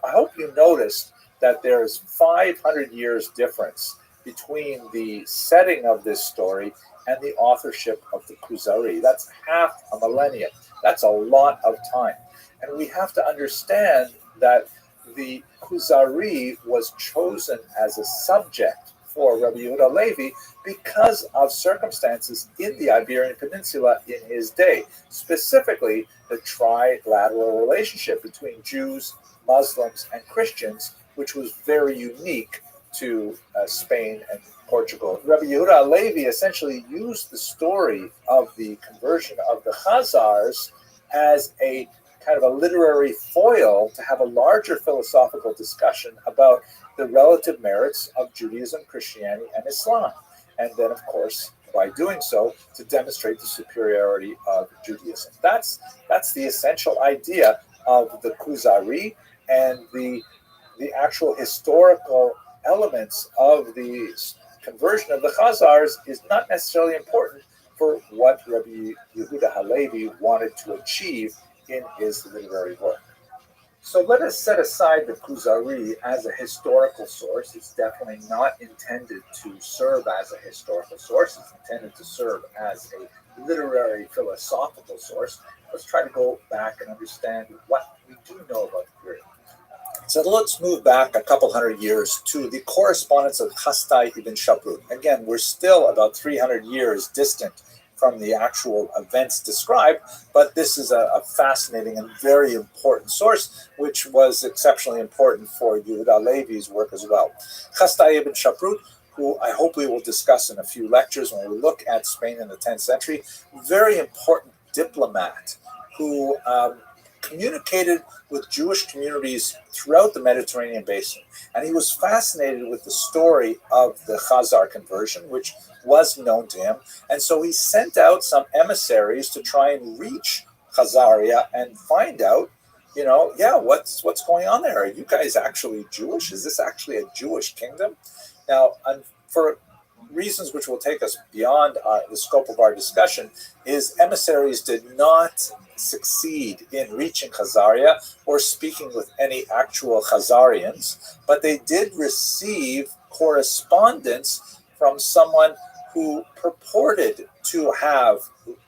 I hope you noticed that there's 500 years difference between the setting of this story and the authorship of the Kuzari. That's half a millennium. That's a lot of time. And we have to understand that the Kuzari was chosen as a subject for Rabbi Yehuda Levi because of circumstances in the Iberian Peninsula in his day, specifically the trilateral relationship between Jews, Muslims, and Christians, which was very unique to Spain and Portugal. Rabbi Yehuda Levi essentially used the story of the conversion of the Khazars as a kind of a literary foil to have a larger philosophical discussion about the relative merits of Judaism, Christianity, and Islam. And then, of course, by doing so, to demonstrate the superiority of Judaism. That's the essential idea of the Kuzari, and the actual historical elements of the conversion of the Khazars is not necessarily important for what Rabbi Yehuda Halevi wanted to achieve in his literary work. So let us set aside the Kuzari as a historical source. It's definitely not intended to serve as a historical source. It's intended to serve as a literary philosophical source. Let's try to go back and understand what we do know about the period. So let's move back a couple hundred years to the correspondence of Chastai ibn Shaprut. Again, we're still about 300 years distant from the actual events described, but this is a fascinating and very important source, which was exceptionally important for Yehuda Levi's work as well. Chastai ibn Shaprut, who I hope we will discuss in a few lectures when we look at Spain in the 10th century, very important diplomat who communicated with Jewish communities throughout the Mediterranean basin. And he was fascinated with the story of the Khazar conversion, which was known to him. And so he sent out some emissaries to try and reach Khazaria and find out, what's going on there? Are you guys actually Jewish? Is this actually a Jewish kingdom? Now, for reasons which will take us beyond the scope of our discussion, his emissaries did not succeed in reaching Khazaria or speaking with any actual Khazarians, but they did receive correspondence from someone who purported to have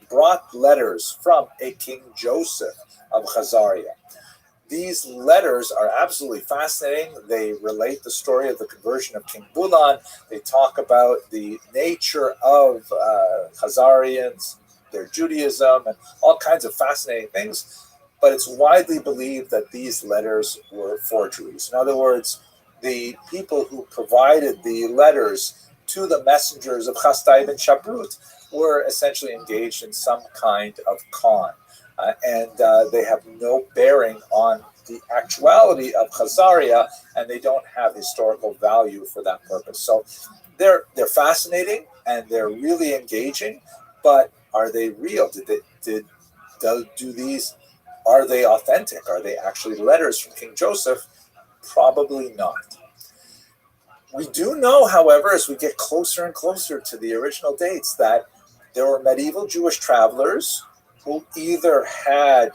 brought letters from a King Joseph of Khazaria. These letters are absolutely fascinating. They relate the story of the conversion of King Bulan. They talk about the nature of Khazarians, their Judaism, and all kinds of fascinating things. But it's widely believed that these letters were forgeries. In other words, the people who provided the letters to the messengers of Chastai ibn Shaprut were essentially engaged in some kind of con. And they have no bearing on the actuality of Khazaria, and they don't have historical value for that purpose. So they're fascinating. and they're really engaging, but are they real? Are they authentic? Are they actually letters from King Joseph? Probably not. We do know, however, as we get closer and closer to the original dates, that there were medieval Jewish travelers who either had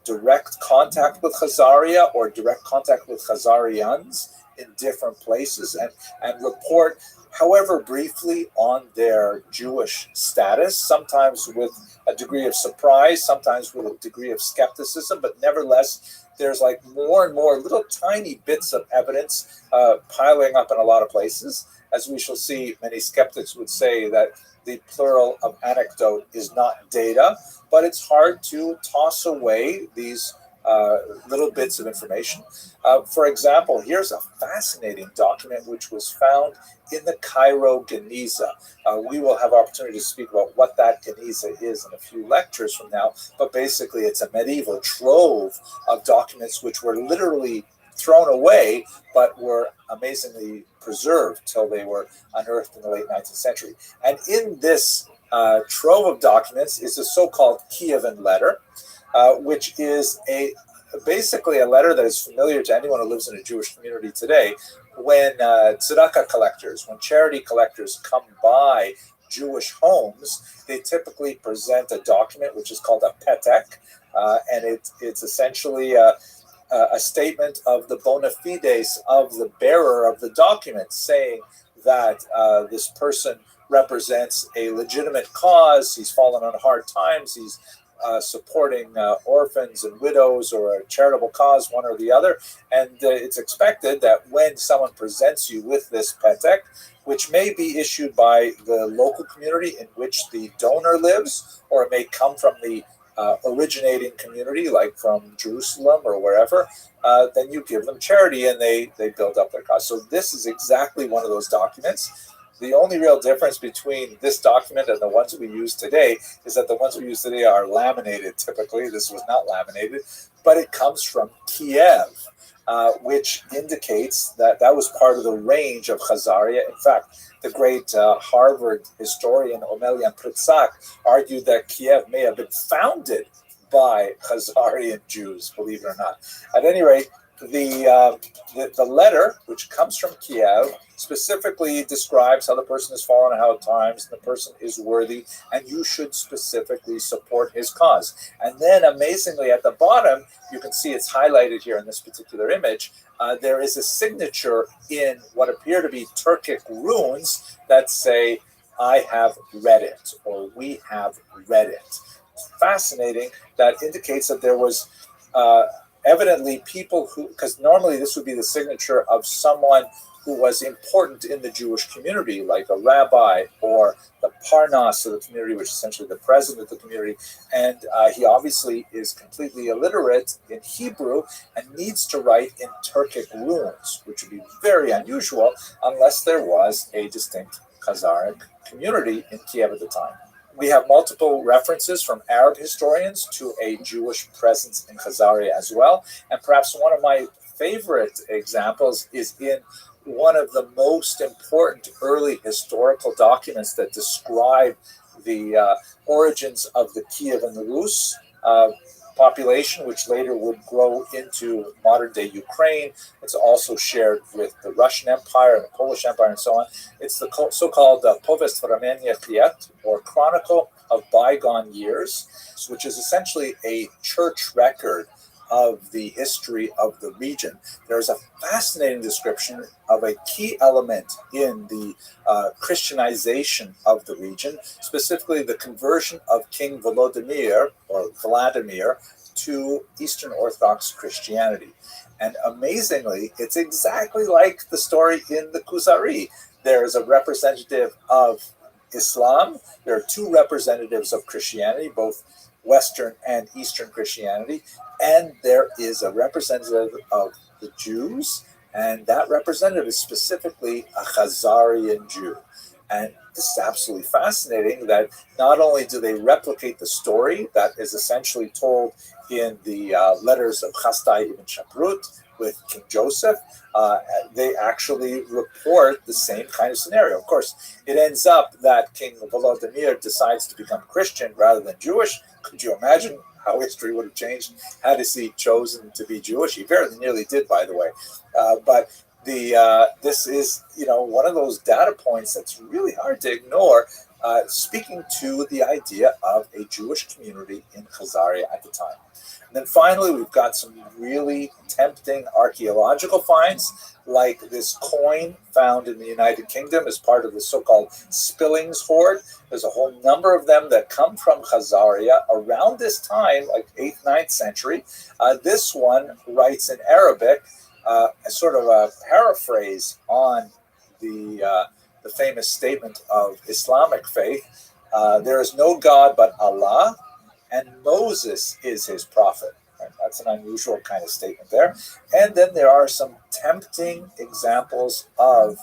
direct contact with Khazaria or direct contact with Khazarians in different places, and report, however briefly, on their Jewish status, sometimes with a degree of surprise, sometimes with a degree of skepticism, but nevertheless, there's like more and more little tiny bits of evidence piling up in a lot of places. As we shall see, many skeptics would say that the plural of anecdote is not data, but it's hard to toss away these little bits of information. For example, here's a fascinating document which was found in the Cairo Geniza. We will have opportunity to speak about what that Geniza is in a few lectures from now, but basically it's a medieval trove of documents which were literally thrown away, but were amazingly preserved till they were unearthed in the late 19th century. And in this trove of documents is a so-called Kievan letter, which is basically a letter that is familiar to anyone who lives in a Jewish community today. When tzedakah collectors, when charity collectors come by Jewish homes, they typically present a document which is called a petek, and it's essentially a statement of the bona fides of the bearer of the document, saying that this person represents a legitimate cause, he's fallen on hard times, he's supporting orphans and widows, or a charitable cause, one or the other. And it's expected that when someone presents you with this petek, which may be issued by the local community in which the donor lives, or it may come from the originating community, like from Jerusalem or wherever, then you give them charity and they build up their cause. So this is exactly one of those documents. The only real difference between this document and the ones we use today is that the ones we use today are laminated typically. This was not laminated, but it comes from Kiev, which indicates that that was part of the range of Khazaria. In fact, the great Harvard historian Omelian Pritsak argued that Kiev may have been founded by Khazarian Jews, believe it or not. At any rate, the letter, which comes from Kiev, specifically describes how the person has fallen on hard times, and the person is worthy, and you should specifically support his cause. And then, amazingly, at the bottom, you can see it's highlighted here in this particular image. There is a signature in what appear to be Turkic runes that say, "I have read it," or "We have read it." Fascinating. That indicates that there was evidently people who, because normally this would be the signature of someone who was important in the Jewish community, like a rabbi or the parnas of the community, which is essentially the president of the community. And he obviously is completely illiterate in Hebrew and needs to write in Turkic runes, which would be very unusual unless there was a distinct Khazaric community in Kiev at the time. We have multiple references from Arab historians to a Jewish presence in Khazaria as well. And perhaps one of my favorite examples is in one of the most important early historical documents that describe the origins of the Kievan Rus population, which later would grow into modern-day Ukraine. It's also shared with the Russian Empire and the Polish Empire and so on. It's the so-called Povest Vremenia Chiet, or Chronicle of Bygone Years, which is essentially a church record of the history of the region. There's a fascinating description of a key element in the Christianization of the region, specifically the conversion of King Volodymyr, or Vladimir, to Eastern Orthodox Christianity. And amazingly, it's exactly like the story in the Kuzari. There is a representative of Islam. There are two representatives of Christianity, both Western and Eastern Christianity, and there is a representative of the Jews, and that representative is specifically a Khazarian Jew. And this is absolutely fascinating that not only do they replicate the story that is essentially told in the letters of Chastai ibn Shaprut, with King Joseph, they actually report the same kind of scenario. Of course, it ends up that King Volodymyr decides to become Christian rather than Jewish. Could you imagine how history would have changed had he chosen to be Jewish? He very nearly did, by the way. But this is, one of those data points that's really hard to ignore, speaking to the idea of a Jewish community in Khazaria at the time. And then finally, we've got some really tempting archaeological finds, like this coin found in the United Kingdom as part of the so-called Spillings hoard. There's a whole number of them that come from Khazaria around this time, like 8th, 9th century. This one writes in Arabic, a sort of a paraphrase on the famous statement of Islamic faith. There is no God but Allah, and Moses is his prophet. Right? That's an unusual kind of statement there. And then there are some tempting examples of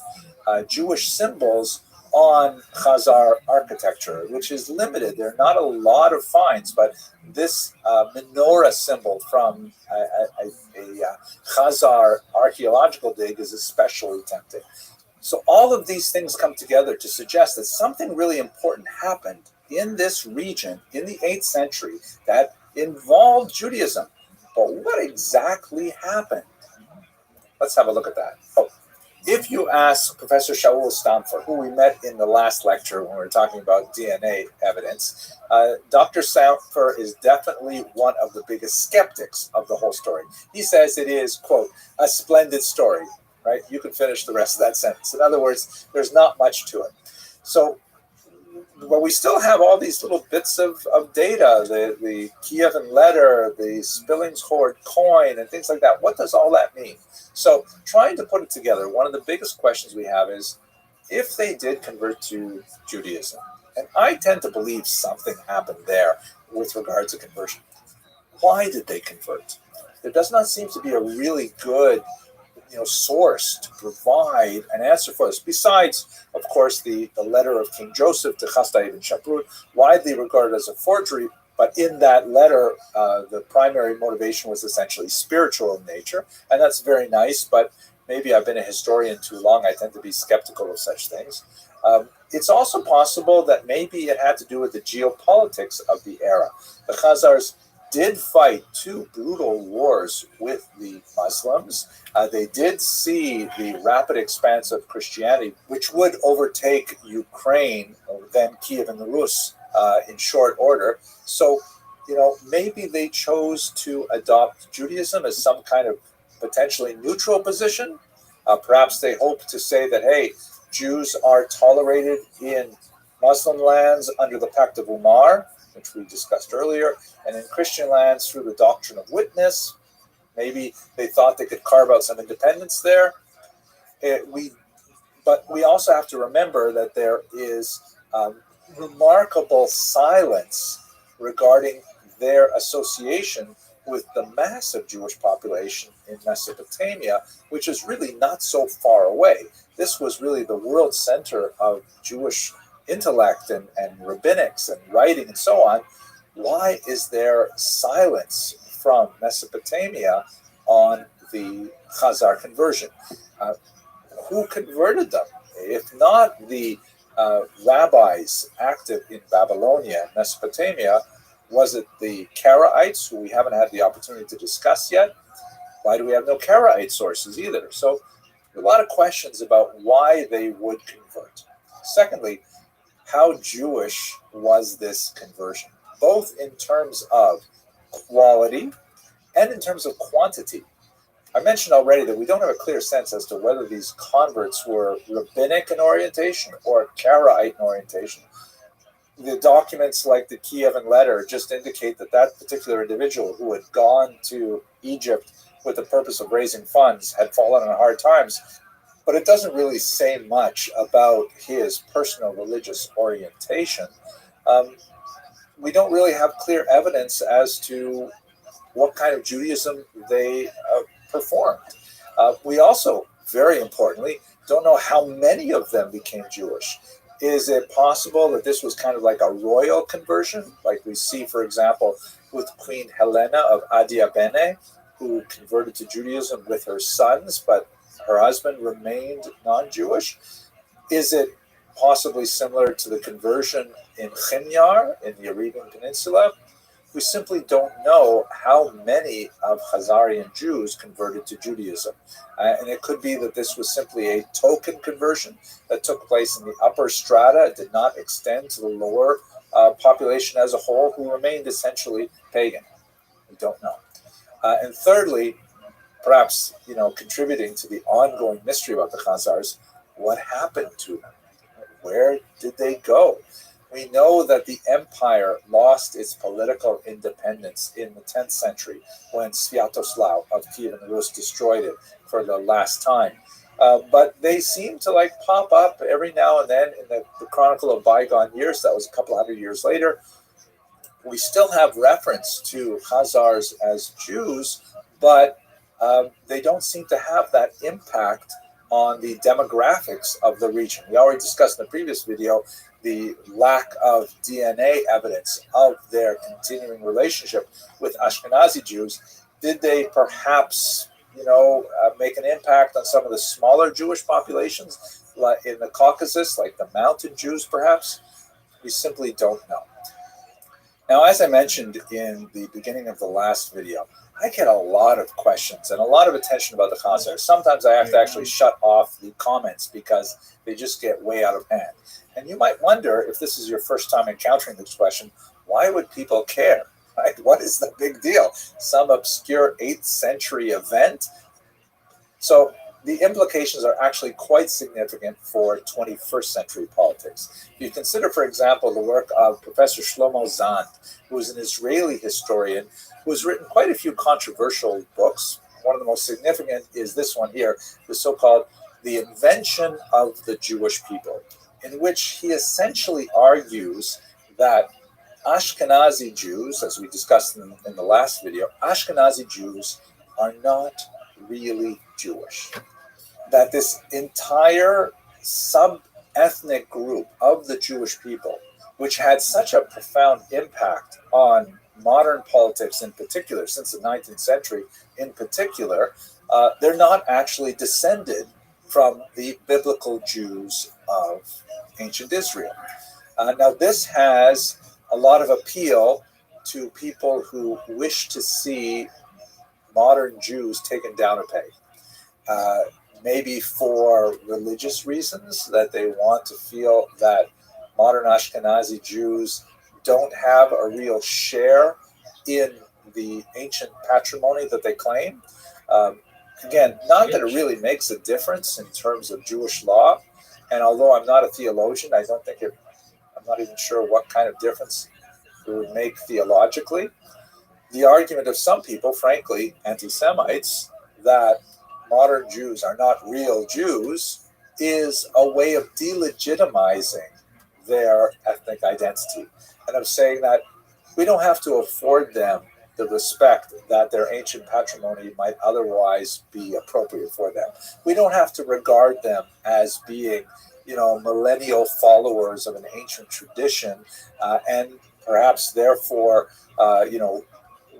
Jewish symbols on Khazar architecture, which is limited. There are not a lot of finds, but this menorah symbol from a Khazar archaeological dig is especially tempting. So all of these things come together to suggest that something really important happened in this region in the 8th century that involved Judaism. But what exactly happened? Let's have a look at that. If you ask Professor Shaul Stamfer, who we met in the last lecture when we were talking about DNA evidence, Dr. Stamfer is definitely one of the biggest skeptics of the whole story. He says it is, quote, a splendid story, right? You can finish the rest of that sentence. In other words, there's not much to it. So, but we still have all these little bits of data, the Kievan letter, the Spillings hoard coin, and things like that. What does all that mean? So trying to put it together, one of the biggest questions we have is, if they did convert to Judaism, and I tend to believe something happened there with regard to conversion, why did they convert? There does not seem to be a really good source to provide an answer for this. Besides, of course, the letter of King Joseph to Chasdai ibn Shaprut, widely regarded as a forgery, but in that letter, the primary motivation was essentially spiritual in nature, and that's very nice, but maybe I've been a historian too long. I tend to be skeptical of such things. It's also possible that maybe it had to do with the geopolitics of the era. The Khazars did fight two brutal wars with the Muslims. They did see the rapid expanse of Christianity, which would overtake Ukraine, then Kiev and the Rus, in short order. So, maybe they chose to adopt Judaism as some kind of potentially neutral position. Perhaps they hoped to say that, hey, Jews are tolerated in Muslim lands under the Pact of Umar, which we discussed earlier, and in Christian lands through the doctrine of witness. Maybe they thought they could carve out some independence there. But we also have to remember that there is remarkable silence regarding their association with the massive Jewish population in Mesopotamia, which is really not so far away. This was really the world center of Jewish intellect and rabbinics and writing and so on. Why is there silence from Mesopotamia on the Khazar conversion? Who converted them? If not the rabbis active in Babylonia and Mesopotamia, was it the Karaites, who we haven't had the opportunity to discuss yet? Why do we have no Karaite sources either? So a lot of questions about why they would convert. Secondly, how Jewish was this conversion, both in terms of quality and in terms of quantity? I mentioned already that we don't have a clear sense as to whether these converts were rabbinic in orientation or Karaite in orientation. The documents like the Kievan letter just indicate that that particular individual who had gone to Egypt with the purpose of raising funds had fallen on hard times, but it doesn't really say much about his personal religious orientation. We don't really have clear evidence as to what kind of Judaism they performed. We also, very importantly, don't know how many of them became Jewish. Is it possible that this was kind of like a royal conversion, like we see, for example, with Queen Helena of Adiabene? who converted to Judaism with her sons, but her husband remained non-Jewish? Is it possibly similar to the conversion in Chinyar in the Arabian Peninsula? We simply don't know how many of Khazarian Jews converted to Judaism. And it could be that this was simply a token conversion that took place in the upper strata. It did not extend to the lower population as a whole, who remained essentially pagan. We don't know. And thirdly, perhaps contributing to the ongoing mystery about the Khazars, what happened to them? Where did they go? We know that the empire lost its political independence in the 10th century when Sviatoslav of Kiev and Rus destroyed it for the last time. But they seem to pop up every now and then in the Chronicle of Bygone Years. That was a couple hundred years later. We still have reference to Khazars as Jews, but they don't seem to have that impact on the demographics of the region. We already discussed in the previous video the lack of DNA evidence of their continuing relationship with Ashkenazi Jews. Did they perhaps, make an impact on some of the smaller Jewish populations in the Caucasus, like the mountain Jews perhaps? We simply don't know. Now, as I mentioned in the beginning of the last video, I get a lot of questions and a lot of attention about the Khazars. Sometimes I have to actually shut off the comments because they just get way out of hand. And you might wonder, if this is your first time encountering this question, why would people care? Right? What is the big deal? Some obscure 8th century event? So the implications are actually quite significant for 21st century politics. If you consider, for example, the work of Professor Shlomo Zand, who is an Israeli historian who has written quite a few controversial books. One of the most significant is this one here, the so-called The Invention of the Jewish People, in which he essentially argues that Ashkenazi Jews, as we discussed in the last video, Ashkenazi Jews are not really Jewish. That this entire sub-ethnic group of the Jewish people, which had such a profound impact on modern politics in particular, since the 19th century in particular, they're not actually descended from the biblical Jews of ancient Israel. Now, this has a lot of appeal to people who wish to see modern Jews taken down a peg. Maybe for religious reasons, that they want to feel that modern Ashkenazi Jews don't have a real share in the ancient patrimony that they claim. Again, not that it really makes a difference in terms of Jewish law. And although I'm not a theologian, I'm not even sure what kind of difference it would make theologically. The argument of some people, frankly, anti-Semites, that modern Jews are not real Jews is a way of delegitimizing their ethnic identity, and of saying that we don't have to afford them the respect that their ancient patrimony might otherwise be appropriate for them. We don't have to regard them as being, millennial followers of an ancient tradition, and perhaps therefore,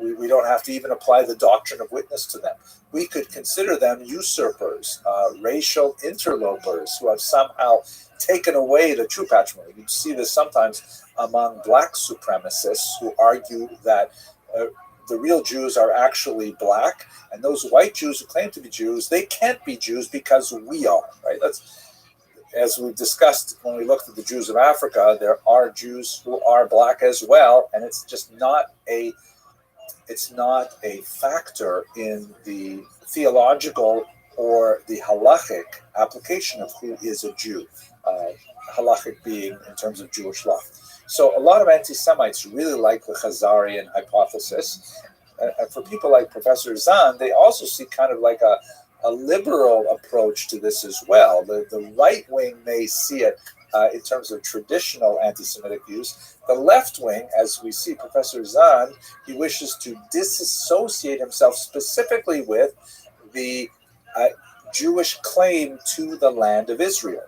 we don't have to even apply the doctrine of witness to them. We could consider them usurpers, racial interlopers who have somehow taken away the true patrimony. You see this sometimes among black supremacists who argue that the real Jews are actually black, and those white Jews who claim to be Jews, they can't be Jews because we are, right? As we discussed when we looked at the Jews of Africa, there are Jews who are black as well, and it's just not a factor in the theological or the halachic application of who is a Jew, halachic being in terms of Jewish law. So a lot of anti-Semites really like the Khazarian hypothesis. And for people like Professor Zahn, they also see kind of like a liberal approach to this as well. The right wing may see it in terms of traditional anti-Semitic views. The left wing, as we see Professor Zahn, he wishes to disassociate himself specifically with the Jewish claim to the land of Israel.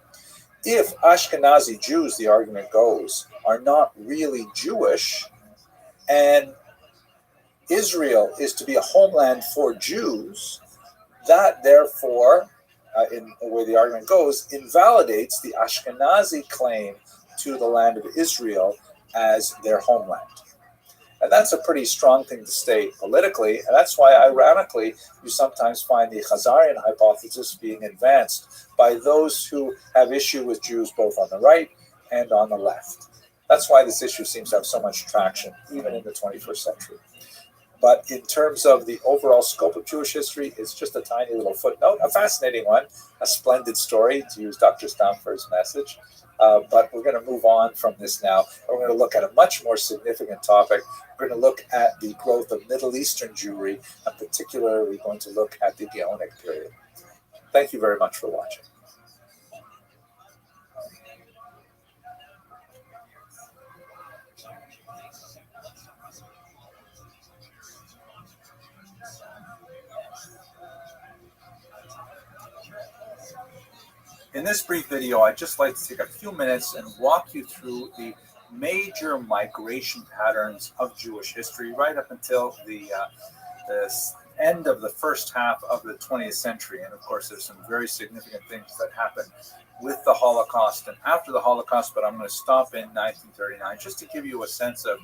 If Ashkenazi Jews, the argument goes, are not really Jewish, and Israel is to be a homeland for Jews, that therefore, in the way the argument goes, invalidates the Ashkenazi claim to the land of Israel as their homeland. And that's a pretty strong thing to state politically, and that's why, ironically, you sometimes find the Khazarian hypothesis being advanced by those who have issue with Jews both on the right and on the left. That's why this issue seems to have so much traction, even in the 21st century. But in terms of the overall scope of Jewish history, it's just a tiny little footnote, a fascinating one, a splendid story, to use Dr. Stamford's message. But we're going to move on from this now. We're going to look at a much more significant topic. We're going to look at the growth of Middle Eastern Jewry, and particularly we're going to look at the Gaonic period. Thank you very much for watching. In this brief video, I'd just like to take a few minutes and walk you through the major migration patterns of Jewish history right up until the end of the first half of the 20th century. And of course, there's some very significant things that happened with the Holocaust and after the Holocaust, but I'm going to stop in 1939 just to give you a sense of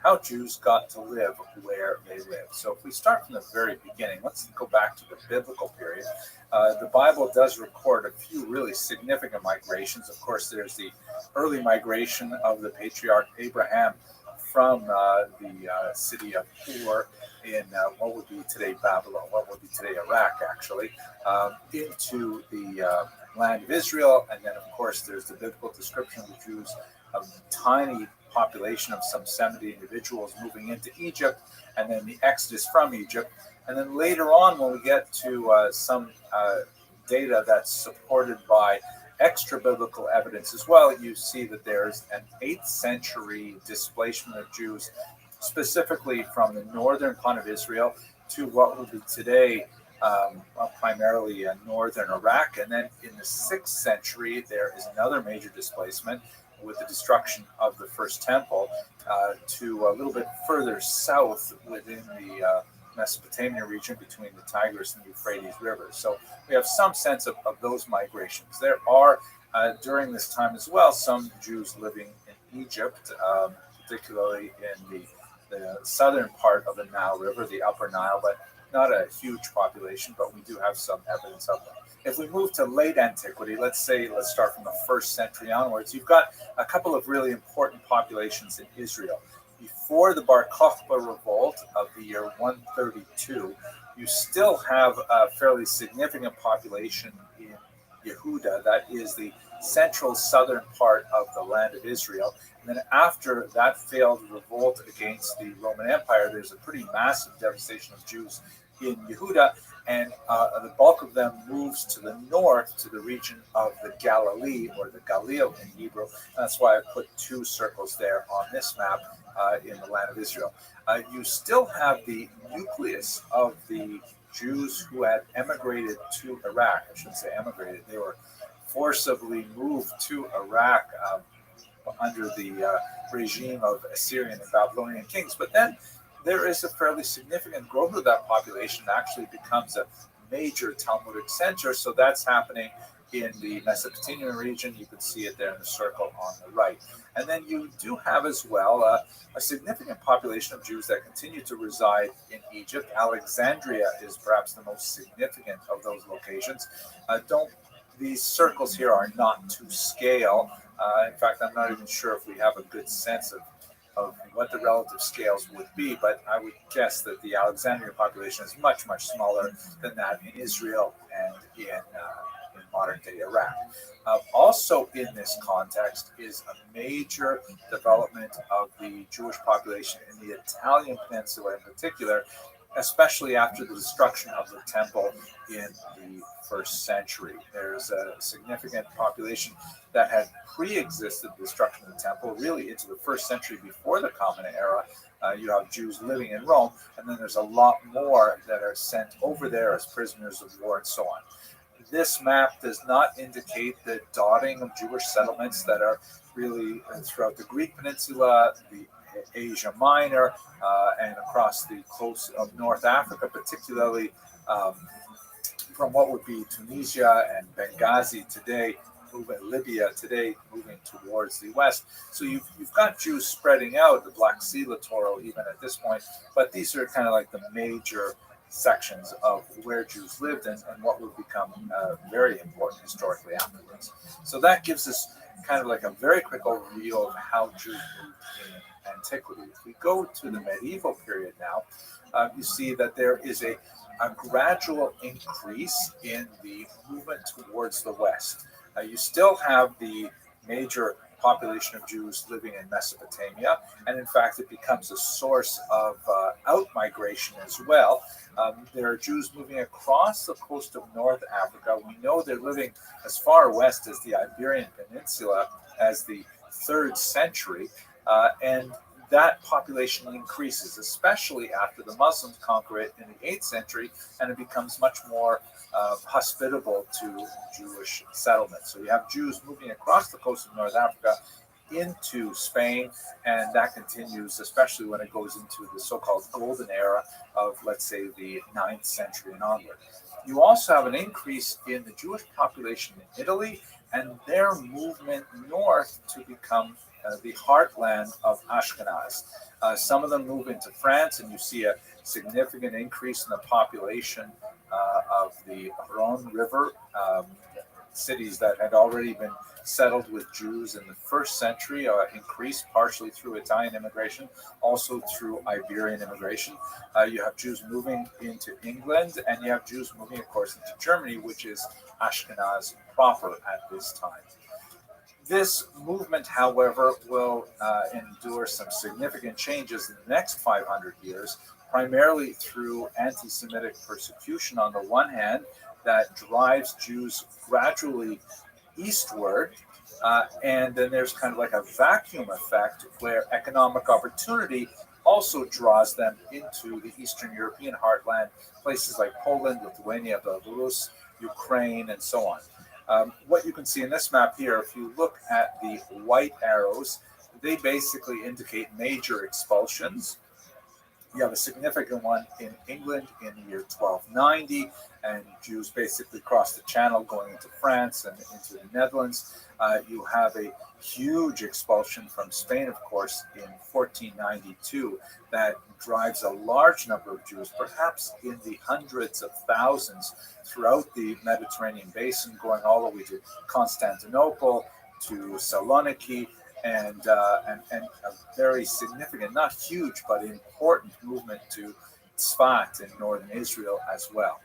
how Jews got to live where they live. So if we start from the very beginning, let's go back to the biblical period. The Bible does record a few really significant migrations. Of course, there's the early migration of the patriarch Abraham from the city of Ur in what would be today Babylon, what would be today Iraq, actually, into the land of Israel. And then, of course, there's the biblical description of the Jews, a tiny population of some 70 individuals moving into Egypt, and then the exodus from Egypt. And then later on, when we get to some data that's supported by extra biblical evidence as well, you see that there's an 8th century displacement of Jews, specifically from the northern part of Israel to what would be today primarily northern Iraq. And then in the 6th century, there is another major displacement with the destruction of the first temple to a little bit further south within the Mesopotamia region between the Tigris and Euphrates rivers. So we have some sense of those migrations. There are, during this time as well, some Jews living in Egypt, particularly in the southern part of the Nile River, the Upper Nile, but not a huge population, but we do have some evidence of them. If we move to late antiquity, let's start from the 1st century onwards, you've got a couple of really important populations in Israel. Before the Bar Kokhba revolt of the year 132, you still have a fairly significant population in Yehuda, that is the central southern part of the land of Israel. And then after that failed revolt against the Roman Empire, there's a pretty massive devastation of Jews in Yehuda, and the bulk of them moves to the north to the region of the Galilee, or the Galil in Hebrew. That's why I put 2 circles there on this map in the land of Israel. You still have the nucleus of the Jews who had emigrated to Iraq. I shouldn't say emigrated, they were forcibly moved to Iraq under the regime of Assyrian and Babylonian kings. But then there is a fairly significant growth of that population. It actually becomes a major Talmudic center. So that's happening in the Mesopotamian region. You can see it there in the circle on the right. And then you do have as well a significant population of Jews that continue to reside in Egypt. Alexandria is perhaps the most significant of those locations. These circles here are not to scale. In fact, I'm not even sure if we have a good sense of what the relative scales would be, but I would guess that the Alexandria population is much, much smaller than that in Israel and in modern-day Iraq. Also in this context is a major development of the Jewish population in the Italian peninsula in particular, especially after the destruction of the temple in the 1st century. There's a significant population that had pre-existed the destruction of the temple really into the 1st century before the Common Era. You have Jews living in Rome, and then there's a lot more that are sent over there as prisoners of war and so on. This map does not indicate the dotting of Jewish settlements that are really throughout the Greek peninsula, the Asia Minor and across the coast of North Africa, particularly from what would be Tunisia and Benghazi today, Libya today, moving towards the west. So you've got Jews spreading out, the Black Sea littoral even at this point, but these are kind of like the major sections of where Jews lived and what would become very important historically afterwards. So that gives us kind of like a very quick overview of how Jews moved in antiquity. If we go to the medieval period now, you see that there is a gradual increase in the movement towards the west. You still have the major population of Jews living in Mesopotamia, and in fact, it becomes a source of out-migration as well. There are Jews moving across the coast of North Africa. We know they're living as far west as the Iberian Peninsula as the 3rd century, and that population increases, especially after the Muslims conquer it in the 8th century, and it becomes much more hospitable to Jewish settlements. So you have Jews moving across the coast of North Africa into Spain, and that continues, especially when it goes into the so-called golden era of, let's say, the 9th century and onward. You also have an increase in the Jewish population in Italy and their movement north to become the heartland of Ashkenaz. Some of them move into France, and you see a significant increase in the population of the Rhone River cities that had already been settled with Jews in the 1st century, increased partially through Italian immigration, also through Iberian immigration. You have Jews moving into England, and you have Jews moving, of course, into Germany, which is Ashkenaz proper at this time. This movement, however, will endure some significant changes in the next 500 years, primarily through anti-Semitic persecution on the one hand, that drives Jews gradually eastward, and then there's kind of like a vacuum effect where economic opportunity also draws them into the Eastern European heartland, places like Poland, Lithuania, Belarus, Ukraine, and so on. What you can see in this map here, if you look at the white arrows, they basically indicate major expulsions. You have a significant one in England in the year 1290, and Jews basically cross the Channel going into France and into the Netherlands. You have a huge expulsion from Spain, of course, in 1492 that drives a large number of Jews, perhaps in the hundreds of thousands, throughout the Mediterranean basin, going all the way to Constantinople, to Saloniki, and a very significant, not huge, but important movement to Tzfat in northern Israel as well.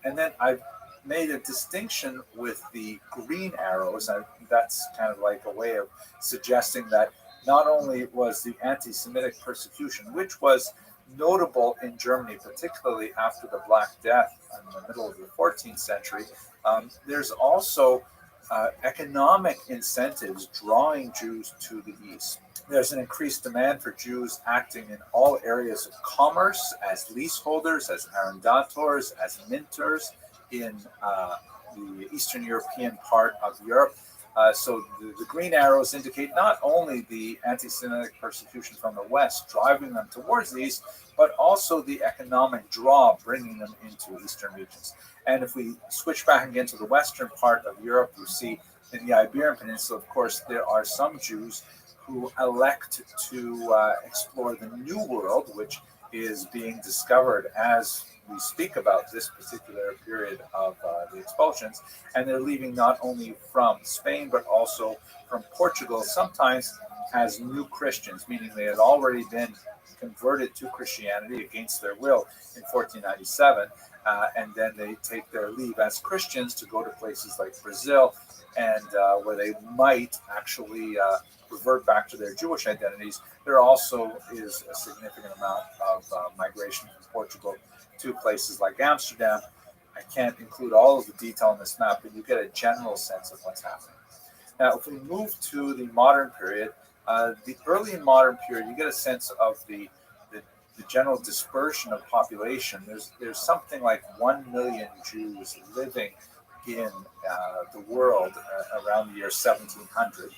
And then I've made a distinction with the green arrows. That's kind of like a way of suggesting that not only was the anti-Semitic persecution, which was notable in Germany, particularly after the Black Death in the middle of the 14th century, there's also economic incentives drawing Jews to the east. There's an increased demand for Jews acting in all areas of commerce as leaseholders, as arrendators, as minters in the Eastern European part of Europe. So the green arrows indicate not only the anti-Semitic persecution from the west driving them towards the east, but also the economic draw bringing them into eastern regions. And if we switch back again to the western part of Europe, you see in the Iberian Peninsula, of course, there are some Jews who elect to explore the New World, which is being discovered as we speak about this particular period of the expulsions. And they're leaving not only from Spain, but also from Portugal, sometimes as new Christians, meaning they had already been converted to Christianity against their will in 1497. And then they take their leave as Christians to go to places like Brazil, and where they might actually revert back to their Jewish identities. There also is a significant amount of migration from Portugal to places like Amsterdam. I can't include all of the detail on this map, but you get a general sense of what's happening. Now, if we move to the modern period, the early and modern period, you get a sense of the general dispersion of population. There's something like 1 million Jews living in the world around the year 1700.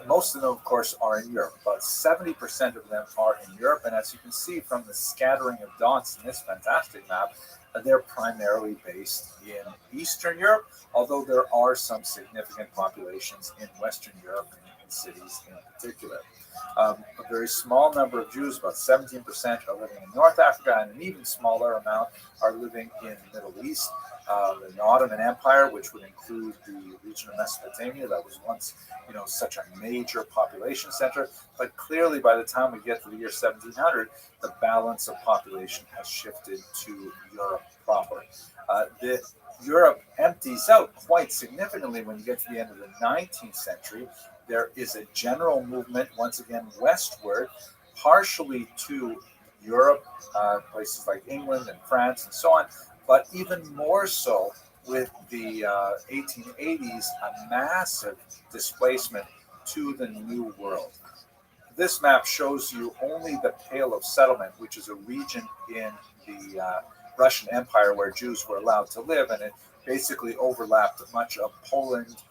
Most of them, of course, are in Europe. About 70% of them are in Europe, and as you can see from the scattering of dots in this fantastic map, they're primarily based in Eastern Europe, although there are some significant populations in Western Europe and in cities in particular. A very small number of Jews, about 17%, are living in North Africa, and an even smaller amount are living in the Middle East. The Ottoman Empire, which would include the region of Mesopotamia, that was once, such a major population center. But clearly, by the time we get to the year 1700, the balance of population has shifted to Europe proper. Europe empties out quite significantly when you get to the end of the 19th century. There is a general movement, once again, westward, partially to Europe, places like England and France and so on, but even more so with the 1880s, a massive displacement to the New World. This map shows you only the Pale of Settlement, which is a region in the Russian Empire where Jews were allowed to live, and it basically overlapped much of Poland,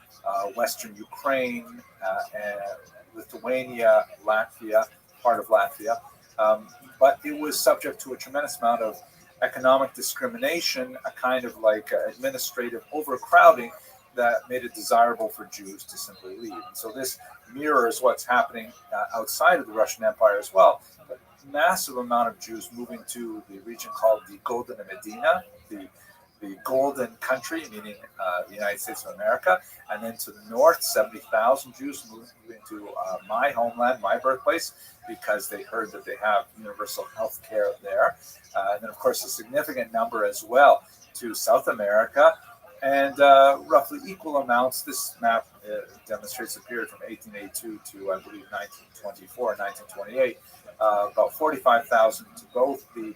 Western Ukraine, and Lithuania, Latvia, part of Latvia. But it was subject to a tremendous amount of economic discrimination, a kind of like administrative overcrowding that made it desirable for Jews to simply leave. And so this mirrors what's happening outside of the Russian Empire as well. A massive amount of Jews moving to the region called the Golden Medina, the Golden Country, meaning the United States of America, and then to the north, 70,000 Jews moving to my homeland, my birthplace, because they heard that they have universal health care there. And then, of course, a significant number as well to South America, and roughly equal amounts. This map demonstrates a period from 1882 to, I believe, 1924 and 1928, about 45,000 to both the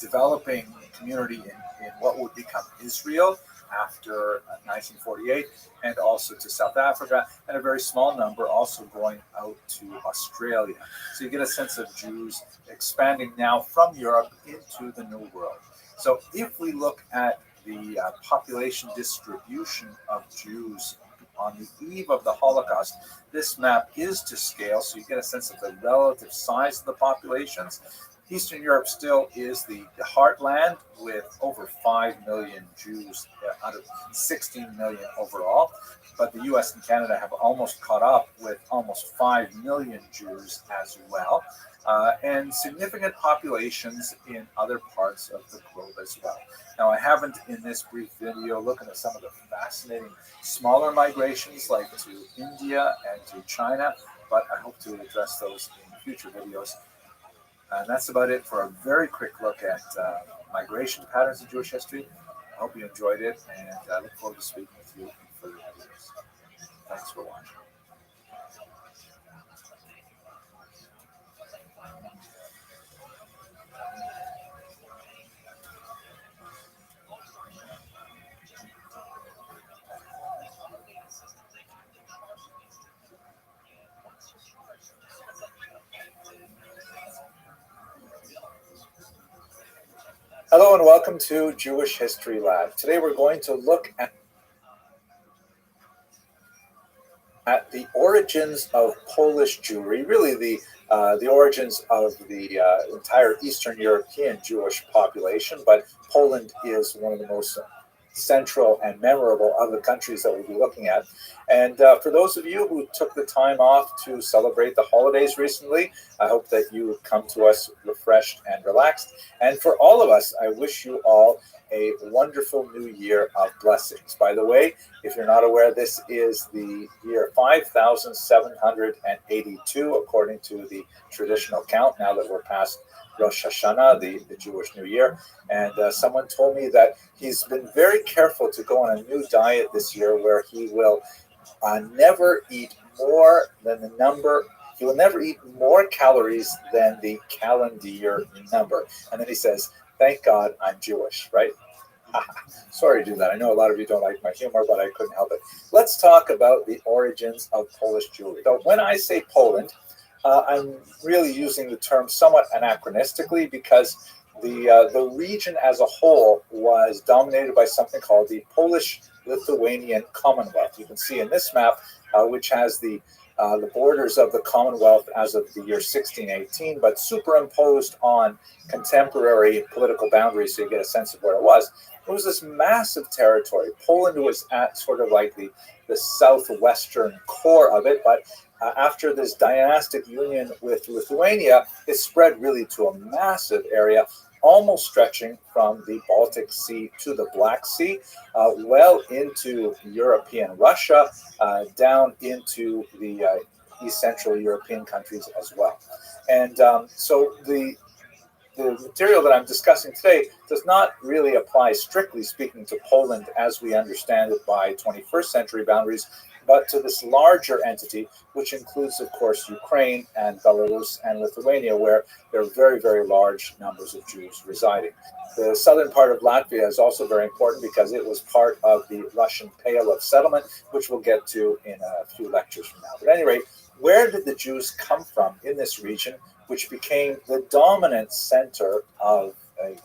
developing community in what would become Israel after 1948, and also to South Africa, and a very small number also going out to Australia. So you get a sense of Jews expanding now from Europe into the New World. So if we look at the population distribution of Jews on the eve of the Holocaust, this map is to scale, so you get a sense of the relative size of the populations. Eastern Europe still is the heartland with over 5 million Jews out of 16 million overall. But the US and Canada have almost caught up with almost 5 million Jews as well. And significant populations in other parts of the globe as well. Now, I haven't in this brief video looked at some of the fascinating smaller migrations like to India and to China, but I hope to address those in future videos. And that's about it for a very quick look at migration patterns in Jewish history. I hope you enjoyed it, and I look forward to speaking with you in further videos. Thanks for watching. Hello and welcome to Jewish History Lab. Today we're going to look at the origins of Polish Jewry, really the origins of the entire Eastern European Jewish population, but Poland is one of the most central and memorable of the countries that we'll be looking at. And for those of you who took the time off to celebrate the holidays recently, I hope that you come to us refreshed and relaxed. And for all of us, I wish you all a wonderful new year of blessings. By the way, if you're not aware, this is the year 5782, according to the traditional count, now that we're past Rosh Hashanah, the Jewish New Year. And someone told me that he's been very careful to go on a new diet this year where he will never eat more than the number. He will never eat more calories than the calendar number. And then he says, thank God I'm Jewish, right? Sorry to do that. I know a lot of you don't like my humor, but I couldn't help it. Let's talk about the origins of Polish Jewry. So when I say Poland, I'm really using the term somewhat anachronistically because the region as a whole was dominated by something called the Polish-Lithuanian Commonwealth. You can see in this map, which has the borders of the Commonwealth as of the year 1618, but superimposed on contemporary political boundaries so you get a sense of where it was. It was this massive territory. Poland was at sort of like the southwestern core of it, but after this dynastic union with Lithuania, it spread really to a massive area, almost stretching from the Baltic Sea to the Black Sea, well into European Russia, down into the East Central European countries as well. And so the material that I'm discussing today does not really apply, strictly speaking, to Poland as we understand it by 21st century boundaries, but to this larger entity, which includes, of course, Ukraine and Belarus and Lithuania, where there are very, very large numbers of Jews residing. The southern part of Latvia is also very important because it was part of the Russian Pale of Settlement, which we'll get to in a few lectures from now. But at any rate, where did the Jews come from in this region, which became the dominant center of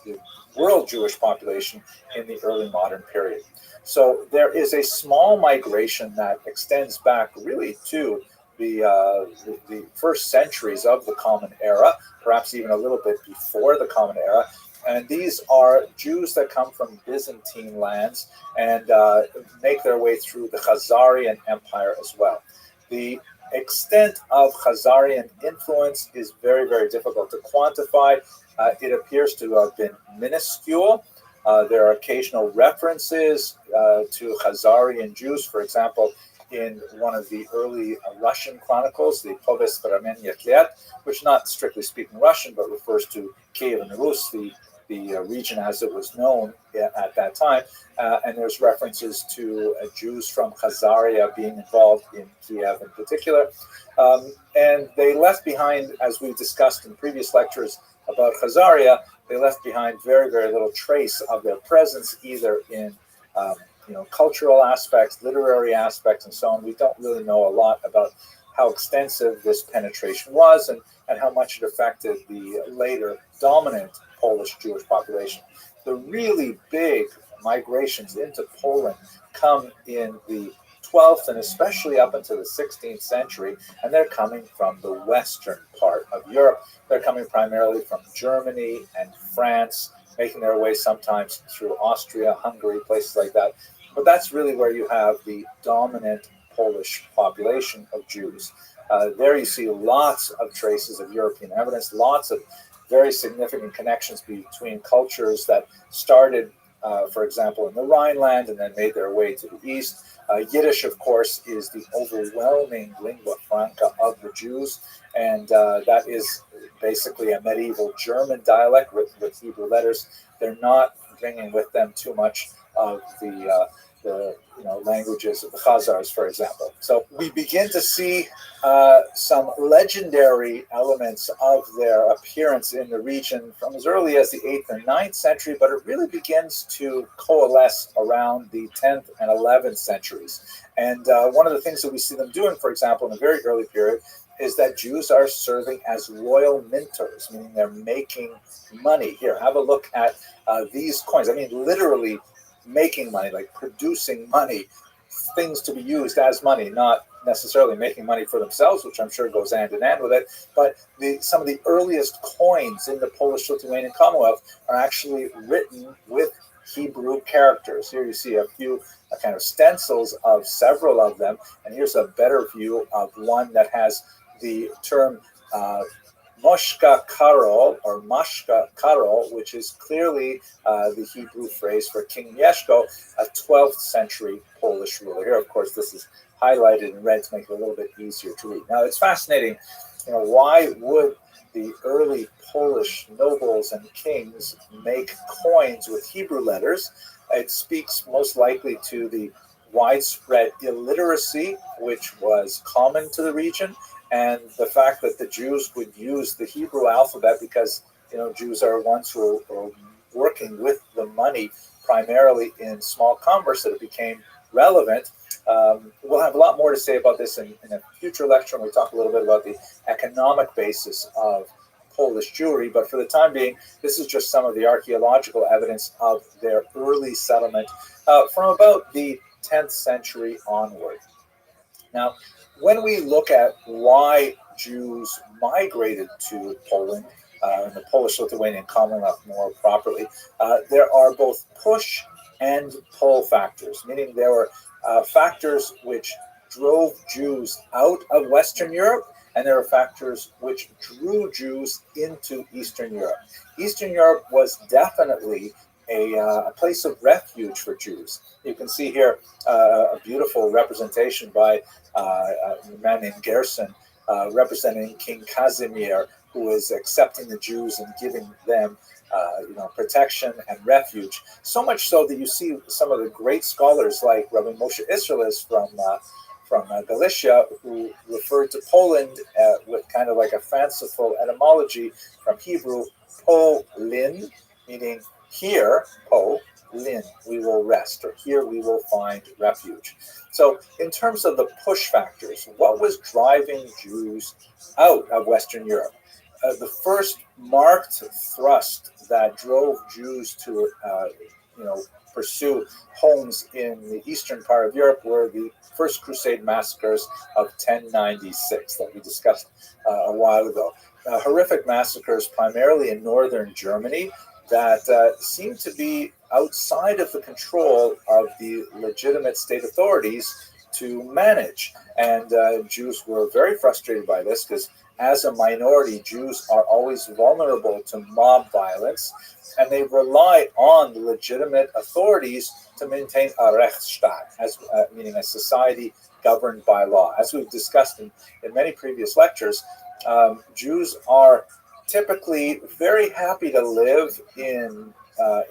the world Jewish population in the early modern period? So there is a small migration that extends back really to the first centuries of the Common Era, perhaps even a little bit before the Common Era. And these are Jews that come from Byzantine lands and make their way through the Khazarian Empire as well. The extent of Khazarian influence is very, very difficult to quantify. It appears to have been minuscule. There are occasional references to Khazarian Jews, for example, in one of the early Russian chronicles, the Povest Ramenya Klet, which not strictly speaking Russian, but refers to Kiev and Rus, the region as it was known at that time. And there's references to Jews from Khazaria being involved in Kiev in particular. And they left behind, as we discussed in previous lectures about Khazaria, they left behind very, very little trace of their presence, either in cultural aspects, literary aspects, and so on. We don't really know a lot about how extensive this penetration was and how much it affected the later dominant Polish Jewish population. The really big migrations into Poland come in the 12th and especially up into the 16th century, and they're coming from the western part of Europe. They're coming primarily from Germany and France, making their way sometimes through Austria, Hungary, places like that. But that's really where you have the dominant Polish population of Jews. There you see lots of traces of European evidence, lots of very significant connections between cultures that started, for example, in the Rhineland and then made their way to the east. Yiddish, of course, is the overwhelming lingua franca of the Jews, and that is basically a medieval German dialect with Hebrew letters. They're not bringing with them too much of the languages of the Khazars, for example. So we begin to see some legendary elements of their appearance in the region from as early as the 8th and 9th century, but it really begins to coalesce around the 10th and 11th centuries. And one of the things that we see them doing, for example, in a very early period, is that Jews are serving as royal minters, meaning they're making money. Here, have a look at these coins. I mean, literally making money, like producing money, things to be used as money, not necessarily making money for themselves, which I'm sure goes hand in hand with it. But some of the earliest coins in the Polish-Lithuanian Commonwealth are actually written with Hebrew characters. Here you see a few kind of stencils of several of them, and here's a better view of one that has the term Moshka Karol or Mashka Karol, which is clearly the Hebrew phrase for King Mieszko, a 12th century Polish ruler. Here, of course, this is highlighted in red to make it a little bit easier to read. Now, it's fascinating, why would the early Polish nobles and kings make coins with Hebrew letters? It speaks most likely to the widespread illiteracy which was common to the region, and the fact that the Jews would use the Hebrew alphabet because Jews are ones who are working with the money primarily in small commerce, that it became relevant. We'll have a lot more to say about this in a future lecture when we talk a little bit about the economic basis of Polish Jewry, but for the time being, this is just some of the archaeological evidence of their early settlement from about the 10th century onward. Now, when we look at why Jews migrated to Poland, and the Polish-Lithuanian Commonwealth more properly, there are both push and pull factors, meaning there were factors which drove Jews out of Western Europe, and there are factors which drew Jews into Eastern Europe. Eastern Europe was definitely a place of refuge for Jews. You can see here a beautiful representation by a man named Gerson, representing King Casimir, who is accepting the Jews and giving them protection and refuge. So much so that you see some of the great scholars like Rabbi Moshe Israelis from Galicia, who referred to Poland with kind of like a fanciful etymology from Hebrew, Polin, meaning here, Lin, we will rest, or here we will find refuge. So in terms of the push factors, what was driving Jews out of Western Europe? The first marked thrust that drove Jews to pursue homes in the eastern part of Europe were the First Crusade massacres of 1096 that we discussed a while ago. Horrific massacres primarily in northern Germany that seemed to be outside of the control of the legitimate state authorities to manage. And Jews were very frustrated by this because as a minority, Jews are always vulnerable to mob violence, and they rely on the legitimate authorities to maintain a Rechtsstaat, meaning a society governed by law. As we've discussed in many previous lectures, Jews are typically very happy to live in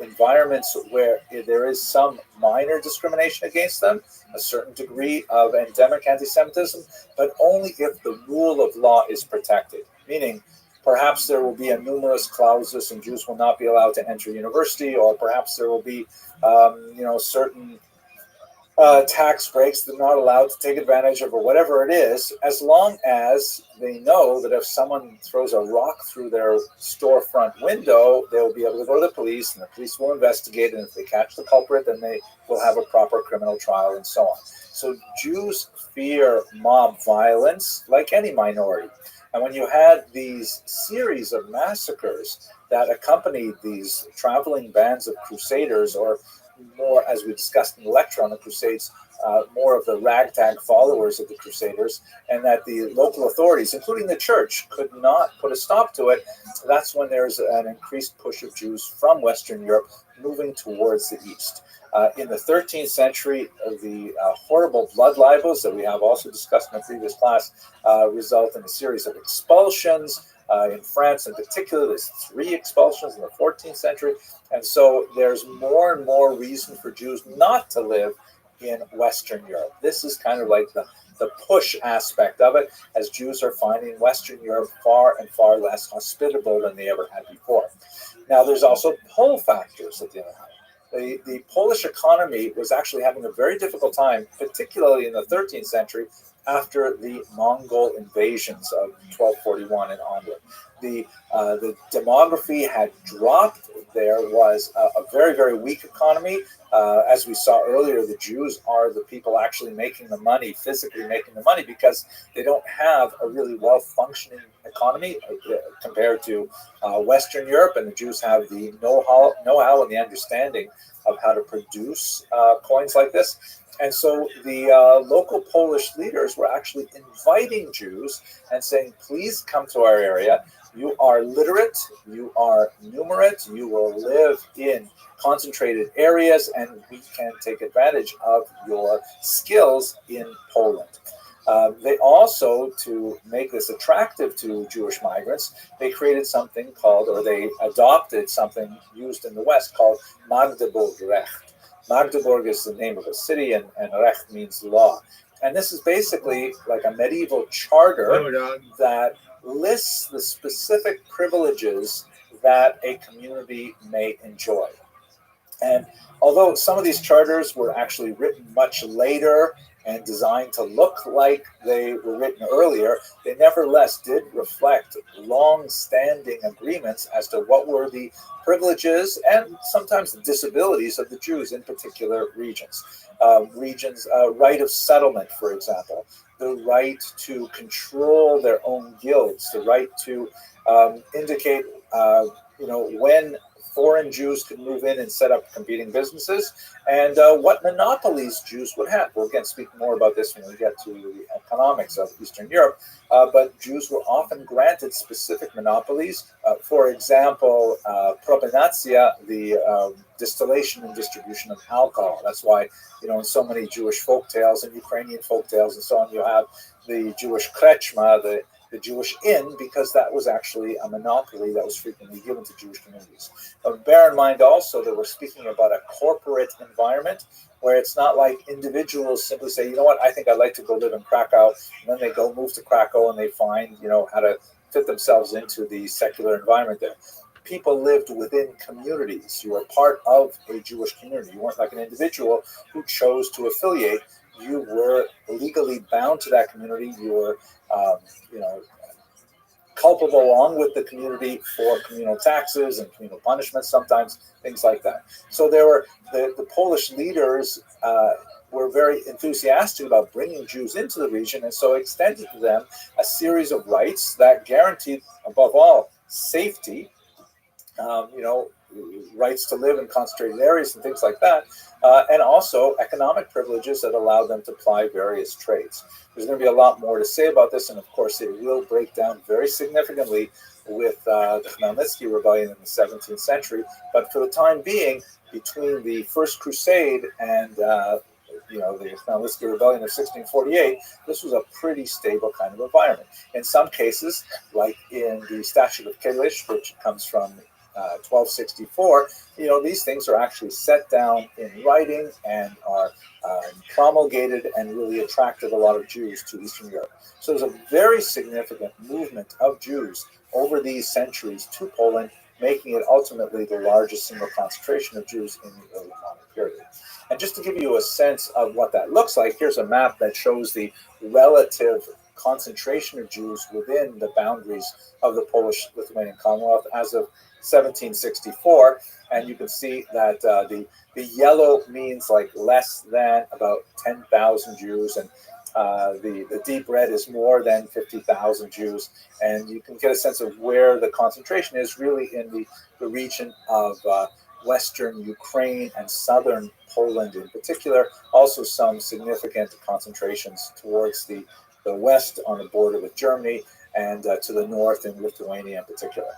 environments where there is some minor discrimination against them, a certain degree of endemic anti-Semitism, but only if the rule of law is protected. Meaning, perhaps there will be a numerus clausus and Jews will not be allowed to enter university, or perhaps there will be, certain tax breaks they're not allowed to take advantage of, or whatever it is, as long as they know that if someone throws a rock through their storefront window, they'll be able to go to the police, and the police will investigate, and if they catch the culprit, then they will have a proper criminal trial, and so on. So Jews fear mob violence like any minority. And when you had these series of massacres that accompanied these traveling bands of crusaders, or more, as we discussed in the lecture on the Crusades, more of the ragtag followers of the Crusaders, and that the local authorities, including the church, could not put a stop to it, that's when there's an increased push of Jews from Western Europe moving towards the east. In the 13th century, the horrible blood libels that we have also discussed in a previous class result in a series of expulsions. In France in particular, there's 3 expulsions in the 14th century. And so there's more and more reason for Jews not to live in Western Europe. This is kind of like the push aspect of it, as Jews are finding Western Europe far and far less hospitable than they ever had before. Now, there's also pull factors at the other hand. The Polish economy was actually having a very difficult time, particularly in the 13th century, after the Mongol invasions of 1241 and onward. The demography had dropped. There was a very, very weak economy. As we saw earlier, the Jews are the people actually making the money, physically making the money, because they don't have a really well-functioning economy compared to Western Europe, and the Jews have the know-how and the understanding of how to produce coins like this. And so the local Polish leaders were actually inviting Jews and saying, please come to our area. You are literate, you are numerate, you will live in concentrated areas, and we can take advantage of your skills in Poland. They also, to make this attractive to Jewish migrants, they created something called, or they adopted something used in the West called Magdeburg Recht. Magdeburg is the name of a city, and Recht means law. And this is basically like a medieval charter that lists the specific privileges that a community may enjoy. And although some of these charters were actually written much later and designed to look like they were written earlier, they nevertheless did reflect long-standing agreements as to what were the privileges and sometimes the disabilities of the Jews in particular regions. Right of settlement, for example, the right to control their own guilds, the right to indicate, when foreign Jews could move in and set up competing businesses, and what monopolies Jews would have. We'll again speak more about this when we get to the economics of Eastern Europe, but Jews were often granted specific monopolies. For example, propinatia, the distillation and distribution of alcohol. That's why, in so many Jewish folk tales and Ukrainian folk tales and so on, you have the Jewish krechma, the Jewish inn, because that was actually a monopoly that was frequently given to Jewish communities. But bear in mind also that we're speaking about a corporate environment where it's not like individuals simply say, you know what, I think I'd like to go live in Krakow, and then they go move to Krakow and they find, how to fit themselves into the secular environment there. People lived within communities. You were part of a Jewish community. You weren't like an individual who chose to affiliate. You were legally bound to that community. You were, culpable along with the community for communal taxes and communal punishments, sometimes things like that. So there were the Polish leaders were very enthusiastic about bringing Jews into the region, and so extended to them a series of rights that guaranteed, above all, safety. Rights to live in concentrated areas and things like that, and also economic privileges that allowed them to ply various trades. There's going to be a lot more to say about this, and of course it will break down very significantly with the Khmelnytsky rebellion in the 17th century, but for the time being, between the First Crusade and the Khmelnytsky rebellion of 1648, this was a pretty stable kind of environment. In some cases, like in the Statute of Kalish, which comes from 1264, these things are actually set down in writing and are promulgated and really attracted a lot of Jews to Eastern Europe. So there's a very significant movement of Jews over these centuries to Poland, making it ultimately the largest single concentration of Jews in the early modern period. And just to give you a sense of what that looks like, here's a map that shows the relative concentration of Jews within the boundaries of the Polish-Lithuanian Commonwealth as of 1764, and you can see that the yellow means like less than about 10,000 Jews, and the deep red is more than 50,000 Jews, and you can get a sense of where the concentration is really in the region of Western Ukraine and southern Poland in particular. Also some significant concentrations towards the west on the border with Germany, and to the north in Lithuania in particular.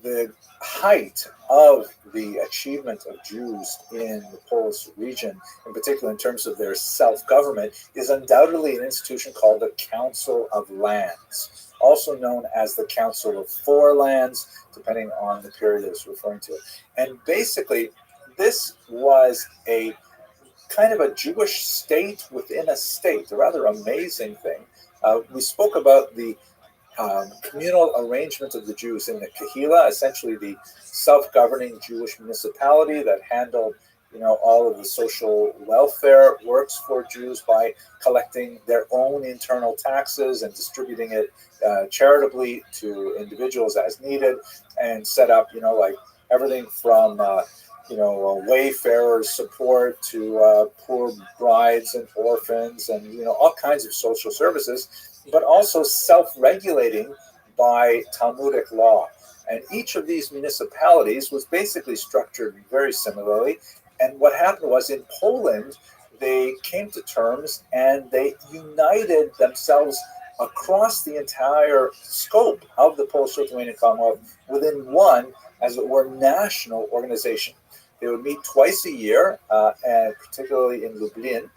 The height of the achievement of Jews in the Polish region, in particular in terms of their self-government, is undoubtedly an institution called the Council of Lands, also known as the Council of Four Lands, depending on the period it's referring to. And basically, this was a kind of a Jewish state within a state, a rather amazing thing. We spoke about the communal arrangement of the Jews in the Kahila, essentially the self-governing Jewish municipality that handled, all of the social welfare works for Jews by collecting their own internal taxes and distributing it charitably to individuals as needed, and set up, like everything from wayfarers support to poor brides and orphans, and all kinds of social services, but also self-regulating by Talmudic law. And each of these municipalities was basically structured very similarly. And what happened was, in Poland, they came to terms and they united themselves across the entire scope of the Polish-Lithuanian Commonwealth within one, as it were, national organization. They would meet twice a year, and particularly in Lublin,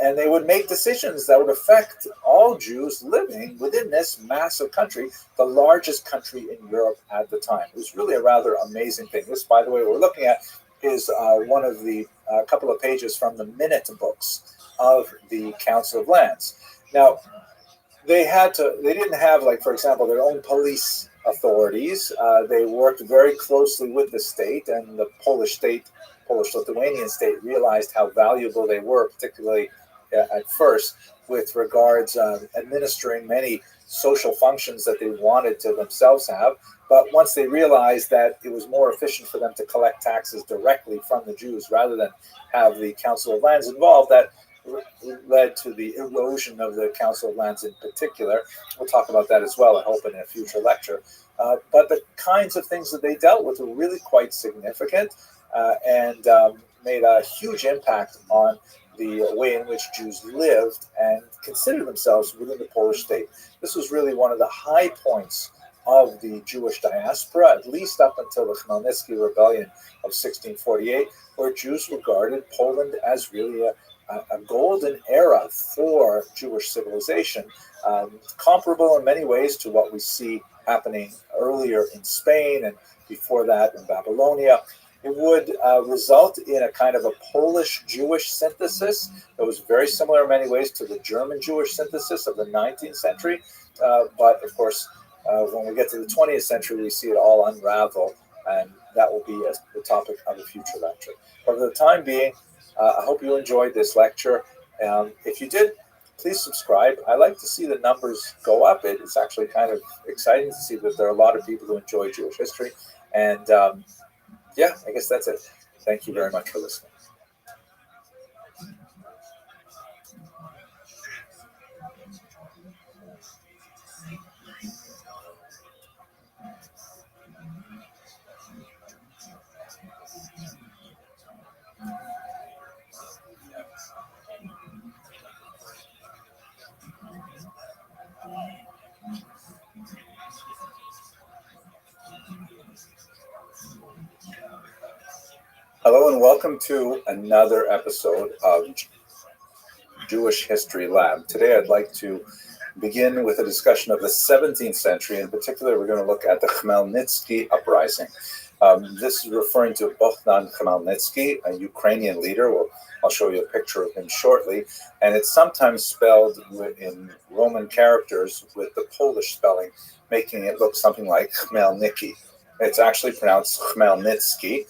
and they would make decisions that would affect all Jews living within this massive country, the largest country in Europe at the time. It was really a rather amazing thing. This, by the way, what we're looking at is one of the couple of pages from the minute books of the Council of Lands. Now, they didn't have, like, for example, their own police authorities. They worked very closely with the state, and the Polish state Polish-Lithuanian state realized how valuable they were, particularly at first, with regards administering many social functions that they wanted to themselves have. But once they realized that it was more efficient for them to collect taxes directly from the Jews rather than have the Council of Lands involved, that led to the erosion of the Council of Lands in particular. We'll talk about that as well, I hope, in a future lecture. But the kinds of things that they dealt with were really quite significant and made a huge impact on the way in which Jews lived and considered themselves within the Polish state. This was really one of the high points of the Jewish diaspora, at least up until the Khmelnytsky Rebellion of 1648, where Jews regarded Poland as really a golden era for Jewish civilization, comparable in many ways to what we see happening earlier in Spain and before that in Babylonia. It would result in a kind of a Polish-Jewish synthesis that was very similar in many ways to the German-Jewish synthesis of the 19th century. But of course, when we get to the 20th century, we see it all unravel, and that will be the topic of a future lecture. But for the time being, I hope you enjoyed this lecture. If you did, please subscribe. I like to see the numbers go up. It's actually kind of exciting to see that there are a lot of people who enjoy Jewish history. And yeah, I guess that's it. Thank you very much for listening. Hello and welcome to another episode of Jewish History Lab. Today I'd like to begin with a discussion of the 17th century. In particular, we're going to look at the Khmelnytsky uprising. This is referring to Bohdan Khmelnytsky, a Ukrainian leader. I'll show you a picture of him shortly. And it's sometimes spelled in Roman characters with the Polish spelling, making it look something like Khmelnyki. It's actually pronounced Khmelnytsky,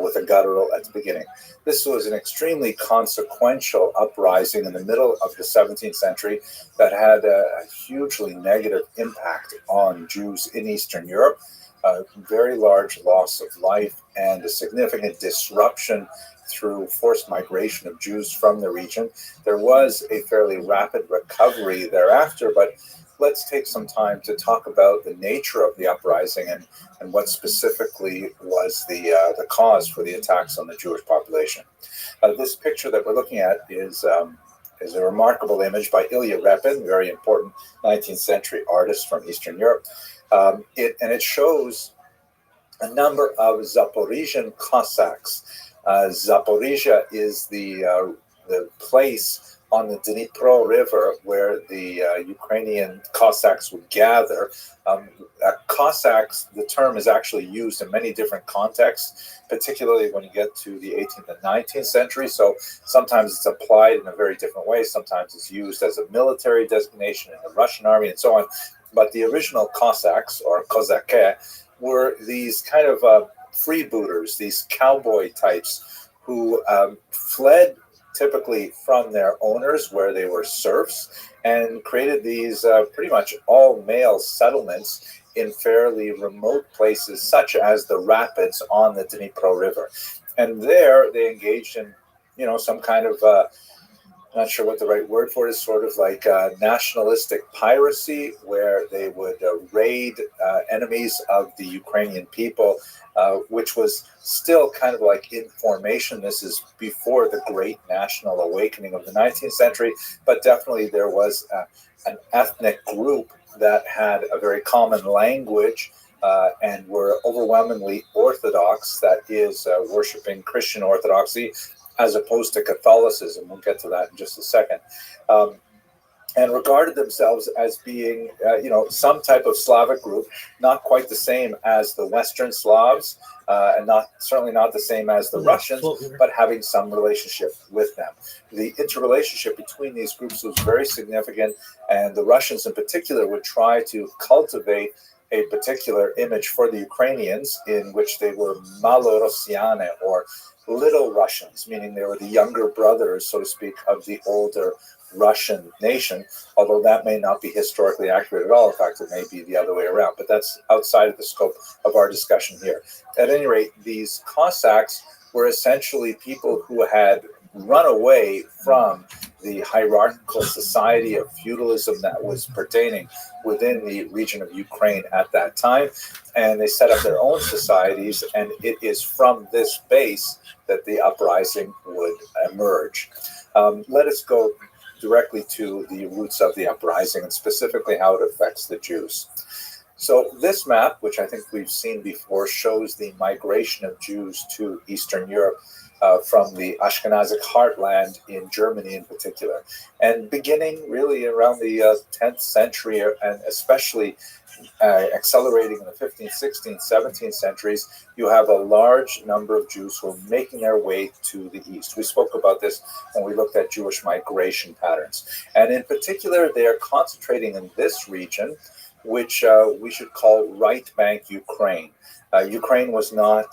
with a guttural at the beginning. This was an extremely consequential uprising in the middle of the 17th century that had a hugely negative impact on Jews in Eastern Europe, a very large loss of life and a significant disruption through forced migration of Jews from the region. There was a fairly rapid recovery thereafter, but let's take some time to talk about the nature of the uprising and what specifically was the cause for the attacks on the Jewish population. This picture that we're looking at is a remarkable image by Ilya Repin, a very important 19th century artist from Eastern Europe. It shows a number of Zaporizhian Cossacks. Zaporizhia is the place on the Dnipro River where the Ukrainian Cossacks would gather. Cossacks, the term is actually used in many different contexts, particularly when you get to the 18th and 19th century. So sometimes it's applied in a very different way. Sometimes it's used as a military designation in the Russian army and so on. But the original Cossacks, or Kozake, were these kind of freebooters, these cowboy types who fled typically from their owners where they were serfs and created these pretty much all male settlements in fairly remote places such as the rapids on the Dnipro River. And there they engaged in, some kind of, not sure what the right word for it is, sort of like nationalistic piracy, where they would raid enemies of the Ukrainian people, which was still kind of like in formation. This is before the great national awakening of the 19th century, but definitely there was an ethnic group that had a very common language and were overwhelmingly Orthodox, that is, worshiping Christian Orthodoxy, as opposed to Catholicism. We'll get to that in just a second. And regarded themselves as being, some type of Slavic group, not quite the same as the Western Slavs, and certainly not the same as the Russians, but having some relationship with them. The interrelationship between these groups was very significant, and the Russians in particular would try to cultivate a particular image for the Ukrainians in which they were Malorossiane, or Little Russians, meaning they were the younger brothers, so to speak, of the older Russian nation, although that may not be historically accurate at all. In fact, it may be the other way around, but that's outside of the scope of our discussion here. At any rate, these Cossacks were essentially people who had run away from the hierarchical society of feudalism that was pertaining within the region of Ukraine at that time, and they set up their own societies, and it is from this base that the uprising would emerge. Let us go directly to the roots of the uprising and specifically how it affects the Jews. So this map, which I think we've seen before, shows the migration of Jews to Eastern Europe from the Ashkenazic heartland in Germany in particular. And beginning really around the 10th century, and especially accelerating in the 15th, 16th, 17th centuries, you have a large number of Jews who are making their way to the east. We spoke about this when we looked at Jewish migration patterns. And in particular, they are concentrating in this region, which we should call right bank Ukraine. Ukraine was not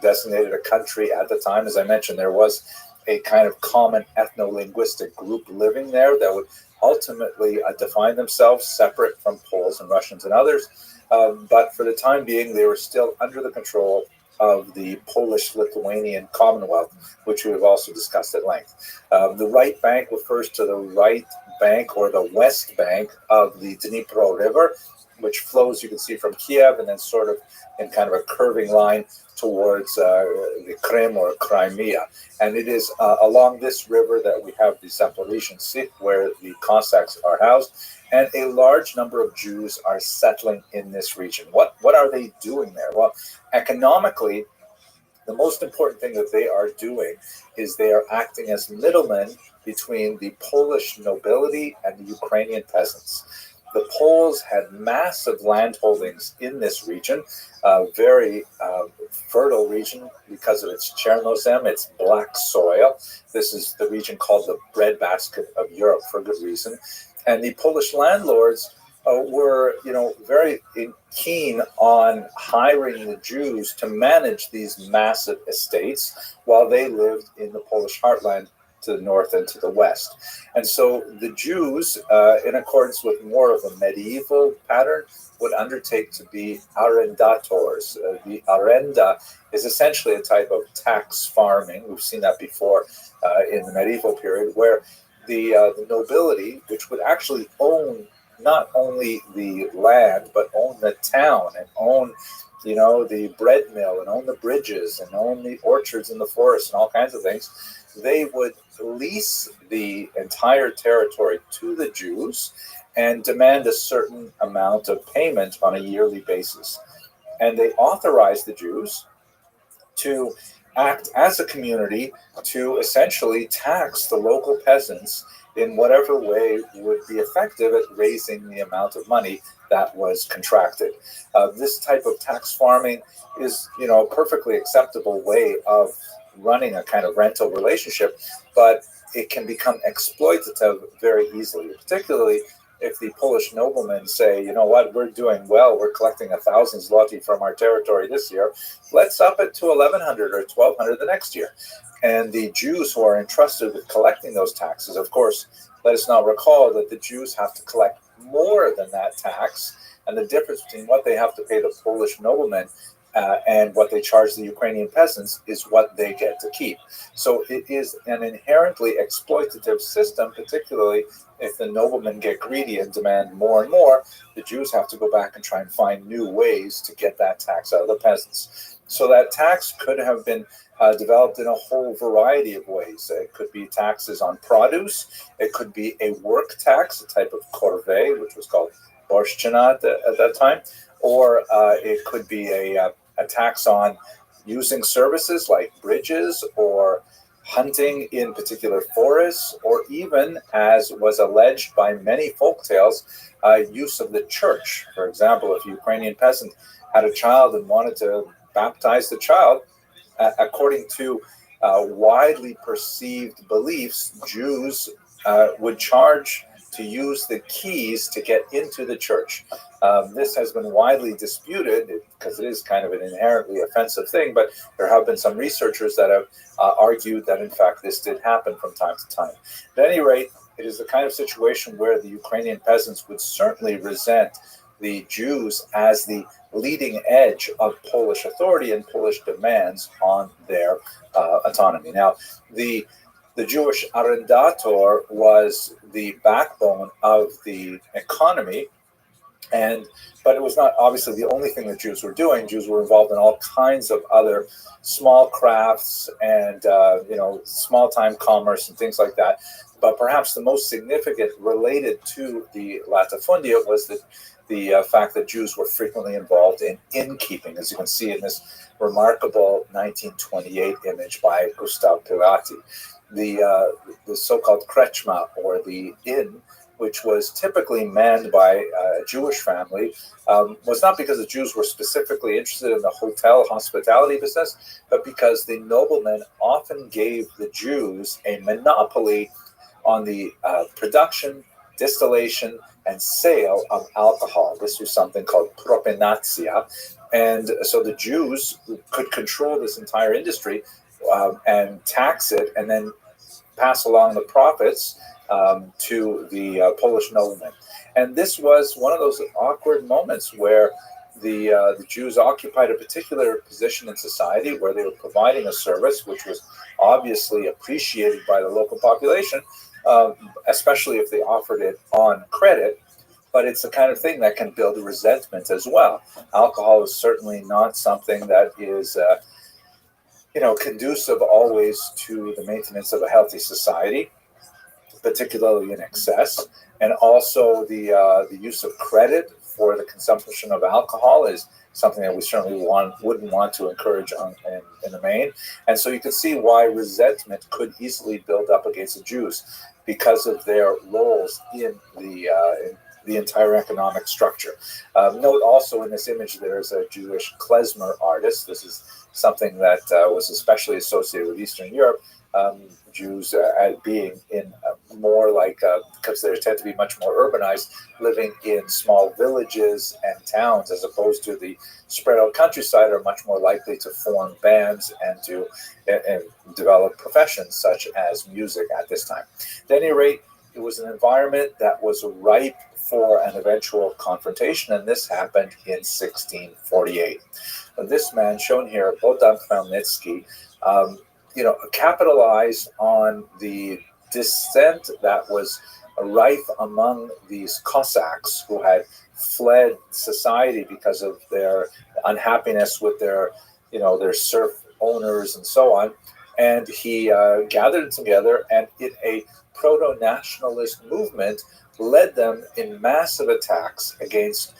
designated a country at the time. As I mentioned, there was a kind of common ethno-linguistic group living there that would ultimately define themselves separate from Poles and Russians and others. But for the time being, they were still under the control of the Polish-Lithuanian Commonwealth, which we have also discussed at length. The right bank refers to the right bank or the west bank of the Dnipro River, which flows, you can see, from Kiev and then sort of in kind of a curving line towards the Krim or Crimea. And it is along this river that we have the Zaporizhian Sich, where the Cossacks are housed. And a large number of Jews are settling in this region. What are they doing there? Well, economically, the most important thing that they are doing is they are acting as middlemen between the Polish nobility and the Ukrainian peasants. The Poles had massive land holdings in this region, very fertile region because of its Chernozem, its black soil. This is the region called the breadbasket of Europe for good reason. And the Polish landlords were, very keen on hiring the Jews to manage these massive estates while they lived in the Polish heartland to the north and to the west. And so the Jews, in accordance with more of a medieval pattern, would undertake to be arrendators. The arenda is essentially a type of tax farming. We've seen that before in the medieval period, where the nobility, which would actually own not only the land, but own the town and own, the bread mill and own the bridges and own the orchards in the forest and all kinds of things, they would lease the entire territory to the Jews and demand a certain amount of payment on a yearly basis. And they authorized the Jews to act as a community to essentially tax the local peasants in whatever way would be effective at raising the amount of money that was contracted. This type of tax farming is, a perfectly acceptable way of running a kind of rental relationship, but it can become exploitative very easily, particularly if the Polish noblemen say, you know what, we're doing well, we're collecting 1,000 zloty from our territory this year, let's up it to 1,100 or 1,200 the next year. And the Jews who are entrusted with collecting those taxes, of course, let us now recall that the Jews have to collect more than that tax, and the difference between what they have to pay the Polish noblemen and what they charge the Ukrainian peasants is what they get to keep. So it is an inherently exploitative system, particularly if the noblemen get greedy and demand more and more. The Jews have to go back and try and find new ways to get that tax out of the peasants. So that tax could have been developed in a whole variety of ways. It could be taxes on produce. It could be a work tax, a type of corvée, which was called borshchina at that time. Or it could be a tax on using services like bridges or hunting in particular forests, or even, as was alleged by many folktales, use of the church. For example, if a Ukrainian peasant had a child and wanted to baptize the child, according to widely perceived beliefs, Jews would charge to use the keys to get into the church. This has been widely disputed because it is kind of an inherently offensive thing, but there have been some researchers that have argued that, in fact, this did happen from time to time. At any rate, it is the kind of situation where the Ukrainian peasants would certainly resent the Jews as the leading edge of Polish authority and Polish demands on their autonomy. Now, the Jewish arrendator was the backbone of the economy, but it was not obviously the only thing that Jews were doing. Jews were involved in all kinds of other small crafts and small-time commerce and things like that. But perhaps the most significant related to the latifundia was the fact that Jews were frequently involved in innkeeping, as you can see in this remarkable 1928 image by Gustav Pilati. The so-called krechma, or the inn, which was typically manned by a Jewish family, was not because the Jews were specifically interested in the hotel hospitality business, but because the noblemen often gave the Jews a monopoly on the production, distillation, and sale of alcohol. This was something called propinatia. And so the Jews could control this entire industry and tax it, and then pass along the profits to the Polish noblemen. And this was one of those awkward moments where the Jews occupied a particular position in society where they were providing a service which was obviously appreciated by the local population, especially if they offered it on credit. But it's the kind of thing that can build resentment as well. Alcohol is certainly not something that is conducive always to the maintenance of a healthy society, particularly in excess. And also the use of credit for the consumption of alcohol is something that we certainly wouldn't want to encourage in the main. And so you can see why resentment could easily build up against the Jews because of their roles in the entire economic structure. Note also in this image there's a Jewish klezmer artist. This is something that was especially associated with Eastern Europe. Jews being in more like, because they tend to be much more urbanized, living in small villages and towns as opposed to the spread out countryside, are much more likely to form bands and to develop professions such as music at this time. At any rate, it was an environment that was ripe for an eventual confrontation, and this happened in 1648. This man shown here, Bogdan Khmelnytsky, capitalized on the dissent that was rife among these Cossacks who had fled society because of their unhappiness with their serf owners and so on. And he gathered them together, and in a proto-nationalist movement, led them in massive attacks against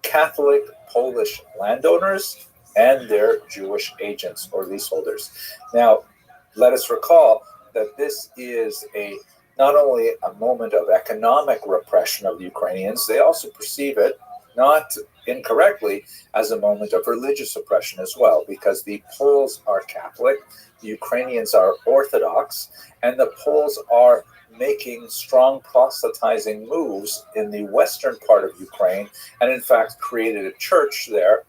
Catholic Polish landowners and their Jewish agents or leaseholders. Now, let us recall that this is not only a moment of economic repression of the Ukrainians, they also perceive it, not incorrectly, as a moment of religious oppression as well, because the Poles are Catholic, the Ukrainians are Orthodox, and the Poles are making strong proselytizing moves in the western part of Ukraine, and in fact created a church there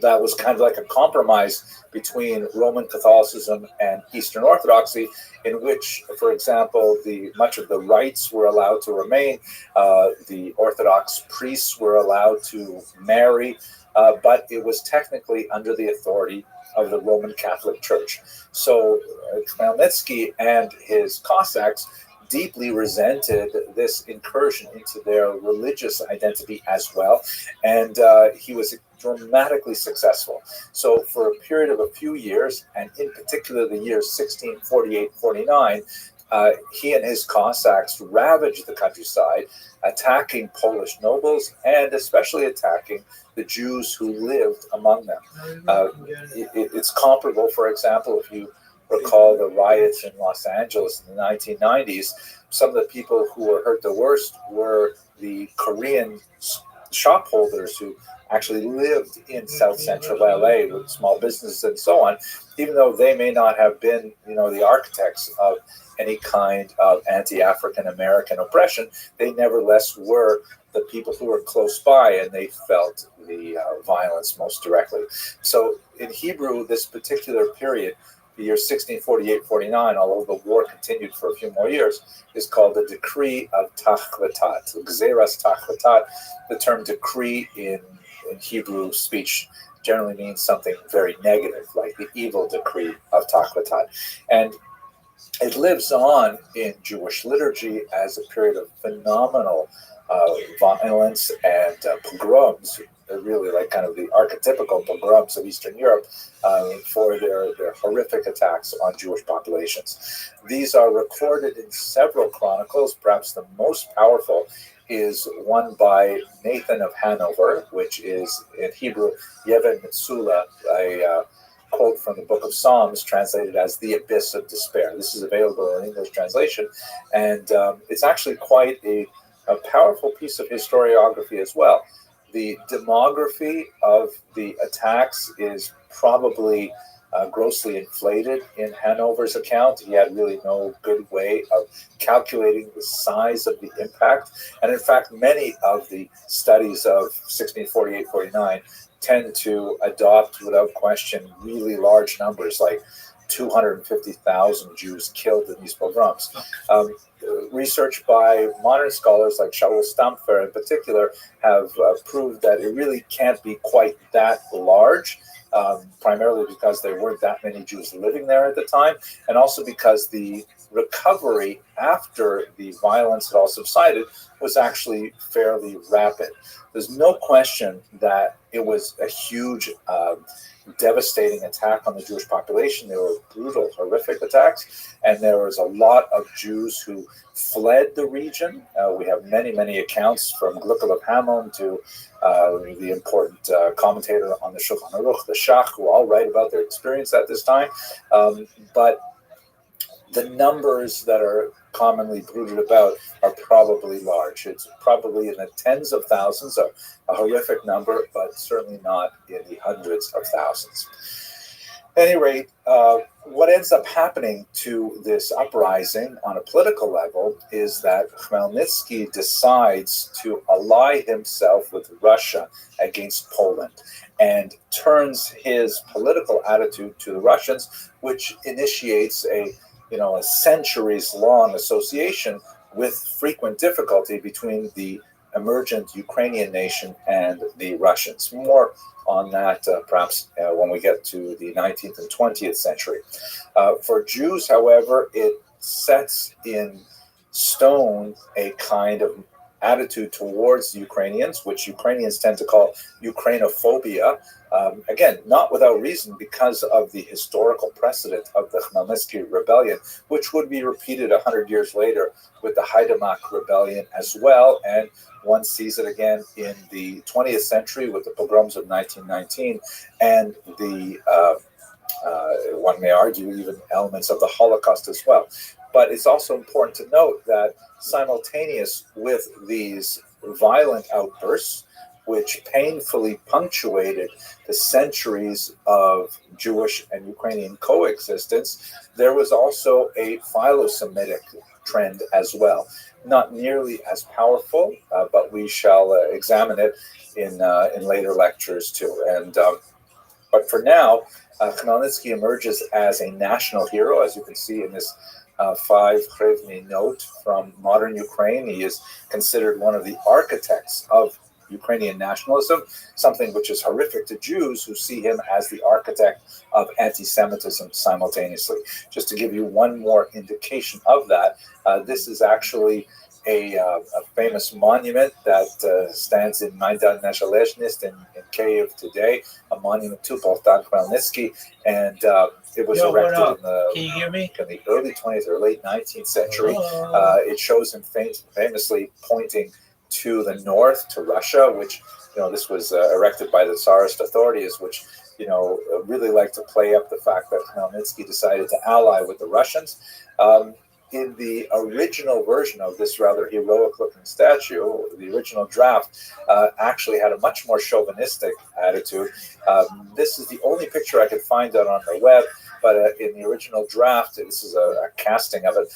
that was kind of like a compromise between Roman Catholicism and Eastern Orthodoxy, in which, for example, much of the rites were allowed to remain. The Orthodox priests were allowed to marry, but it was technically under the authority of the Roman Catholic Church. So Khmelnytsky and his Cossacks deeply resented this incursion into their religious identity as well, and he was dramatically successful. So for a period of a few years, and in particular the years 1648-49, he and his Cossacks ravaged the countryside, attacking Polish nobles and especially attacking the Jews who lived among them. It's comparable, for example, if you recall the riots in Los Angeles in the 1990s, some of the people who were hurt the worst were the Korean shopholders who actually lived in South Central LA with small businesses and so on. even though they may not have been, the architects of any kind of anti-African American oppression, they nevertheless were the people who were close by, and they felt the violence most directly. So in Hebrew, this particular period, the year 1648-49, although the war continued for a few more years, is called the Decree of Tachvatat, Gzeras Tachvatat. The term decree in Hebrew speech generally means something very negative, like the evil decree of Tachvatat. And it lives on in Jewish liturgy as a period of phenomenal violence and pogroms, really like kind of the archetypical pogroms of Eastern Europe, for their horrific attacks on Jewish populations. These are recorded in several chronicles. Perhaps the most powerful is one by Nathan of Hanover, which is in Hebrew, Yeven Mitsula, a quote from the Book of Psalms, translated as the abyss of despair. This is available in English translation, and it's actually quite a powerful piece of historiography as well. The demography of the attacks is probably grossly inflated in Hanover's account. He had really no good way of calculating the size of the impact. And in fact, many of the studies of 1648-49 tend to adopt, without question, really large numbers, like 250,000 Jews killed in these pogroms. Research by modern scholars like Shaul Stampfer in particular have proved that it really can't be quite that large, primarily because there weren't that many Jews living there at the time, and also because the recovery after the violence had all subsided was actually fairly rapid. There's no question that it was a huge, devastating attack on the Jewish population. They were brutal, horrific attacks, and there was a lot of Jews who fled the region. We have many, many accounts from Gluckel of Hammon to the important commentator on the Shulchan Aruch, the Shach, who all write about their experience at this time. But the numbers that are commonly bruited about are probably large. It's probably in the tens of thousands, a horrific number, but certainly not in the hundreds of thousands. At any rate, what ends up happening to this uprising on a political level is that Khmelnytsky decides to ally himself with Russia against Poland and turns his political attitude to the Russians, which initiates a centuries-long association with frequent difficulty between the emergent Ukrainian nation and the Russians. More on that perhaps when we get to the 19th and 20th century. For Jews, however, it sets in stone a kind of attitude towards the Ukrainians, which Ukrainians tend to call Ukrainophobia. Again, not without reason, because of the historical precedent of the Khmelnytsky rebellion, which would be repeated 100 years later with the Haidamach rebellion as well. And one sees it again in the 20th century with the pogroms of 1919 and the, one may argue, even elements of the Holocaust as well. But it's also important to note that simultaneous with these violent outbursts, which painfully punctuated the centuries of Jewish and Ukrainian coexistence, there was also a philo-Semitic trend as well. Not nearly as powerful, but we shall examine it in later lectures too. And but for now, Khmelnytsky emerges as a national hero, as you can see in this 5 Hrivni note from modern Ukraine. He is considered one of the architects of Ukrainian nationalism, something which is horrific to Jews who see him as the architect of anti-Semitism simultaneously. Just to give you one more indication of that, this is actually a famous monument that stands in Maidan Nezhalezhnist in Kyiv today, a monument to Bogdan Khmelnytsky, and it was erected in the early 20th or late 19th century. It shows him famously pointing to the north, to Russia, which, this was erected by the Tsarist authorities, which, really like to play up the fact that Khmelnytsky decided to ally with the Russians. In the original version of this rather heroic-looking statue, the original draft actually had a much more chauvinistic attitude. This is the only picture I could find out on the web. but in the original draft, this is a casting of it.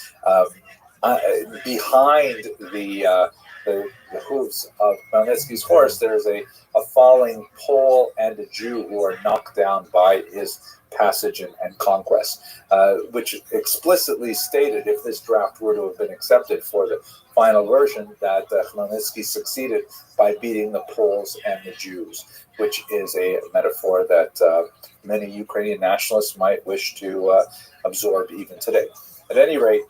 Behind the hooves of Khmelnytsky's horse, there's a falling Pole and a Jew who are knocked down by his passage and conquest, which explicitly stated, if this draft were to have been accepted for the final version, that Khmelnytsky succeeded by beating the Poles and the Jews, which is a metaphor that many Ukrainian nationalists might wish to absorb even today. At any rate,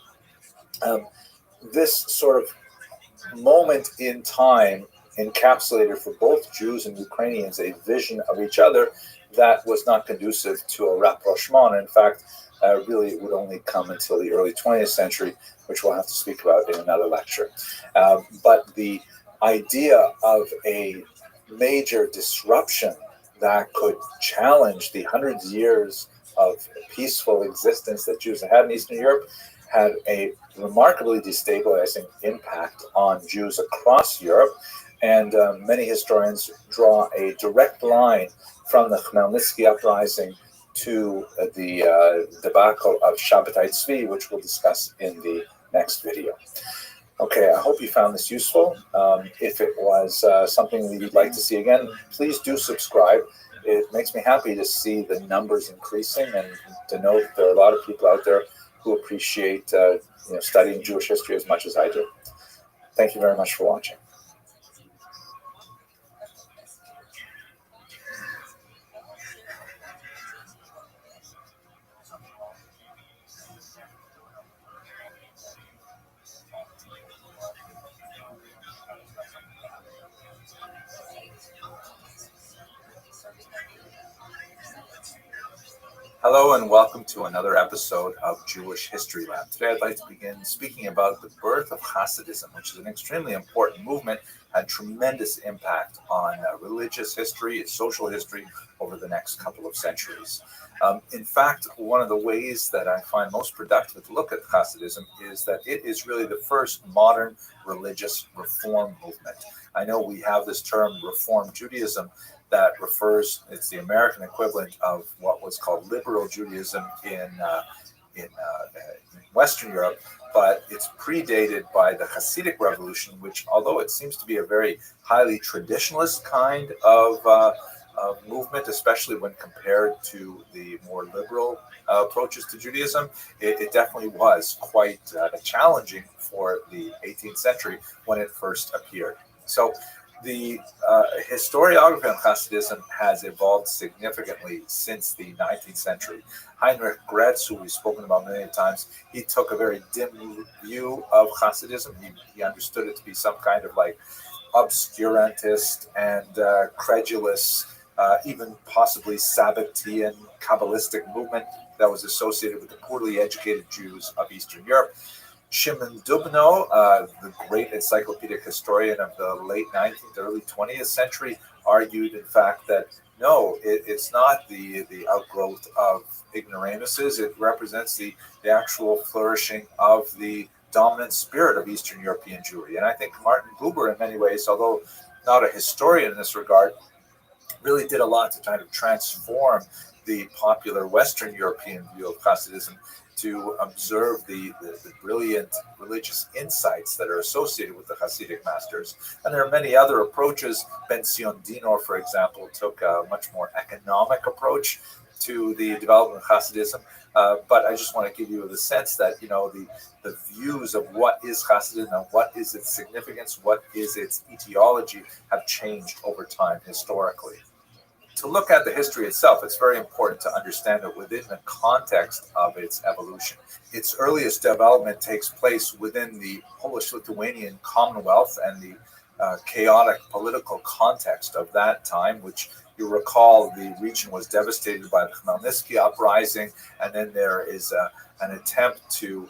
this sort of moment in time encapsulated for both Jews and Ukrainians a vision of each other that was not conducive to a rapprochement. In fact, really it would only come until the early 20th century, which we'll have to speak about in another lecture. But the idea of a major disruption that could challenge the hundreds of years of peaceful existence that Jews had in Eastern Europe had a remarkably destabilizing impact on Jews across Europe. And many historians draw a direct line from the Khmelnytsky uprising to the debacle of Shabbatai Tzvi, which we'll discuss in the next video. Okay, I hope you found this useful. If it was something that you'd like to see again, please do subscribe. It makes me happy to see the numbers increasing and to know that there are a lot of people out there who appreciate studying Jewish history as much as I do. Thank you very much for watching. Hello and welcome to another episode of Jewish History Lab. Today I'd like to begin speaking about the birth of Hasidism, which is an extremely important movement, had tremendous impact on religious history and social history over the next couple of centuries. In fact, one of the ways that I find most productive to look at Hasidism is that it is really the first modern religious reform movement. I know we have this term Reform Judaism that refers, it's the American equivalent of what was called liberal Judaism in Western Europe, but it's predated by the Hasidic revolution, which, although it seems to be a very highly traditionalist kind of movement, especially when compared to the more liberal approaches to Judaism, it definitely was quite challenging for the 18th century when it first appeared. So the historiography on Hasidism has evolved significantly since the 19th century. Heinrich Gretz, who we've spoken about many times, he took a very dim view of Hasidism. He understood it to be some kind of like obscurantist and credulous, even possibly Sabbatean, Kabbalistic movement that was associated with the poorly educated Jews of Eastern Europe. Shimon Dubno, the great encyclopedic historian of the late 19th, early 20th century, argued, in fact, that no, it's not the outgrowth of ignoramuses. It represents the actual flourishing of the dominant spirit of Eastern European Jewry. And I think Martin Buber, in many ways, although not a historian in this regard, really did a lot to kind of transform the popular Western European view of Hasidism to observe the brilliant religious insights that are associated with the Hasidic masters. And there are many other approaches. Ben Sion Dinor, for example, took a much more economic approach to the development of Hasidism. But I just want to give you the sense that, the views of what is Hasidism and what is its significance, what is its etiology, have changed over time historically. To look at the history itself, it's very important to understand it within the context of its evolution. Its earliest development takes place within the Polish-Lithuanian Commonwealth and the chaotic political context of that time, which you recall the region was devastated by the Khmelnytsky uprising, and then there is an attempt to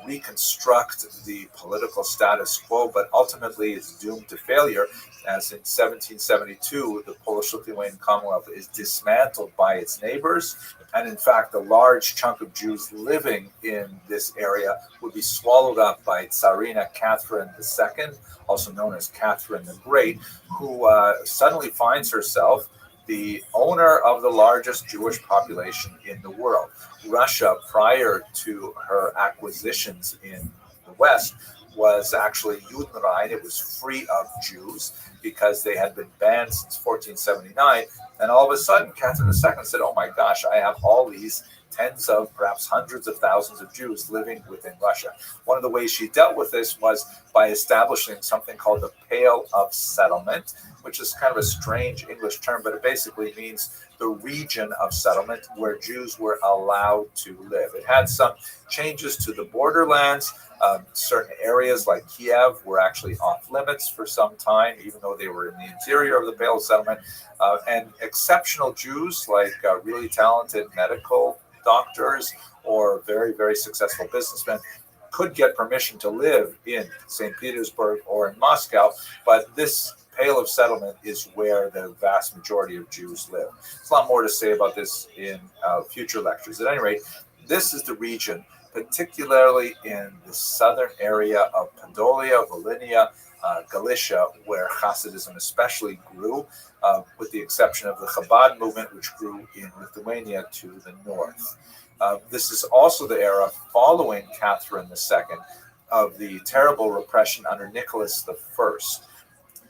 reconstruct the political status quo, but ultimately it's doomed to failure, as in 1772, the Polish-Lithuanian Commonwealth is dismantled by its neighbors, and in fact, a large chunk of Jews living in this area would be swallowed up by Tsarina Catherine II, also known as Catherine the Great, who suddenly finds herself the owner of the largest Jewish population in the world. Russia, prior to her acquisitions in the West, was actually Judenrein. It was free of Jews because they had been banned since 1479. And all of a sudden, Catherine II said, oh my gosh, I have all these tens of, perhaps hundreds of thousands of Jews living within Russia. One of the ways she dealt with this was by establishing something called the Pale of Settlement, which is kind of a strange English term, but it basically means the region of settlement where Jews were allowed to live. It had some changes to the borderlands. Certain areas like Kiev were actually off limits for some time, even though they were in the interior of the Pale of Settlement. And exceptional Jews, like really talented medical doctors or very, very successful businessmen, could get permission to live in St. Petersburg or in Moscow, but this Pale of Settlement is where the vast majority of Jews live. There's a lot more to say about this in future lectures. At any rate, this is the region, particularly in the southern area of Podolia, Volhynia, Galicia, where Hasidism especially grew, with the exception of the Chabad movement, which grew in Lithuania to the north. This is also the era following Catherine II of the terrible repression under Nicholas I.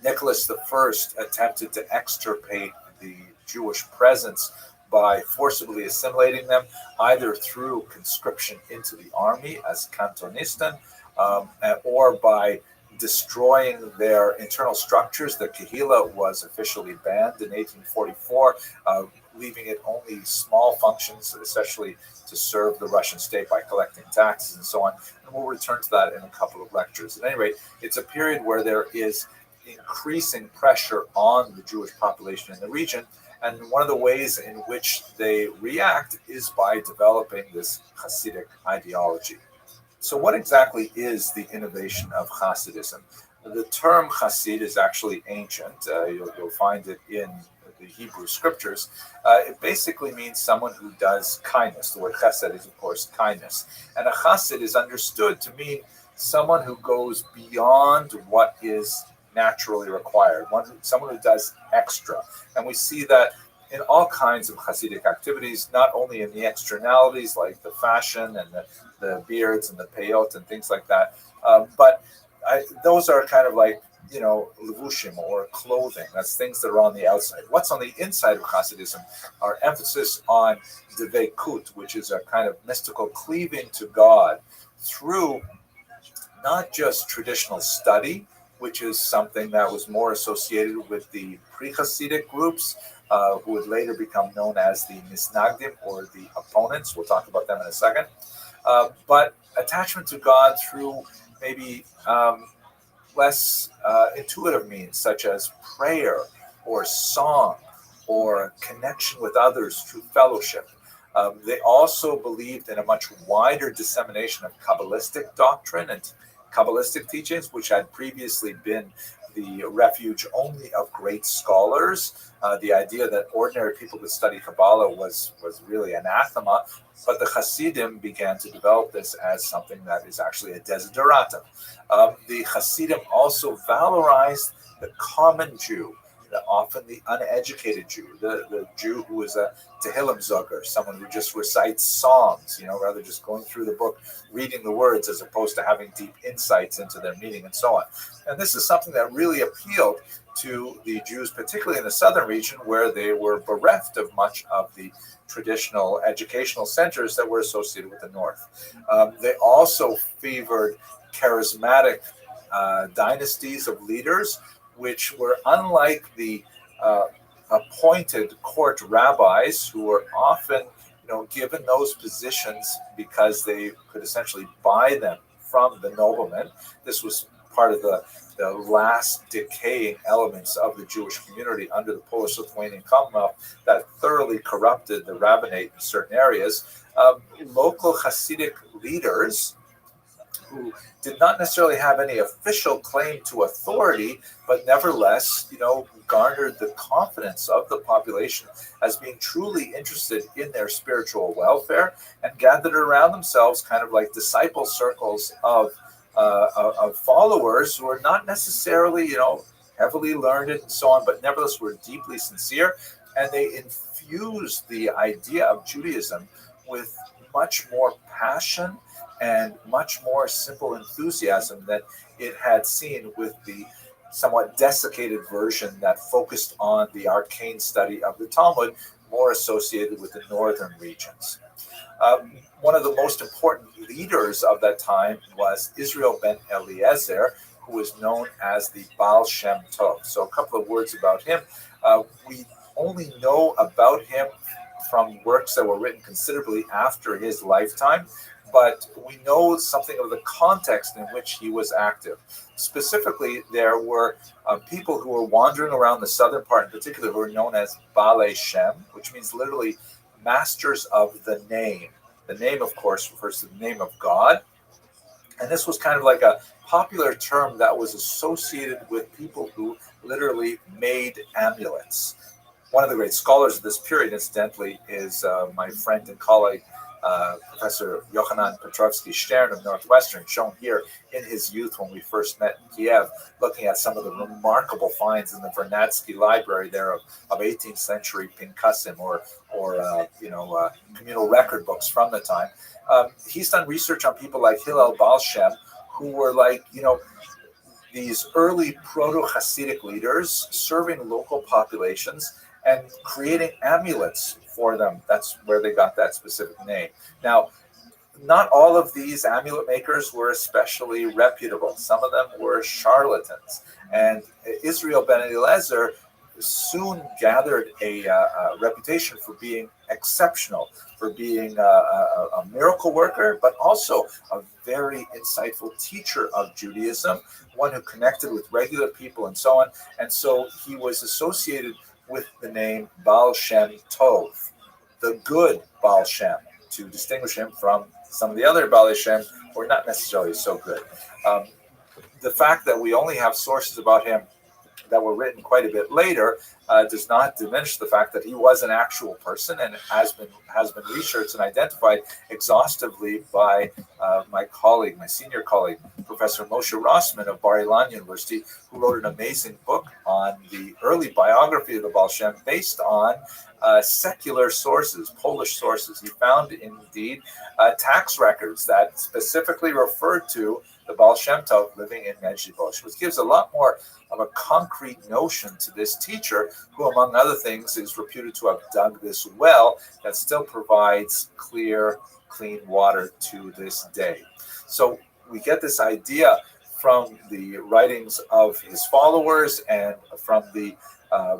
Nicholas I attempted to extirpate the Jewish presence by forcibly assimilating them, either through conscription into the army as Kantonisten, or by destroying their internal structures. The Kehila was officially banned in 1844, leaving it only small functions, especially to serve the Russian state by collecting taxes and so on. And we'll return to that in a couple of lectures. At any rate, it's a period where there is increasing pressure on the Jewish population in the region. And one of the ways in which they react is by developing this Hasidic ideology. So what exactly is the innovation of Hasidism? The term Hasid is actually ancient. You'll find it in the Hebrew scriptures. It basically means someone who does kindness. The word chesed is, of course, kindness. And a Hasid is understood to mean someone who goes beyond what is naturally required, someone who does extra. And we see that in all kinds of Hasidic activities, not only in the externalities like the fashion and the beards and the peyot and things like that, but those are kind of like, levushim or clothing. That's things that are on the outside. What's on the inside of Hasidism are emphasis on devekut, which is a kind of mystical cleaving to God through not just traditional study, which is something that was more associated with the pre-Hasidic groups, who would later become known as the Misnagdim, or the opponents. We'll talk about them in a second. But attachment to God through maybe less intuitive means, such as prayer or song or connection with others through fellowship. They also believed in a much wider dissemination of Kabbalistic doctrine and Kabbalistic teachings, which had previously been the refuge only of great scholars. The idea that ordinary people could study Kabbalah was really anathema, but the Hasidim began to develop this as something that is actually a desideratum. The Hasidim also valorized the common Jew, often the uneducated Jew, the Jew who is a Tehillim Zoger, someone who just recites songs, rather just going through the book, reading the words, as opposed to having deep insights into their meaning and so on. And this is something that really appealed to the Jews, particularly in the southern region, where they were bereft of much of the traditional educational centers that were associated with the north. They also favored charismatic dynasties of leaders, which were unlike the appointed court rabbis, who were often, given those positions because they could essentially buy them from the noblemen. This was part of the last decaying elements of the Jewish community under the Polish-Lithuanian Commonwealth that thoroughly corrupted the rabbinate in certain areas. Local Hasidic leaders, who did not necessarily have any official claim to authority, but nevertheless, garnered the confidence of the population as being truly interested in their spiritual welfare, and gathered around themselves kind of like disciple circles of followers who are not necessarily, heavily learned and so on, but nevertheless were deeply sincere and they infused the idea of Judaism with much more passion and much more simple enthusiasm than it had seen with the somewhat desiccated version that focused on the arcane study of the Talmud, more associated with the northern regions. One of the most important leaders of that time was Israel ben Eliezer, who was known as the Baal Shem Tov. So a couple of words about him. We only know about him from works that were written considerably after his lifetime, but we know something of the context in which he was active. Specifically, there were people who were wandering around the southern part in particular who were known as Baalei Shem, which means literally masters of the name. The name, of course, refers to the name of God. And this was kind of like a popular term that was associated with people who literally made amulets. One of the great scholars of this period, incidentally, is my friend and colleague, Professor Yochanan Petrovsky Stern of Northwestern, shown here in his youth when we first met in Kiev, looking at some of the remarkable finds in the Vernadsky Library there of 18th century Pinkasim or communal record books from the time. He's done research on people like Hillel Baal Shem, who were like, these early proto-Hasidic leaders serving local populations and creating amulets for them. That's where they got that specific name. Now, not all of these amulet makers were especially reputable. Some of them were charlatans. And Israel ben Eliezer soon gathered a reputation for being exceptional, for being a miracle worker, but also a very insightful teacher of Judaism, one who connected with regular people and so on. And so he was associated with the name Baal Shem Tov, the good Baal Shem, to distinguish him from some of the other Baal Shem who are not necessarily so good. The fact that we only have sources about him that were written quite a bit later does not diminish the fact that he was an actual person and has been researched and identified exhaustively by my senior colleague, Professor Moshe Rossman of Bar-Ilan University, who wrote an amazing book on the early biography of the Baal Shem based on secular sources, Polish sources. He found, indeed, tax records that specifically referred to the Baal Shem Tov living in Medjugorje, which gives a lot more of a concrete notion to this teacher, who, among other things, is reputed to have dug this well that still provides clear, clean water to this day. So we get this idea from the writings of his followers and from the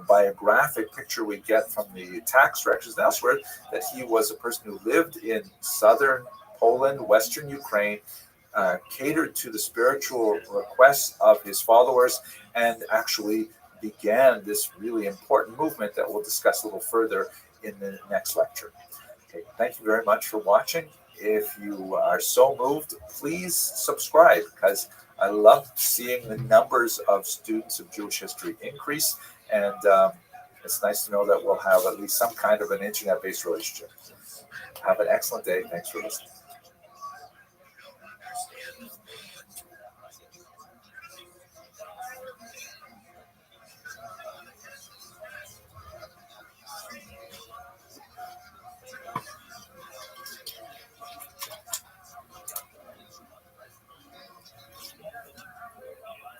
biographic picture we get from the tax records and elsewhere, that he was a person who lived in southern Poland, western Ukraine, catered to the spiritual requests of his followers, and actually began this really important movement that we'll discuss a little further in the next lecture. Okay, thank you very much for watching. If you are so moved, please subscribe, because I love seeing the numbers of students of Jewish history increase, and it's nice to know that we'll have at least some kind of an internet-based relationship. Have an excellent day. Thanks for listening.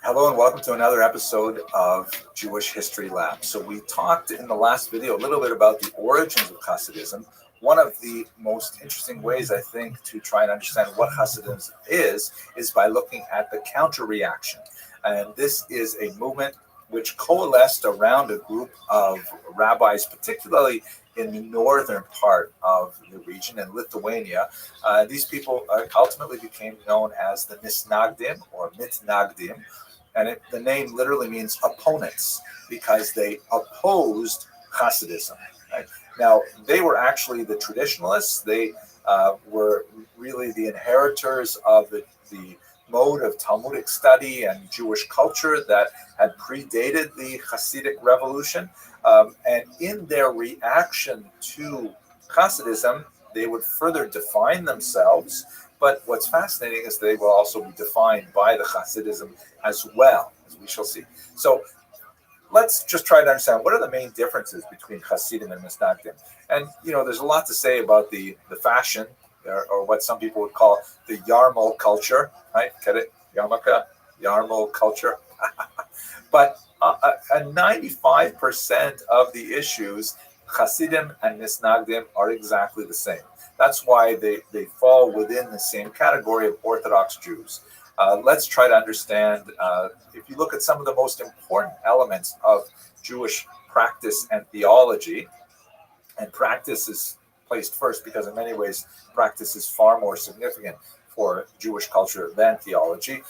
Hello and welcome to another episode of Jewish History Lab. So we talked in the last video a little bit about the origins of Hasidism. One of the most interesting ways, I think, to try and understand what Hasidism is by looking at the counter-reaction. And this is a movement which coalesced around a group of rabbis, particularly in the northern part of the region in Lithuania. These people ultimately became known as the Misnagdim or Mitnagdim. And the name literally means opponents, because they opposed Hasidism. Right? Now, they were actually the traditionalists. They were really the inheritors of the mode of Talmudic study and Jewish culture that had predated the Hasidic revolution. And in their reaction to Hasidism, they would further define themselves. But what's fascinating is they will also be defined by the Hasidism as well, as we shall see. So let's just try to understand what are the main differences between Hasidim and Misnagdim. And there's a lot to say about the fashion, or what some people would call the Yarmul culture, right? Get it? Yarmulke, Yarmul culture. But 95% of the issues, Hasidim and Misnagdim are exactly the same. That's why they fall within the same category of Orthodox Jews. Let's try to understand, if you look at some of the most important elements of Jewish practice and theology, and practice is placed first because in many ways practice is far more significant for Jewish culture than theology.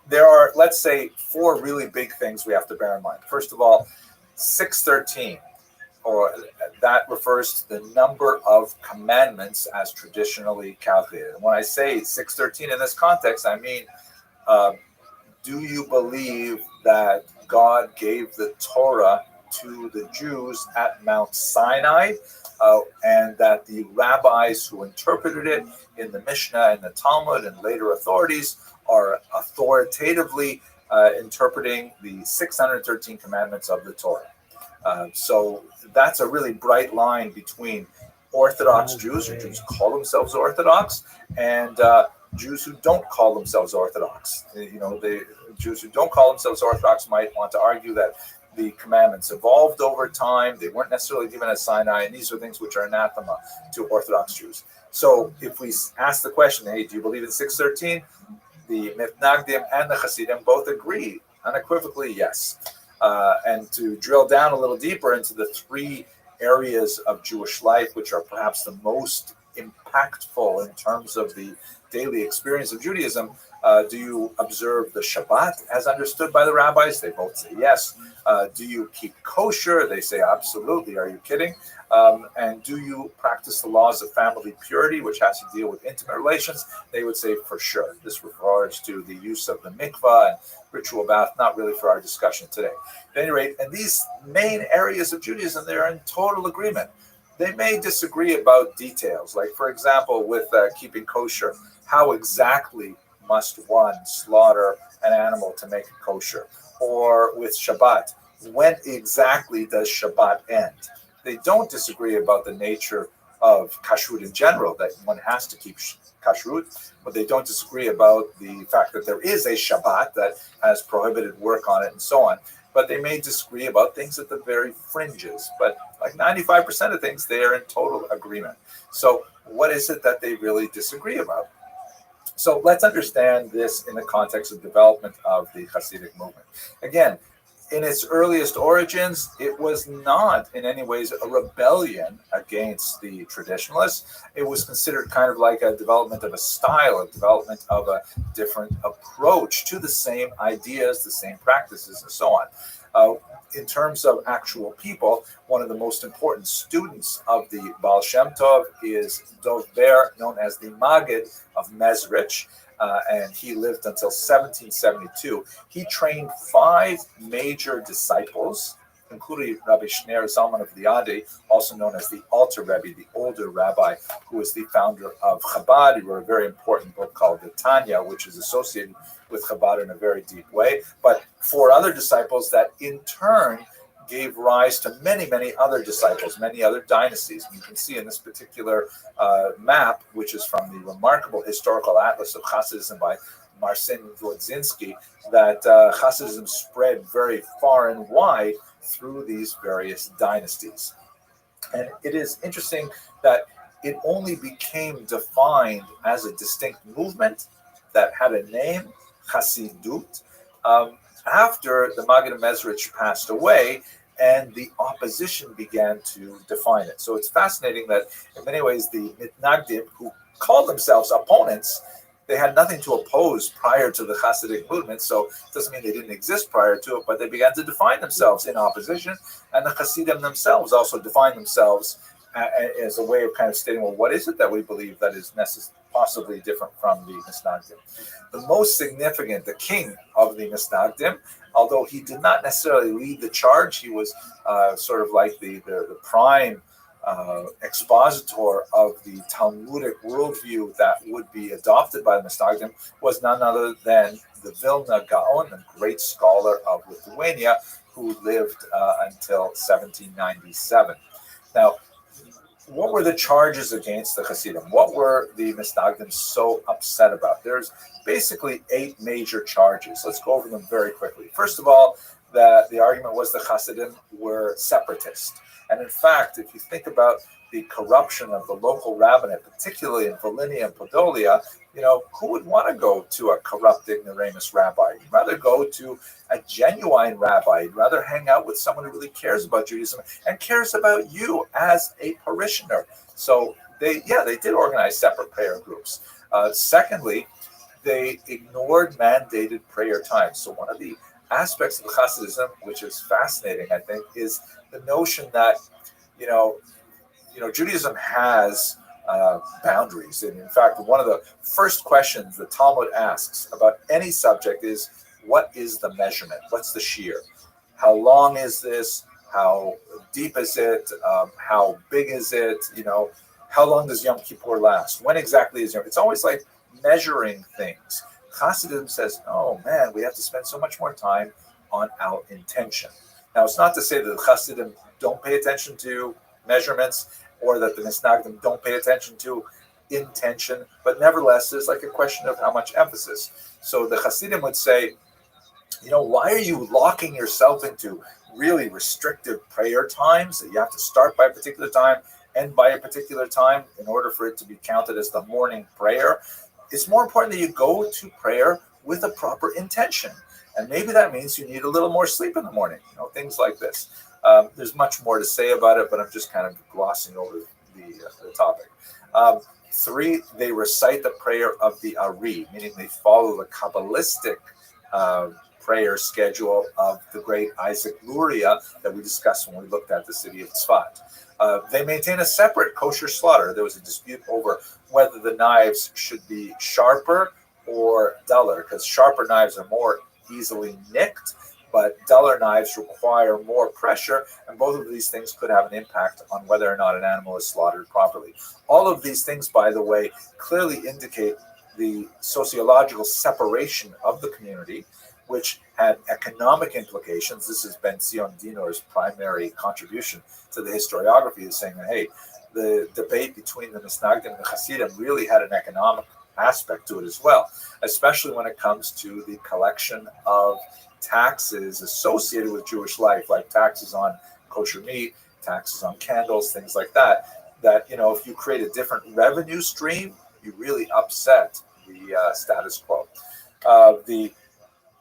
There are, let's say, 4 really big things we have to bear in mind. First of all, 613, or that refers to the number of commandments as traditionally calculated. And when I say 613 in this context, I mean, do you believe that God gave the Torah to the Jews at Mount Sinai, and that the rabbis who interpreted it in the Mishnah and the Talmud and later authorities are authoritatively interpreting the 613 commandments of the Torah? So that's a really bright line between Orthodox Jews, or Jews who call themselves Orthodox, and Jews who don't call themselves Orthodox. The Jews who don't call themselves Orthodox might want to argue that the commandments evolved over time. They weren't necessarily given at Sinai, and these are things which are anathema to Orthodox Jews. So if we ask the question, hey, do you believe in 613? The Mitnagdim and the Hasidim both agree unequivocally yes. And to drill down a little deeper into the 3 areas of Jewish life, which are perhaps the most impactful in terms of the daily experience of Judaism, do you observe the Shabbat as understood by the rabbis? They both say yes. Do you keep kosher? They say absolutely. Are you kidding? And do you practice the laws of family purity, which has to deal with intimate relations? They would say for sure. This refers to the use of the mikvah and ritual bath, not really for our discussion today. At any rate, in these main areas of Judaism, they're in total agreement. They may disagree about details, like, for example, with keeping kosher, how exactly must one slaughter an animal to make it kosher? Or with Shabbat, when exactly does Shabbat end? They don't disagree about the nature of kashrut in general, that one has to keep kashrut, but they don't disagree about the fact that there is a Shabbat that has prohibited work on it and so on. But they may disagree about things at the very fringes. But like 95% of things, they are in total agreement. So what is it that they really disagree about? So let's understand this in the context of development of the Hasidic movement. Again, in its earliest origins, it was not in any ways a rebellion against the traditionalists. It was considered kind of like a development of a style, a development of a different approach to the same ideas, the same practices, and so on. In terms of actual people, one of the most important students of the Baal Shem Tov is Dover, known as the Maggid of Mezrich, and he lived until 1772. He trained 5 major disciples, including Rabbi Shner Zalman of Liadi, also known as the Alter Rebbe, the older rabbi, who is the founder of Chabad. He wrote a very important book called the Tanya, which is associated with Chabad in a very deep way. But 4 other disciples that in turn gave rise to many, many other disciples, many other dynasties. And you can see in this particular map, which is from the remarkable historical atlas of Hasidism by Marcin Wodzinski, that Hasidism spread very far and wide through these various dynasties. And it is interesting that it only became defined as a distinct movement that had a name, Hasidut, after the Maggid of Mezrich passed away and the opposition began to define it. So it's fascinating that in many ways the Mitnagdim, who called themselves opponents, they had nothing to oppose prior to the Hasidic movement, so it doesn't mean they didn't exist prior to it, but they began to define themselves in opposition, and the Hasidim themselves also defined themselves as a way of kind of stating, well, what is it that we believe that is possibly different from the Misnagdim? The most significant, the king of the Misnagdim, although he did not necessarily lead the charge, he was sort of like the prime expositor of the Talmudic worldview that would be adopted by the Misnagdim, was none other than the Vilna Gaon, the great scholar of Lithuania, who lived until 1797. Now, what were the charges against the Hasidim? What were the Misnagdim so upset about? There's basically 8 major charges. Let's go over them very quickly. First of all, the argument was the Hasidim were separatist. And in fact, if you think about the corruption of the local rabbinate, particularly in Volhynia and Podolia, who would want to go to a corrupt ignoramus rabbi? You'd rather go to a genuine rabbi. You'd rather hang out with someone who really cares about Judaism and cares about you as a parishioner. So they did organize separate prayer groups. Secondly, they ignored mandated prayer times. So one of the aspects of Hasidism, which is fascinating, I think, is the notion that, Judaism has boundaries. And in fact, one of the first questions the Talmud asks about any subject is, what is the measurement? What's the shear? How long is this? How deep is it? How big is it? How long does Yom Kippur last? When exactly is Yom? It's always like measuring things. Hasidism says, oh man, we have to spend so much more time on our intention. Now, it's not to say that the Hasidim don't pay attention to measurements or that the Misnagdim don't pay attention to intention, but nevertheless, there's like a question of how much emphasis. So the Hasidim would say, why are you locking yourself into really restrictive prayer times that you have to start by a particular time, end by a particular time in order for it to be counted as the morning prayer? It's more important that you go to prayer with a proper intention. And maybe that means you need a little more sleep in the morning, things like this. There's much more to say about it, but I'm just kind of glossing over the topic. 3, they recite the prayer of the Ari, meaning they follow the Kabbalistic prayer schedule of the great Isaac Luria that we discussed when we looked at the city of Tzfat. They maintain a separate kosher slaughter. There was a dispute over whether the knives should be sharper or duller, because sharper knives are more easily nicked, but duller knives require more pressure, and both of these things could have an impact on whether or not an animal is slaughtered properly. All of these things, by the way, clearly indicate the sociological separation of the community, which had economic implications. This is Ben Zion Dinor's primary contribution to the historiography, is saying that, hey, the debate between the Misnagdim and the Hasidim really had an economic aspect to it as well, especially when it comes to the collection of taxes associated with Jewish life, like taxes on kosher meat, taxes on candles, things like that, if you create a different revenue stream, you really upset the status quo. The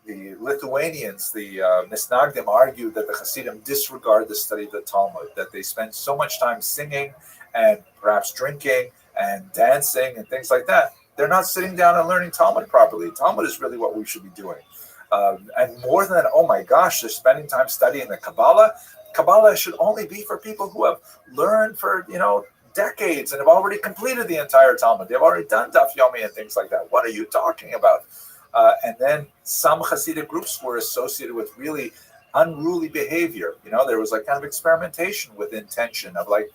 Lithuanians, the Misnagdim, argued that the Hasidim disregard the study of the Talmud, that they spend so much time singing and perhaps drinking and dancing and things like that. They're not sitting down and learning Talmud properly. Talmud is really what we should be doing. And more than that, oh my gosh, they're spending time studying the Kabbalah. Kabbalah should only be for people who have learned for, decades and have already completed the entire Talmud. They've already done Daf Yomi and things like that. What are you talking about? And then some Hasidic groups were associated with really unruly behavior. There was like kind of experimentation with intention of like,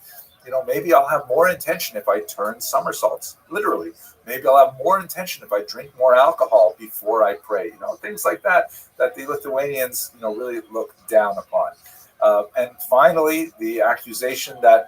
maybe I'll have more intention if I turn somersaults, literally. Maybe I'll have more intention if I drink more alcohol before I pray. Things like that the Lithuanians, really look down upon. And finally, the accusation that,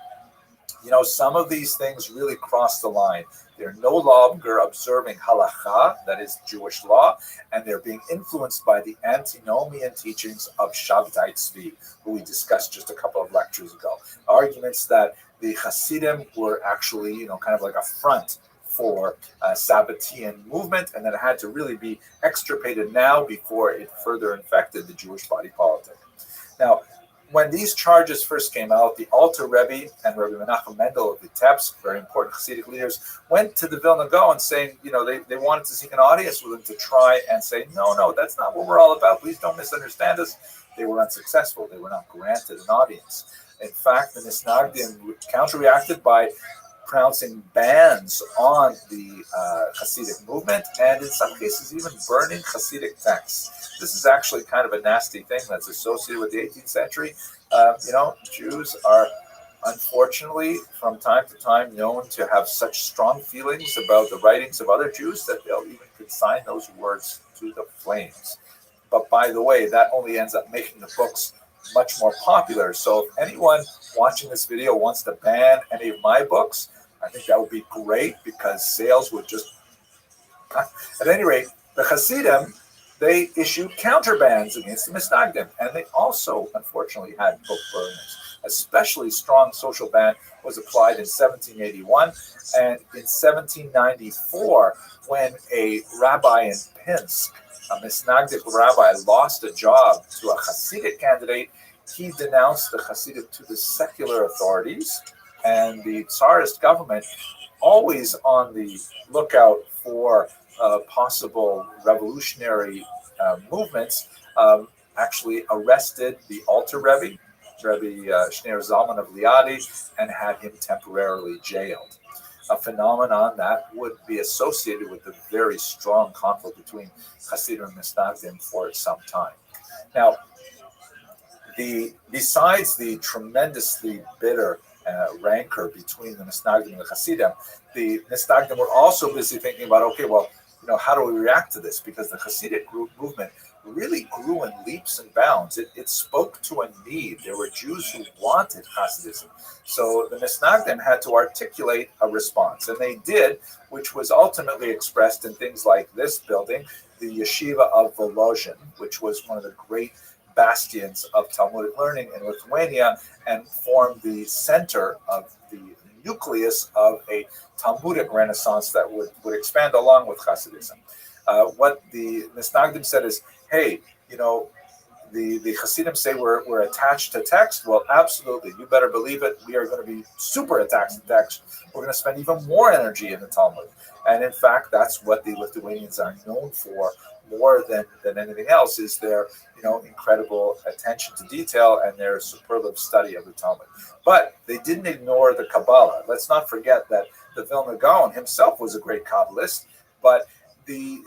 some of these things really cross the line. They're no longer observing halakha, that is Jewish law, and they're being influenced by the antinomian teachings of Shabtai Tzvi, who we discussed just a couple of lectures ago. Arguments that the Hasidim were actually, kind of like a front for Sabbatean movement, and that it had to really be extirpated now before it further infected the Jewish body politic. Now, when these charges first came out, the Alter Rebbe and Rabbi Menachem Mendel of Vitebsk, very important Hasidic leaders, went to the Vilna Gaon saying, they wanted to seek an audience with him to try and say, no, that's not what we're all about. Please don't misunderstand us. They were unsuccessful. They were not granted an audience. In fact, the Misnagdim counter-reacted by pronouncing bans on the Hasidic movement, and in some cases even burning Hasidic texts. This is actually kind of a nasty thing that's associated with the 18th century. Jews are unfortunately from time to time known to have such strong feelings about the writings of other Jews that they'll even consign those words to the flames. But by the way, that only ends up making the books much more popular. So if anyone watching this video wants to ban any of my books, I think that would be great because sales would just... At any rate, the Hasidim, they issued counterbans against the Misnagdim, and they also, unfortunately, had book burnings. Especially strong social ban was applied in 1781, and in 1794, when a rabbi in Pinsk, a Misnagdic rabbi, lost a job to a Hasidic candidate, he denounced the Hasidim to the secular authorities, and the Tsarist government, always on the lookout for possible revolutionary movements, actually arrested the Alter Rebbe, Rebbe Shneir Zalman of Liadi, and had him temporarily jailed. A phenomenon that would be associated with the very strong conflict between Hasidim and Misnagdim for some time. Now, besides the tremendously bitter rancor between the Misnagdim and the Hasidim, the Misnagdim were also busy thinking about, okay, well, how do we react to this? Because the Hasidic movement really grew in leaps and bounds. It spoke to a need. There were Jews who wanted Hasidism. So the Misnagdim had to articulate a response, and they did, which was ultimately expressed in things like this building, the Yeshiva of Volozhin, which was one of the great bastions of Talmudic learning in Lithuania and formed the center of the nucleus of a Talmudic renaissance that would expand along with Hasidism. What the Misnagdim said is, hey, the Hasidim say we're attached to text. Well, absolutely. You better believe it. We are going to be super attached to text. We're going to spend even more energy in the Talmud. And in fact, that's what the Lithuanians are known for more than anything else, is their incredible attention to detail and their superlative study of the Talmud. But they didn't ignore the Kabbalah. Let's not forget that the Vilna Gaon himself was a great Kabbalist, but the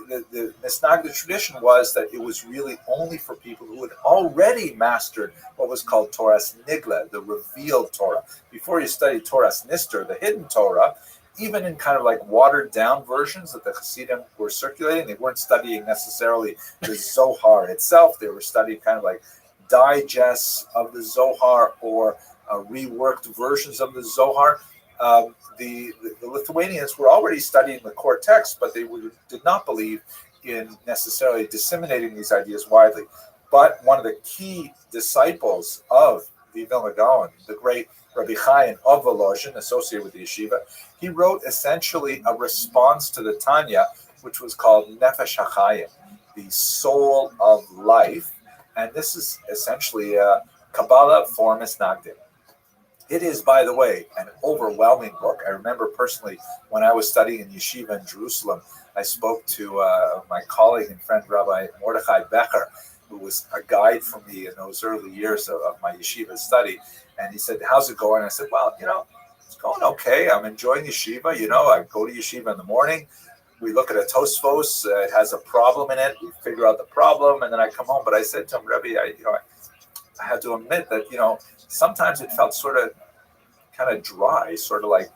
Misnagdic tradition was that it was really only for people who had already mastered what was called Torah's Nigla, the revealed Torah. Before you study Torah's Nister, the hidden Torah, even in kind of like watered down versions that the Hasidim were circulating, they weren't studying necessarily the Zohar itself. They were studying kind of like digests of the Zohar or reworked versions of the Zohar. The Lithuanians were already studying the core text, but they did not believe in necessarily disseminating these ideas widely. But one of the key disciples of the Vilna Gaon, the great Rabbi Chaim of Volozhin, associated with the yeshiva, he wrote essentially a response to the Tanya, which was called Nefesh HaChaim, the soul of life. And this is essentially a Kabbalah for Misnagdim. It is, by the way, an overwhelming book. I remember personally when I was studying in yeshiva in Jerusalem, I spoke to my colleague and friend Rabbi Mordechai Becher, who was a guide for me in those early years of my yeshiva study. And he said, how's it going? I said, well, it's going okay. I'm enjoying yeshiva. I go to yeshiva in the morning. We look at a Tosfos. It has a problem in it. We figure out the problem, and then I come home. But I said to him, Rebbe, I had to admit that, sometimes it felt sort of kind of dry, sort of like,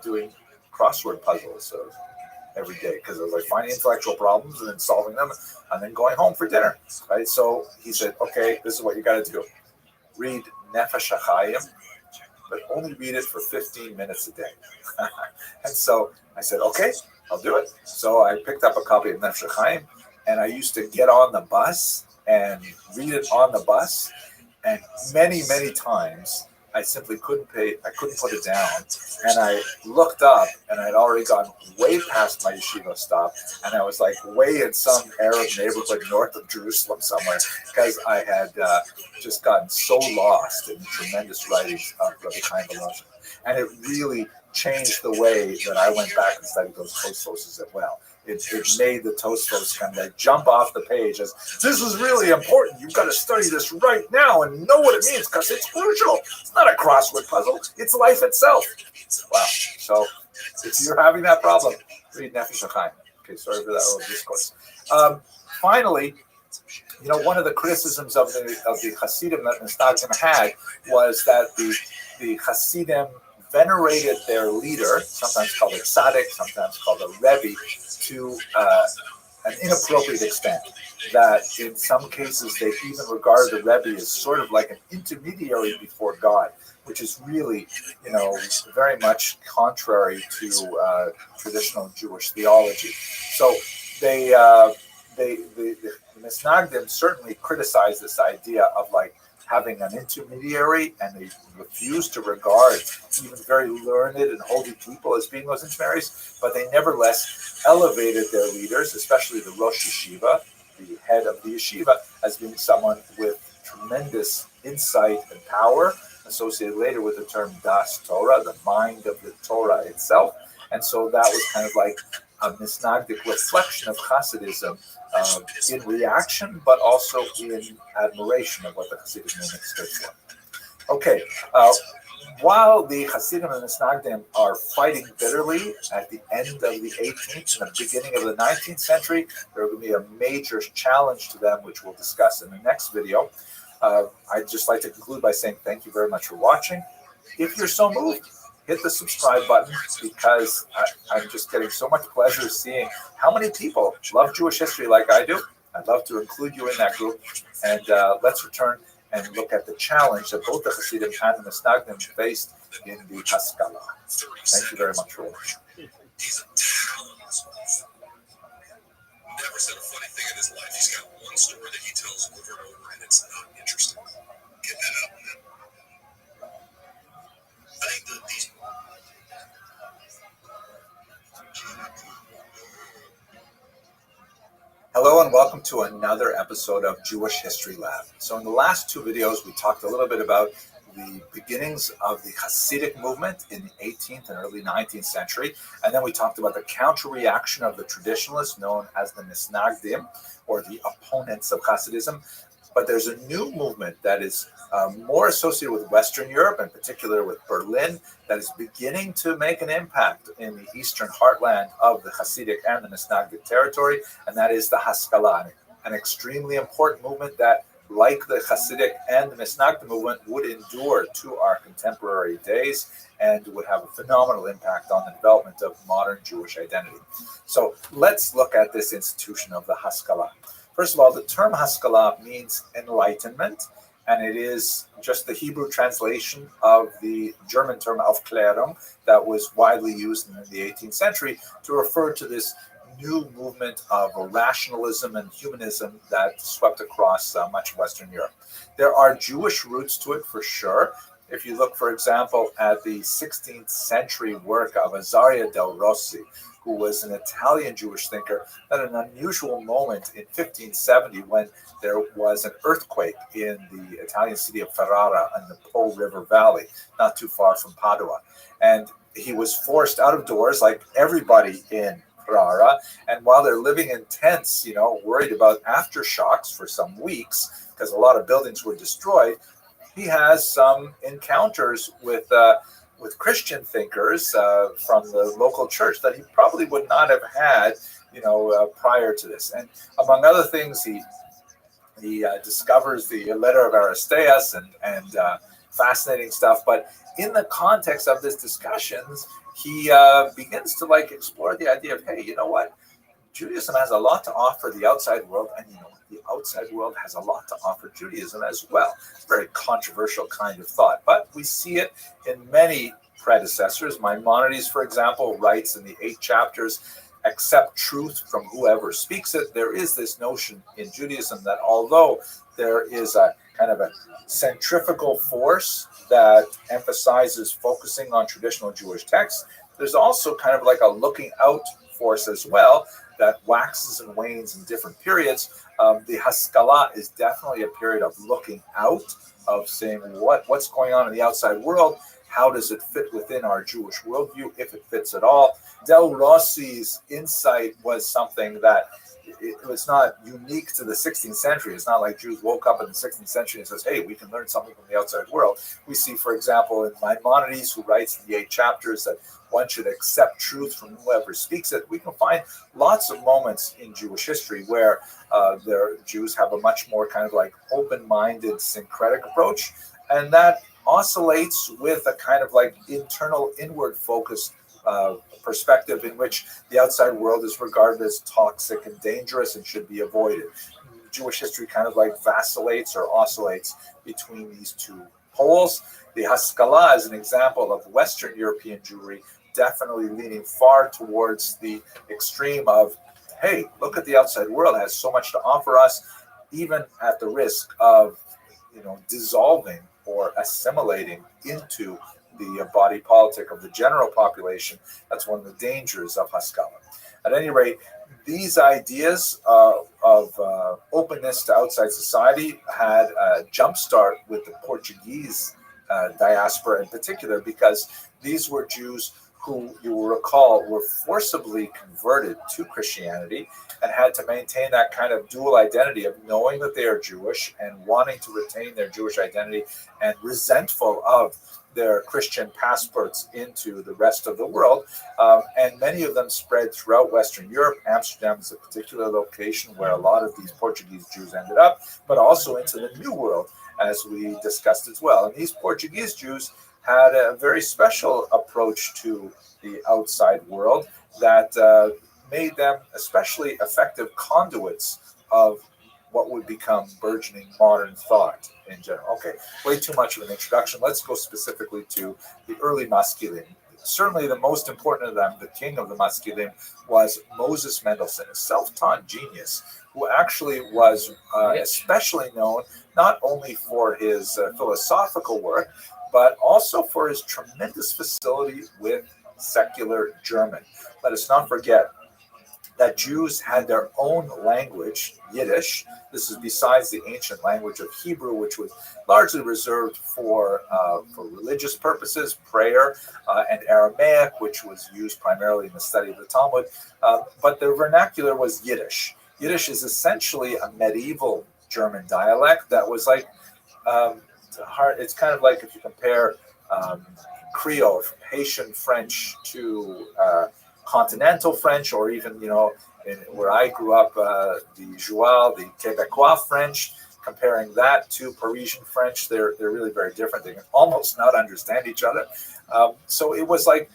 doing crossword puzzles every day, because I was like finding intellectual problems and then solving them and then going home for dinner, right? So he said, okay, this is what you got to do. Read Nefesh HaChaim, but only read it for 15 minutes a day. And so I said, okay, I'll do it. So I picked up a copy of Nefesh HaChaim, and I used to get on the bus and read it on the bus. And many, many times I simply couldn't put it down. And I looked up and I'd already gone way past my yeshiva stop. And I was like way in some Arab neighborhood north of Jerusalem somewhere, because I had just gotten so lost in the tremendous writings of Rabbi Chaim Volozhin. And it really changed the way that I went back and studied those Tosfos as well. It made the Tosfos kind of like jump off the page as, this is really important. You've got to study this right now and know what it means, because it's crucial. It's not a crossword puzzle. It's life itself. Wow. So if you're having that problem, read Nefesh HaChaim. Okay, sorry for that little discourse. Finally, one of the criticisms of the Hasidim that Misnagdim had was that the Hasidim venerated their leader, sometimes called a tzaddik, sometimes called a rebbe, to an inappropriate extent. That in some cases they even regard the Rebbe as sort of like an intermediary before God, which is really, very much contrary to traditional Jewish theology. So the Misnagdim certainly criticize this idea of like having an intermediary, and they refuse to regard even very learned and holy people as being those intermediaries, but they nevertheless elevated their leaders, especially the Rosh Yeshiva, the head of the yeshiva, as being someone with tremendous insight and power, associated later with the term Das Torah, the mind of the Torah itself. And so that was kind of like a misnagdic reflection of Hasidism in reaction, but also in admiration of what the Hasidic movement stood for. Okay, while the Hasidim and the Misnagdim are fighting bitterly at the end of the 18th and the beginning of the 19th century, there will be a major challenge to them, which we'll discuss in the next video. I'd just like to conclude by saying thank you very much for watching. If you're so moved, hit the subscribe button, because I'm just getting so much pleasure seeing how many people love Jewish history like I do. I'd love to include you in that group. And let's return and look at the challenge that both the Hasidim and the Misnagdim faced in the Haskalah. Thank you very much for watching. He's a talentless motherfucker. Never said a funny thing in his life. He's got one story that he tells over and over, and it's not interesting. Get that out, man. I think that these. Hello and welcome to another episode of Jewish History Lab. So in the last two videos, we talked a little bit about the beginnings of the Hasidic movement in the 18th and early 19th century. And then we talked about the counter-reaction of the traditionalists known as the Misnagdim, or the opponents of Hasidism. But there's a new movement that is more associated with Western Europe, in particular with Berlin, that is beginning to make an impact in the eastern heartland of the Hasidic and the Misnagdic territory, and that is the Haskalah, an extremely important movement that, like the Hasidic and the Misnagdic movement, would endure to our contemporary days and would have a phenomenal impact on the development of modern Jewish identity. So let's look at this institution of the Haskalah. First of all, the term Haskalah means enlightenment, and it is just the Hebrew translation of the German term Aufklärung that was widely used in the 18th century to refer to this new movement of rationalism and humanism that swept across much of Western Europe. There are Jewish roots to it for sure. If you look, for example, at the 16th century work of Azaria del Rossi, who was an Italian Jewish thinker, at an unusual moment in 1570 when there was an earthquake in the Italian city of Ferrara in the Po River Valley, not too far from Padua. And he was forced out of doors like everybody in Ferrara. And while they're living in tents, worried about aftershocks for some weeks, because a lot of buildings were destroyed, he has some encounters with Christian thinkers from the local church that he probably would not have had, prior to this. And among other things, he discovers the letter of Aristeas and fascinating stuff. But in the context of this discussions, he begins to explore the idea of, hey, you know what? Judaism has a lot to offer the outside world, and the outside world has a lot to offer Judaism as well. It's a very controversial kind of thought, but we see it in many predecessors. Maimonides, for example, writes in the 8 chapters, accept truth from whoever speaks it. There is this notion in Judaism that although there is a kind of a centrifugal force that emphasizes focusing on traditional Jewish texts, there's also kind of like a looking out force as well that waxes and wanes in different periods. The Haskalah is definitely a period of looking out, of saying what's going on in the outside world. How does it fit within our Jewish worldview, if it fits at all? Del Rossi's insight was something that it was not unique to the 16th century. It's not like Jews woke up in the 16th century and says, hey, we can learn something from the outside world. We see, for example, in Maimonides, who writes in the 8 chapters that one should accept truth from whoever speaks it. We can find lots of moments in Jewish history where Jews have a much more kind of open-minded, syncretic approach, and that oscillates with a kind of internal, inward focus perspective in which the outside world is regarded as toxic and dangerous and should be avoided. Jewish history kind of like vacillates or oscillates between these two poles. The Haskalah is an example of Western European Jewry, definitely leaning far towards the extreme of, hey, look at the outside world, it has so much to offer us, even at the risk of, dissolving or assimilating into the body politic of the general population. That's one of the dangers of Haskalah. At any rate, these ideas of openness to outside society had a jumpstart with the Portuguese diaspora in particular, because these were Jews who, you will recall, were forcibly converted to Christianity and had to maintain that kind of dual identity of knowing that they are Jewish and wanting to retain their Jewish identity, and resentful of their Christian passports into the rest of the world. And many of them spread throughout Western Europe. Amsterdam is a particular location where a lot of these Portuguese Jews ended up, but also into the New World, as we discussed as well. And these Portuguese Jews had a very special approach to the outside world that made them especially effective conduits of what would become burgeoning modern thought in general. Okay, way too much of an introduction. Let's go specifically to the early Maskilim. Certainly the most important of them, the king of the Maskilim, was Moses Mendelssohn, a self-taught genius who actually was especially known not only for his philosophical work, but also for his tremendous facility with secular German. Let us not forget that Jews had their own language, Yiddish. This is besides the ancient language of Hebrew, which was largely reserved for religious purposes, prayer, and Aramaic, which was used primarily in the study of the Talmud. But the vernacular was Yiddish. Yiddish is essentially a medieval German dialect that was like, it's kind of like if you compare Creole, from Haitian French to continental French, or even, where I grew up, the Joual, the Quebecois French, comparing that to Parisian French, they're really very different. They can almost not understand each other. So it was like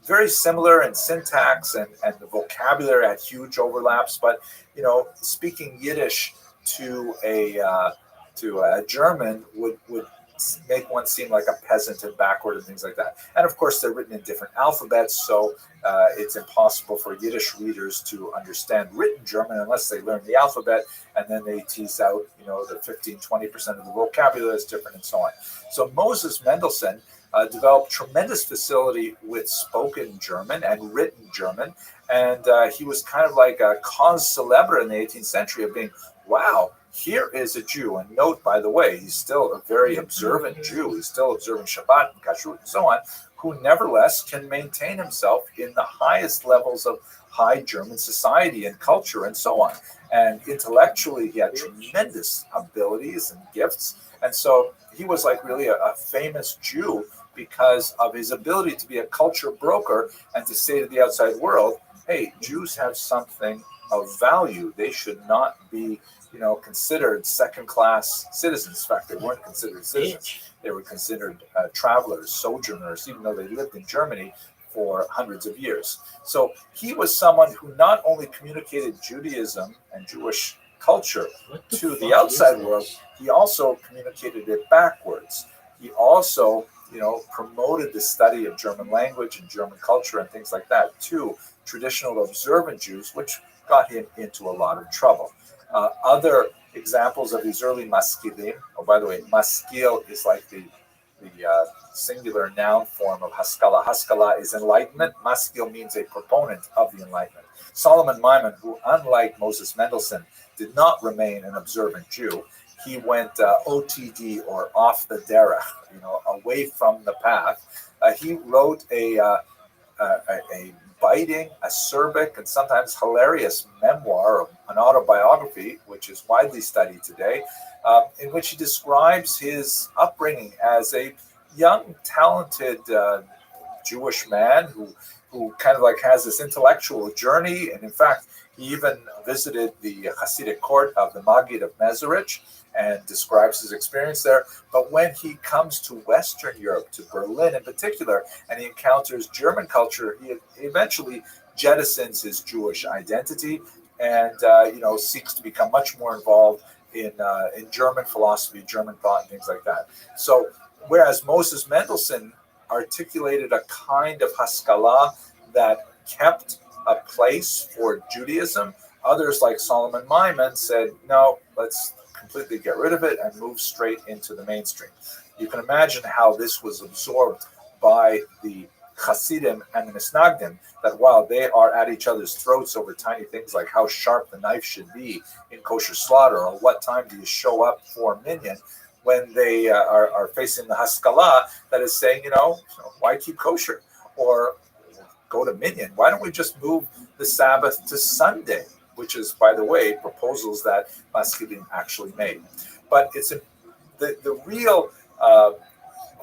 very similar in syntax, and the vocabulary had huge overlaps. But, speaking Yiddish to a German would make one seem like a peasant and backward and things like that. And of course, they're written in different alphabets, so it's impossible for Yiddish readers to understand written German unless they learn the alphabet, and then they tease out, the 15-20% of the vocabulary is different and so on. So Moses Mendelssohn developed tremendous facility with spoken German and written German, and he was kind of like a cause célèbre in the 18th century of being, wow, here is a Jew. And note, by the way, he's still a very observant Jew. He's still observing Shabbat and Kashrut and so on, who nevertheless can maintain himself in the highest levels of high German society and culture and so on. And intellectually, he had tremendous abilities and gifts. And so he was like really a famous Jew because of his ability to be a culture broker and to say to the outside world, hey, Jews have something of value. They should not be considered second-class citizens. In fact, they weren't considered citizens. They were considered travelers, sojourners, even though they lived in Germany for hundreds of years. So he was someone who not only communicated Judaism and Jewish culture to the outside world, he also communicated it backwards. He also, promoted the study of German language and German culture and things like that to traditional observant Jews, which got him into a lot of trouble. Other examples of these early maskilim, by the way, maskil is like the singular noun form of Haskalah. Haskalah is enlightenment. Maskil means a proponent of the enlightenment. Solomon Maimon, who unlike Moses Mendelssohn, did not remain an observant Jew. He went OTD, or off the derech, away from the path. He wrote a biting, acerbic, and sometimes hilarious memoir, an autobiography, which is widely studied today, in which he describes his upbringing as a young, talented Jewish man who who kind of like has this intellectual journey. And in fact, he even visited the Hasidic court of the Maggid of Mezerich and describes his experience there. But when he comes to Western Europe, to Berlin in particular, and he encounters German culture, he eventually jettisons his Jewish identity and seeks to become much more involved in German philosophy, German thought, and things like that. So whereas Moses Mendelssohn articulated a kind of Haskalah that kept a place for Judaism, others like Solomon Maimon said, no, let's completely get rid of it and move straight into the mainstream. You can imagine how this was absorbed by the Hasidim and the Misnagdim, that while they are at each other's throats over tiny things like how sharp the knife should be in kosher slaughter, or what time do you show up for minyan, when they are facing the Haskalah that is saying, why keep kosher? Or go to minyan. Why don't we just move the Sabbath to Sunday? Which is, by the way, proposals that Maskilim actually made. But it's the real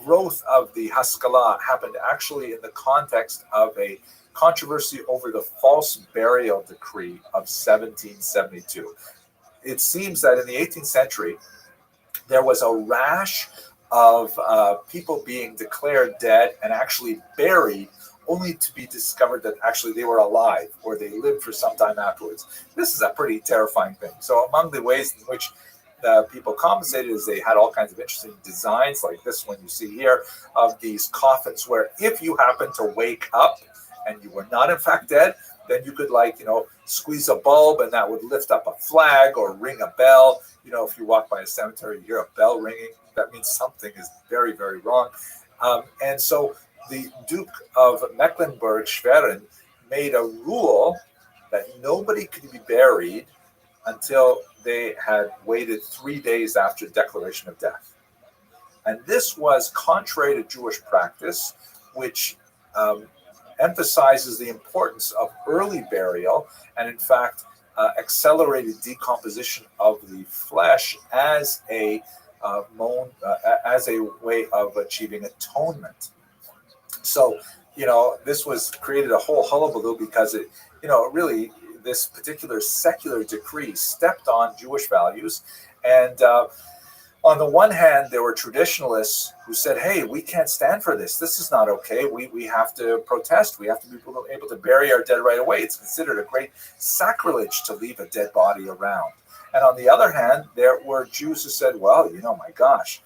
growth of the Haskalah happened actually in the context of a controversy over the false burial decree of 1772. It seems that in the 18th century, there was a rash of people being declared dead and actually buried, only to be discovered that actually they were alive or they lived for some time afterwards. This is a pretty terrifying thing. So among the ways in which people compensated is they had all kinds of interesting designs, like this one you see here, of these coffins where if you happen to wake up and you were not in fact dead, then you could squeeze a bulb and that would lift up a flag or ring a bell. If you walk by a cemetery, you hear a bell ringing, that means something is very, very wrong. And so the Duke of Mecklenburg-Schwerin made a rule that nobody could be buried until they had waited 3 days after declaration of death. And this was contrary to Jewish practice, which emphasizes the importance of early burial and, in fact, accelerated decomposition of the flesh as a way of achieving atonement. So, this was created a whole hullabaloo because it, really, this particular secular decree stepped on Jewish values. And on the one hand, there were traditionalists who said, hey, we can't stand for this. This is not okay. We have to protest. We have to be able to bury our dead right away. It's considered a great sacrilege to leave a dead body around. And on the other hand, there were Jews who said, well, my gosh,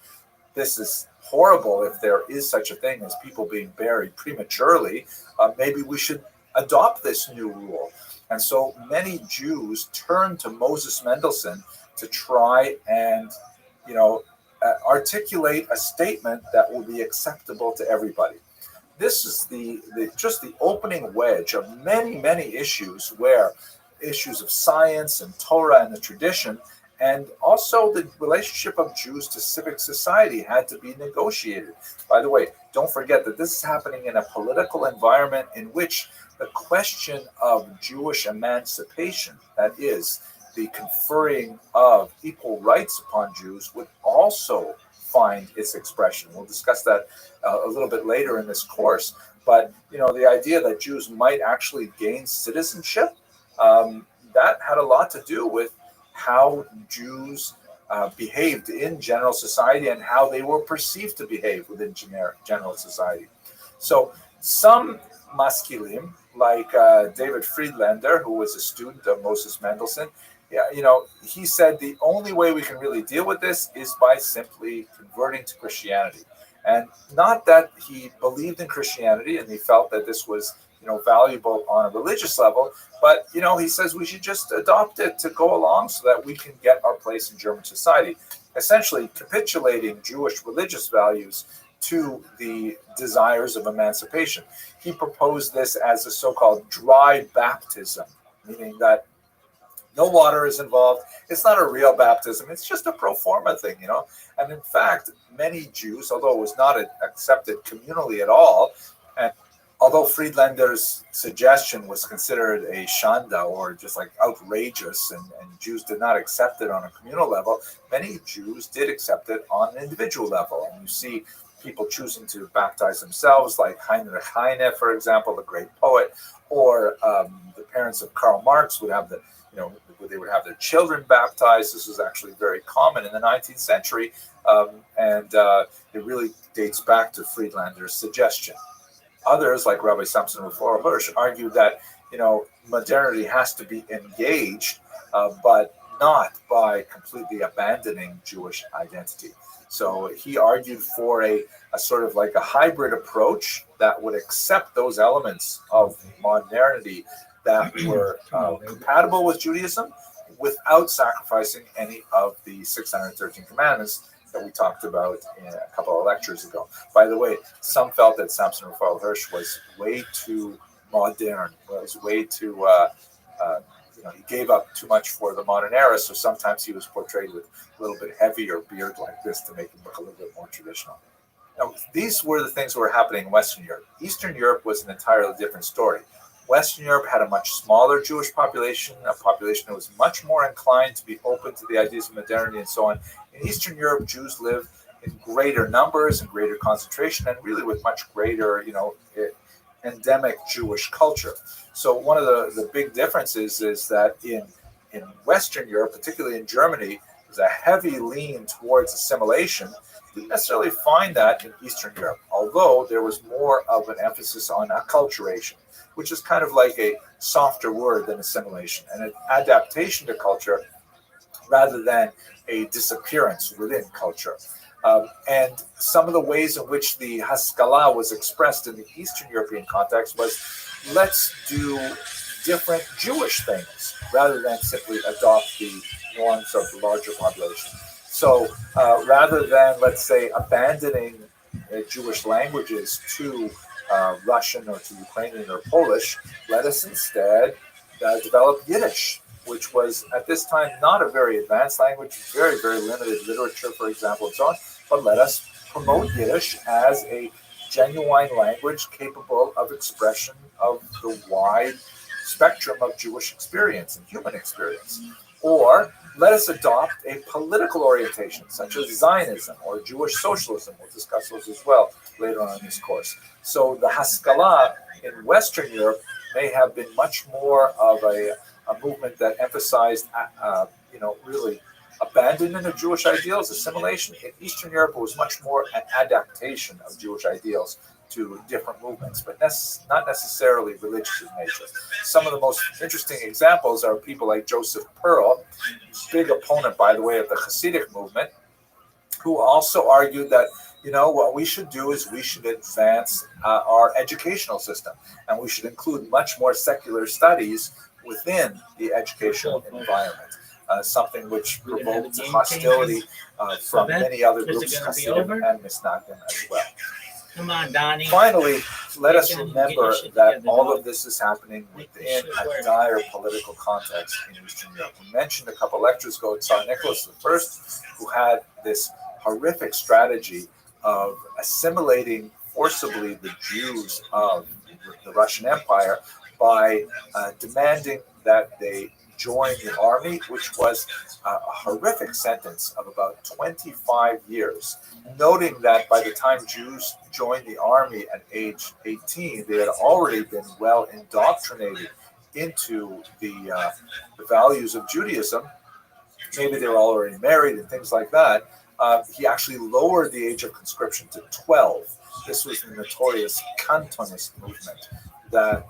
this is horrible if there is such a thing as people being buried prematurely. Maybe we should adopt this new rule. And so many Jews turned to Moses Mendelssohn to try and, articulate a statement that will be acceptable to everybody. This is just the opening wedge of many, many issues where issues of science and Torah and the tradition, and also the relationship of Jews to civic society had to be negotiated. By the way, don't forget that this is happening in a political environment in which the question of Jewish emancipation, that is, the conferring of equal rights upon Jews, would also find its expression. We'll discuss that a little bit later in this course. But, the idea that Jews might actually gain citizenship, that had a lot to do with how Jews behaved in general society and how they were perceived to behave within general society. So some Maskilim, like David Friedlander, who was a student of Moses Mendelssohn, he said the only way we can really deal with this is by simply converting to Christianity. And not that he believed in Christianity and he felt that this was valuable on a religious level, but he says we should just adopt it to go along so that we can get our place in German society, essentially capitulating Jewish religious values to the desires of emancipation. He proposed this as a so-called dry baptism, meaning that no water is involved. It's not a real baptism. It's just a pro forma thing, And in fact, many Jews, although it was not accepted communally at all, and although Friedlander's suggestion was considered a shanda or just like outrageous, and Jews did not accept it on a communal level, many Jews did accept it on an individual level. And you see people choosing to baptize themselves, like Heinrich Heine, for example, the great poet, or the parents of Karl Marx would have they would have their children baptized. This was actually very common in the 19th century, and it really dates back to Friedlander's suggestion. Others, like Rabbi Samson Raphael Hirsch, argue that modernity has to be engaged, but not by completely abandoning Jewish identity. So he argued for a sort of like a hybrid approach that would accept those elements of modernity that were compatible with Judaism without sacrificing any of the 613 commandments that we talked about in a couple of lectures ago. By the way, some felt that Samson Raphael Hirsch was way too modern, was way too, he gave up too much for the modern era, so sometimes he was portrayed with a little bit heavier beard like this to make him look a little bit more traditional. Now, these were the things that were happening in Western Europe. Eastern Europe was an entirely different story. Western Europe had a much smaller Jewish population, a population that was much more inclined to be open to the ideas of modernity and so on. In Eastern Europe, Jews lived in greater numbers and greater concentration, and really with much greater, endemic Jewish culture. So one of the big differences is that in Western Europe, particularly in Germany, there's a heavy lean towards assimilation. You didn't necessarily find that in Eastern Europe, although there was more of an emphasis on acculturation, which is kind of like a softer word than assimilation, and an adaptation to culture rather than a disappearance within culture. And some of the ways in which the Haskalah was expressed in the Eastern European context was, let's do different Jewish things rather than simply adopt the norms of the larger population. So rather than, let's say, abandoning Jewish languages to Russian or to Ukrainian or Polish, let us instead develop Yiddish, which was at this time not a very advanced language, very, very limited literature, for example, and so on. But let us promote Yiddish as a genuine language capable of expression of the wide spectrum of Jewish experience and human experience. Or let us adopt a political orientation, such as Zionism or Jewish socialism. We'll discuss those as well later on in this course. So the Haskalah in Western Europe may have been much more of a movement that emphasized, really abandonment of Jewish ideals, assimilation. In Eastern Europe, it was much more an adaptation of Jewish ideals to different movements, but not necessarily religious in nature. Some of the most interesting examples are people like Joseph Pearl, big opponent, by the way, of the Hasidic movement, who also argued that what we should do is we should advance our educational system, and we should include much more secular studies within the educational environment. Something which provoked hostility from many other groups, Hasidim and Misnagdim as well. Come on, Donnie. Finally, let us remember that all of this is happening within a dire political context in Eastern Europe. We mentioned a couple lectures ago Tsar Nicholas I, who had this horrific strategy of assimilating forcibly the Jews of the Russian Empire by demanding that they join the army, which was a horrific sentence of about 25 years. Noting that by the time Jews joined the army at age 18, they had already been well indoctrinated into the values of Judaism. Maybe they were already married and things like that. He actually lowered the age of conscription to 12. This was the notorious Cantonist movement that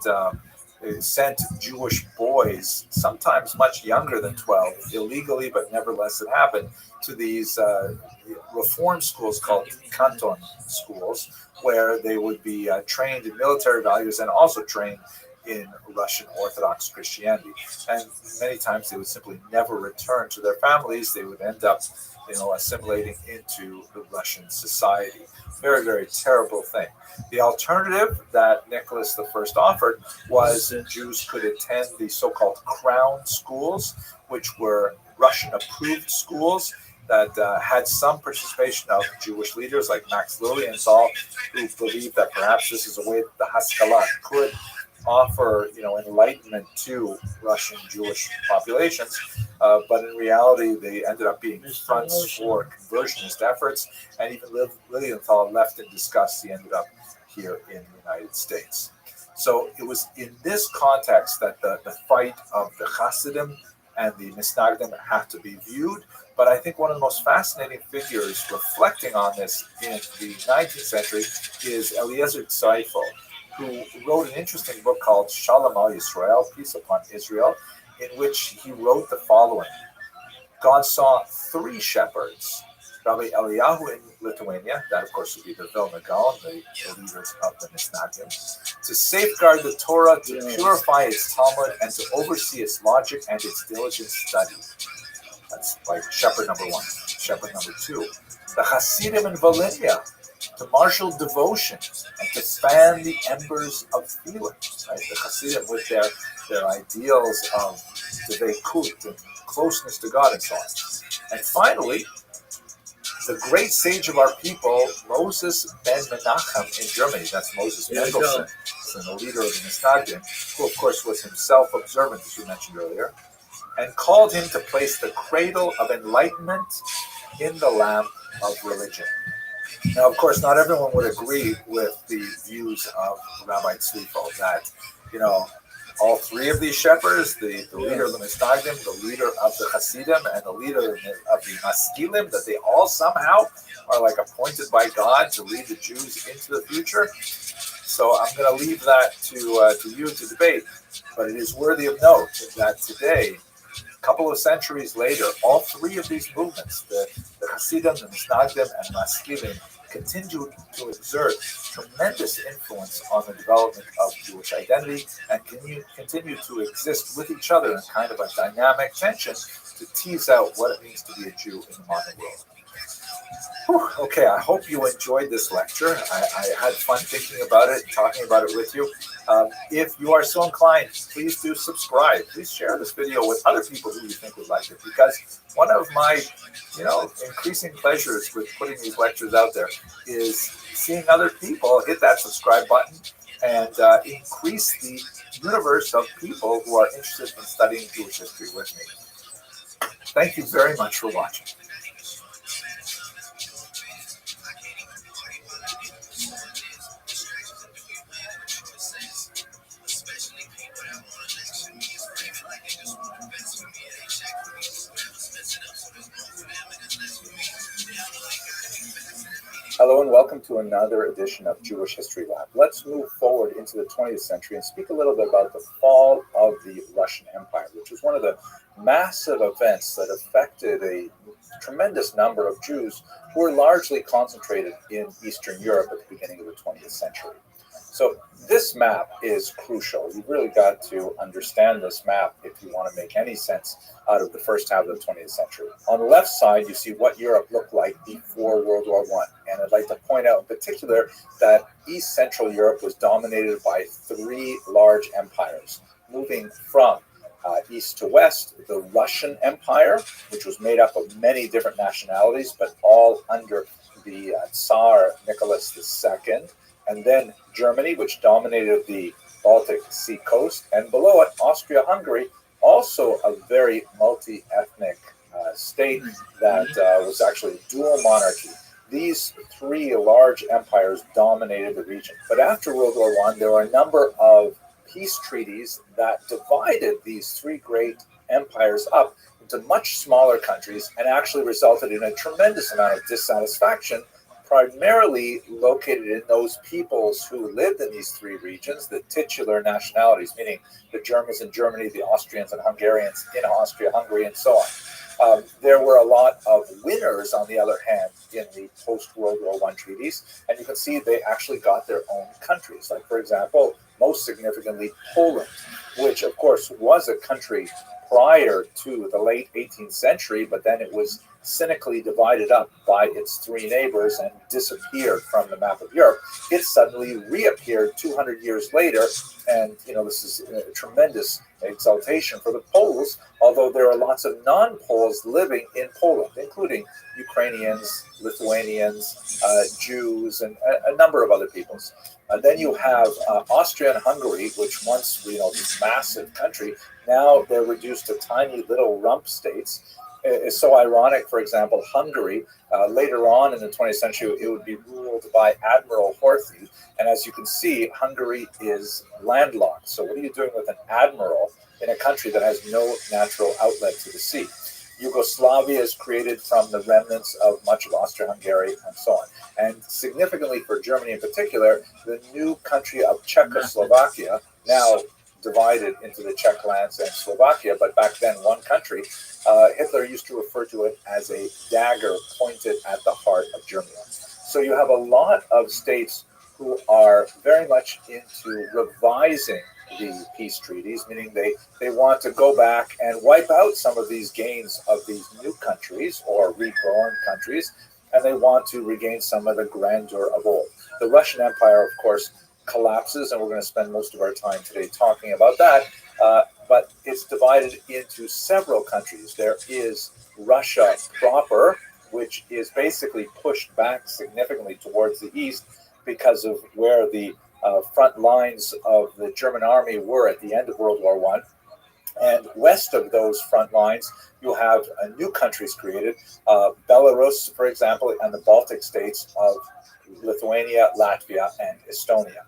sent Jewish boys, sometimes much younger than 12, illegally, but nevertheless it happened, to these reform schools called Canton schools, where they would be trained in military values and also trained in Russian Orthodox Christianity. And many times they would simply never return to their families. They would end up assimilating into the Russian society. Very, very terrible thing. The alternative that Nicholas I offered was that Jews could attend the so-called crown schools, which were Russian-approved schools that had some participation of Jewish leaders like Max Lilienthal, who believed that perhaps this is a way that the Haskalah could offer, enlightenment to Russian Jewish populations. but in reality, they ended up being Mr. fronts Ocean. for conversionist efforts. And even Lilienthal left in disgust. He ended up here in the United States. So it was in this context that the fight of the Hasidim and the Misnagdim have to be viewed. But I think one of the most fascinating figures reflecting on this in the 19th century is Eliezer Tzeifel, who wrote an interesting book called Shalom al Yisrael, Peace Upon Israel, in which he wrote the following. God saw three shepherds, Rabbi Eliyahu in Lithuania, that of course would be the Vilna Gaon, the leaders of the Misnagdim, to safeguard the Torah, to purify its Talmud, and to oversee its logic and its diligent study. That's like shepherd number one. Shepherd number two, the Hasidim in Volhynia, to marshal devotion and to fan the embers of feeling. Right? The Hasidim with their ideals of devekut and closeness to God and so on. And finally, the great sage of our people, Moses ben Menachem in Germany. That's Moses Mendelssohn, the leader of the Misnagdim, who of course was himself observant, as we mentioned earlier, and called him to place the cradle of enlightenment in the lamp of religion. Now, of course, not everyone would agree with the views of Rabbi Tzvifel that, all three of these shepherds, the leader of the Misnagdim, the leader of the Hasidim, and the leader of the Maskilim, that they all somehow are like appointed by God to lead the Jews into the future. So I'm going to leave that to you to debate. But it is worthy of note that today, a couple of centuries later, all three of these movements, the Hasidim, the Misnagdim, and Maskilim, continue to exert tremendous influence on the development of Jewish identity and continue to exist with each other in kind of a dynamic tension to tease out what it means to be a Jew in the modern world. Whew, okay, I hope you enjoyed this lecture. I had fun thinking about it, talking about it with you. If you are so inclined, please do subscribe. Please share this video with other people who you think would like it, because one of my, increasing pleasures with putting these lectures out there is seeing other people hit that subscribe button and increase the universe of people who are interested in studying Jewish history with me. Thank you very much for watching. Hello and welcome to another edition of Jewish History Lab. Let's move forward into the 20th century and speak a little bit about the fall of the Russian Empire, which was one of the massive events that affected a tremendous number of Jews who were largely concentrated in Eastern Europe at the beginning of the 20th century. So this map is crucial. You've really got to understand this map if you want to make any sense out of the first half of the 20th century. On the left side, you see what Europe looked like before World War I. And I'd like to point out in particular that East Central Europe was dominated by three large empires, moving from east to west: the Russian Empire, which was made up of many different nationalities, but all under the Tsar Nicholas II. And then Germany, which dominated the Baltic Sea coast, and below it, Austria-Hungary, also a very multi-ethnic state that was actually a dual monarchy. These three large empires dominated the region. But after World War I, there were a number of peace treaties that divided these three great empires up into much smaller countries and actually resulted in a tremendous amount of dissatisfaction, primarily located in those peoples who lived in these three regions, the titular nationalities, meaning the Germans in Germany, the Austrians and Hungarians in Austria-Hungary, and so on. There were a lot of winners, on the other hand, in the post-World War I treaties, and you can see they actually got their own countries. Like, for example, most significantly, Poland, which, of course, was a country prior to the late 18th century, but then it was cynically divided up by its three neighbors and disappeared from the map of Europe. It suddenly reappeared 200 years later, and this is a tremendous exaltation for the Poles, although there are lots of non-Poles living in Poland, including Ukrainians, Lithuanians, Jews, and a number of other peoples. Then you have Austria and Hungary, which once, this massive country, now they're reduced to tiny little rump states. It's so ironic, for example, Hungary, later on in the 20th century, it would be ruled by Admiral Horthy. And as you can see, Hungary is landlocked. So what are you doing with an admiral in a country that has no natural outlet to the sea? Yugoslavia is created from the remnants of much of Austria-Hungary and so on. And significantly for Germany in particular, the new country of Czechoslovakia, now divided into the Czech lands and Slovakia, but back then one country, Hitler used to refer to it as a dagger pointed at the heart of Germany. So you have a lot of states who are very much into revising the peace treaties, meaning they want to go back and wipe out some of these gains of these new countries or reborn countries, and they want to regain some of the grandeur of old. The Russian Empire, of course, collapses, and we're going to spend most of our time today talking about that, but it's divided into several countries. There is Russia proper, which is basically pushed back significantly towards the east because of where the front lines of the German army were at the end of World War I. And west of those front lines, you have new countries created, Belarus, for example, and the Baltic states of Lithuania, Latvia, and Estonia.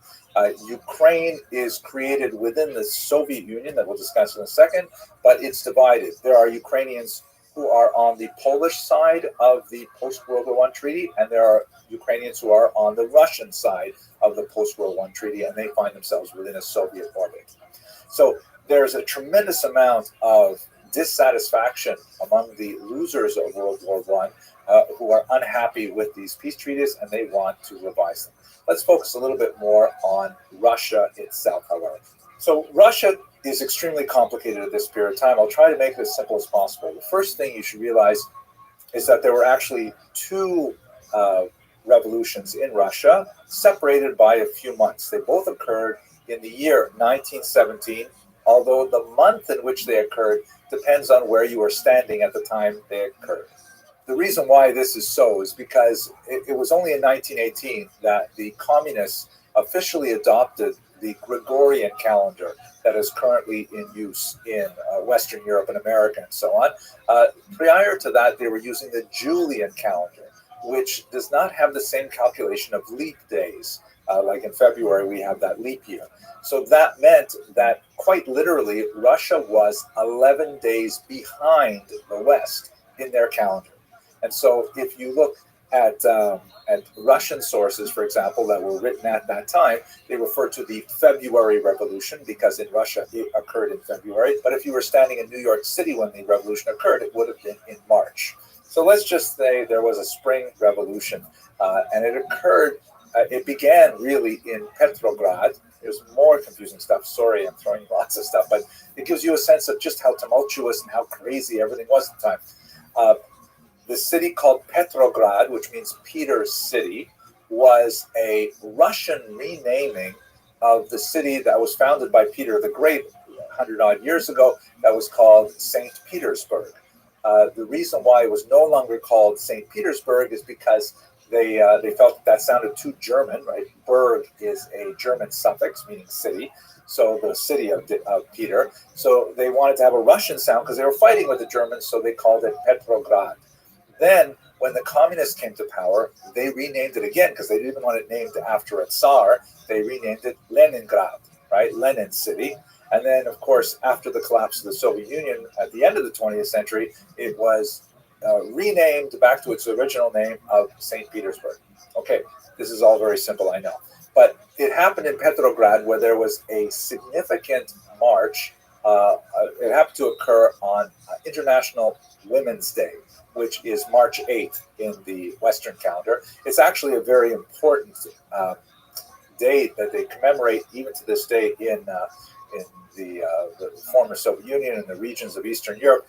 Ukraine is created within the Soviet Union, that we'll discuss in a second, but it's divided. There are Ukrainians who are on the Polish side of the post-World War I treaty, and there are Ukrainians who are on the Russian side of the post-World War I treaty, and they find themselves within a Soviet orbit. So there's a tremendous amount of dissatisfaction among the losers of World War I who are unhappy with these peace treaties, and they want to revise them. Let's focus a little bit more on Russia itself, however. So Russia is extremely complicated at this period of time. I'll try to make it as simple as possible. The first thing you should realize is that there were actually two revolutions in Russia, separated by a few months. They both occurred in the year 1917, although the month in which they occurred depends on where you are standing at the time they occurred. The reason why this is so is because it was only in 1918 that the communists officially adopted the Gregorian calendar that is currently in use in Western Europe and America and so on. Prior to that, they were using the Julian calendar, which does not have the same calculation of leap days. Like in February, we have that leap year. So that meant that quite literally, Russia was 11 days behind the West in their calendar. And so if you look at Russian sources, for example, that were written at that time, they refer to the February Revolution because in Russia it occurred in February. But if you were standing in New York City when the revolution occurred, it would have been in March. So let's just say there was a spring revolution, and it occurred. It began really in Petrograd. There's more confusing stuff. Sorry, I'm throwing lots of stuff, but it gives you a sense of just how tumultuous and how crazy everything was at the time. The city called Petrograd, which means Peter's City, was a Russian renaming of the city that was founded by Peter the Great 100-odd years ago that was called St. Petersburg. The reason why it was no longer called St. Petersburg is because they felt that sounded too German, right? Berg is a German suffix meaning city, so the city of Peter. So they wanted to have a Russian sound because they were fighting with the Germans, so they called it Petrograd. Then, when the communists came to power, they renamed it again because they didn't want it named after a Tsar. They renamed it Leningrad, right? Lenin City. And then, of course, after the collapse of the Soviet Union at the end of the 20th century, it was renamed back to its original name of St. Petersburg. Okay, this is all very simple, I know. But it happened in Petrograd where there was a significant march. It happened to occur on International Women's Day, which is March 8th in the Western calendar. It's actually a very important date that they commemorate even to this day in the former Soviet Union and the regions of Eastern Europe.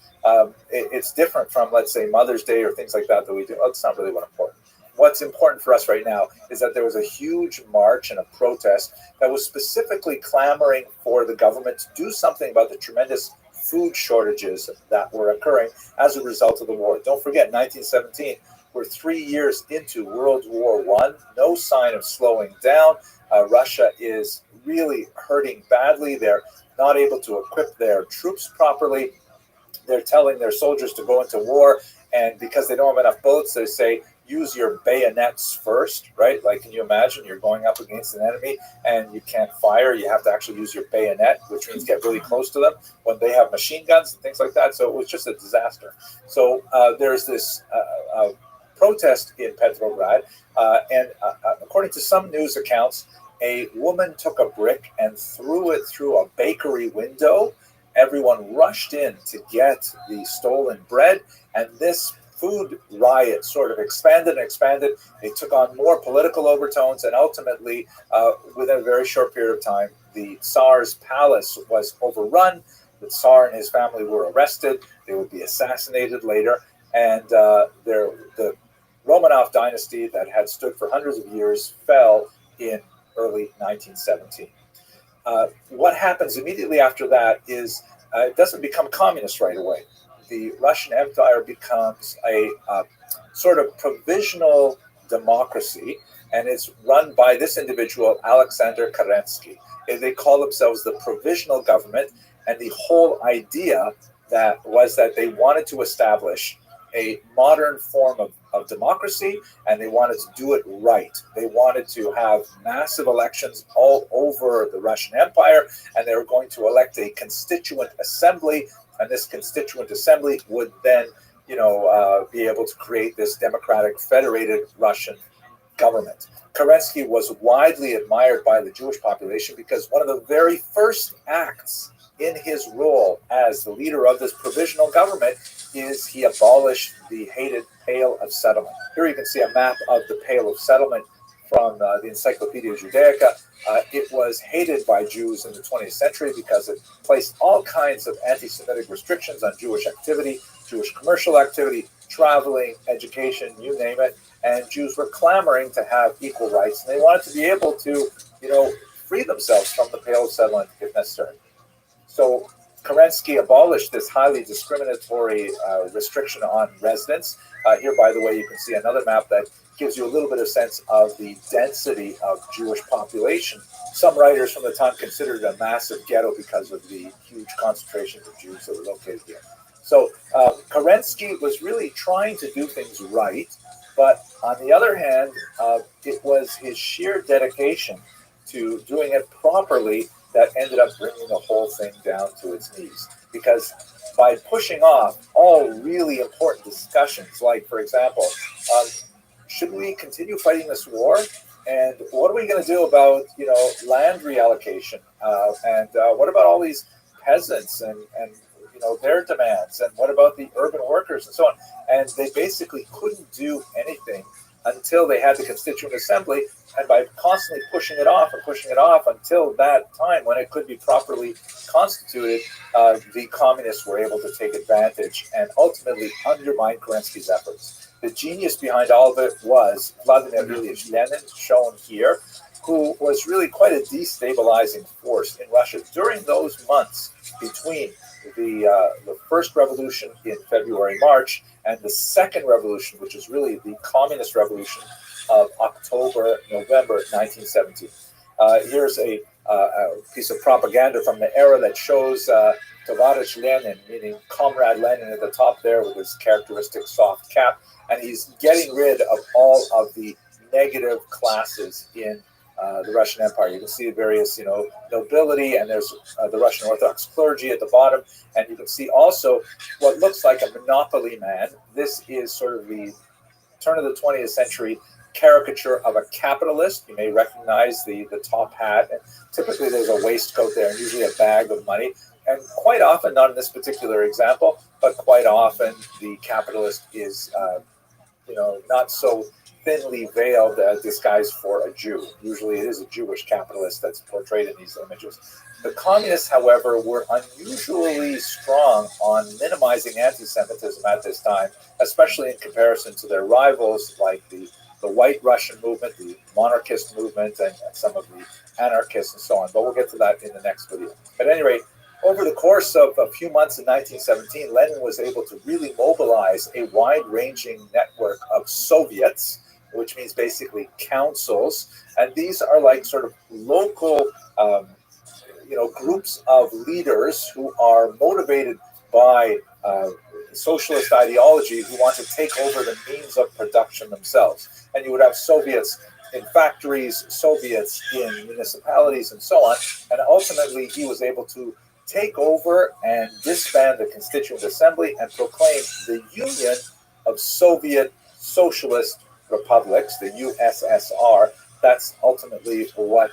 It's different from, let's say, Mother's Day or things like that we do. Oh, it's not really that important. what's important for us right now is that there was a huge march and a protest that was specifically clamoring for the government to do something about the tremendous food shortages that were occurring as a result of the war. Don't forget, 1917, we're 3 years into World War I, no sign of slowing down. Russia is really hurting badly. They're not able to equip their troops properly. They're telling their soldiers to go into war, and because they don't have enough bullets, they say, use your bayonets first, right? Like, can you imagine you're going up against an enemy and you can't fire? You have to actually use your bayonet, which means get really close to them when they have machine guns and things like that. So it was just a disaster. So there's this protest in Petrograd, and according to some news accounts, a woman took a brick and threw it through a bakery window. Everyone rushed in to get the stolen bread, and this food riot sort of expanded and expanded. It took on more political overtones, and ultimately, within a very short period of time, the Tsar's palace was overrun. The Tsar and his family were arrested. They would be assassinated later, and the Romanov dynasty that had stood for hundreds of years fell in early 1917. What happens immediately after that is it doesn't become communist right away. The Russian Empire becomes a sort of provisional democracy, and it's run by this individual, Alexander Kerensky. They call themselves the provisional government, and the whole idea that was that they wanted to establish a modern form of democracy, and they wanted to do it right. They wanted to have massive elections all over the Russian Empire, and they were going to elect a constituent assembly, and this constituent assembly would then, be able to create this democratic federated Russian government. Kerensky was widely admired by the Jewish population because one of the very first acts in his role as the leader of this provisional government is he abolished the hated Pale of Settlement. Here you can see a map of the Pale of Settlement from the Encyclopedia Judaica. It was hated by Jews in the 20th century because it placed all kinds of anti-Semitic restrictions on Jewish activity, Jewish commercial activity, traveling, education, you name it. And Jews were clamoring to have equal rights, and they wanted to be able to, free themselves from the Pale of Settlement if necessary. So Kerensky abolished this highly discriminatory restriction on residence. Here, by the way, you can see another map that gives you a little bit of sense of the density of Jewish population. Some writers from the time considered it a massive ghetto because of the huge concentrations of Jews that were located here. So Kerensky was really trying to do things right, but on the other hand, it was his sheer dedication to doing it properly that ended up bringing the whole thing down to its knees. Because by pushing off all really important discussions, like, for example, should we continue fighting this war? And what are we going to do about, land reallocation? And what about all these peasants and their demands? And what about the urban workers and so on? And they basically couldn't do anything until they had the Constituent Assembly, and by constantly pushing it off until that time when it could be properly constituted, the communists were able to take advantage and ultimately undermine Kerensky's efforts. The genius behind all of it was Vladimir Ilyich Lenin, shown here, who was really quite a destabilizing force in Russia during those months between the first revolution in February, March, and the second revolution, which is really the communist revolution of October, November 1917. Here's a piece of propaganda from the era that shows Tovarish Lenin, meaning Comrade Lenin, at the top there with his characteristic soft cap, and he's getting rid of all of the negative classes in the Russian Empire. You can see various, nobility, and there's the Russian Orthodox clergy at the bottom, and you can see also what looks like a monopoly man. This is sort of the turn of the 20th century caricature of a capitalist. You may recognize the top hat, and typically there's a waistcoat there, and usually a bag of money. And quite often, not in this particular example, but quite often the capitalist is, not so thinly veiled disguise for a Jew. Usually it is a Jewish capitalist that's portrayed in these images. The communists, however, were unusually strong on minimizing anti-Semitism at this time, especially in comparison to their rivals like the the White Russian movement, the monarchist movement, and some of the anarchists and so on. But we'll get to that in the next video. At any rate, over the course of a few months in 1917, Lenin was able to really mobilize a wide-ranging network of Soviets, which means basically councils, and these are like sort of local groups of leaders who are motivated by socialist ideology, who want to take over the means of production themselves. And you would have Soviets in factories, Soviets in municipalities, and so on. And ultimately, he was able to take over and disband the Constituent Assembly and proclaim the Union of Soviet Socialist Republics, the USSR. That's ultimately what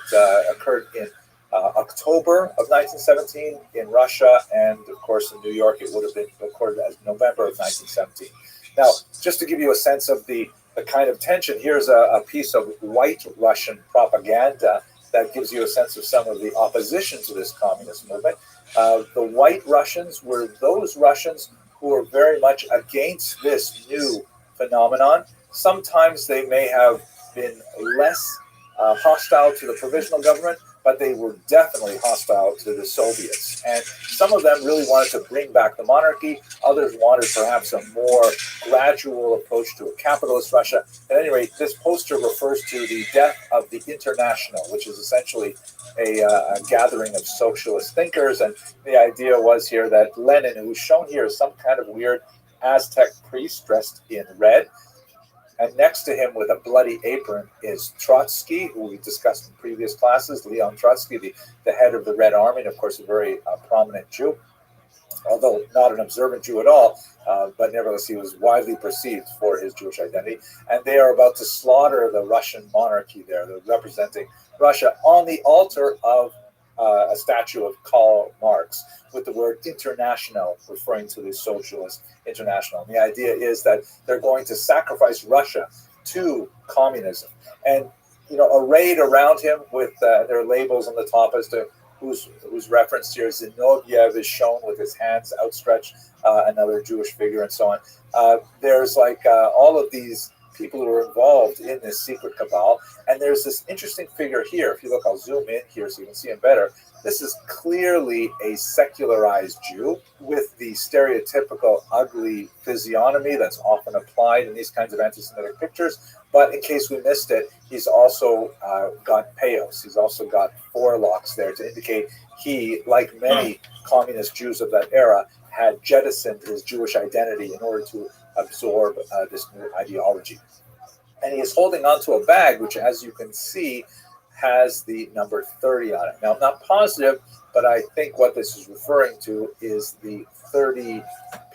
occurred in October of 1917 in Russia, and of course in New York it would have been recorded as November of 1917. Now, just to give you a sense of the kind of tension, here's a piece of White Russian propaganda that gives you a sense of some of the opposition to this communist movement. The White Russians were those Russians who were very much against this new phenomenon. Sometimes they may have been less hostile to the provisional government, but they were definitely hostile to the Soviets. And some of them really wanted to bring back the monarchy. Others wanted perhaps a more gradual approach to a capitalist Russia. At any rate, this poster refers to the death of the International, which is essentially a gathering of socialist thinkers. And the idea was here that Lenin, who's shown here as some kind of weird Aztec priest dressed in red, and next to him with a bloody apron is Trotsky, who we discussed in previous classes, Leon Trotsky, the head of the Red Army, and of course a very prominent Jew, although not an observant Jew at all, but nevertheless he was widely perceived for his Jewish identity. And they are about to slaughter the Russian monarchy there. They're representing Russia on the altar of a statue of Karl Marx with the word international referring to the Socialist International. And the idea is that they're going to sacrifice Russia to communism. And, arrayed around him with their labels on the top as to who's referenced here, Zinoviev is shown with his hands outstretched, another Jewish figure, and so on. There's all of these people who are involved in this secret cabal. And there's this interesting figure here. If you look, I'll zoom in here so you can see him better. This is clearly a secularized Jew with the stereotypical ugly physiognomy that's often applied in these kinds of anti-Semitic pictures. But in case we missed it, he's also got payos. He's also got forelocks there to indicate he, like many communist Jews of that era, had jettisoned his Jewish identity in order to absorb this new ideology. And he is holding onto a bag, which, as you can see, has the number 30 on it. Now, I'm not positive, but I think what this is referring to is the 30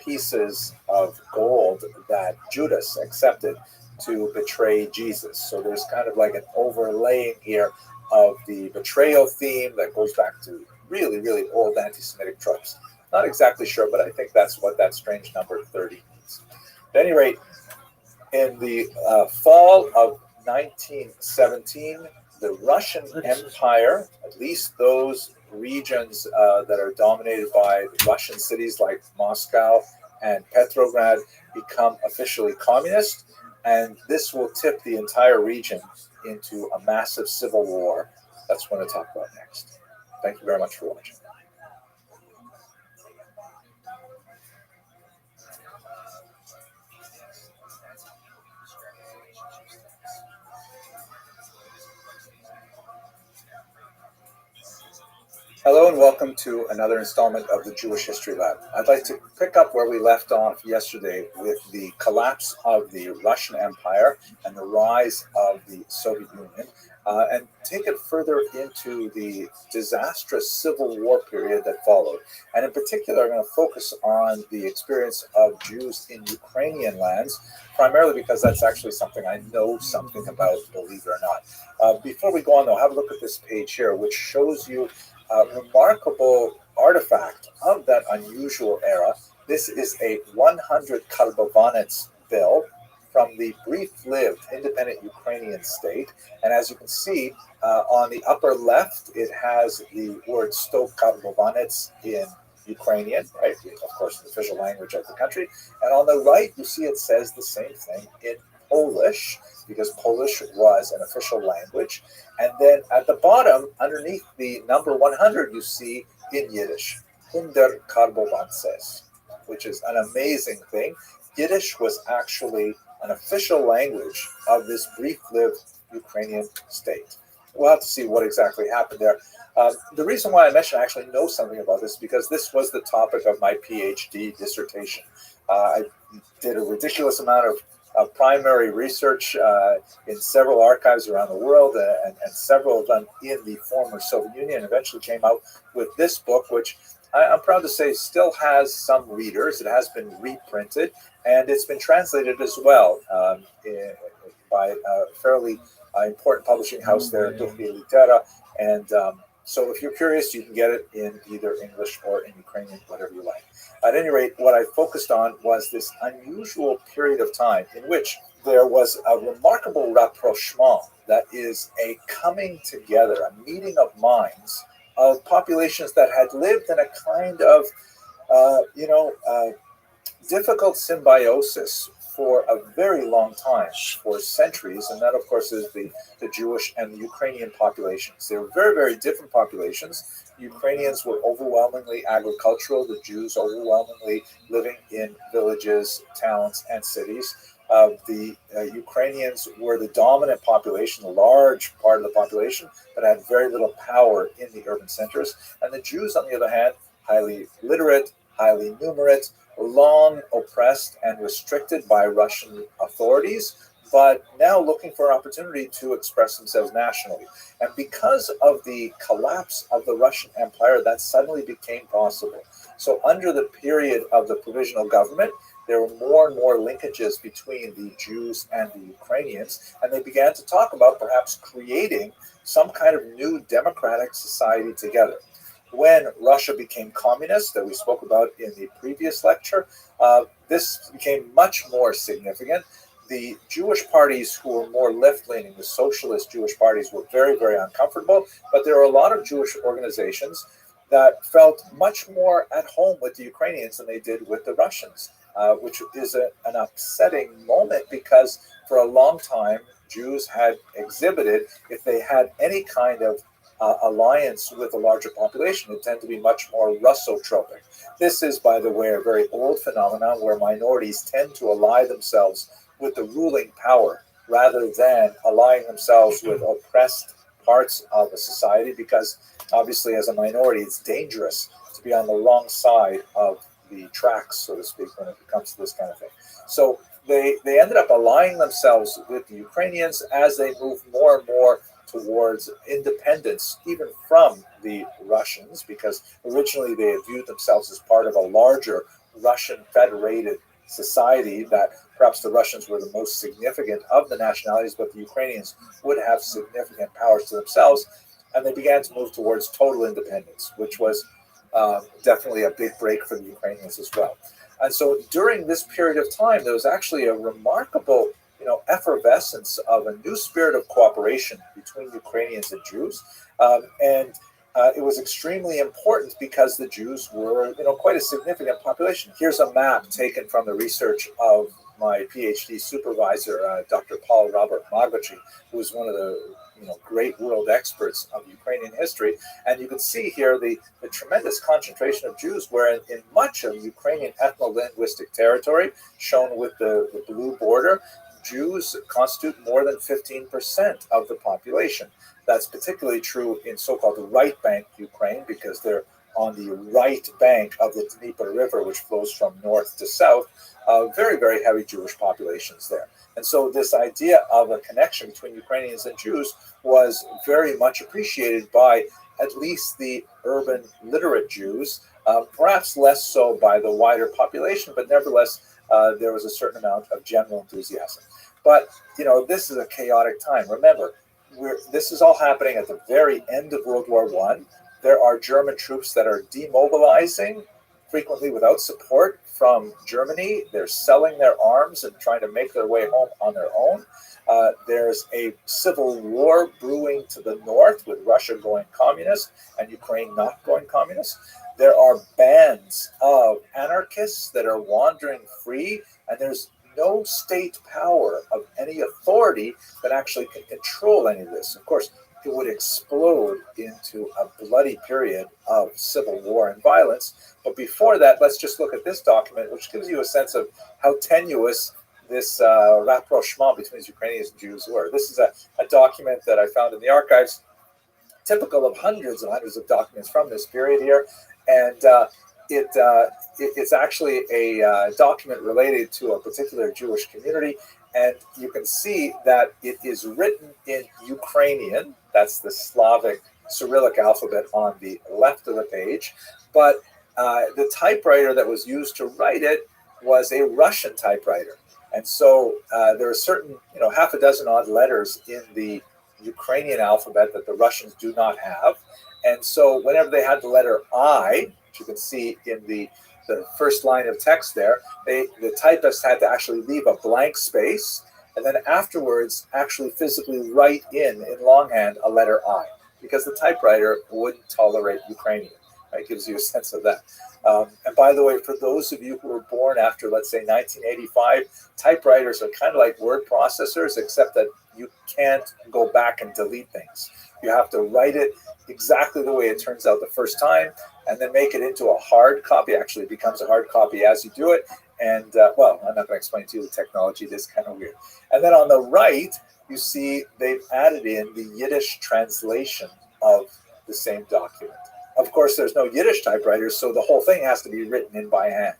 pieces of gold that Judas accepted to betray Jesus. So there's kind of like an overlaying here of the betrayal theme that goes back to really, really old anti-Semitic tropes. Not exactly sure, but I think that's what that strange number 30 means. At any rate, in the fall of 1917, the Russian Empire, at least those regions that are dominated by Russian cities like Moscow and Petrograd, become officially communist, and this will tip the entire region into a massive civil war. That's what I'm going to talk about next. Thank you very much for watching. Hello and welcome to another installment of the Jewish History Lab. I'd like to pick up where we left off yesterday with the collapse of the Russian Empire and the rise of the Soviet Union, and take it further into the disastrous civil war period that followed. And in particular, I'm going to focus on the experience of Jews in Ukrainian lands, primarily because that's actually something I know something about, believe it or not. Before we go on, though, have a look at this page here, which shows you a remarkable artifact of that unusual era. This is a 100 Karbovanets bill from the brief-lived independent Ukrainian state. And as you can see, on the upper left, it has the word Stok Karbovanets in Ukrainian, right? Of course, the official language of the country. And on the right, you see it says the same thing in Polish. because Polish was an official language. And then at the bottom, underneath the number 100, you see in Yiddish, 100 Karbowances, which is an amazing thing. Yiddish was actually an official language of this brief-lived Ukrainian state. We'll have to see what exactly happened there. The reason why I mentioned I actually know something about this because this was the topic of my PhD dissertation. I did a ridiculous amount of primary research in several archives around the world, and several of them in the former Soviet Union. Eventually came out with this book, which I'm proud to say still has some readers. It has been reprinted, and it's been translated as well by a fairly important publishing house there, Duchy Litera. And so if you're curious, you can get it in either English or in Ukrainian, whatever you like. At any rate, what I focused on was this unusual period of time in which there was a remarkable rapprochement, that is a coming together, a meeting of minds of populations that had lived in a kind of, difficult symbiosis for a very long time, for centuries, and that, of course, is the Jewish and the Ukrainian populations. They were very, very different populations. The Ukrainians were overwhelmingly agricultural, the Jews overwhelmingly living in villages, towns, and cities. The Ukrainians were the dominant population, a large part of the population, but had very little power in the urban centers. And the Jews, on the other hand, highly literate, highly numerate, long oppressed and restricted by Russian authorities, but now looking for an opportunity to express themselves nationally. And because of the collapse of the Russian Empire, that suddenly became possible. So under the period of the provisional government, there were more and more linkages between the Jews and the Ukrainians, and they began to talk about perhaps creating some kind of new democratic society together. When Russia became communist, that we spoke about in the previous lecture, this became much more significant. The Jewish parties who were more left-leaning, the socialist Jewish parties, were very, very uncomfortable, but there were a lot of Jewish organizations that felt much more at home with the Ukrainians than they did with the Russians, which is an upsetting moment because for a long time, Jews had exhibited, if they had any kind of alliance with a larger population, it tended to be much more Russotropic. This is, by the way, a very old phenomenon where minorities tend to ally themselves with the ruling power rather than allying themselves with oppressed parts of a society, because obviously as a minority it's dangerous to be on the wrong side of the tracks, so to speak, when it comes to this kind of thing. So they ended up allying themselves with the Ukrainians as they moved more and more towards independence, even from the Russians, because originally they had viewed themselves as part of a larger Russian federated society, that perhaps the Russians were the most significant of the nationalities, but the Ukrainians would have significant powers to themselves, and they began to move towards total independence, which was definitely a big break for the Ukrainians as well. And so during this period of time, there was actually a remarkable effervescence of a new spirit of cooperation between Ukrainians and Jews. And it was extremely important because the Jews were, quite a significant population. Here's a map taken from the research of my PhD supervisor, Dr. Paul Robert Magochi, who is one of the great world experts of Ukrainian history. And you can see here the tremendous concentration of Jews, where in much of Ukrainian ethno-linguistic territory, shown with the blue border, Jews constitute more than 15% of the population. That's particularly true in so-called right bank Ukraine, because they're on the right bank of the Dnieper River, which flows from north to south. Very, very heavy Jewish populations there. And so this idea of a connection between Ukrainians and Jews was very much appreciated by at least the urban literate Jews, perhaps less so by the wider population, but nevertheless, there was a certain amount of general enthusiasm. But, this is a chaotic time. Remember, this is all happening at the very end of World War I. There are German troops that are demobilizing, frequently without support from Germany. They're selling their arms and trying to make their way home on their own. There's a civil war brewing to the north, with Russia going communist and Ukraine not going communist. There are bands of anarchists that are wandering free, and there's no state power of any authority that actually can control any of this. Of course, it would explode into a bloody period of civil war and violence. But before that, let's just look at this document, which gives you a sense of how tenuous this rapprochement between Ukrainians and Jews were. This is a document that I found in the archives, typical of hundreds and hundreds of documents from this period here. And it's actually a document related to a particular Jewish community. And you can see that it is written in Ukrainian. That's the Slavic Cyrillic alphabet on the left of the page. But the typewriter that was used to write it was a Russian typewriter. And so there are certain, half a dozen odd letters in the Ukrainian alphabet that the Russians do not have. And so whenever they had the letter I, which you can see in the first line of text there, the typist had to actually leave a blank space and then afterwards actually physically write in longhand a letter I, because the typewriter wouldn't tolerate Ukrainian. It gives you a sense of that. And by the way, for those of you who were born after, let's say, 1985, typewriters are kind of like word processors, except that you can't go back and delete things. You have to write it exactly the way it turns out the first time and then make it into a hard copy. Actually, it becomes a hard copy as you do it. And, well, I'm not going to explain to you the technology. It is kind of weird. And then on the right, you see they've added in the Yiddish translation of the same document. Of course, there's no Yiddish typewriters, so the whole thing has to be written in by hand.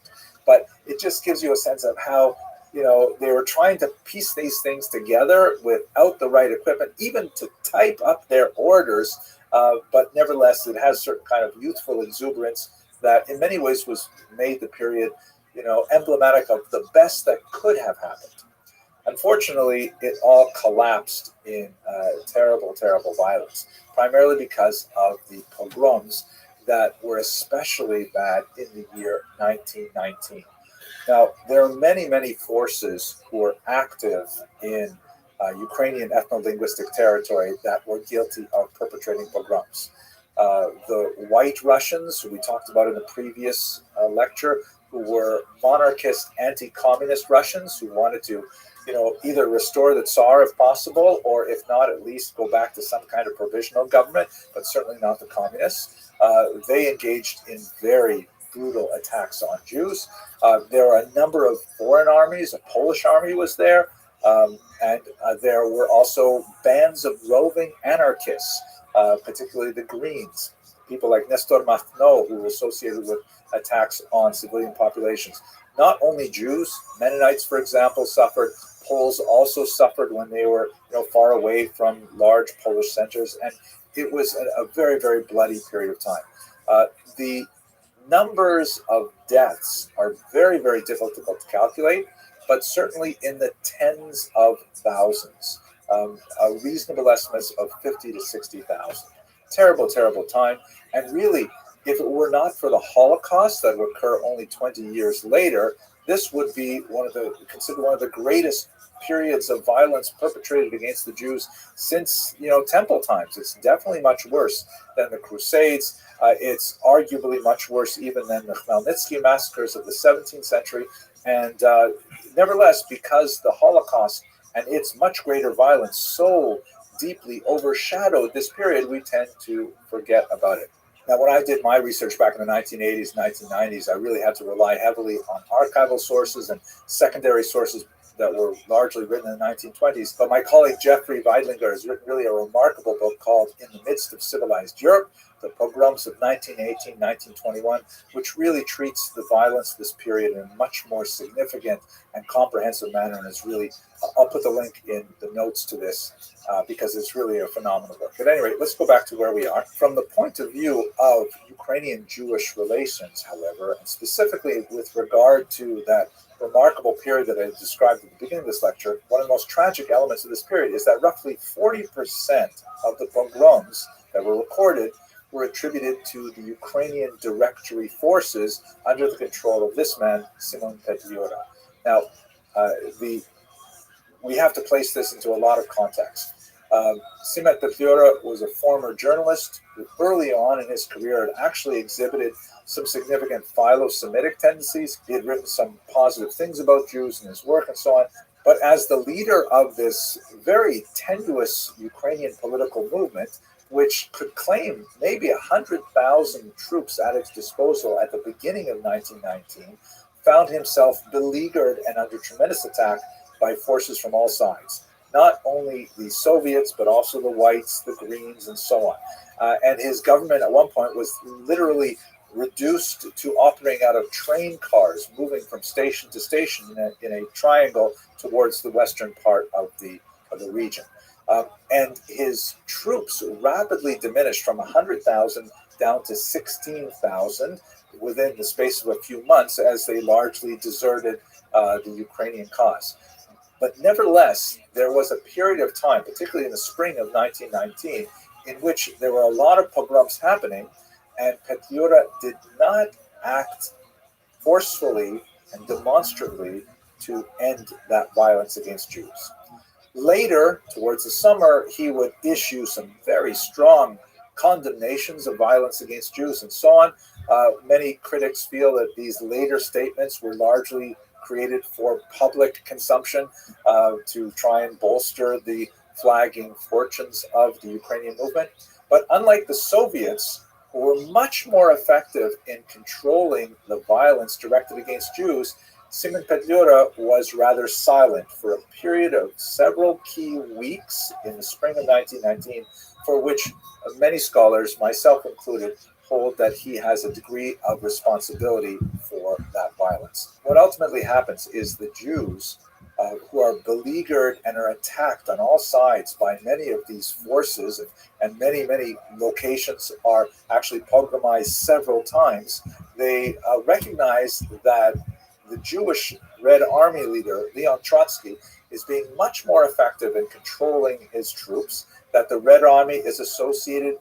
But it just gives you a sense of how, they were trying to piece these things together without the right equipment, even to type up their orders. But nevertheless, it has certain kind of youthful exuberance that in many ways made the period, emblematic of the best that could have happened. Unfortunately, it all collapsed in terrible, terrible violence, primarily because of the pogroms that were especially bad in the year 1919. Now, there are many, many forces who are active in Ukrainian ethno-linguistic territory that were guilty of perpetrating pogroms. The White Russians, who we talked about in the previous lecture, who were monarchist, anti-communist Russians who wanted to either restore the Tsar if possible, or if not, at least go back to some kind of provisional government, but certainly not the communists. They engaged in very brutal attacks on Jews. There are a number of foreign armies. A Polish army was there. And there were also bands of roving anarchists, particularly the Greens, people like Nestor Makhno, who were associated with attacks on civilian populations. Not only Jews, Mennonites, for example, suffered. Poles also suffered when they were, far away from large Polish centers, and it was a very, very bloody period of time. The numbers of deaths are very, very difficult to calculate, but certainly in the tens of thousands. A reasonable estimate of 50 to 60,000. Terrible, terrible time, and really, if it were not for the Holocaust that would occur only 20 years later, this would be considered one of the greatest periods of violence perpetrated against the Jews since, Temple times. It's definitely much worse than the Crusades. It's arguably much worse even than the Khmelnytsky massacres of the 17th century. And nevertheless, because the Holocaust and its much greater violence so deeply overshadowed this period, we tend to forget about it. Now, when I did my research back in the 1980s, 1990s, I really had to rely heavily on archival sources and secondary sources that were largely written in the 1920s. But my colleague Jeffrey Weidlinger has written really a remarkable book called In the Midst of Civilized Europe, The Pogroms of 1918, 1921, which really treats the violence of this period in a much more significant and comprehensive manner, and is really, I'll put the link in the notes to this because it's really a phenomenal book. At any rate, let's go back to where we are. From the point of view of Ukrainian-Jewish relations, however, and specifically with regard to that remarkable period that I described at the beginning of this lecture, one of the most tragic elements of this period is that roughly 40% of the pogroms that were recorded were attributed to the Ukrainian Directory forces under the control of this man, Simon Petliura. Now, we have to place this into a lot of context. Simet Petliura was a former journalist who early on in his career had actually exhibited some significant philo-Semitic tendencies. He had written some positive things about Jews in his work and so on. But as the leader of this very tenuous Ukrainian political movement, which could claim maybe 100,000 troops at its disposal at the beginning of 1919, found himself beleaguered and under tremendous attack by forces from all sides. Not only the Soviets, but also the Whites, the Greens, and so on. And his government at one point was literally reduced to operating out of train cars, moving from station to station in a triangle towards the western part of the region. And his troops rapidly diminished from 100,000 down to 16,000 within the space of a few months as they largely deserted the Ukrainian cause. But nevertheless, there was a period of time, particularly in the spring of 1919, in which there were a lot of pogroms happening, and Petliura did not act forcefully and demonstratively to end that violence against Jews. Later, towards the summer, he would issue some very strong condemnations of violence against Jews and so on. Many critics feel that these later statements were largely created for public consumption to try and bolster the flagging fortunes of the Ukrainian movement. But unlike the Soviets, who were much more effective in controlling the violence directed against Jews, Simet Petliura was rather silent for a period of several key weeks in the spring of 1919, for which many scholars, myself included, hold that he has a degree of responsibility for that violence. What ultimately happens is the Jews who are beleaguered and are attacked on all sides by many of these forces, and many, many locations are actually pogromized several times, they recognize that the Jewish Red Army leader, Leon Trotsky, is being much more effective in controlling his troops, that the Red Army is associated,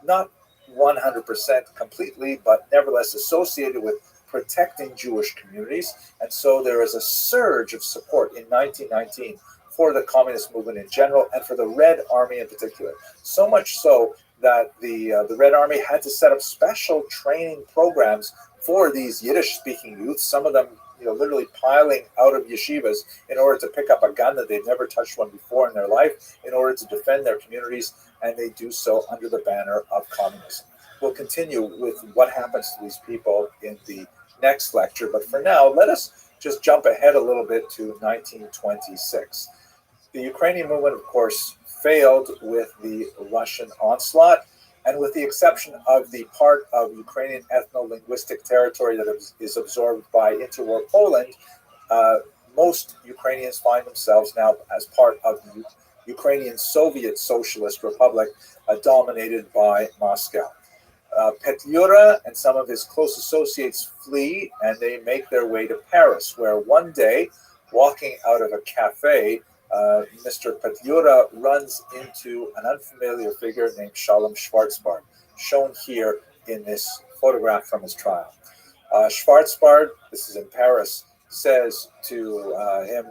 not 100% completely, but nevertheless associated with protecting Jewish communities. And so there is a surge of support in 1919 for the communist movement in general and for the Red Army in particular. So much so that the Red Army had to set up special training programs for these Yiddish-speaking youths, some of them literally piling out of yeshivas in order to pick up a gun that they've never touched one before in their life, in order to defend their communities, and they do so under the banner of communism. We'll continue with what happens to these people in the next lecture, but for now, let us just jump ahead a little bit to 1926. The Ukrainian movement, of course, failed with the Russian onslaught, and with the exception of the part of Ukrainian ethno-linguistic territory that is absorbed by interwar Poland, most Ukrainians find themselves now as part of the Ukrainian Soviet Socialist Republic, dominated by Moscow. Petliura and some of his close associates flee, and they make their way to Paris, where one day, walking out of a cafe, Mr. Petliura runs into an unfamiliar figure named Shalom Schwarzbard, shown here in this photograph from his trial. Schwarzbard, this is in Paris, says to him,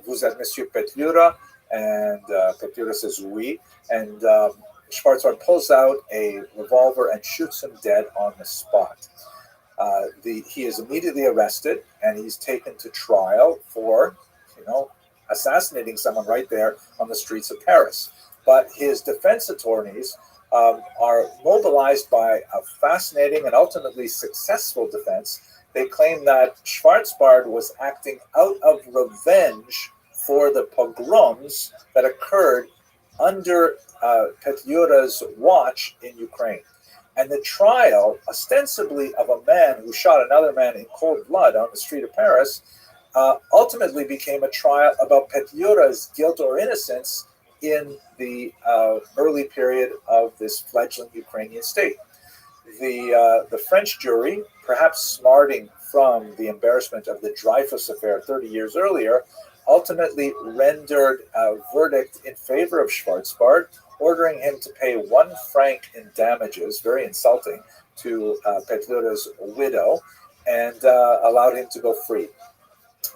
"Vous êtes Monsieur Petliura?" And Petliura says, "Oui." And Schwarzbard pulls out a revolver and shoots him dead on the spot. He is immediately arrested, and he's taken to trial for, assassinating someone right there on the streets of Paris. But his defense attorneys are mobilized by a fascinating and ultimately successful defense. They claim that Schwarzbard was acting out of revenge for the pogroms that occurred under Petliura's watch in Ukraine. And the trial, ostensibly of a man who shot another man in cold blood on the street of Paris, ultimately became a trial about Petliura's guilt or innocence in the early period of this fledgling Ukrainian state. The French jury, perhaps smarting from the embarrassment of the Dreyfus affair 30 years earlier, ultimately rendered a verdict in favor of Schwarzbard, ordering him to pay 1 franc in damages, very insulting, to Petliura's widow, and allowed him to go free.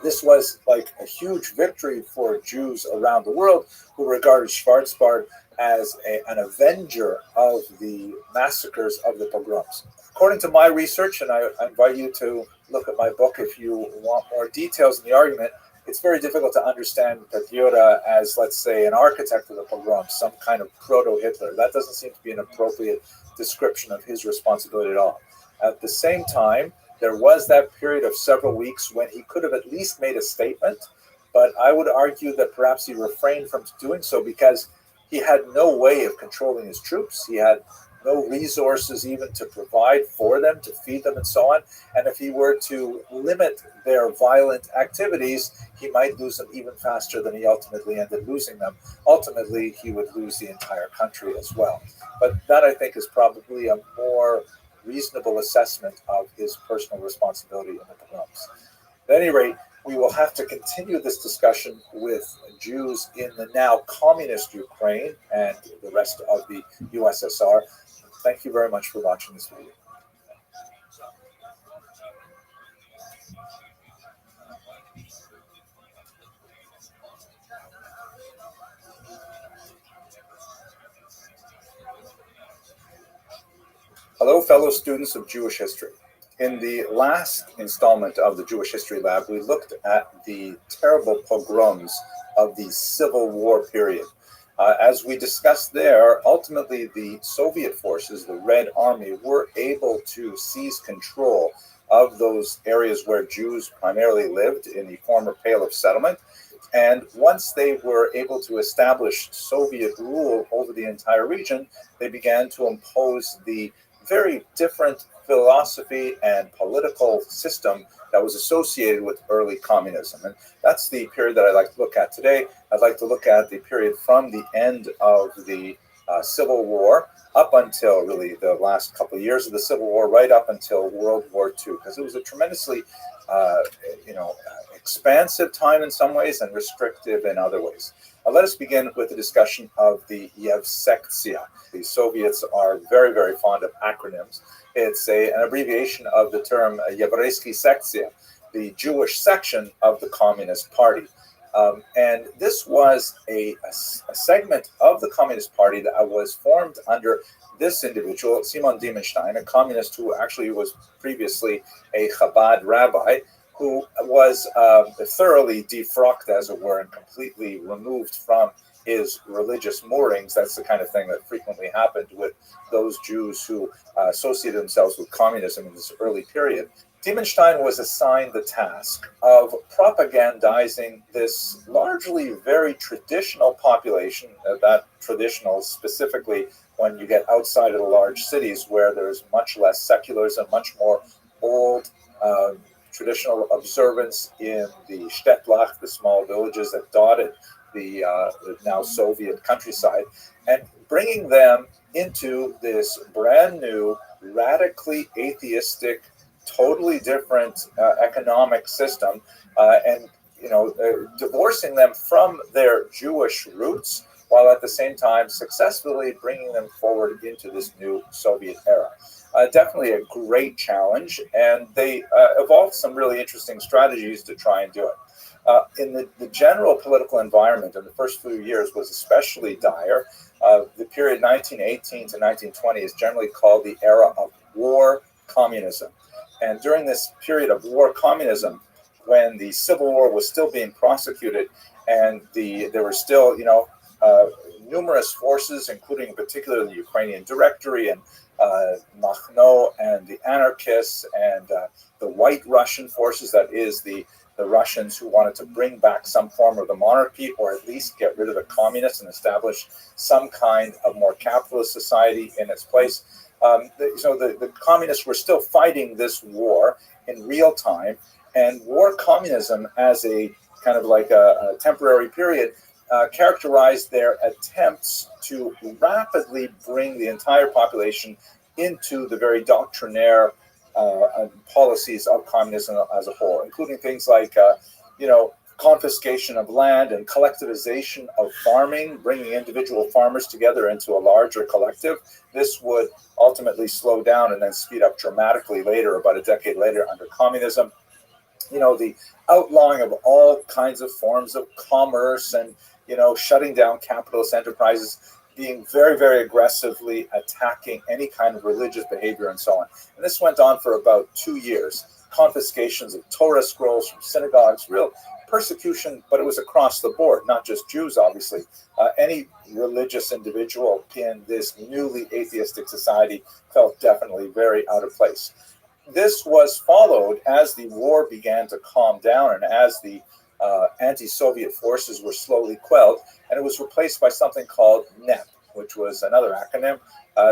This was like a huge victory for Jews around the world who regarded Schwarzbart as an avenger of the massacres of the pogroms. According to my research, and I invite you to look at my book if you want more details in the argument, it's very difficult to understand Petliura as, let's say, an architect of the pogroms, some kind of proto-Hitler. That doesn't seem to be an appropriate description of his responsibility at all. At the same time, there was that period of several weeks when he could have at least made a statement, but I would argue that perhaps he refrained from doing so because he had no way of controlling his troops. He had no resources even to provide for them, to feed them and so on. And if he were to limit their violent activities, he might lose them even faster than he ultimately ended losing them. Ultimately, he would lose the entire country as well. But that, I think, is probably a more reasonable assessment of his personal responsibility in the pogroms. At any rate, we will have to continue this discussion with Jews in the now communist Ukraine and the rest of the USSR. Thank you very much for watching this video. Hello, fellow students of Jewish history. In the last installment of the Jewish History Lab, we looked at the terrible pogroms of the Civil War period. As we discussed there, ultimately the Soviet forces, the Red Army, were able to seize control of those areas where Jews primarily lived in the former Pale of Settlement. And once they were able to establish Soviet rule over the entire region, they began to impose the very different philosophy and political system that was associated with early communism. And that's the period that I'd like to look at today. I'd like to look at the period from the end of the Civil War up until really the last couple of years of the Civil War, right up until World War II, because it was a tremendously expansive time in some ways and restrictive in other ways. Let us begin with the discussion of the Yevsektia. The Soviets are very, very fond of acronyms. It's an abbreviation of the term Yevreysky Sektia, the Jewish section of the Communist Party. And this was a segment of the Communist Party that was formed under this individual, Simon Diemenstein, a communist who actually was previously a Chabad rabbi, who was thoroughly defrocked, as it were, and completely removed from his religious moorings. That's the kind of thing that frequently happened with those Jews who associated themselves with communism in this early period. Diemenstein was assigned the task of propagandizing this largely very traditional population, that traditional specifically when you get outside of the large cities where there's much less secularism, much more old traditional observance in the Städtlach, the small villages that dotted the now Soviet countryside, and bringing them into this brand new, radically atheistic, totally different economic system, and divorcing them from their Jewish roots, while at the same time successfully bringing them forward into this new Soviet era. Definitely a great challenge, and they evolved some really interesting strategies to try and do it. In the general political environment in the first few years was especially dire. The period 1918 to 1920 is generally called the era of war communism. And during this period of war communism, when the Civil War was still being prosecuted and there were still, numerous forces, including in particular the Ukrainian Directory and Makhno and the anarchists and the White Russian forces, that is the Russians who wanted to bring back some form of the monarchy or at least get rid of the communists and establish some kind of more capitalist society in its place. The communists were still fighting this war in real time, and war communism as a kind of like a temporary period characterized their attempts to rapidly bring the entire population into the very doctrinaire policies of communism as a whole, including things like, confiscation of land and collectivization of farming, bringing individual farmers together into a larger collective. This would ultimately slow down and then speed up dramatically later, about a decade later, under communism. the outlawing of all kinds of forms of commerce and, shutting down capitalist enterprises, being very, very aggressively attacking any kind of religious behavior and so on. And this went on for about 2 years. Confiscations of Torah scrolls from synagogues, real persecution, but it was across the board, not just Jews, obviously. Any religious individual in this newly atheistic society felt definitely very out of place. This was followed as the war began to calm down and as the anti-Soviet forces were slowly quelled, and it was replaced by something called NEP, which was another acronym,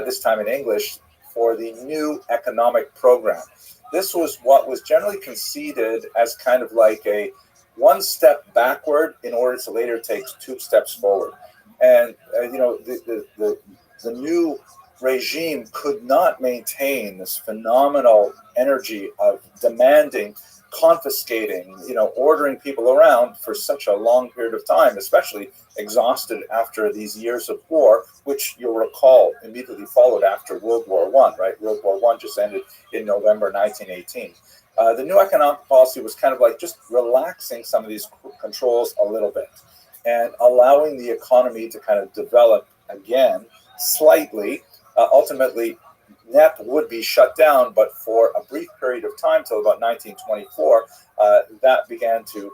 this time in English, for the New Economic Program. This was what was generally conceded as kind of like a one step backward in order to later take 2 steps forward. And, the new regime could not maintain this phenomenal energy of demanding, confiscating, ordering people around for such a long period of time, especially exhausted after these years of war, which you'll recall immediately followed after World War I, right? World War I just ended in November 1918. The new economic policy was kind of like just relaxing some of these controls a little bit and allowing the economy to kind of develop again slightly. Ultimately, NEP would be shut down, but for a brief period of time till about 1924, that began to,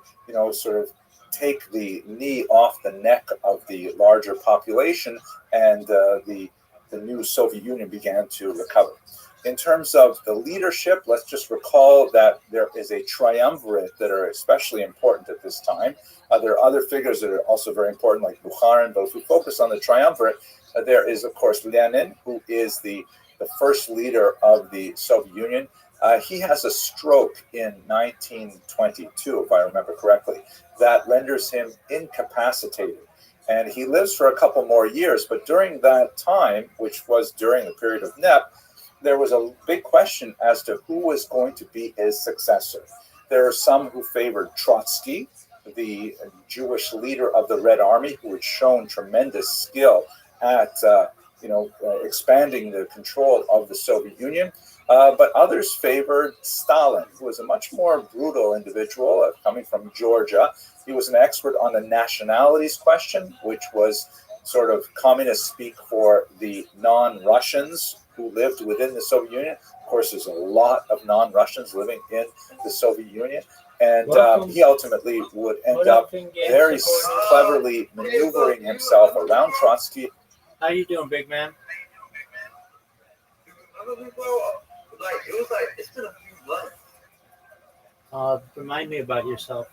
sort of take the knee off the neck of the larger population, and the new Soviet Union began to recover. In terms of the leadership, let's just recall that there is a triumvirate that are especially important at this time. There are other figures that are also very important, like Bukharin, but if we focus on the triumvirate, there is, of course, Lenin, who is the first leader of the Soviet Union. He has a stroke in 1922, if I remember correctly, that renders him incapacitated. And he lives for a couple more years, but during that time, which was during the period of NEP, there was a big question as to who was going to be his successor. There are some who favored Trotsky, the Jewish leader of the Red Army, who had shown tremendous skill at expanding the control of the Soviet Union. But others favored Stalin, who was a much more brutal individual coming from Georgia. He was an expert on the nationalities question, which was sort of communist speak for the non-Russians who lived within the Soviet Union. Of course, there's a lot of non-Russians living in the Soviet Union. And he ultimately would end up very cleverly maneuvering himself around Trotsky. How you doing, big man? It's been a few months. Remind me about yourself.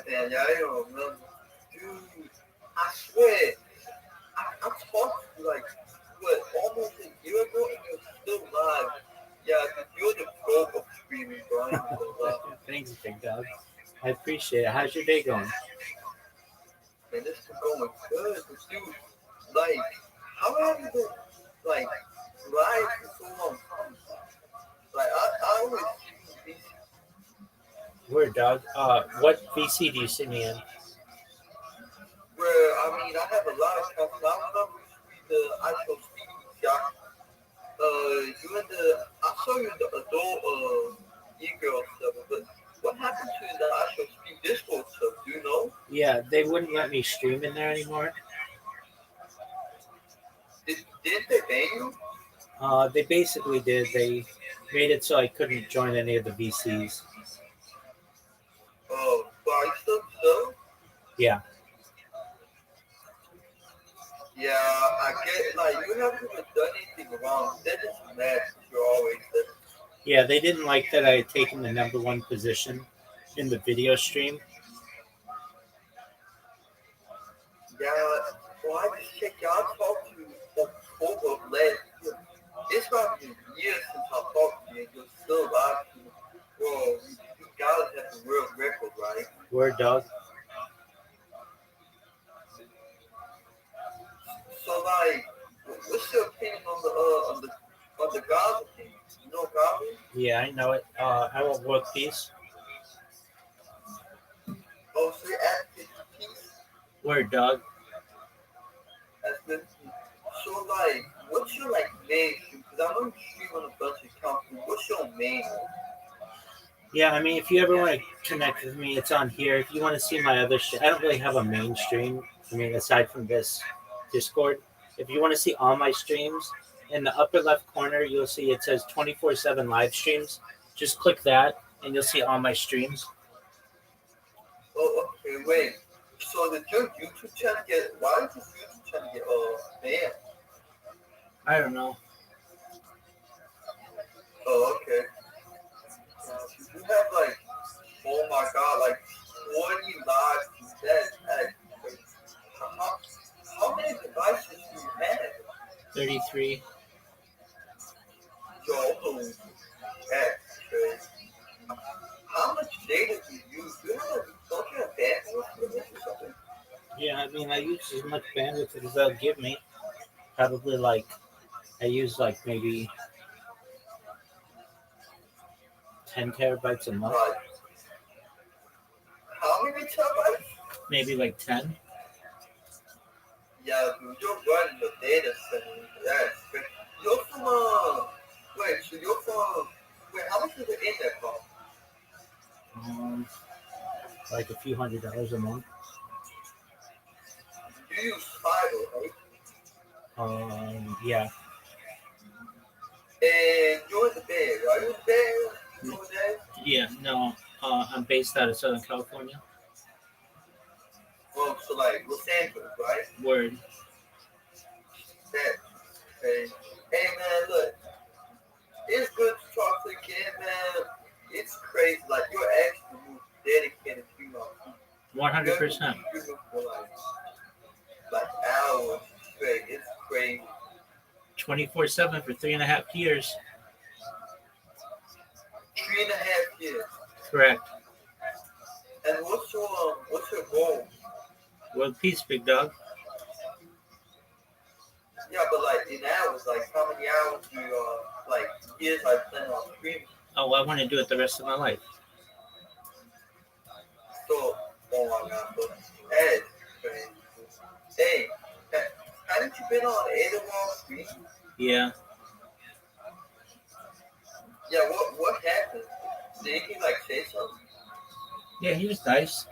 Damn, yeah, I don't remember. Dude, I swear, I talked to you almost a year ago, and you're still live. Yeah, you're the pro of streaming, bro. Thanks, big dog. I appreciate it. How's your day going? Man, this is going good. But dude, how have you been, live for so long? I always see these. Word, dog. What VC do you see me in? Where, I have a lot of stuff. I remember the actual speaking shop. I saw you in the adult e-girl stuff, but what happened to the actual speak Discord stuff? Do you know? Yeah, they wouldn't let me stream in there anymore. Didn't they ban you? They basically did. They made it so I couldn't join any of the VCs. Oh, but are you still so? Yeah. Yeah, I get, you haven't even done anything wrong. They're just mad because you're always there. Yeah, they didn't like that I had taken the #1 position in the video stream. Yeah, well, I just checked y'all talked to you October of last year. It's about been years since I talked to you, and you're still alive. Well, you gotta have the world record, right? Word, dog. So, what's your opinion on the Gaza thing? You know Gaza? Yeah, I know it. I want world peace. Oh, so you're advocating for peace? Word, dog. That's good. So, what's your main issue? Because I know you stream on a bunch of accounts. What's your main one? Yeah, I mean, if you ever want to connect with me, it's on here. If you want to see my other shit, I don't really have a main stream. I mean, aside from this Discord, if you want to see all my streams, in the upper left corner, you'll see it says 24/7 live streams. Just click that, and you'll see all my streams. Oh, okay, wait. So did your YouTube channel get? Why did this YouTube channel get banned? I don't know. Oh, okay. You have like, oh my god, like 20 lives. That's how many devices do you have? 33. Yo, that's crazy. How much data do you use? Don't you have bandwidth for this or something? Yeah, I mean, I use as much bandwidth as they'll give me. Probably like, I use like maybe 10 terabytes a month. Like, how many terabytes? Maybe like 10. Yeah, dude, you're running the data center. That's crazy. You're from, wait, so you're from, wait, how much is the internet cost? Like a few $100s a month. You use fiber, right? Yeah. And you're in the Bay. Are you in the Bay? You over there? Yeah, no. I'm based out of Southern California. Well, so like Los Angeles, right? Word. That, okay. Hey man, look, it's good to talk to you again, man. It's crazy. Like you're actually dedicated to 100%. for like hours straight. It's crazy. 24/7 for 3.5 years. 3.5 years. Correct. And what's your goal? World peace, big dog. Yeah, but like in hours, like how many hours do you like years I plan on streaming? Oh, I want to do it the rest of my life. So, oh my god, but Ed, crazy. Hey, haven't you been on Adewale Street? Yeah. Yeah, what happened? Did he like say something? Yeah, he was nice.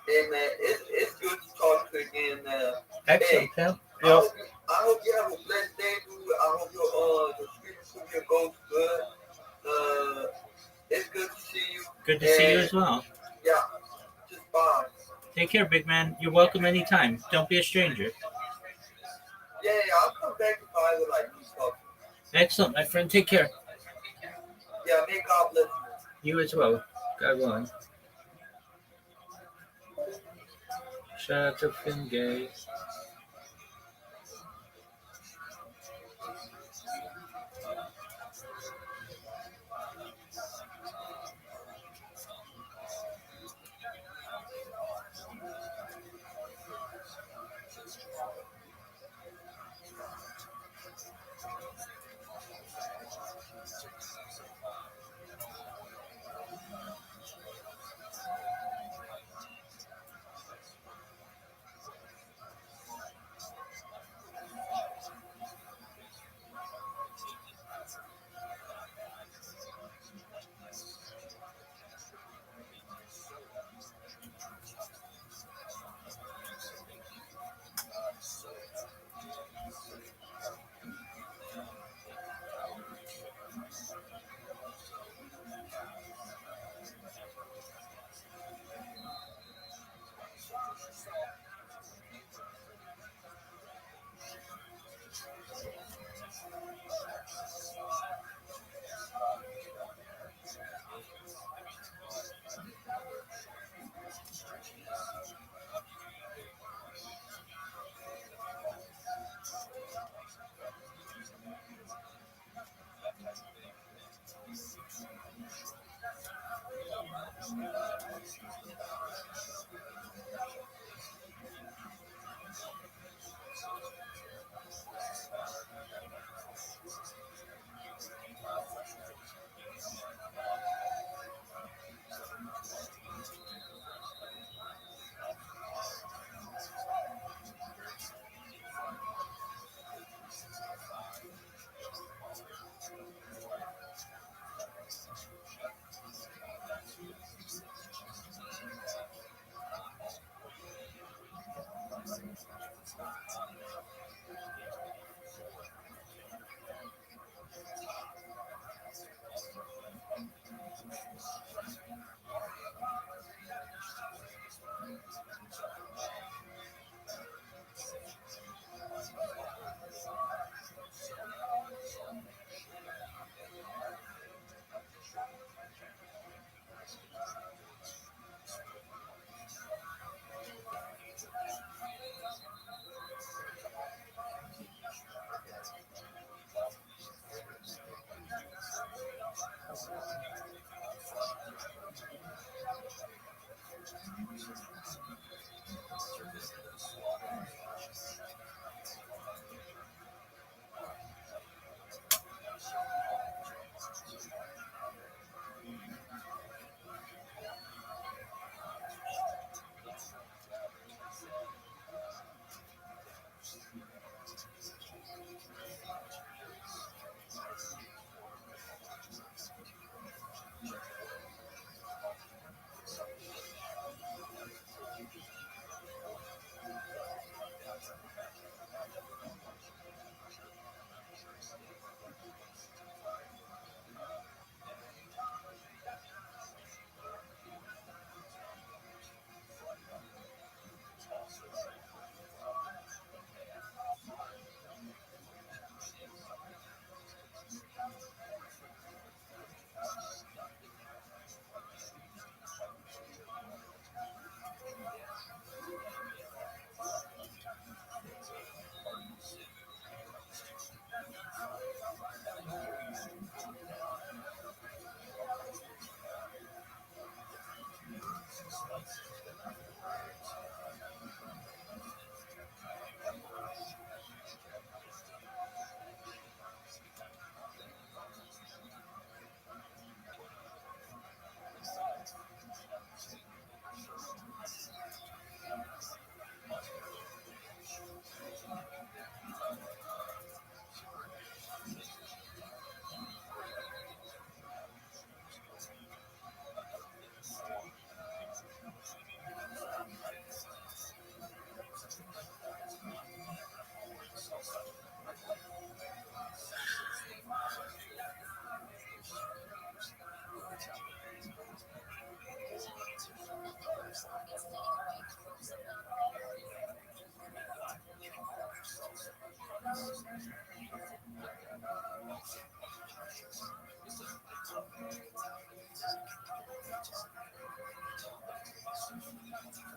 Hey man, it's good to talk to you again, man. Excellent, Hey, pal. I hope you have a blessed day, dude. I hope your streaming career goes good. It's good to see you. Good to see you as well. Yeah, just bye. Take care, big man. You're welcome anytime. Don't be a stranger. Yeah, I'll come back if I ever like need talk. Excellent, my friend. Take care. Yeah, may God bless you. You as well. God willing. Shout out to Finn Gay.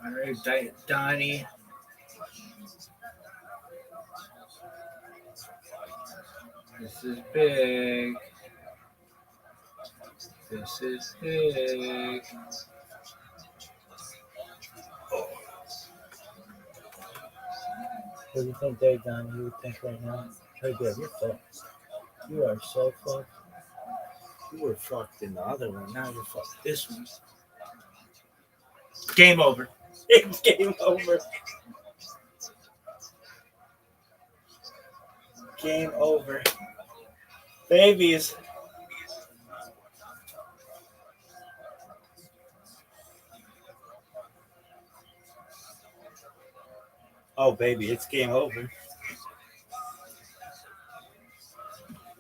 All right, Donnie. This is big. This is big. What do you think, Dave, Donnie? You would think right now? Hey, Dave, you're fucked. You are so fucked. You were fucked in the other one. Now you're fucked this one. Game over. It's game over. Game over. Babies. Oh, baby, it's game over.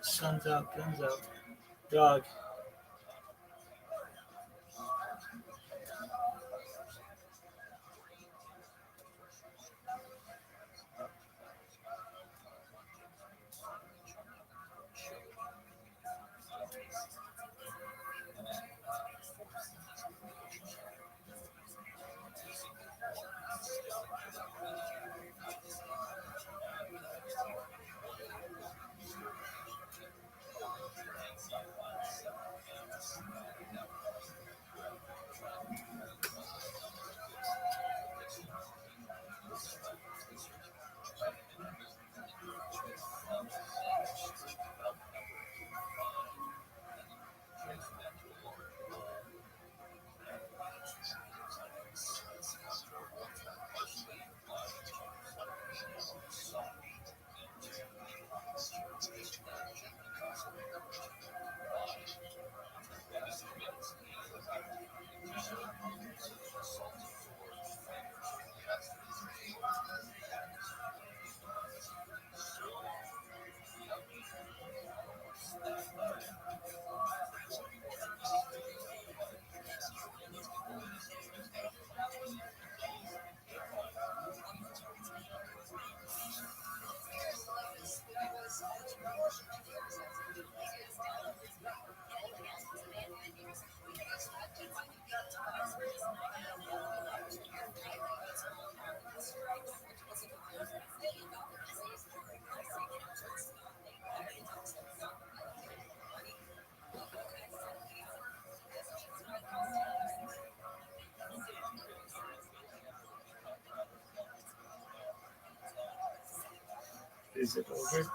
Sun's out, guns out. Dog. Is it over?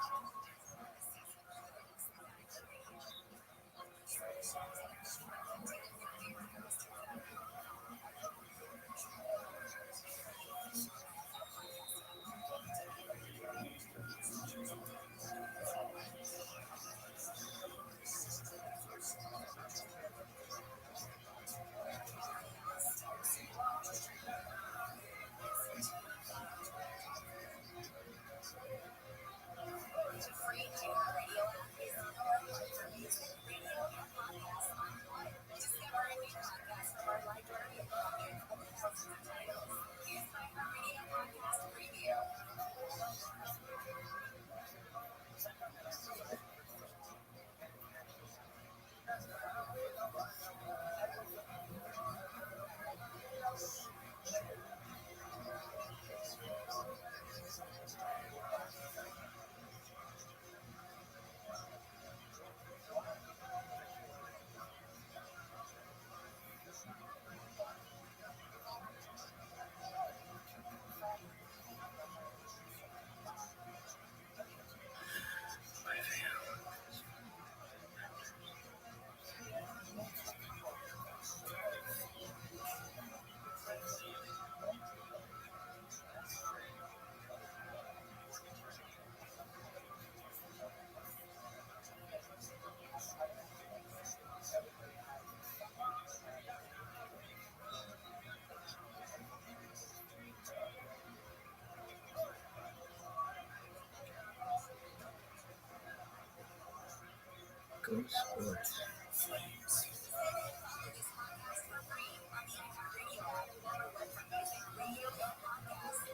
Go sports.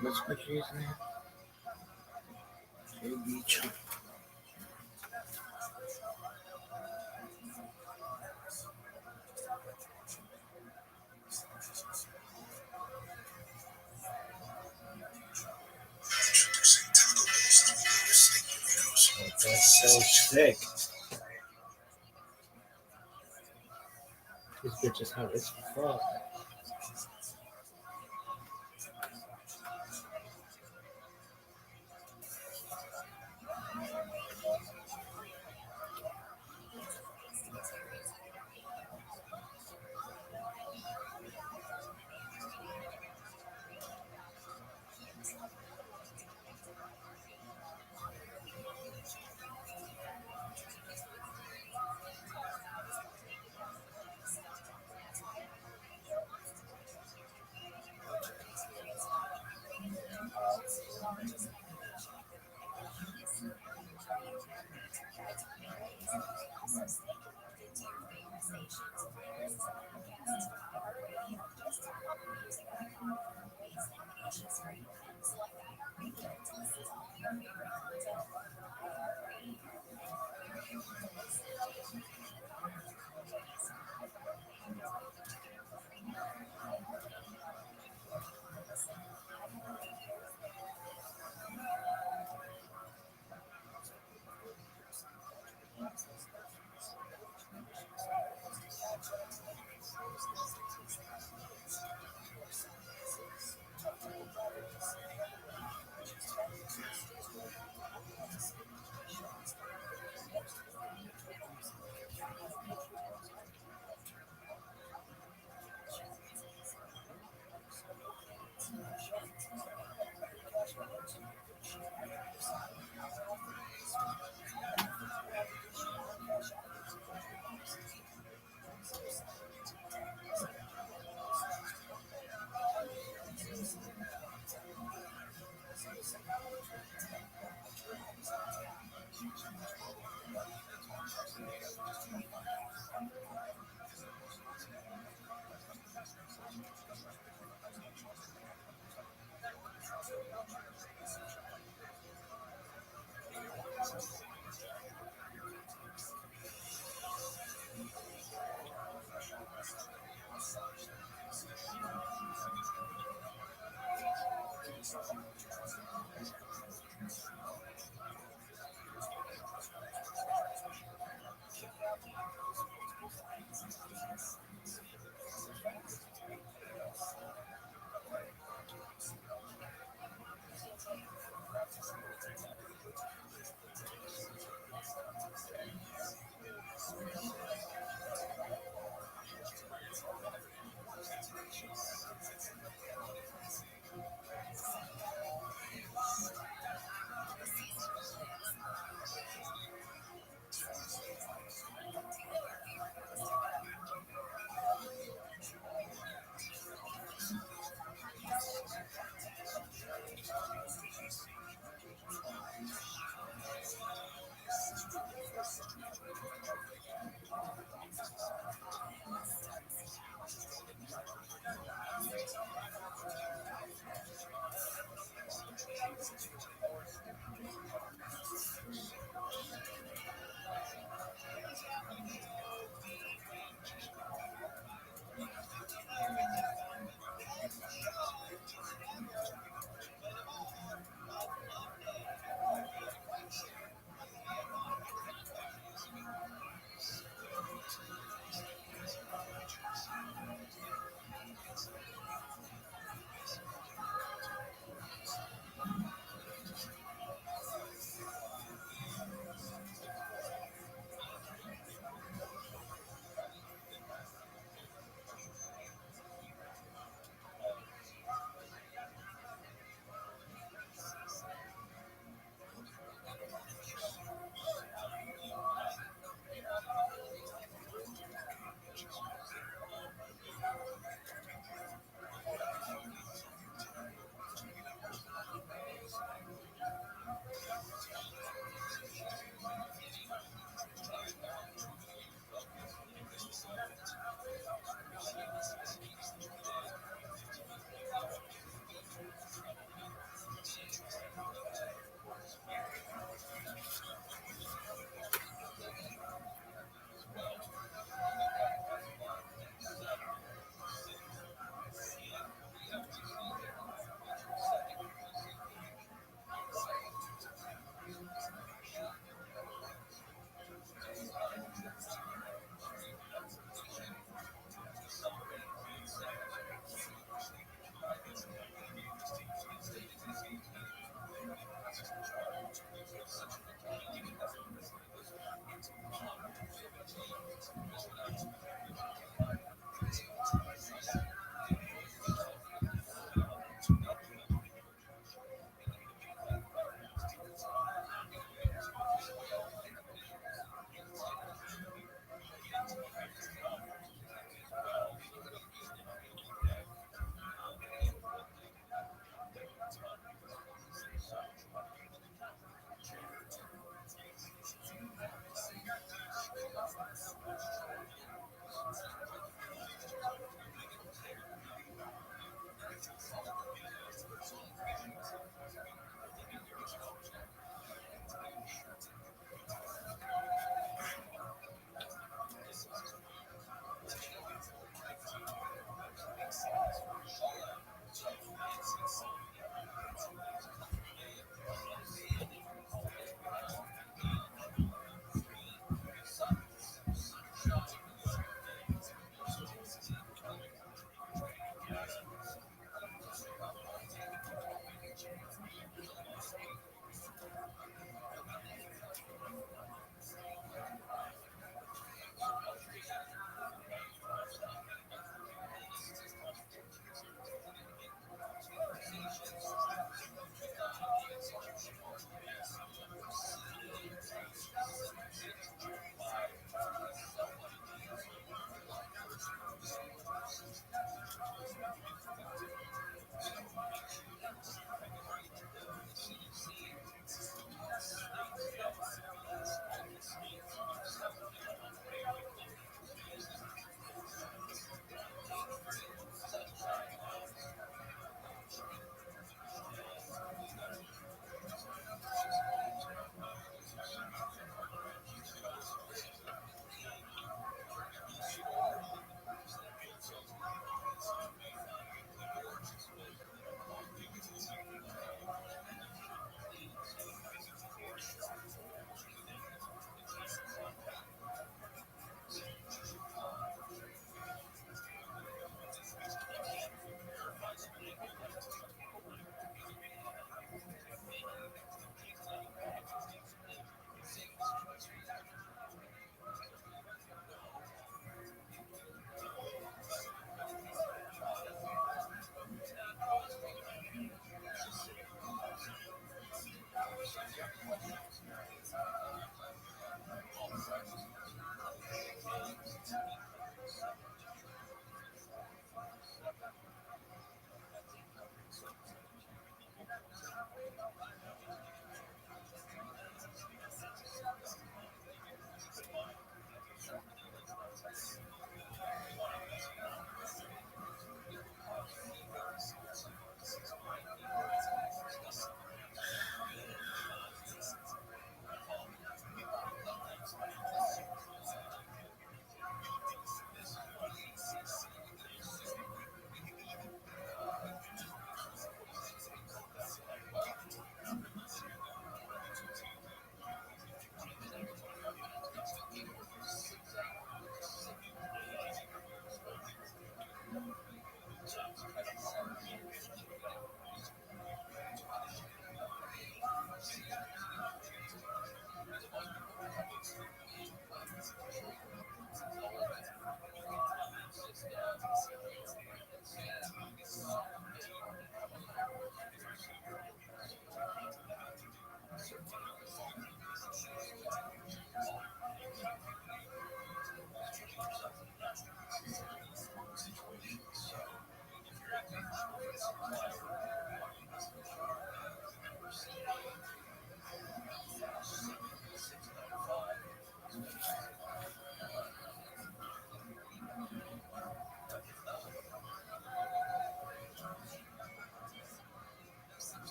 What's my username? JB Chunk. So sick. This bitch is hot as fuck.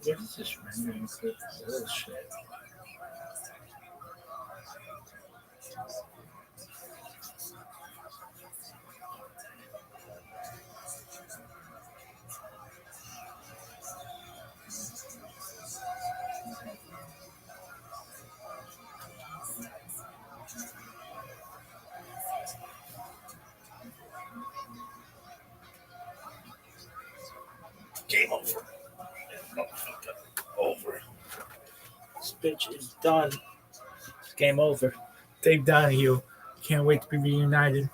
What is this rendering clip bullshit? Game over. Over. This bitch is done. It's game over. Dave Donahue. Can't wait to be reunited.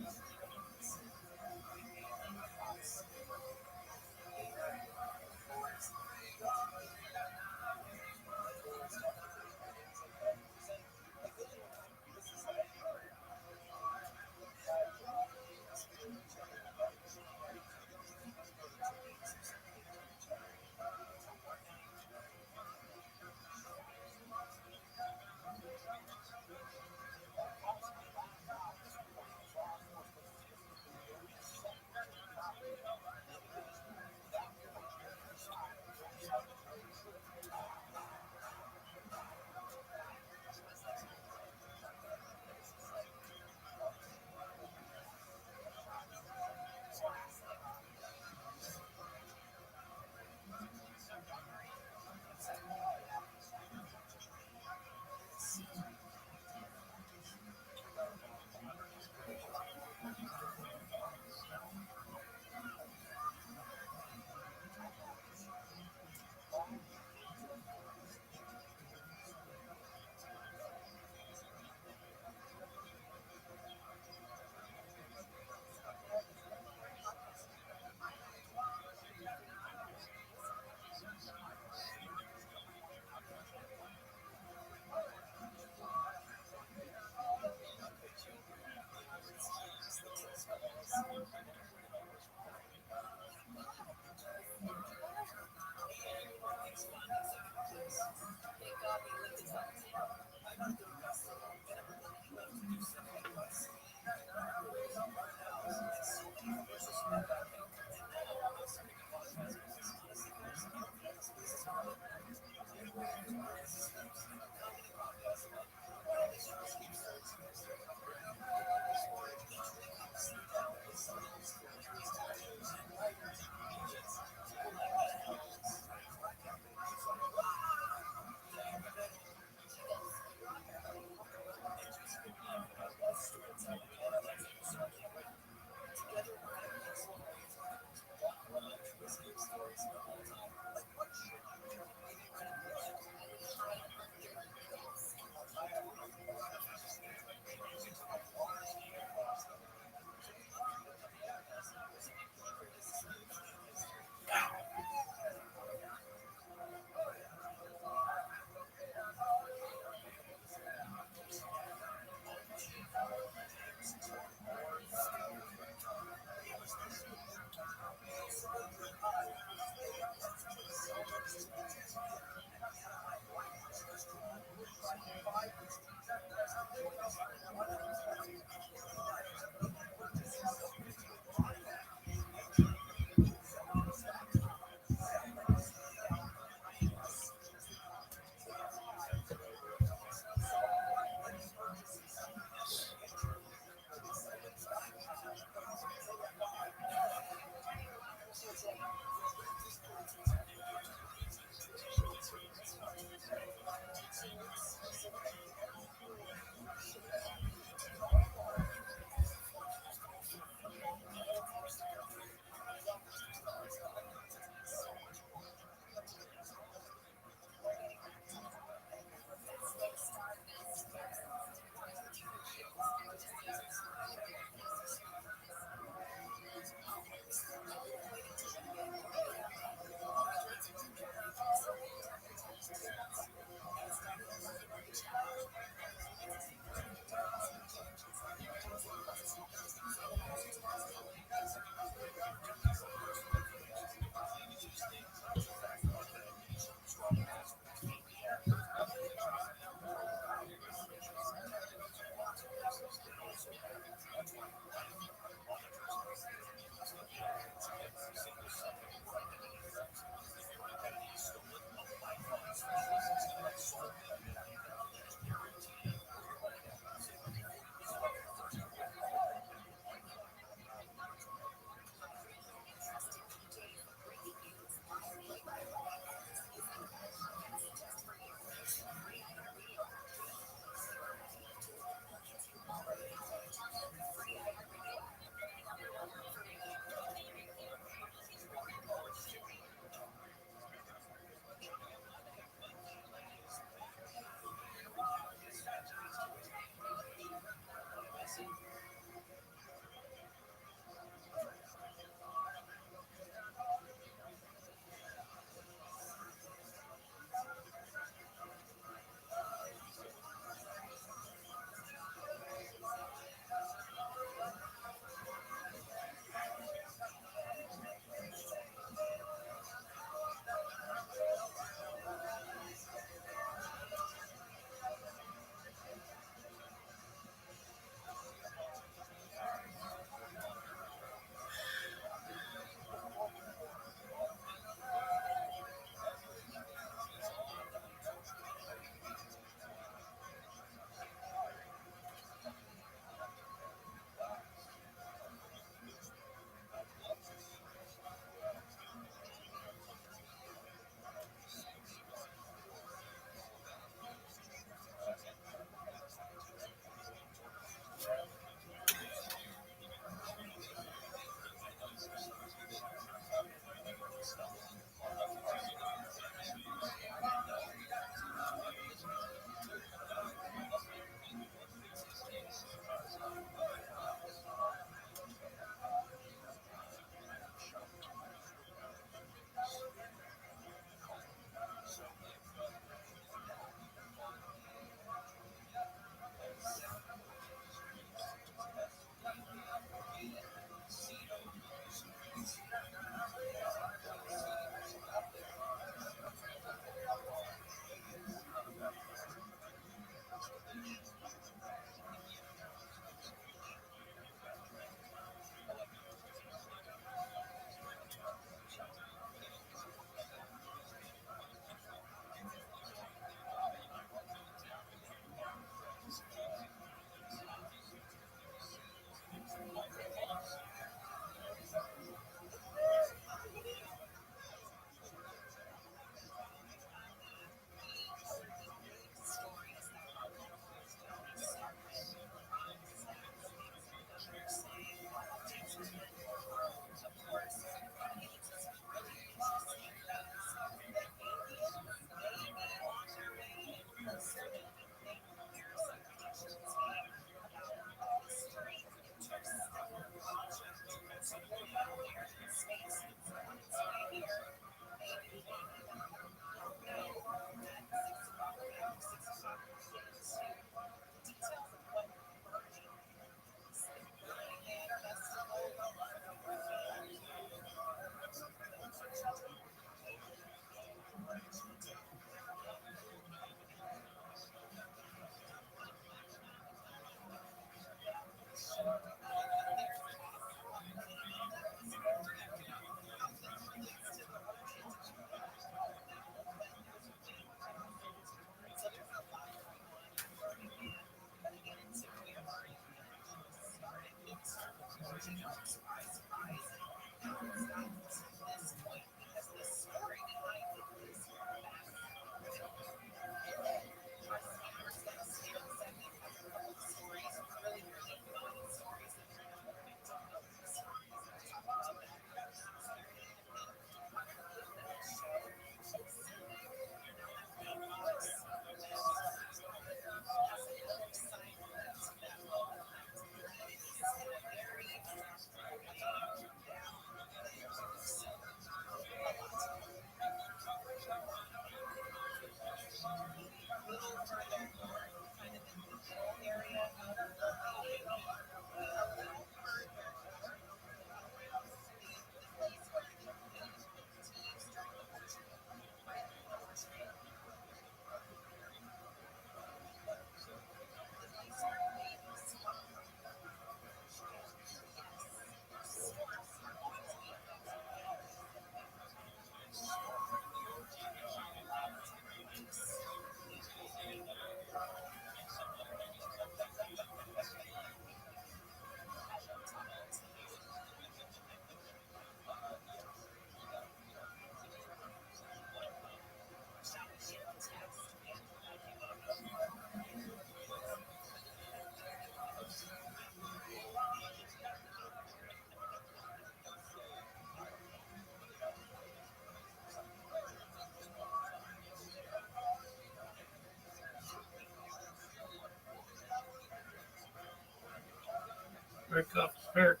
Work up, work.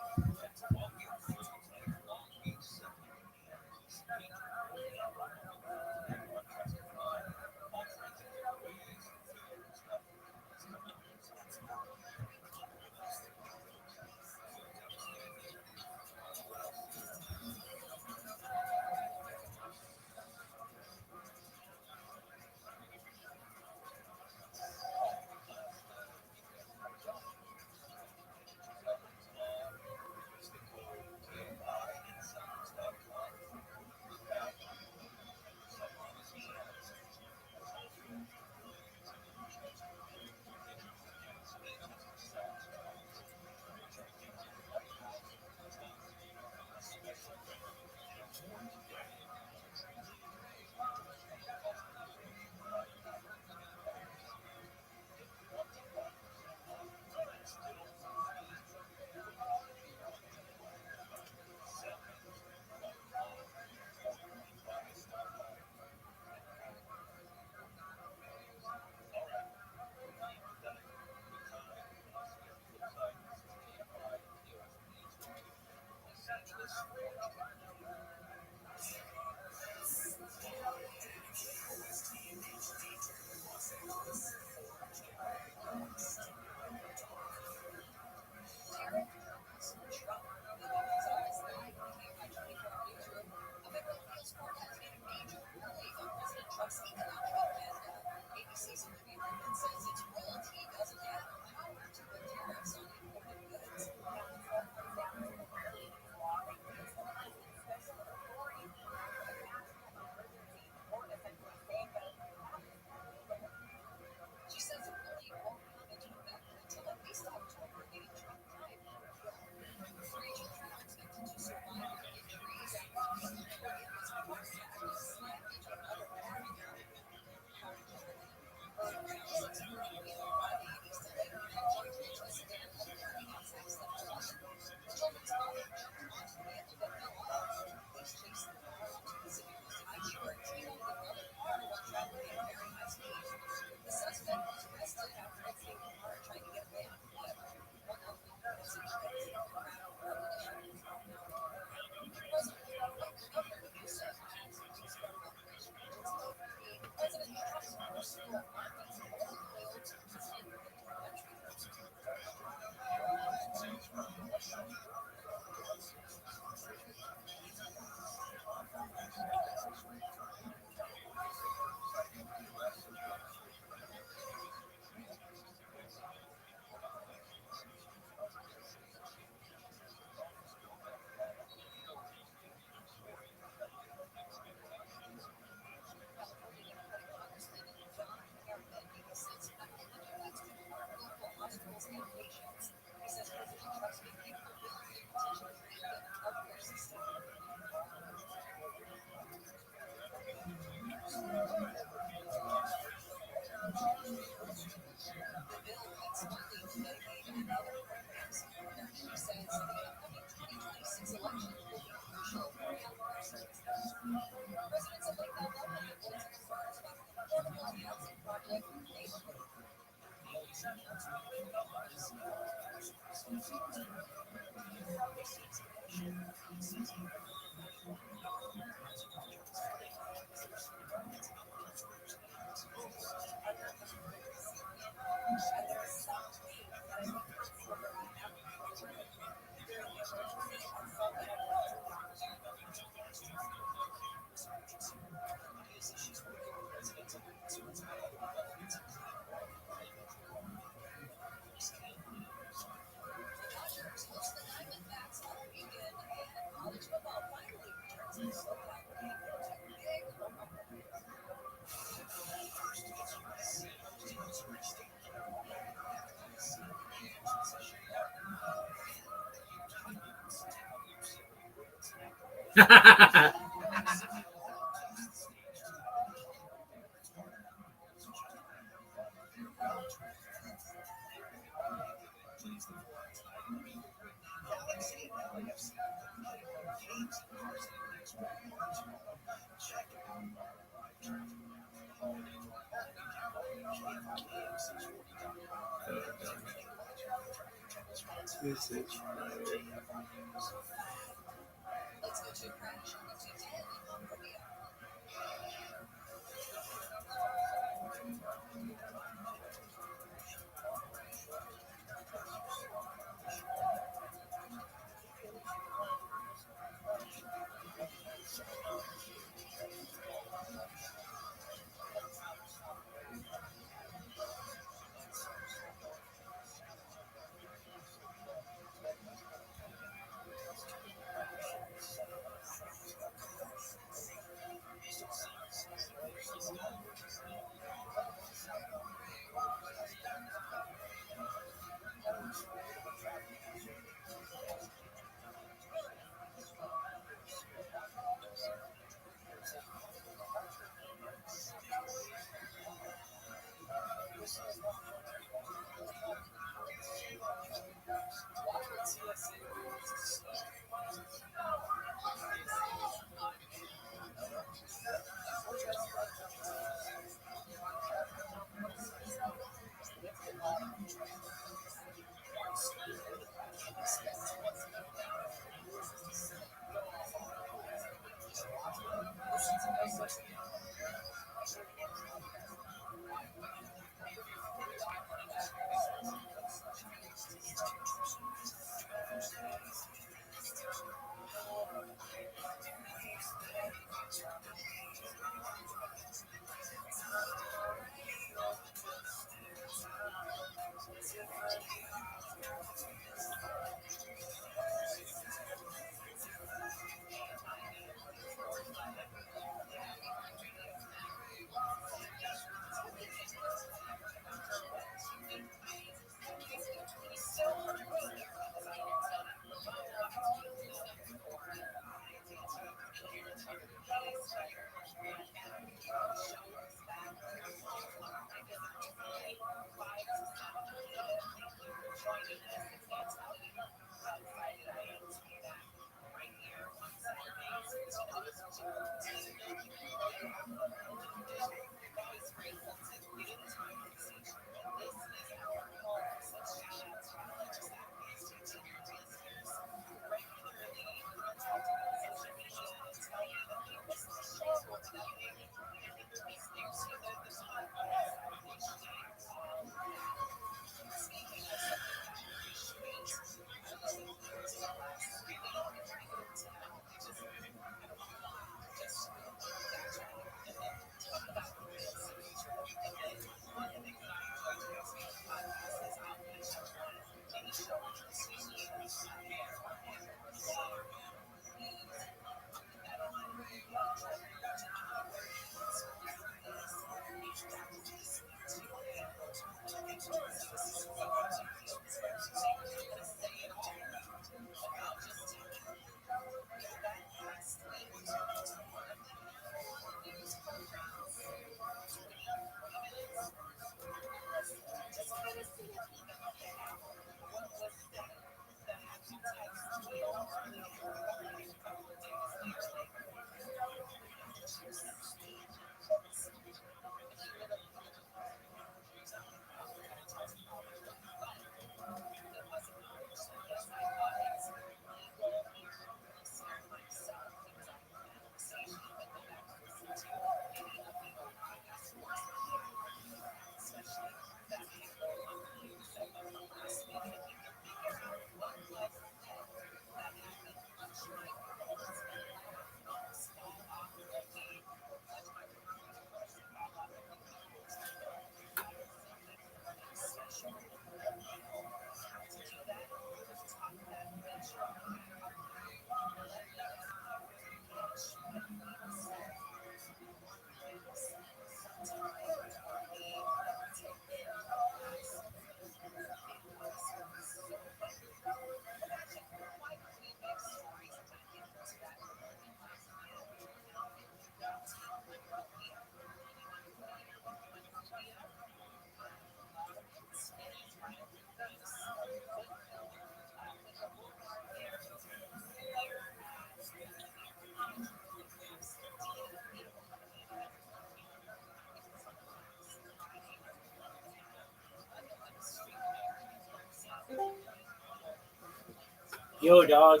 Yo, dog.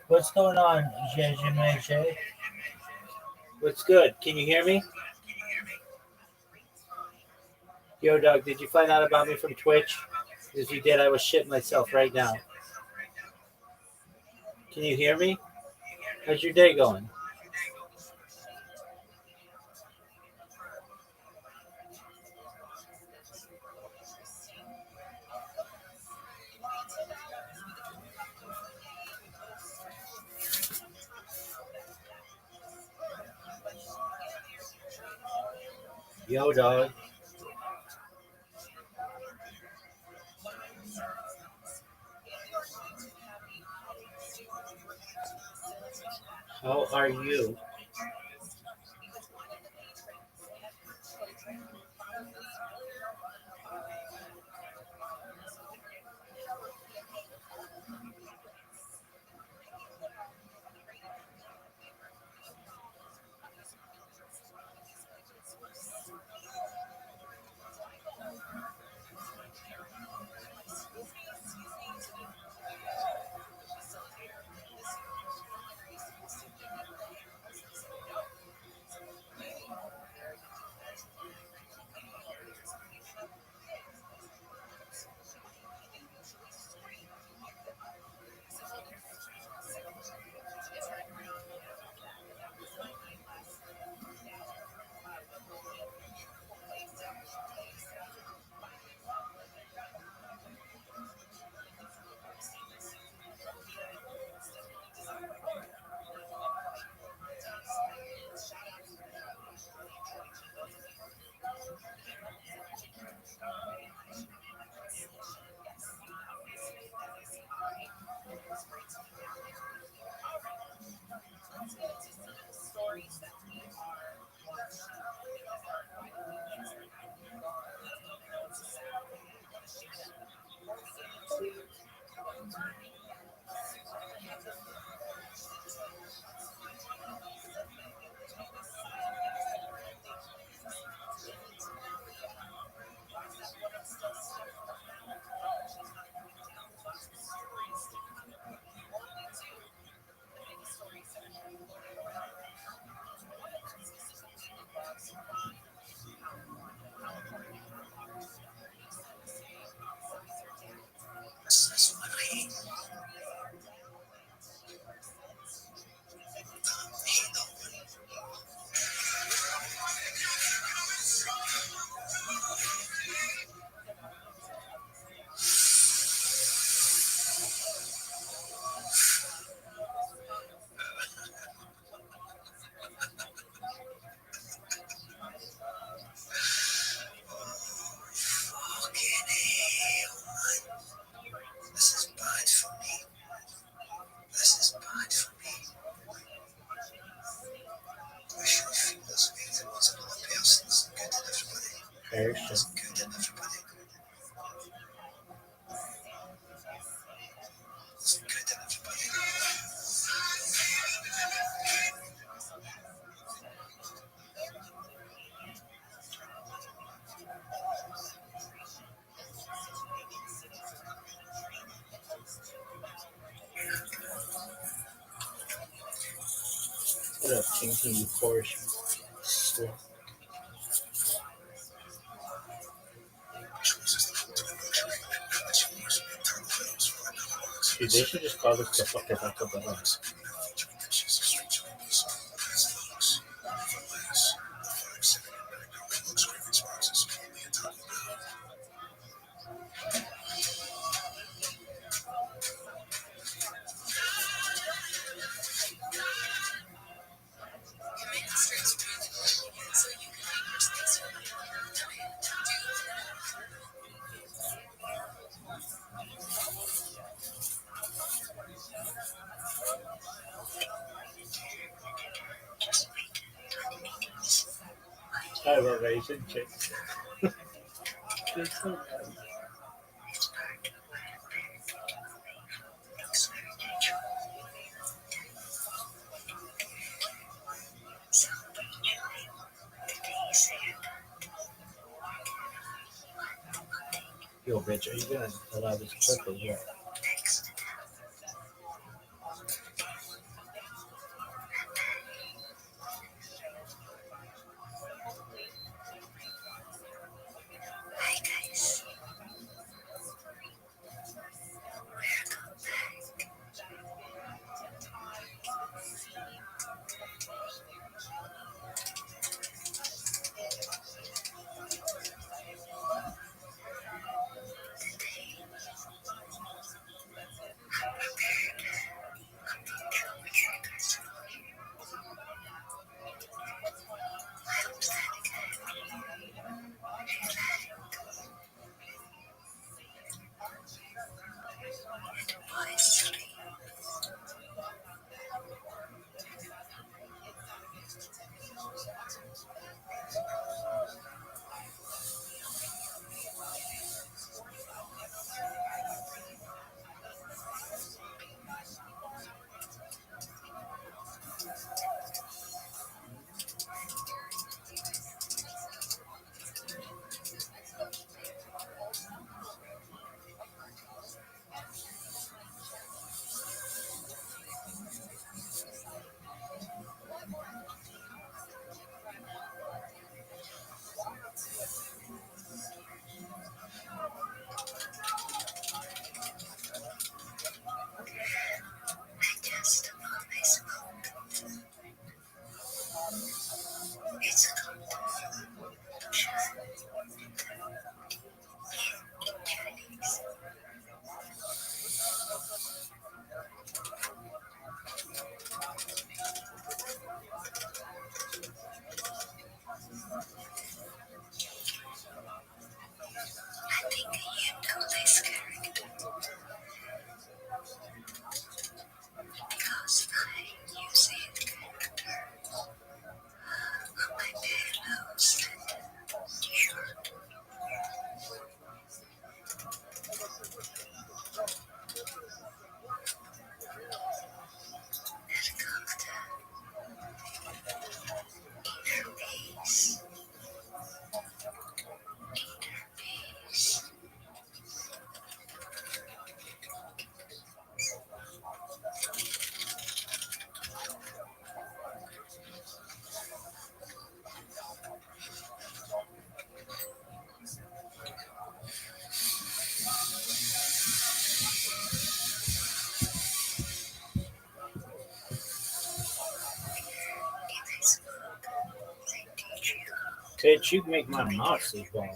What's going on, Jeje? What's good? Can you hear me? Yo, dog, did you find out about me from Twitch? If you did, I was shitting myself right now. Can you hear me? How's your day going? Yo, dog. How are you? What up, Kinky, you Porsche? Dude, they should just call this the fucking Taco Bell. I love Asian chicks. They're so nice. Yo, bitch, are you gonna allow this clip or what? Bitch, you can make my mouse as well.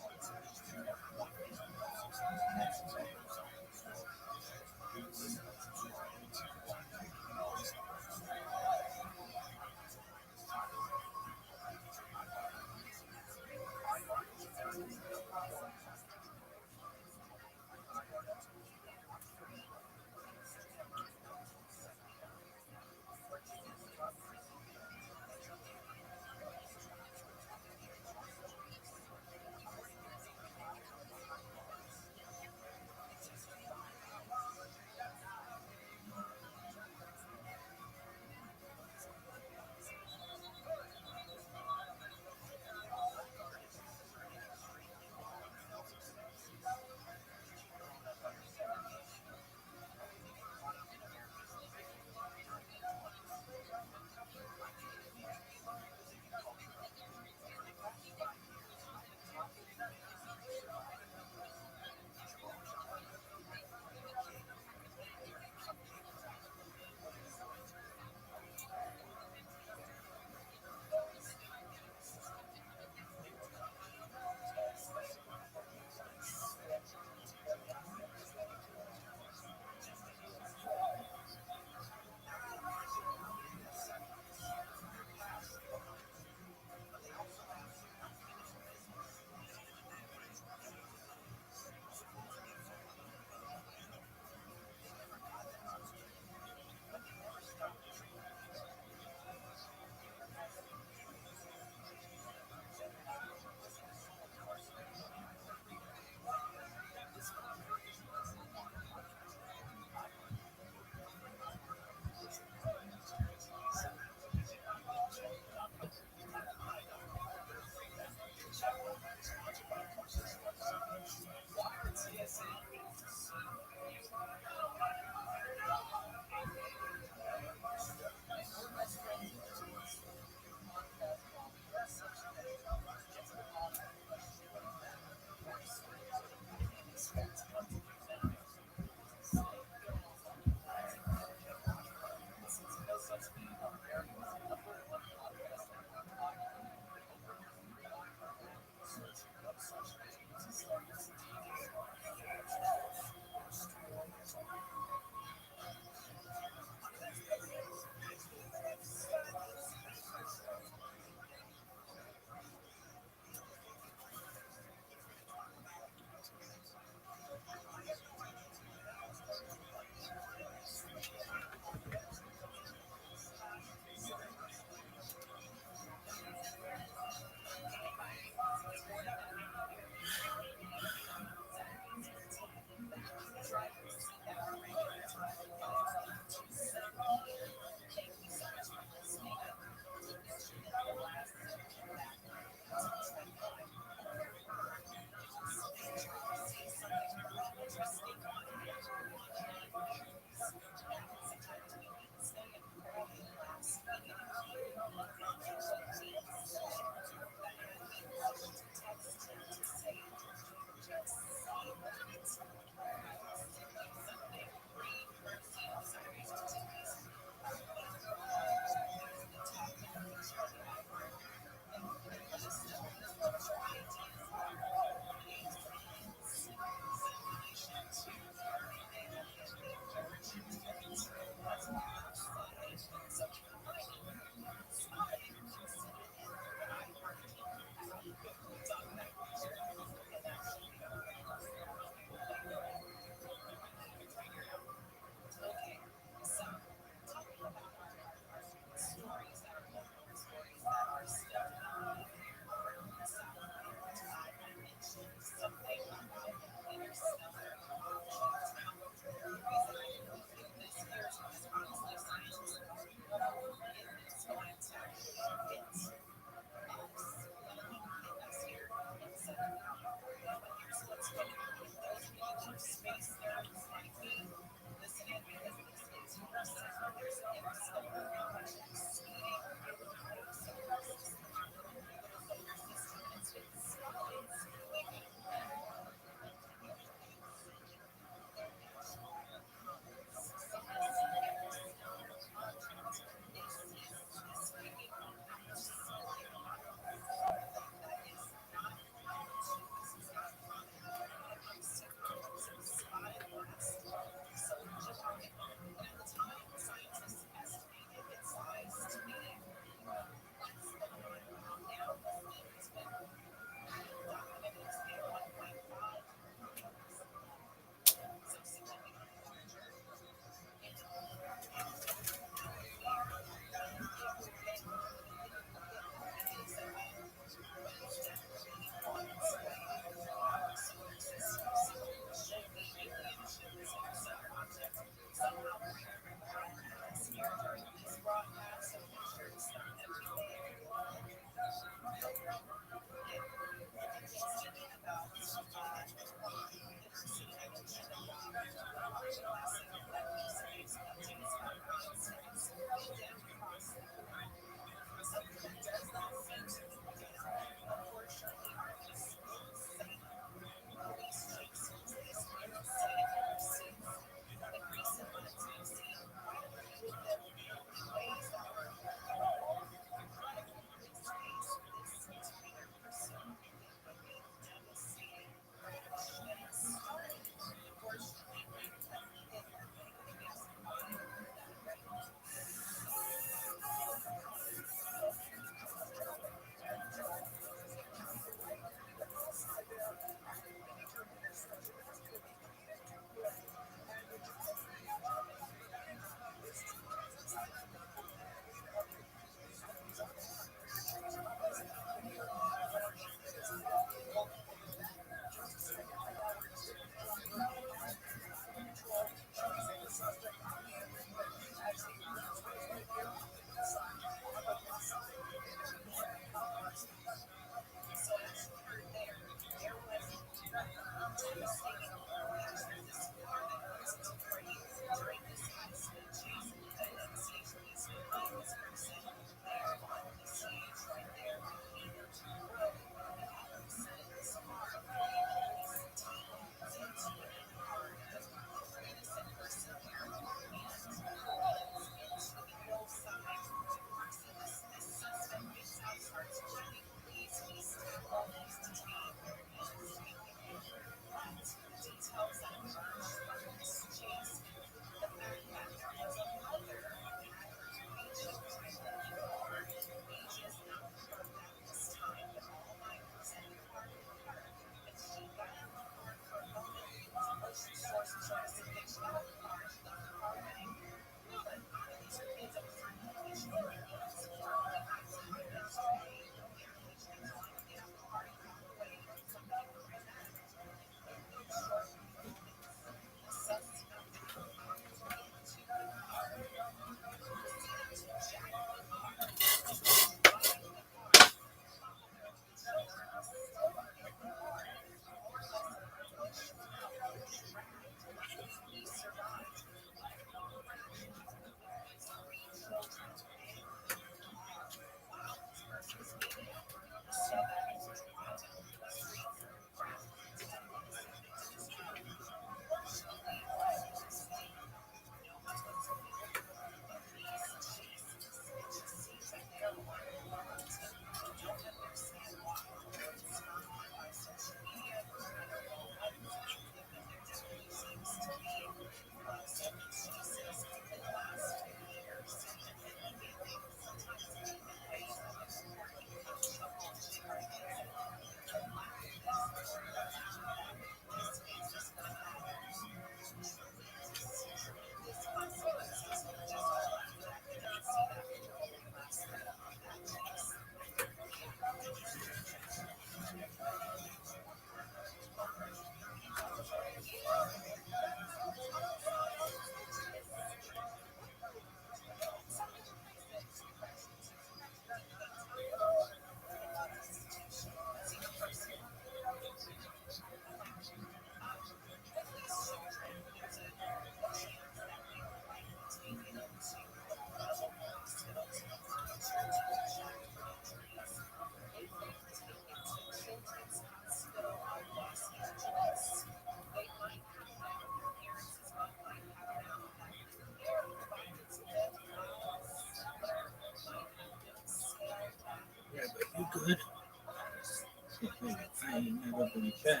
Okay.